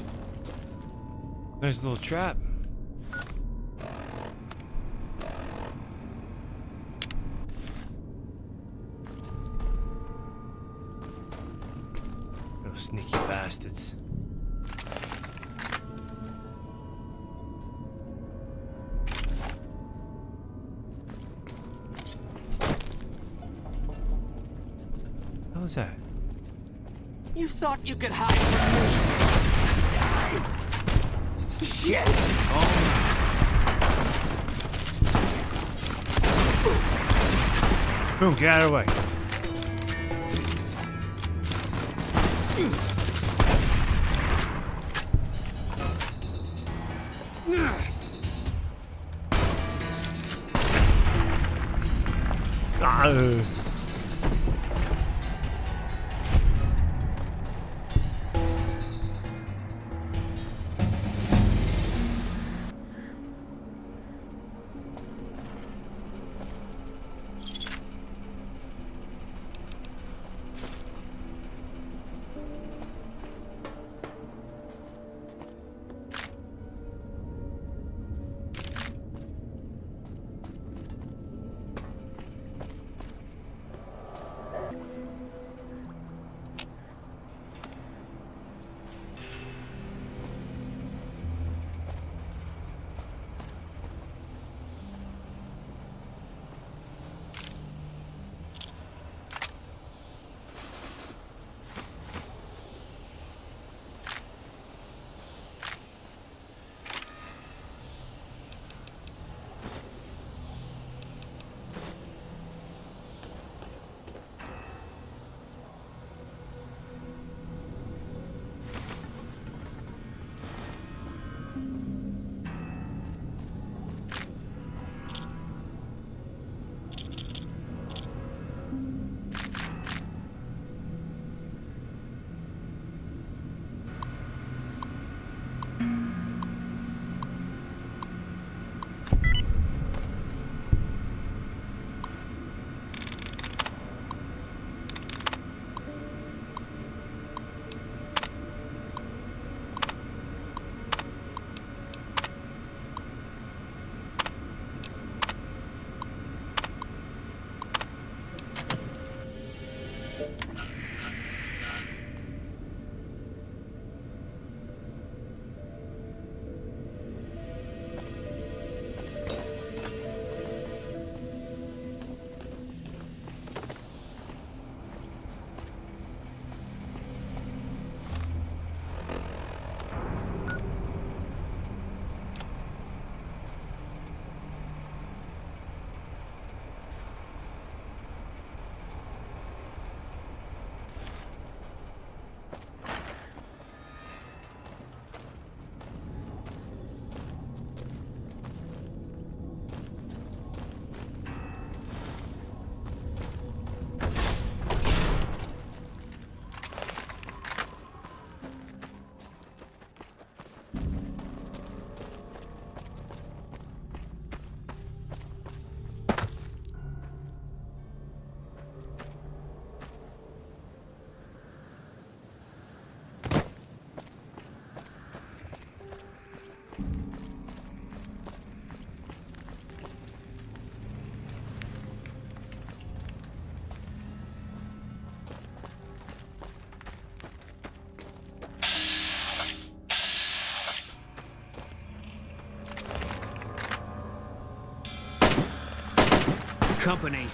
[SPEAKER 1] There's a little trap. Those sneaky bastards. What was that?
[SPEAKER 19] You thought you could hide from me? Shit!
[SPEAKER 1] Boom, get out of the way.
[SPEAKER 8] Company.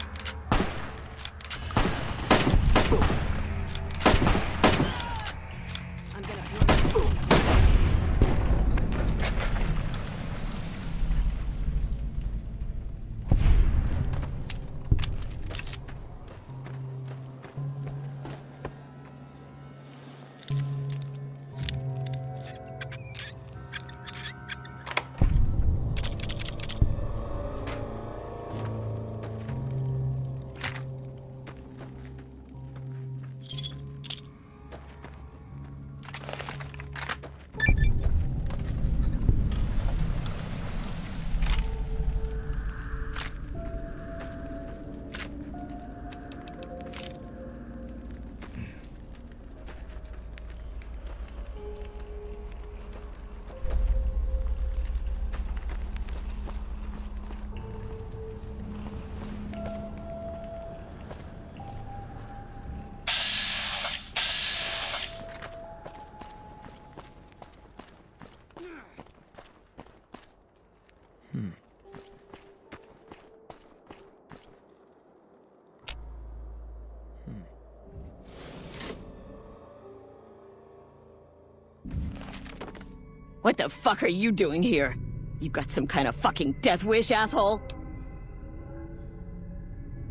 [SPEAKER 16] What the fuck are you doing here? You got some kind of fucking death wish, asshole?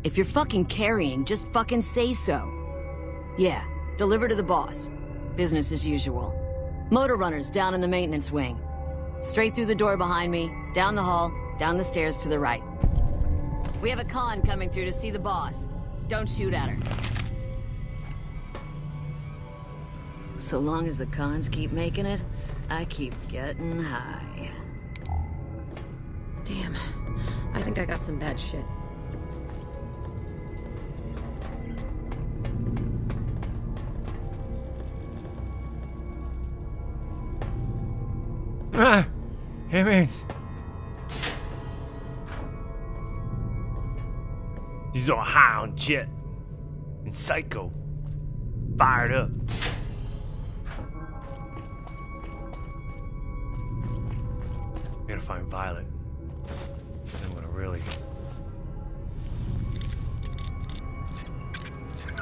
[SPEAKER 16] If you're fucking carrying, just fucking say so. Yeah, deliver to the boss. Business as usual. Motor runners down in the maintenance wing. Straight through the door behind me, down the hall, down the stairs to the right. We have a con coming through to see the boss. Don't shoot at her. So long as the cons keep making it, I keep getting high.
[SPEAKER 5] Damn. I think I got some bad shit.
[SPEAKER 1] Ah! Hey, man. He's all high on jet. And psycho. Fired up. I gotta find Violet. I'm gonna really...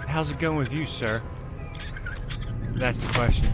[SPEAKER 1] How's it going with you, sir? That's the question.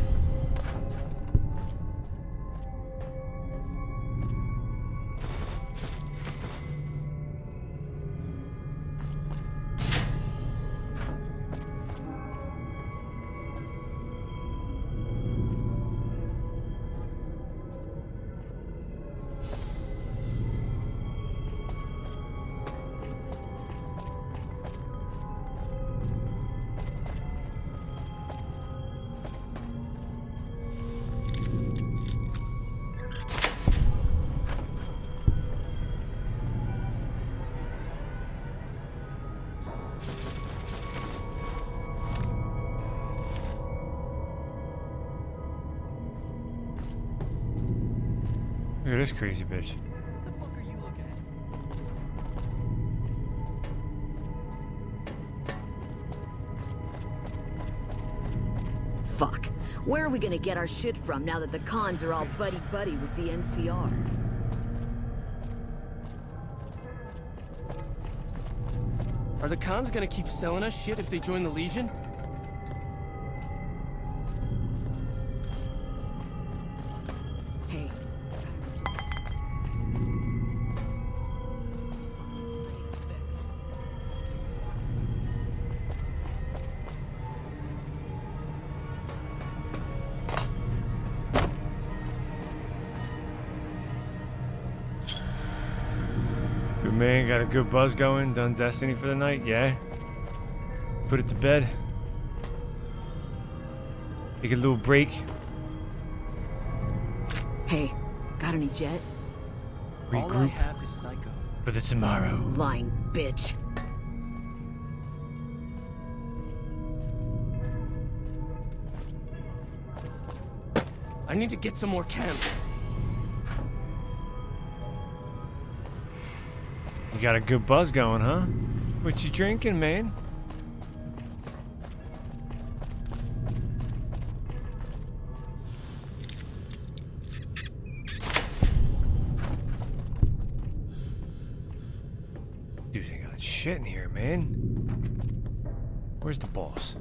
[SPEAKER 1] Look at this crazy bitch.
[SPEAKER 16] Fuck. Where are we gonna get our shit from now that the cons are all buddy-buddy with the NCR?
[SPEAKER 15] Are the cons gonna keep selling us shit if they join the Legion?
[SPEAKER 16] Hey.
[SPEAKER 1] Good man, got a good buzz going. Done Destiny for the night, yeah. Put it to bed. Take a little break.
[SPEAKER 16] Hey, got any jet?
[SPEAKER 15] All I
[SPEAKER 1] Regroup
[SPEAKER 15] have is Psycho.
[SPEAKER 1] for the tomorrow.
[SPEAKER 16] Lying bitch.
[SPEAKER 15] I need to get some more camps.
[SPEAKER 1] You got a good buzz going, huh? What you drinking, man? Dude, they got shit in here, man. Where's the boss?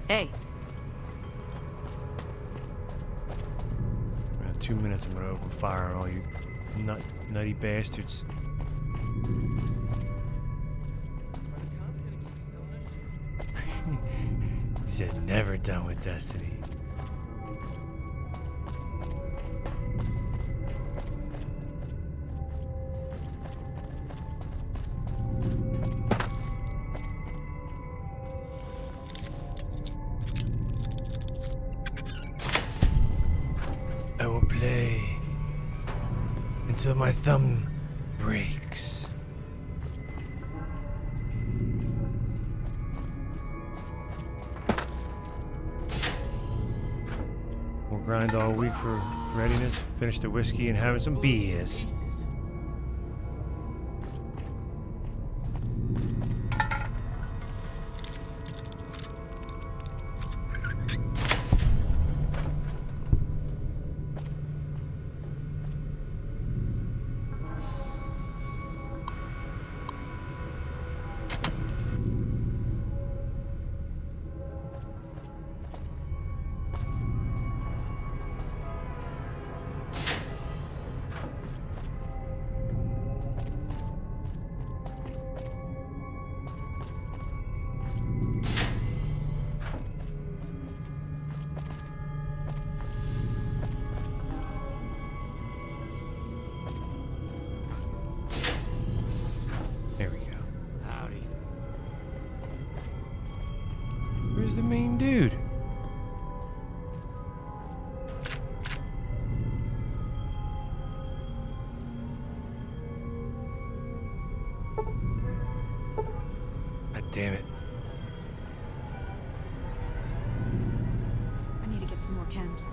[SPEAKER 16] Hey.
[SPEAKER 1] Around 2 minutes, I'm gonna open fire on all you nutty bastards. He said never done with Destiny. I will play until my thumb breaks. We'll grind all week for readiness, finish the whiskey, and having some beers. Where's the main dude? God damn it.
[SPEAKER 2] I need to get some more chems.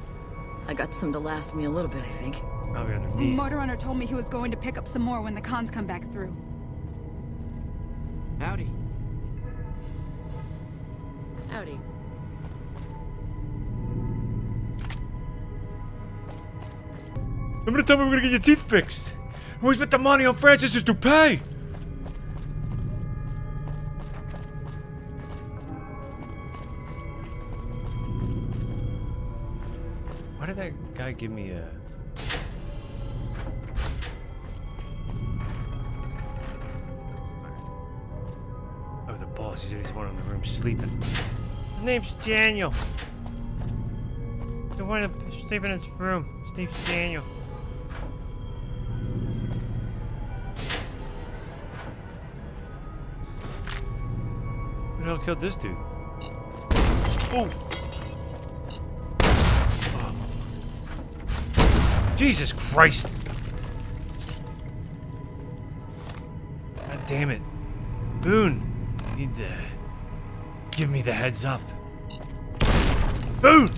[SPEAKER 16] I got some to last me a little bit, I think.
[SPEAKER 1] Probably underneath.
[SPEAKER 2] Motor Runner told me he was going to pick up some more when the cons come back through.
[SPEAKER 19] Howdy.
[SPEAKER 16] Howdy.
[SPEAKER 1] Remember to tell me we're gonna get your teeth fixed. We spent the money on Francis's toupee. Why did that guy give me a... Oh, the boss. He said he's one in the room sleeping. His name's Daniel. The one sleeping in his room. His name's Daniel. Who the hell killed this dude? Oh! Jesus Christ! God damn it. Boone! You need to give me the heads up. Boone!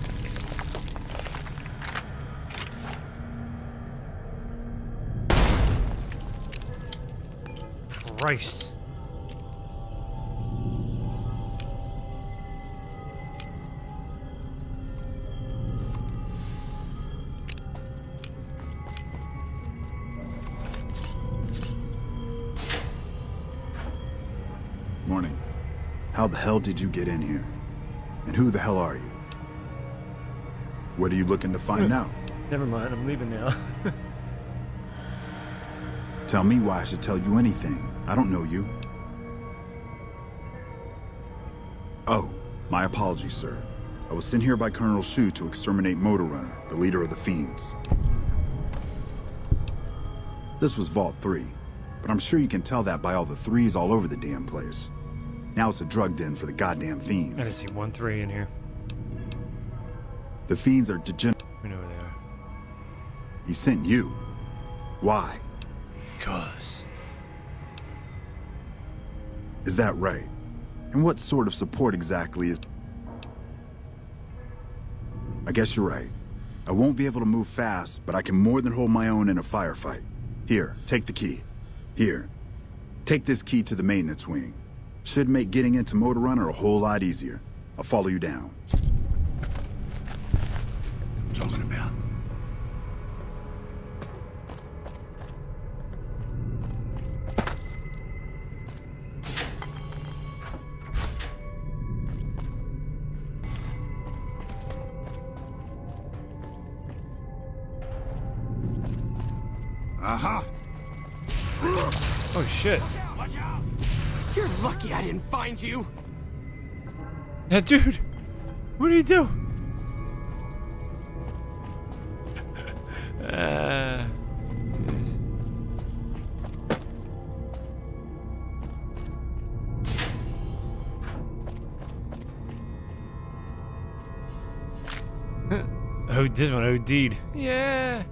[SPEAKER 1] Christ.
[SPEAKER 17] Morning. How the hell did you get in here? And who the hell are you? What are you looking to find out?
[SPEAKER 1] Never mind, I'm leaving now.
[SPEAKER 17] Tell me why I should tell you anything. I don't know you. Oh, my apologies, sir. I was sent here by Colonel Shu to exterminate Motor Runner, the leader of the Fiends. This was Vault 3, but I'm sure you can tell that by all the 3s all over the damn place. Now it's a drug den for the goddamn Fiends.
[SPEAKER 1] I didn't see 1 3 in here.
[SPEAKER 17] The Fiends are degenerate.
[SPEAKER 1] We know where they are.
[SPEAKER 17] He sent you. Why?
[SPEAKER 1] Because.
[SPEAKER 17] Is that right? And what sort of support exactly is... I guess you're right. I won't be able to move fast, but I can more than hold my own in a firefight. Here, take the key. Here. Take this key to the maintenance wing. Should make getting into Motor Runner a whole lot easier. I'll follow you down.
[SPEAKER 1] Talking about.
[SPEAKER 14] Aha!
[SPEAKER 1] Oh shit.
[SPEAKER 14] Watch out!
[SPEAKER 15] You're lucky I didn't find you.
[SPEAKER 1] That dude. What did he do? Yes. Oh, this one OD'd. Yeah.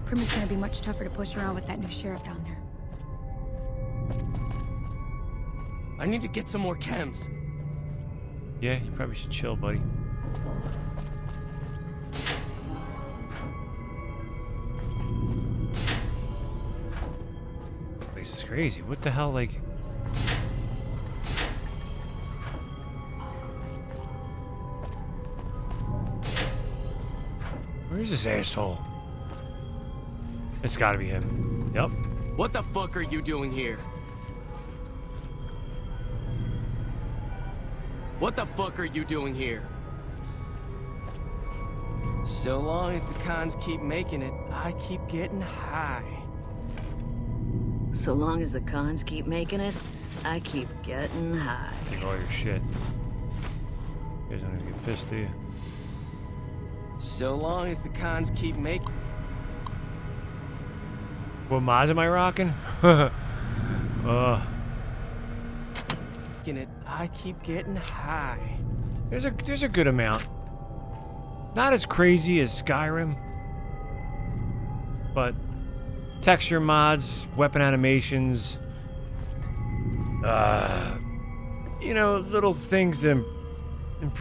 [SPEAKER 2] Prima's gonna be much tougher to push around with that new sheriff down there.
[SPEAKER 15] I need to get some more chems.
[SPEAKER 1] Yeah, you probably should chill, buddy. This place is crazy. What the hell, like... Where's this asshole? It's gotta be him. Yep.
[SPEAKER 15] What the fuck are you doing here? What the fuck are you doing here? So long as the cons keep making it, I keep getting high.
[SPEAKER 16] So long as the cons keep making it, I keep getting high.
[SPEAKER 1] Take all your shit. You guys don't even get pissed, do you?
[SPEAKER 15] So long as the cons keep making...
[SPEAKER 1] What mods am I rocking?
[SPEAKER 15] it, I keep getting high.
[SPEAKER 1] There's a good amount. Not as crazy as Skyrim, but texture mods, weapon animations, you know, little things that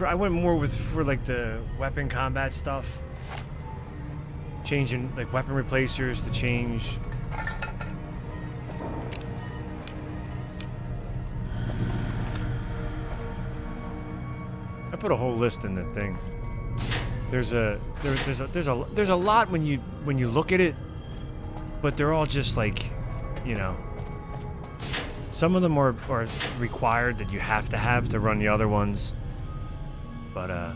[SPEAKER 1] I went more for like the weapon combat stuff, changing like weapon replacers to change. I put a whole list in the thing. There's a lot when you look at it, but they're all just like, you know, some of them are required that you have to run the other ones. But I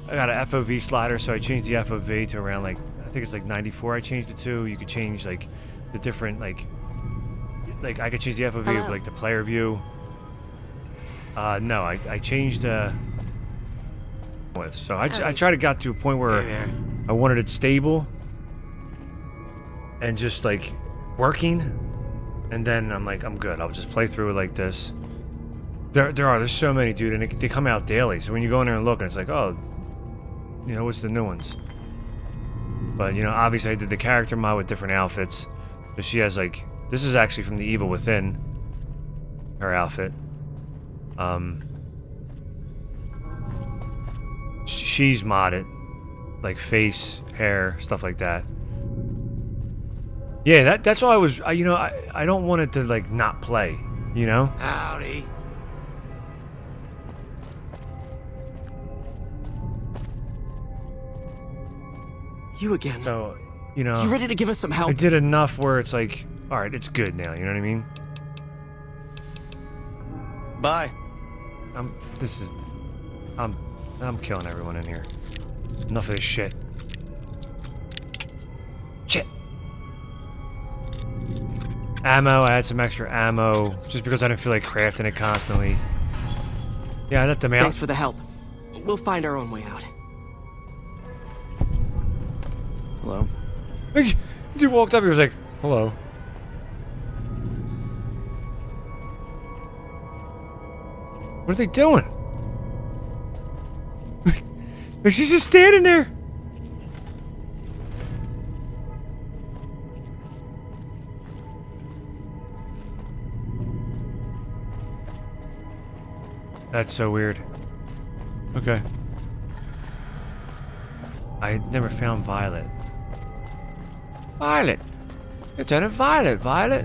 [SPEAKER 1] got an FOV slider, so I changed the FOV to around like, I think it's like 94. I changed it to. You could change like the different like I could change the FOV of like the player view. No, I changed so I tried to got to a point where I wanted it stable and just like working, and then I'm like, I'm good. I'll just play through it like this. There's so many, dude, and they come out daily. So when you go in there and look, and it's like, oh, you know, what's the new ones? But you know, obviously I did the character mod with different outfits. So she has like, this is actually from the Evil Within, her outfit. She's modded, like face, hair, stuff like that. Yeah, that's why I was, you know, I don't want it to like not play, you know?
[SPEAKER 14] Howdy.
[SPEAKER 15] You again.
[SPEAKER 1] So, you know,
[SPEAKER 15] You ready to give us some help?
[SPEAKER 1] I did enough where it's like, all right, it's good now, you know what I mean?
[SPEAKER 15] Bye.
[SPEAKER 1] I'm killing everyone in here. Enough of this shit. Shit. Ammo, I had some extra ammo, just because I didn't feel like crafting it constantly. Yeah, I let them out.
[SPEAKER 15] Thanks for the help. We'll find our own way out.
[SPEAKER 1] Hello. He walked up, he was like, hello. What are they doing? She's just standing there. That's so weird. Okay. I never found Violet. Violet! Lieutenant Violet, Violet!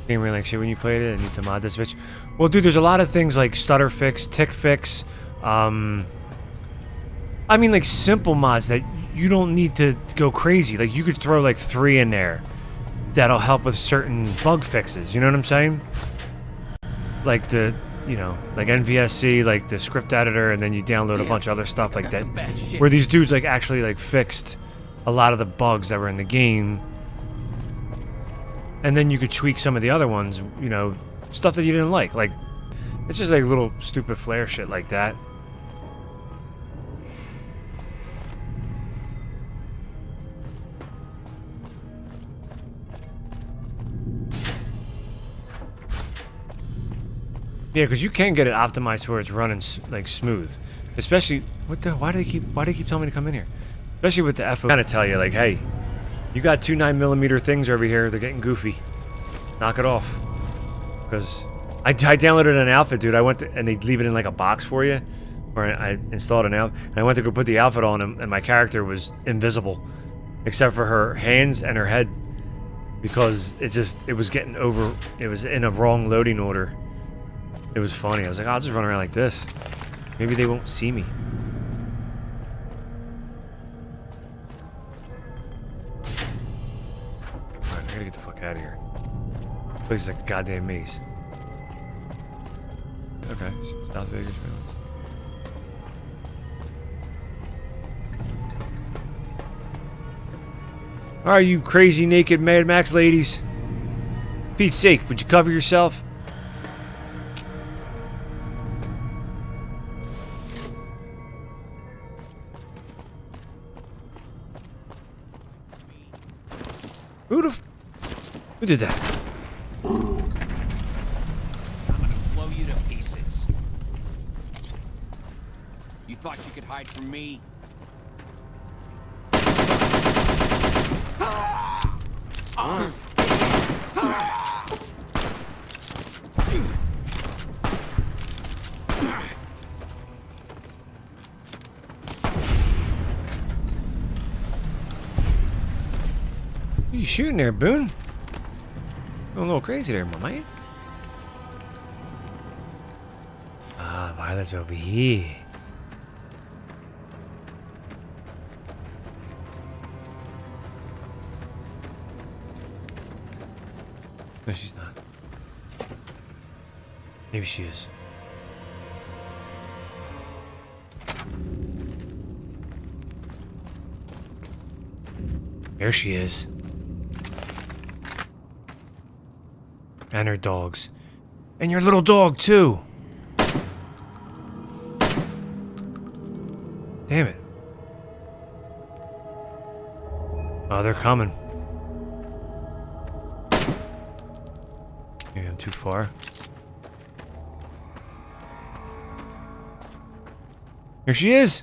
[SPEAKER 1] Game really like shit when you played it. I need to mod this bitch. Well, dude, there's a lot of things like stutter fix, tick fix, I mean, like, simple mods that you don't need to go crazy. Like, you could throw, like, 3 in there that'll help with certain bug fixes. You know what I'm saying? Like the, you know, like NVSC, like the script editor, and then you download a bunch of other stuff like that. Where these dudes, like, actually, like, fixed a lot of the bugs that were in the game. And then you could tweak some of the other ones, you know, stuff that you didn't like. Like, it's just, like, little stupid flare shit like that. Yeah, because you can get it optimized to where it's running like smooth, especially why do they keep telling me to come in here? Especially with the FO, kind of tell you like, hey, you got 2 9mm things over here. They're getting goofy. Knock it off. Because I downloaded an outfit, dude. I went to, and they leave it in like a box for you, or I installed an outfit, and I went to go put the outfit on him, and my character was invisible, except for her hands and her head, because it was getting over. It was in a wrong loading order. It was funny. I was like, I'll just run around like this. Maybe they won't see me. Alright, I gotta get the fuck out of here. This place is like a goddamn maze. Okay, South Vegas. Alright, you crazy naked Mad Max ladies. Pete's sake, would you cover yourself? Who did that?
[SPEAKER 14] I'm gonna blow you to pieces. You thought you could hide from me?
[SPEAKER 1] Who you shooting there, Boone? Going a little crazy there, my man. Ah, Violet's over here. No, she's not. Maybe she is. There she is. And her dogs. And your little dog, too. Damn it. Oh, they're coming. Maybe I'm too far. Here she is.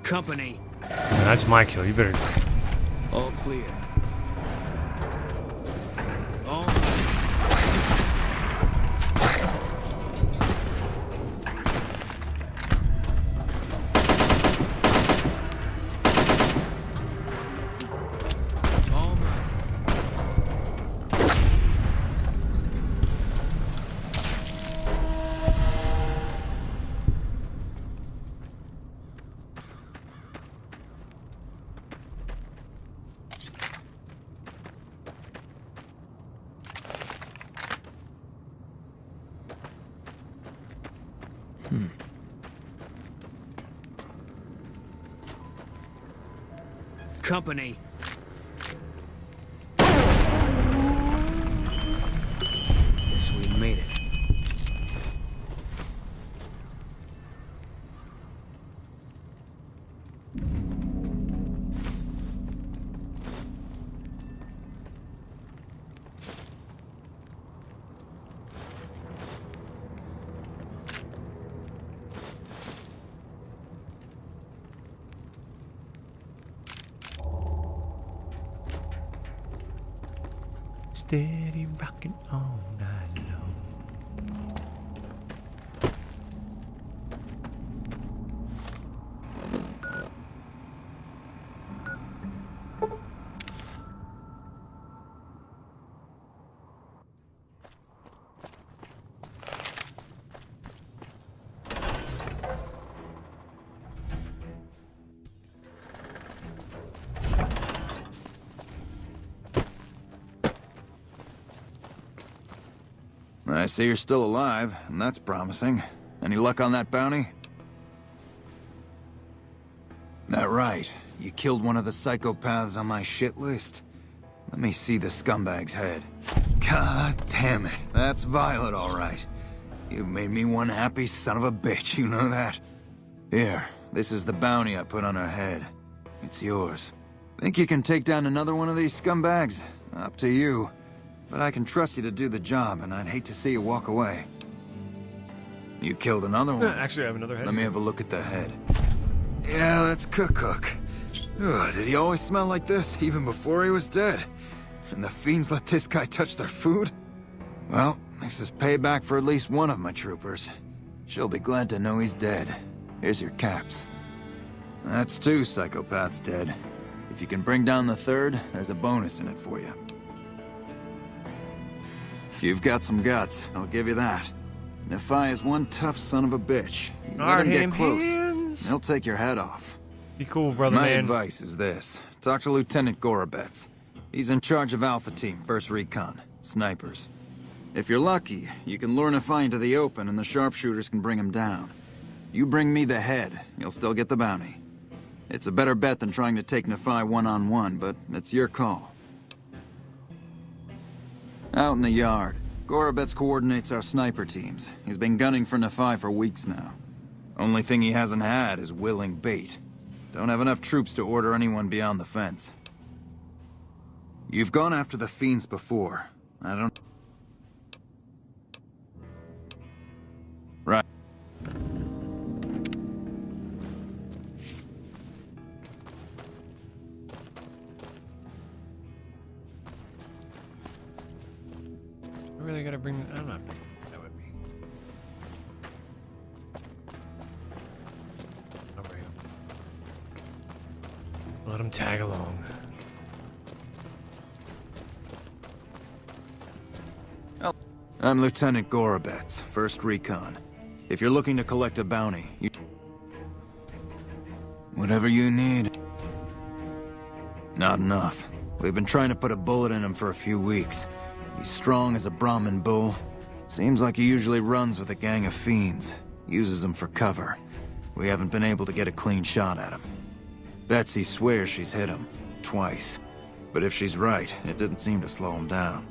[SPEAKER 8] Company.
[SPEAKER 1] That's my kill. You better.
[SPEAKER 8] All clear. All Company. Guess we made it.
[SPEAKER 1] Steady rocking all night long.
[SPEAKER 6] I see you're still alive, and that's promising. Any luck on that bounty? That right. You killed one of the psychopaths on my shit list. Let me see the scumbag's head. God damn it. That's Violet, all right. You've made me one happy son of a bitch, you know that? Here, this is the bounty I put on her head. It's yours. Think you can take down another one of these scumbags? Up to you. But I can trust you to do the job, and I'd hate to see you walk away. You killed another one.
[SPEAKER 1] Actually, I have another head.
[SPEAKER 6] Let me have a look at the head. Yeah, that's Cook. Ugh, did he always smell like this, even before he was dead? And the fiends let this guy touch their food? Well, this is payback for at least one of my troopers. She'll be glad to know he's dead. Here's your caps. That's 2 psychopaths dead. If you can bring down the 3rd, there's a bonus in it for you. You've got some guts, I'll give you that. Nephi is one tough son of a bitch. You let him get close, he'll take your head off.
[SPEAKER 1] Be cool, brother,
[SPEAKER 6] My
[SPEAKER 1] man.
[SPEAKER 6] advice is this. Talk to Lieutenant Gorobets. He's in charge of Alpha Team, 1st Recon. Snipers. If you're lucky, you can lure Nefai into the open and the sharpshooters can bring him down. You bring me the head, you'll still get the bounty. It's a better bet than trying to take Nefai one-on-one, but it's your call. Out in the yard, Gorobets coordinates our sniper teams. He's been gunning for Nefai for weeks now. Only thing he hasn't had is willing bait. Don't have enough troops to order anyone beyond the fence. You've gone after the fiends before. I don't... Right.
[SPEAKER 1] I really gotta bring... I'm not bringing that with me. I'll bring him. Let him tag along.
[SPEAKER 6] I'm Lieutenant Gorobets, 1st Recon. If you're looking to collect a bounty, you... Whatever you need. Not enough. We've been trying to put a bullet in him for a few weeks. He's strong as a Brahmin bull. Seems like he usually runs with a gang of fiends. Uses them for cover. We haven't been able to get a clean shot at him. Betsy swears she's hit him. Twice. But if she's right, it didn't seem to slow him down.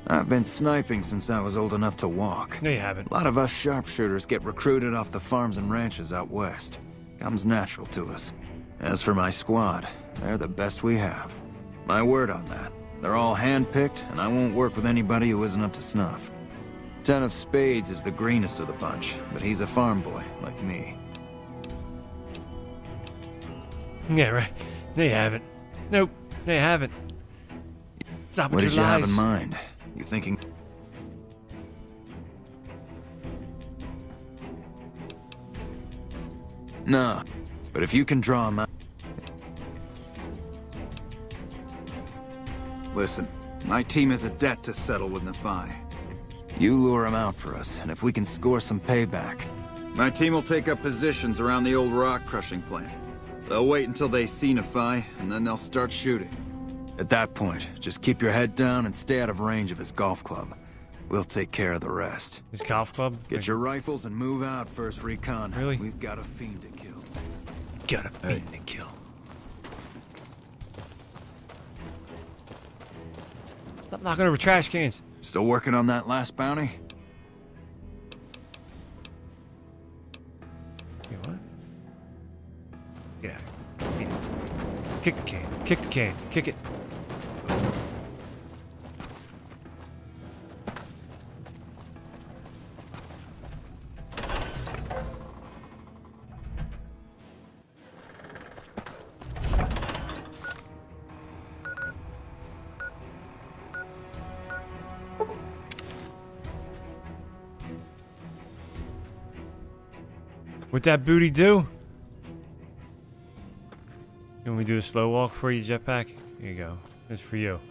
[SPEAKER 6] I've been sniping since I was old enough to walk.
[SPEAKER 1] No, you haven't.
[SPEAKER 6] A lot of us sharpshooters get recruited off the farms and ranches out west. Comes natural to us. As for my squad, they're the best we have. My word on that. They're all handpicked, and I won't work with anybody who isn't up to snuff. 10 of Spades is the greenest of the bunch, but he's a farm boy, like me.
[SPEAKER 1] Yeah, right. No, you haven't. Nope. No, you haven't. Stop with
[SPEAKER 6] What
[SPEAKER 1] your
[SPEAKER 6] did you have
[SPEAKER 1] lies.
[SPEAKER 6] in mind? You thinking... No, but if you can draw him out... Listen, my team has a debt to settle with Nefai. You lure him out for us, and if we can score some payback, my team will take up positions around the old rock crushing plant. They'll wait until they see Nefai, and then they'll start shooting. At that point, just keep your head down and stay out of range of his golf club. We'll take care of the rest.
[SPEAKER 1] His golf club?
[SPEAKER 6] Get your rifles and move out, 1st Recon.
[SPEAKER 1] Really?
[SPEAKER 6] We've got a fiend to kill.
[SPEAKER 1] Got a fiend to kill. Stop knocking over trash cans.
[SPEAKER 6] Still working on that last bounty?
[SPEAKER 1] You what? Get out of here. Kick the can. Kick the can. Kick it. What'd that booty do? Can we do a slow walk for you, jetpack? Here you go. It's for you.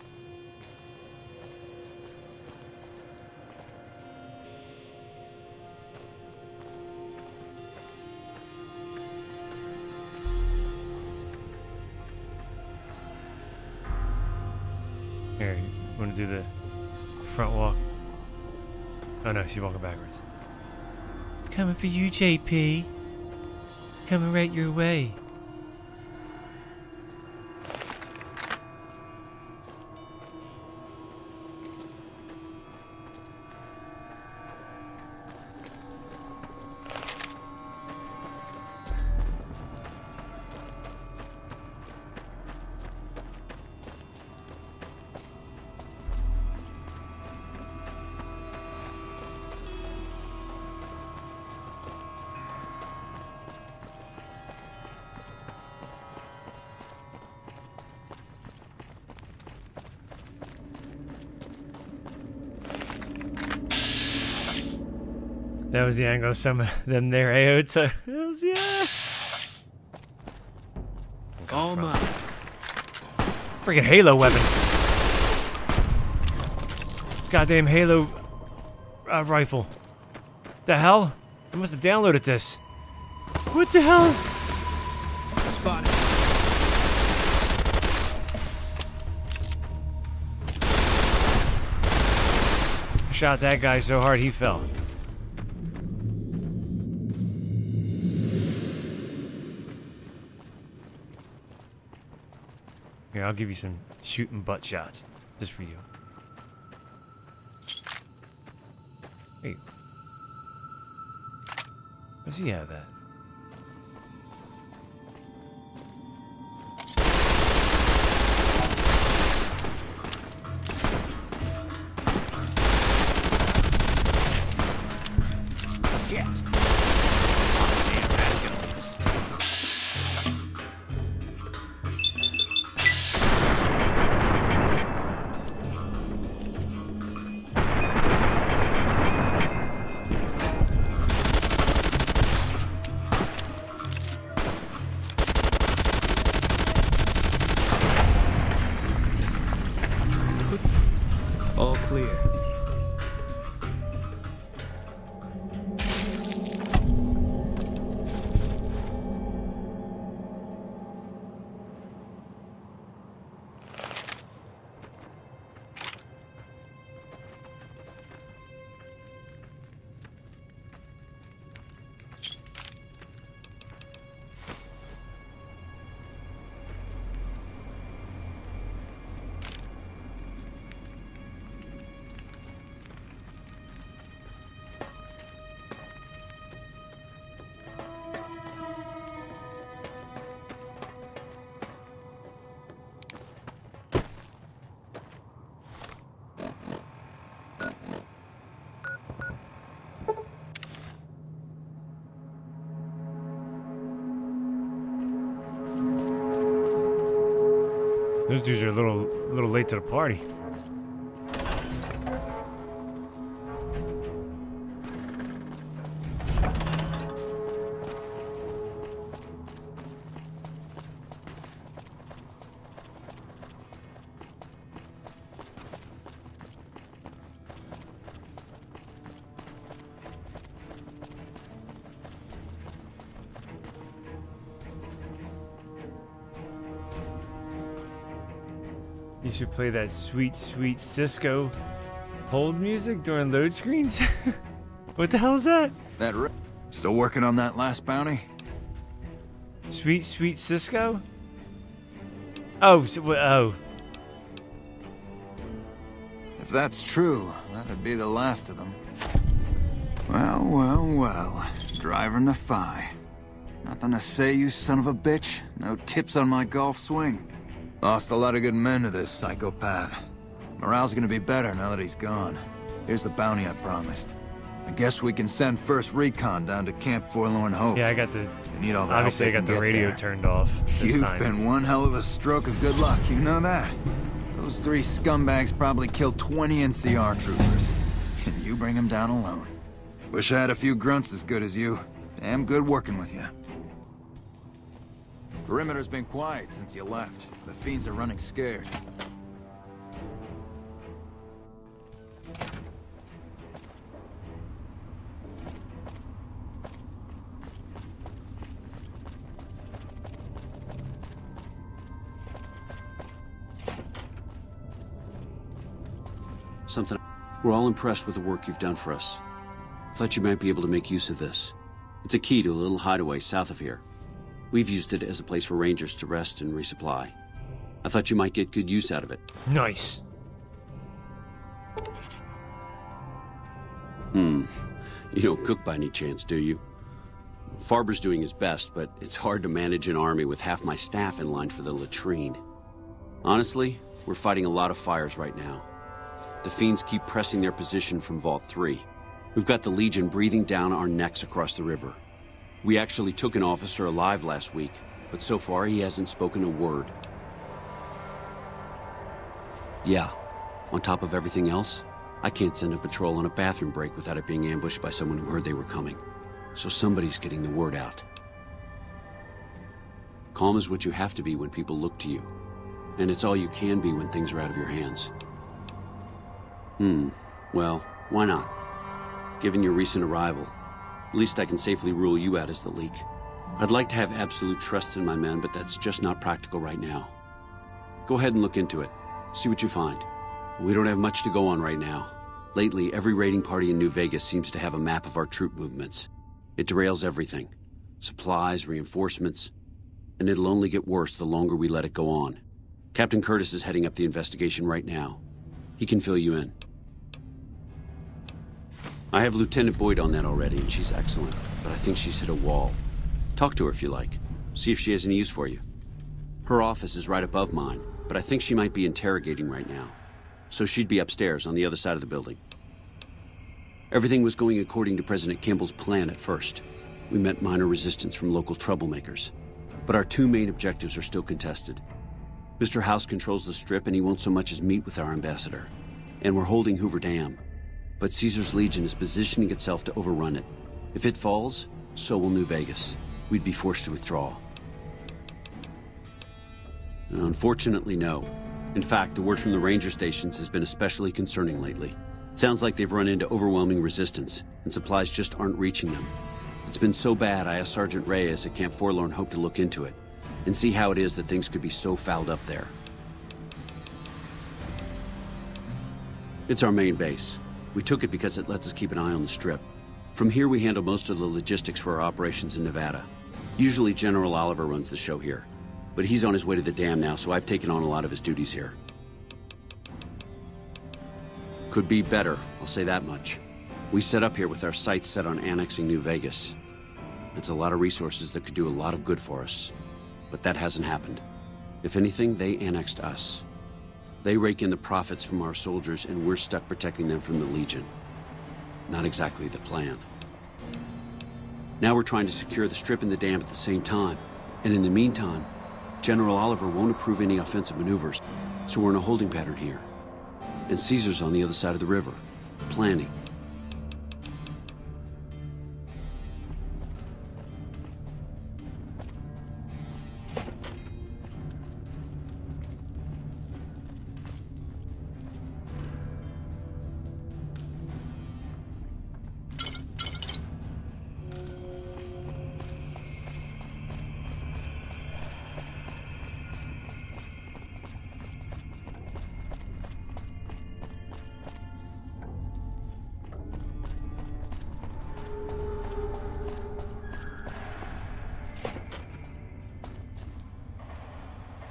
[SPEAKER 1] Here, you want to do the front walk? Oh no, she's walking backwards. Coming for you, JP. Coming right your way. That was the angle of some of them there, AO. So, yeah.
[SPEAKER 8] All mine.
[SPEAKER 1] Freaking Halo weapon. Goddamn Halo rifle. The hell? I must have downloaded this. What the hell?
[SPEAKER 8] Spotted.
[SPEAKER 1] Shot that guy so hard he fell. Here, I'll give you some shooting butt shots. Just for you. Hey. Does he have that?
[SPEAKER 14] Shit.
[SPEAKER 8] All clear.
[SPEAKER 1] Those dudes are a little late to the party. You should play that sweet, sweet Cisco hold music during load screens. What the hell is that?
[SPEAKER 6] Still working on that last bounty?
[SPEAKER 1] Sweet, sweet Cisco? Oh, oh.
[SPEAKER 6] If that's true, that'd be the last of them. Well, well, well. Driving the Phi. Nothing to say, you son of a bitch? No tips on my golf swing? Lost a lot of good men to this psychopath. Morale's gonna be better now that he's gone. Here's the bounty I promised. I guess we can send first recon down to Camp Forlorn Hope.
[SPEAKER 1] Yeah, I got the...
[SPEAKER 6] You need all the
[SPEAKER 1] obviously, I
[SPEAKER 6] help
[SPEAKER 1] got the radio turned off.
[SPEAKER 6] You've been one hell of a stroke of good luck, you know that? Those three scumbags probably killed 20 NCR troopers. And you bring them down alone. Wish I had a few grunts as good as you. Damn good working with you. Perimeter's been quiet since you left. The fiends are running scared.
[SPEAKER 10] Something. We're all impressed with the work you've done for us. Thought you might be able to make use of this. It's a key to a little hideaway south of here. We've used it as a place for rangers to rest and resupply. I thought you might get good use out of it.
[SPEAKER 1] Nice.
[SPEAKER 10] You don't cook by any chance, do you? Farber's doing his best, but it's hard to manage an army with half my staff in line for the latrine. Honestly, we're fighting a lot of fires right now. The fiends keep pressing their position from Vault 3. We've got the Legion breathing down our necks across the river. We actually took an officer alive last week, but so far he hasn't spoken a word. Yeah, on top of everything else, I can't send a patrol on a bathroom break without it being ambushed by someone who heard they were coming. So somebody's getting the word out. Calm is what you have to be when people look to you. And it's all you can be when things are out of your hands. Well, why not? Given your recent arrival, at least I can safely rule you out as the leak. I'd like to have absolute trust in my men, but that's just not practical right now. Go ahead and look into it. See what you find. We don't have much to go on right now. Lately, every raiding party in New Vegas seems to have a map of our troop movements. It derails everything. Supplies, reinforcements, and it'll only get worse the longer we let it go on. Captain Curtis is heading up the investigation right now. He can fill you in. I have Lieutenant Boyd on that already, and she's excellent, but I think she's hit a wall. Talk to her if you like. See if she has any use for you. Her office is right above mine, but I think she might be interrogating right now. So she'd be upstairs on the other side of the building. Everything was going according to President Kimball's plan at first. We met minor resistance from local troublemakers. But our two main objectives are still contested. Mr. House controls the Strip and he won't so much as meet with our ambassador. And we're holding Hoover Dam. But Caesar's Legion is positioning itself to overrun it. If it falls, so will New Vegas. We'd be forced to withdraw. Unfortunately, no. In fact, the word from the ranger stations has been especially concerning lately. Sounds like they've run into overwhelming resistance, and supplies just aren't reaching them. It's been so bad, I asked Sergeant Reyes at Camp Forlorn Hope to look into it, and see how it is that things could be so fouled up there. It's our main base. We took it because it lets us keep an eye on the Strip. From here, we handle most of the logistics for our operations in Nevada. Usually General Oliver runs the show here, but he's on his way to the dam now, so I've taken on a lot of his duties here. Could be better, I'll say that much. We set up here with our sights set on annexing New Vegas. It's a lot of resources that could do a lot of good for us. But that hasn't happened. If anything, they annexed us. They rake in the profits from our soldiers, and we're stuck protecting them from the Legion. Not exactly the plan. Now we're trying to secure the Strip and the dam at the same time. And in the meantime, General Oliver won't approve any offensive maneuvers, so we're in a holding pattern here. And Caesar's on the other side of the river, planning.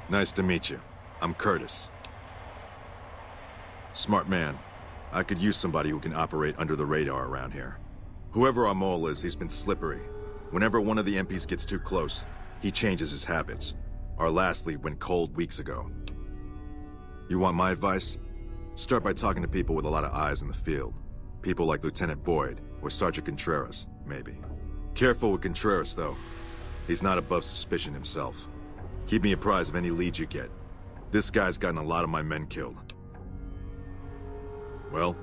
[SPEAKER 12] Nice to meet you. I'm Curtis. Smart man. I could use somebody who can operate under the radar around here. Whoever our mole is, he's been slippery. Whenever one of the MPs gets too close, he changes his habits. Our last lead went cold weeks ago. You want my advice? Start by talking to people with a lot of eyes in the field. People like Lieutenant Boyd, or Sergeant Contreras, maybe. Careful with Contreras, though. He's not above suspicion himself. Keep me apprised of any leads you get. This guy's gotten a lot of my men killed. Well?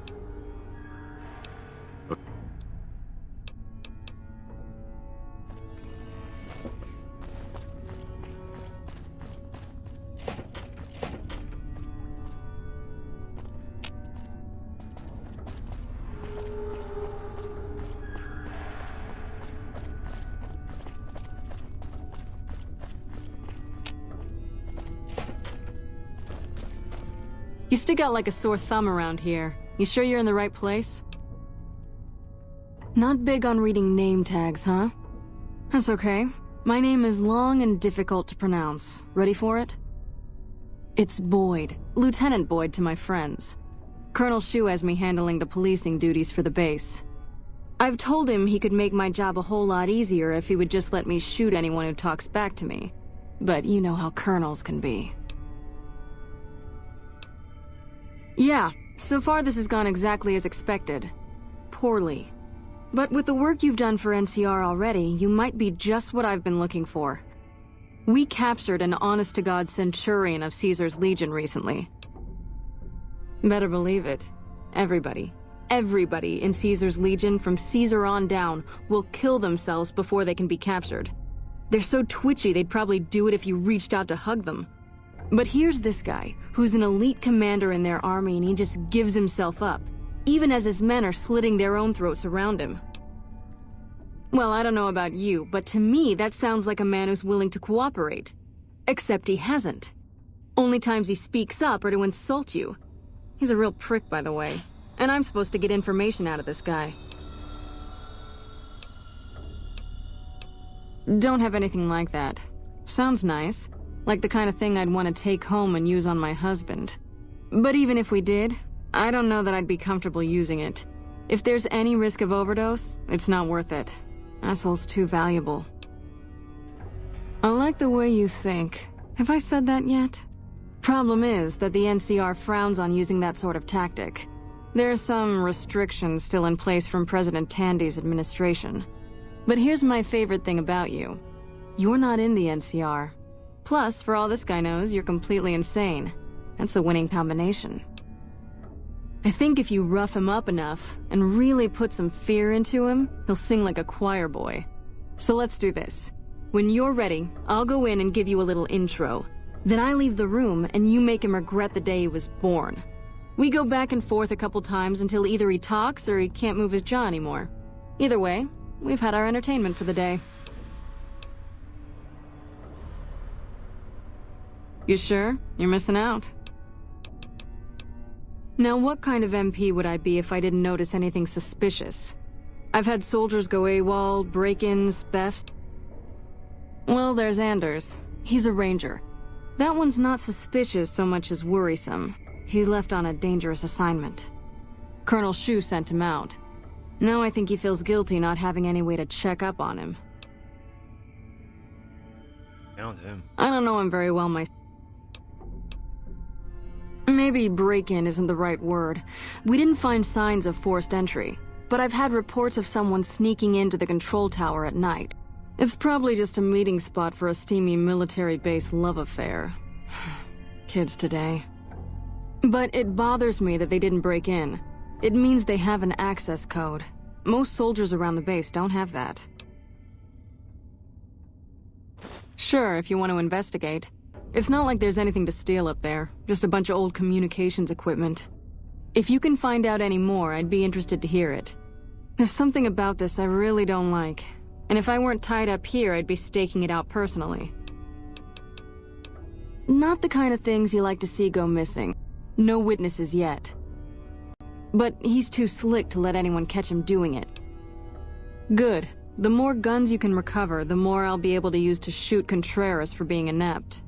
[SPEAKER 18] You stick out like a sore thumb around here. You sure you're in the right place? Not big on reading name tags, huh? That's okay. My name is long and difficult to pronounce. Ready for it? It's Boyd. Lieutenant Boyd to my friends. Colonel Shu has me handling the policing duties for the base. I've told him he could make my job a whole lot easier if he would just let me shoot anyone who talks back to me. But you know how colonels can be. Yeah, so far this has gone exactly as expected. Poorly. But with the work you've done for NCR already, you might be just what I've been looking for. We captured an honest-to-God centurion of Caesar's Legion recently. Better believe it. Everybody in Caesar's Legion from Caesar on down will kill themselves before they can be captured. They're so twitchy they'd probably do it if you reached out to hug them. But here's this guy, who's an elite commander in their army, and he just gives himself up, even as his men are slitting their own throats around him. Well, I don't know about you, but to me that sounds like a man who's willing to cooperate. Except he hasn't. Only times he speaks up are to insult you. He's a real prick, by the way. and I'm supposed to get information out of this guy. Don't have anything like that. Sounds nice. Like the kind of thing I'd want to take home and use on my husband. But even if we did, I don't know that I'd be comfortable using it. If there's any risk of overdose, it's not worth it. Asshole's too valuable. I like the way you think. Have I said that yet? Problem is that the NCR frowns on using that sort of tactic. There's some restrictions still in place from President Tandy's administration. But here's my favorite thing about you. You're not in the NCR. Plus, for all this guy knows, you're completely insane. That's a winning combination. I think if you rough him up enough and really put some fear into him, he'll sing like a choir boy. So let's do this. When you're ready, I'll go in and give you a little intro. Then I leave the room and you make him regret the day he was born. We go back and forth a couple times until either he talks or he can't move his jaw anymore. Either way, we've had our entertainment for the day. You sure? You're missing out. Now, what kind of MP would I be if I didn't notice anything suspicious? I've had soldiers go AWOL, break-ins, thefts. Well, there's Anders. He's a ranger. That one's not suspicious so much as worrisome. He left on a dangerous assignment. Colonel Shu sent him out. Now I think he feels guilty not having any way to check up on him.
[SPEAKER 1] Found him.
[SPEAKER 18] I don't know him very well myself. Maybe break-in isn't the right word. We didn't find signs of forced entry, but I've had reports of someone sneaking into the control tower at night. It's probably just a meeting spot for a steamy military base love affair. Kids today. But it bothers me that they didn't break in. It means they have an access code. Most soldiers around the base don't have that. Sure, if you want to investigate. It's not like there's anything to steal up there, just a bunch of old communications equipment. If you can find out any more, I'd be interested to hear it. There's something about this I really don't like, and if I weren't tied up here, I'd be staking it out personally. Not the kind of things you like to see go missing. No witnesses yet. But he's too slick to let anyone catch him doing it. Good. The more guns you can recover, the more I'll be able to use to shoot Contreras for being inept.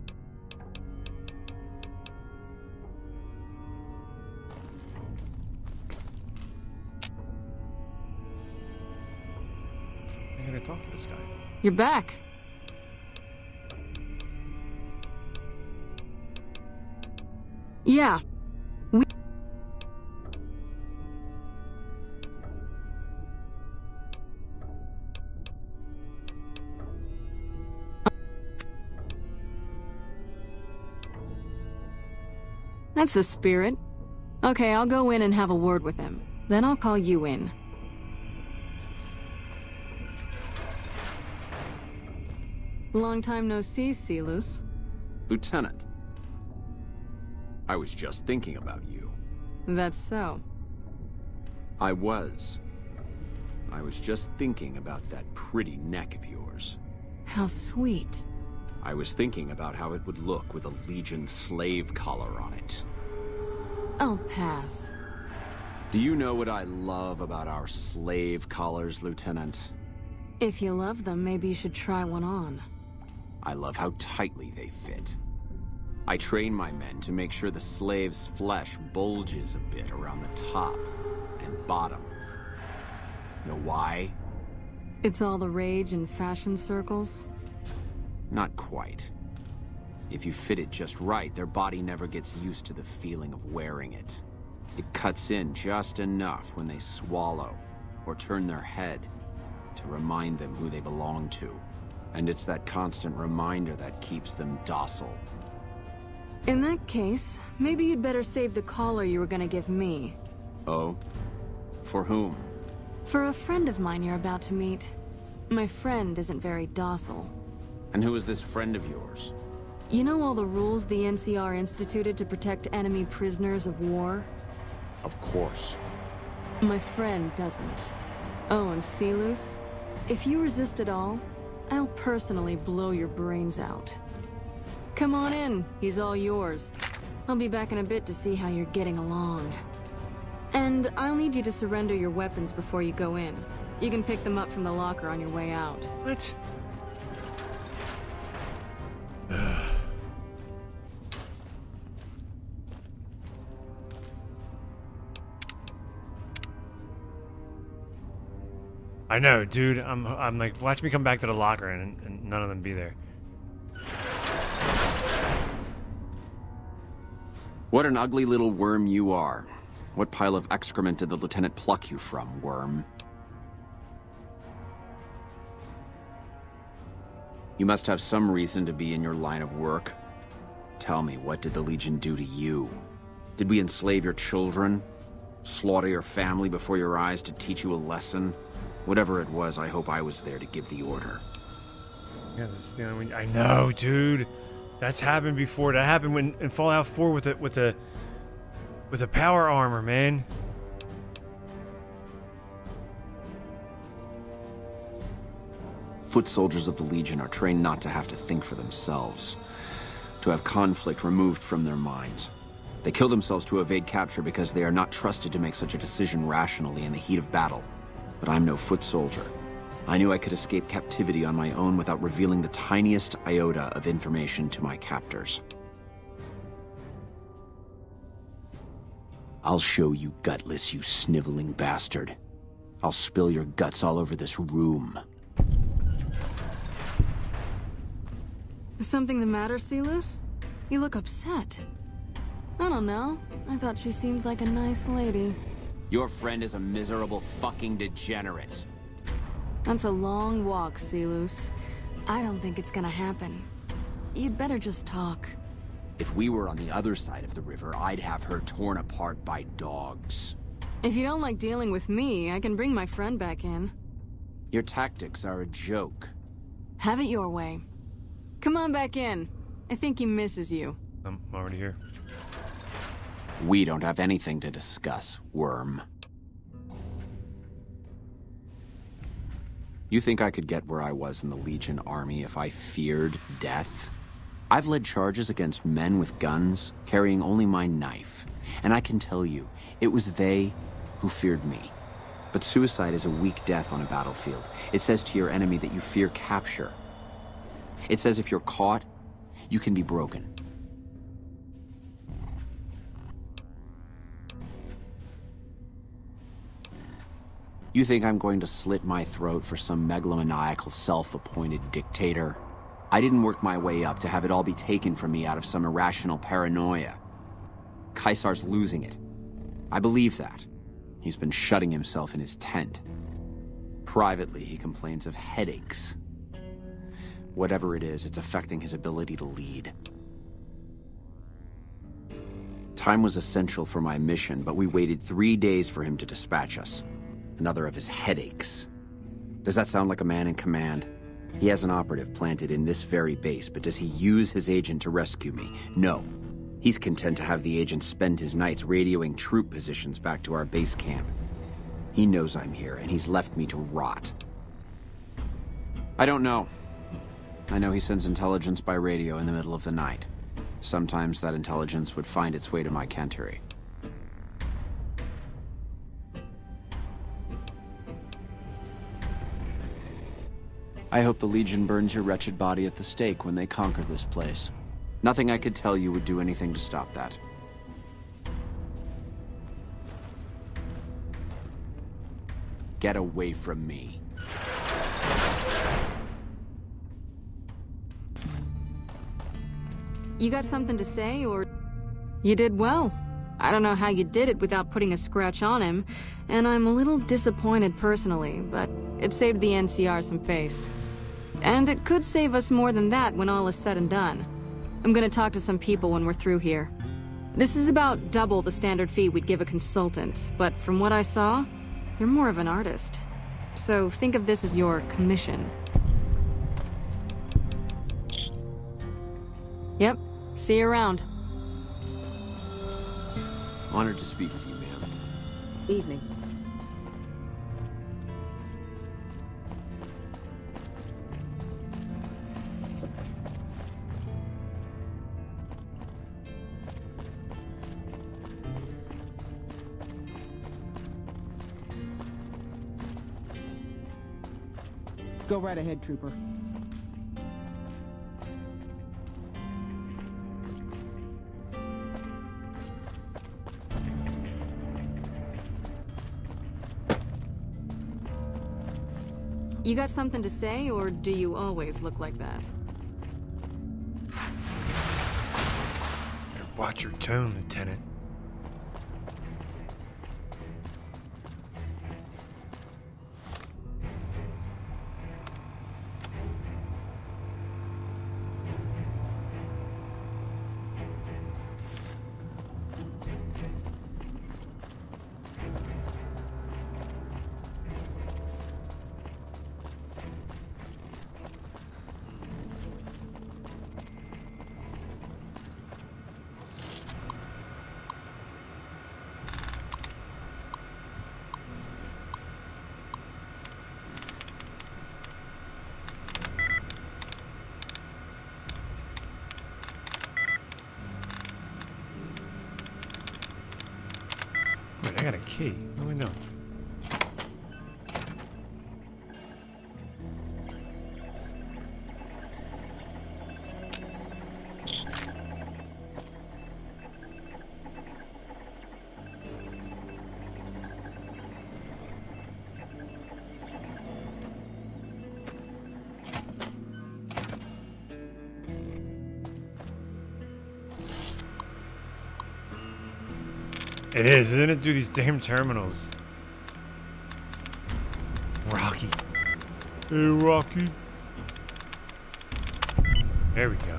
[SPEAKER 1] I gotta talk to this guy.
[SPEAKER 18] You're back. Yeah. That's the spirit. Okay, I'll go in and have a word with him. Then I'll call you in. Long time no see, Silus.
[SPEAKER 4] Lieutenant. I was just thinking about you.
[SPEAKER 18] That's so.
[SPEAKER 4] I was just thinking about that pretty neck of yours.
[SPEAKER 18] How sweet.
[SPEAKER 4] I was thinking about how it would look with a Legion slave collar on it.
[SPEAKER 18] I'll pass.
[SPEAKER 4] Do you know what I love about our slave collars, Lieutenant?
[SPEAKER 18] If you love them, maybe you should try one on.
[SPEAKER 4] I love how tightly they fit. I train my men to make sure the slave's flesh bulges a bit around the top and bottom. Know why?
[SPEAKER 18] It's all the rage in fashion circles?
[SPEAKER 4] Not quite. If you fit it just right, their body never gets used to the feeling of wearing it. It cuts in just enough when they swallow or turn their head to remind them who they belong to. And it's that constant reminder that keeps them docile.
[SPEAKER 18] In that case, maybe you'd better save the collar you were gonna give me.
[SPEAKER 4] Oh? For whom?
[SPEAKER 18] For a friend of mine you're about to meet. My friend isn't very docile.
[SPEAKER 4] And who is this friend of yours?
[SPEAKER 18] You know all the rules the NCR instituted to protect enemy prisoners of war?
[SPEAKER 4] Of course.
[SPEAKER 18] My friend doesn't. Oh, and Silus? If you resist at all, I'll personally blow your brains out. Come on in, he's all yours. I'll be back in a bit to see how you're getting along. And I'll need you to surrender your weapons before you go in. You can pick them up from the locker on your way out.
[SPEAKER 1] What? I know, dude. I'm like, watch me come back to the locker and none of them be there.
[SPEAKER 4] What an ugly little worm you are. What pile of excrement did the lieutenant pluck you from, worm? You must have some reason to be in your line of work. Tell me, what did the Legion do to you? Did we enslave your children? Slaughter your family before your eyes to teach you a lesson? Whatever it was, I hope I was there to give the order.
[SPEAKER 1] Yeah, I know, dude. That's happened before. That happened in Fallout 4 with the power armor, man.
[SPEAKER 4] Foot soldiers of the Legion are trained not to have to think for themselves, to have conflict removed from their minds. They kill themselves to evade capture because they are not trusted to make such a decision rationally in the heat of battle. But I'm no foot soldier. I knew I could escape captivity on my own without revealing the tiniest iota of information to my captors. I'll show you, gutless, you sniveling bastard. I'll spill your guts all over this room.
[SPEAKER 18] Is something the matter, Celus? You look upset. I don't know. I thought she seemed like a nice lady.
[SPEAKER 4] Your friend is a miserable fucking degenerate.
[SPEAKER 18] That's a long walk, Celus. I don't think it's gonna happen. You'd better just talk.
[SPEAKER 4] If we were on the other side of the river, I'd have her torn apart by dogs.
[SPEAKER 18] If you don't like dealing with me, I can bring my friend back in.
[SPEAKER 4] Your tactics are a joke.
[SPEAKER 18] Have it your way. Come on back in. I think he misses you.
[SPEAKER 1] I'm already here.
[SPEAKER 4] We don't have anything to discuss, worm. You think I could get where I was in the Legion army if I feared death? I've led charges against men with guns, carrying only my knife. And I can tell you, it was they who feared me. But suicide is a weak death on a battlefield. It says to your enemy that you fear capture. It says if you're caught, you can be broken. You think I'm going to slit my throat for some megalomaniacal self-appointed dictator? I didn't work my way up to have it all be taken from me out of some irrational paranoia. Caesar's losing it. I believe that. He's been shutting himself in his tent. Privately, he complains of headaches. Whatever it is, it's affecting his ability to lead. Time was essential for my mission, but we waited 3 days for him to dispatch us. Another of his headaches. Does that sound like a man in command? He has an operative planted in this very base, but does he use his agent to rescue me? No. He's content to have the agent spend his nights radioing troop positions back to our base camp. He knows I'm here, and he's left me to rot. I don't know. I know he sends intelligence by radio in the middle of the night. Sometimes that intelligence would find its way to my cantery. I hope the Legion burns your wretched body at the stake when they conquer this place. Nothing I could tell you would do anything to stop that. Get away from me.
[SPEAKER 18] You got something to say, or... You did well. I don't know how you did it without putting a scratch on him, and I'm a little disappointed personally, but it saved the NCR some face. And it could save us more than that when all is said and done. I'm gonna talk to some people when we're through here. This is about double the standard fee we'd give a consultant, but from what I saw, you're more of an artist. So think of this as your commission. Yep, see you around.
[SPEAKER 4] Honored to speak with you, ma'am.
[SPEAKER 5] Evening.
[SPEAKER 11] Go right ahead, Trooper.
[SPEAKER 18] You got something to say, or do you always look like that?
[SPEAKER 1] Watch your tone, Lieutenant. Wait, I got a key. No, I don't. It is, isn't it? Dude, these damn terminals. Rocky. Hey, Rocky. There we go.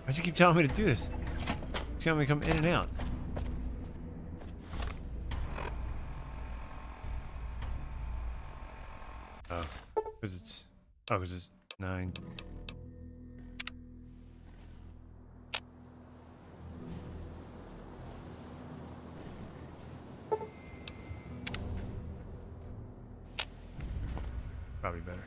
[SPEAKER 1] Why'd you keep telling me to do this? You telling me to come in and out. Oh, because it's 9. Probably better.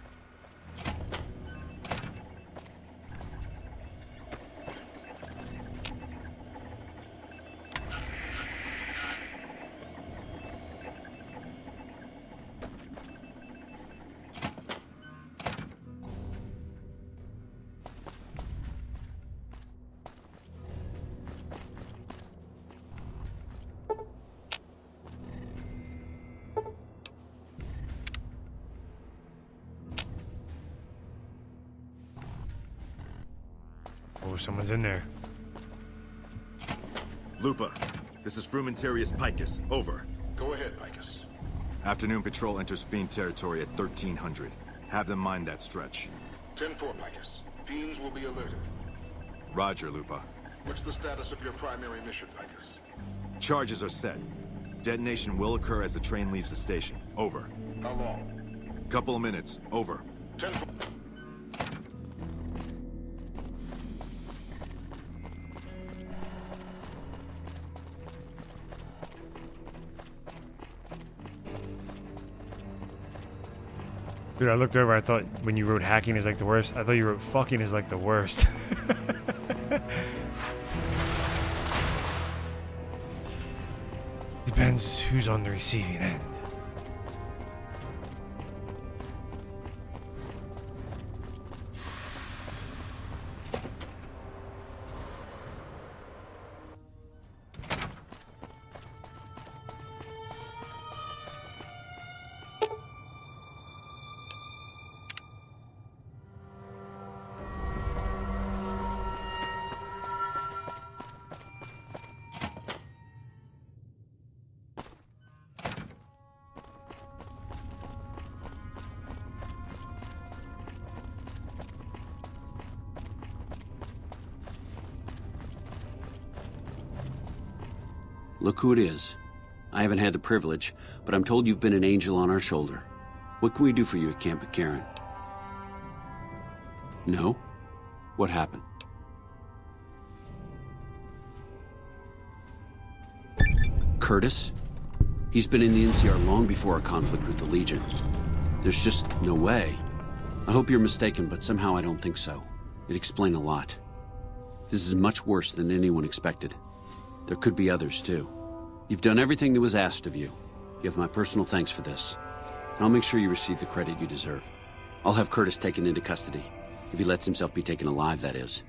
[SPEAKER 1] Oh, someone's in there.
[SPEAKER 12] Lupa, this is Frumentarius Picus. Over.
[SPEAKER 13] Go ahead, Picus.
[SPEAKER 12] Afternoon patrol enters Fiend territory at 1300. Have them mind that stretch.
[SPEAKER 13] 10-4, Picus. Fiends will be alerted.
[SPEAKER 12] Roger, Lupa.
[SPEAKER 13] What's the status of your primary mission, Picus?
[SPEAKER 12] Charges are set. Detonation will occur as the train leaves the station. Over.
[SPEAKER 13] How long?
[SPEAKER 12] Couple of minutes. Over.
[SPEAKER 13] 10-4.
[SPEAKER 1] Dude, I looked over, I thought when you wrote hacking is like the worst, I thought you wrote fucking is like the worst. Depends who's on the receiving end.
[SPEAKER 10] Look who it is. I haven't had the privilege, but I'm told you've been an angel on our shoulder. What can we do for you at Camp Karen? No? What happened? Curtis? He's been in the NCR long before our conflict with the Legion. There's just no way. I hope you're mistaken, but somehow I don't think so. It'd explain a lot. This is much worse than anyone expected. There could be others, too. You've done everything that was asked of you. You have my personal thanks for this. And I'll make sure you receive the credit you deserve. I'll have Curtis taken into custody. If he lets himself be taken alive, that is.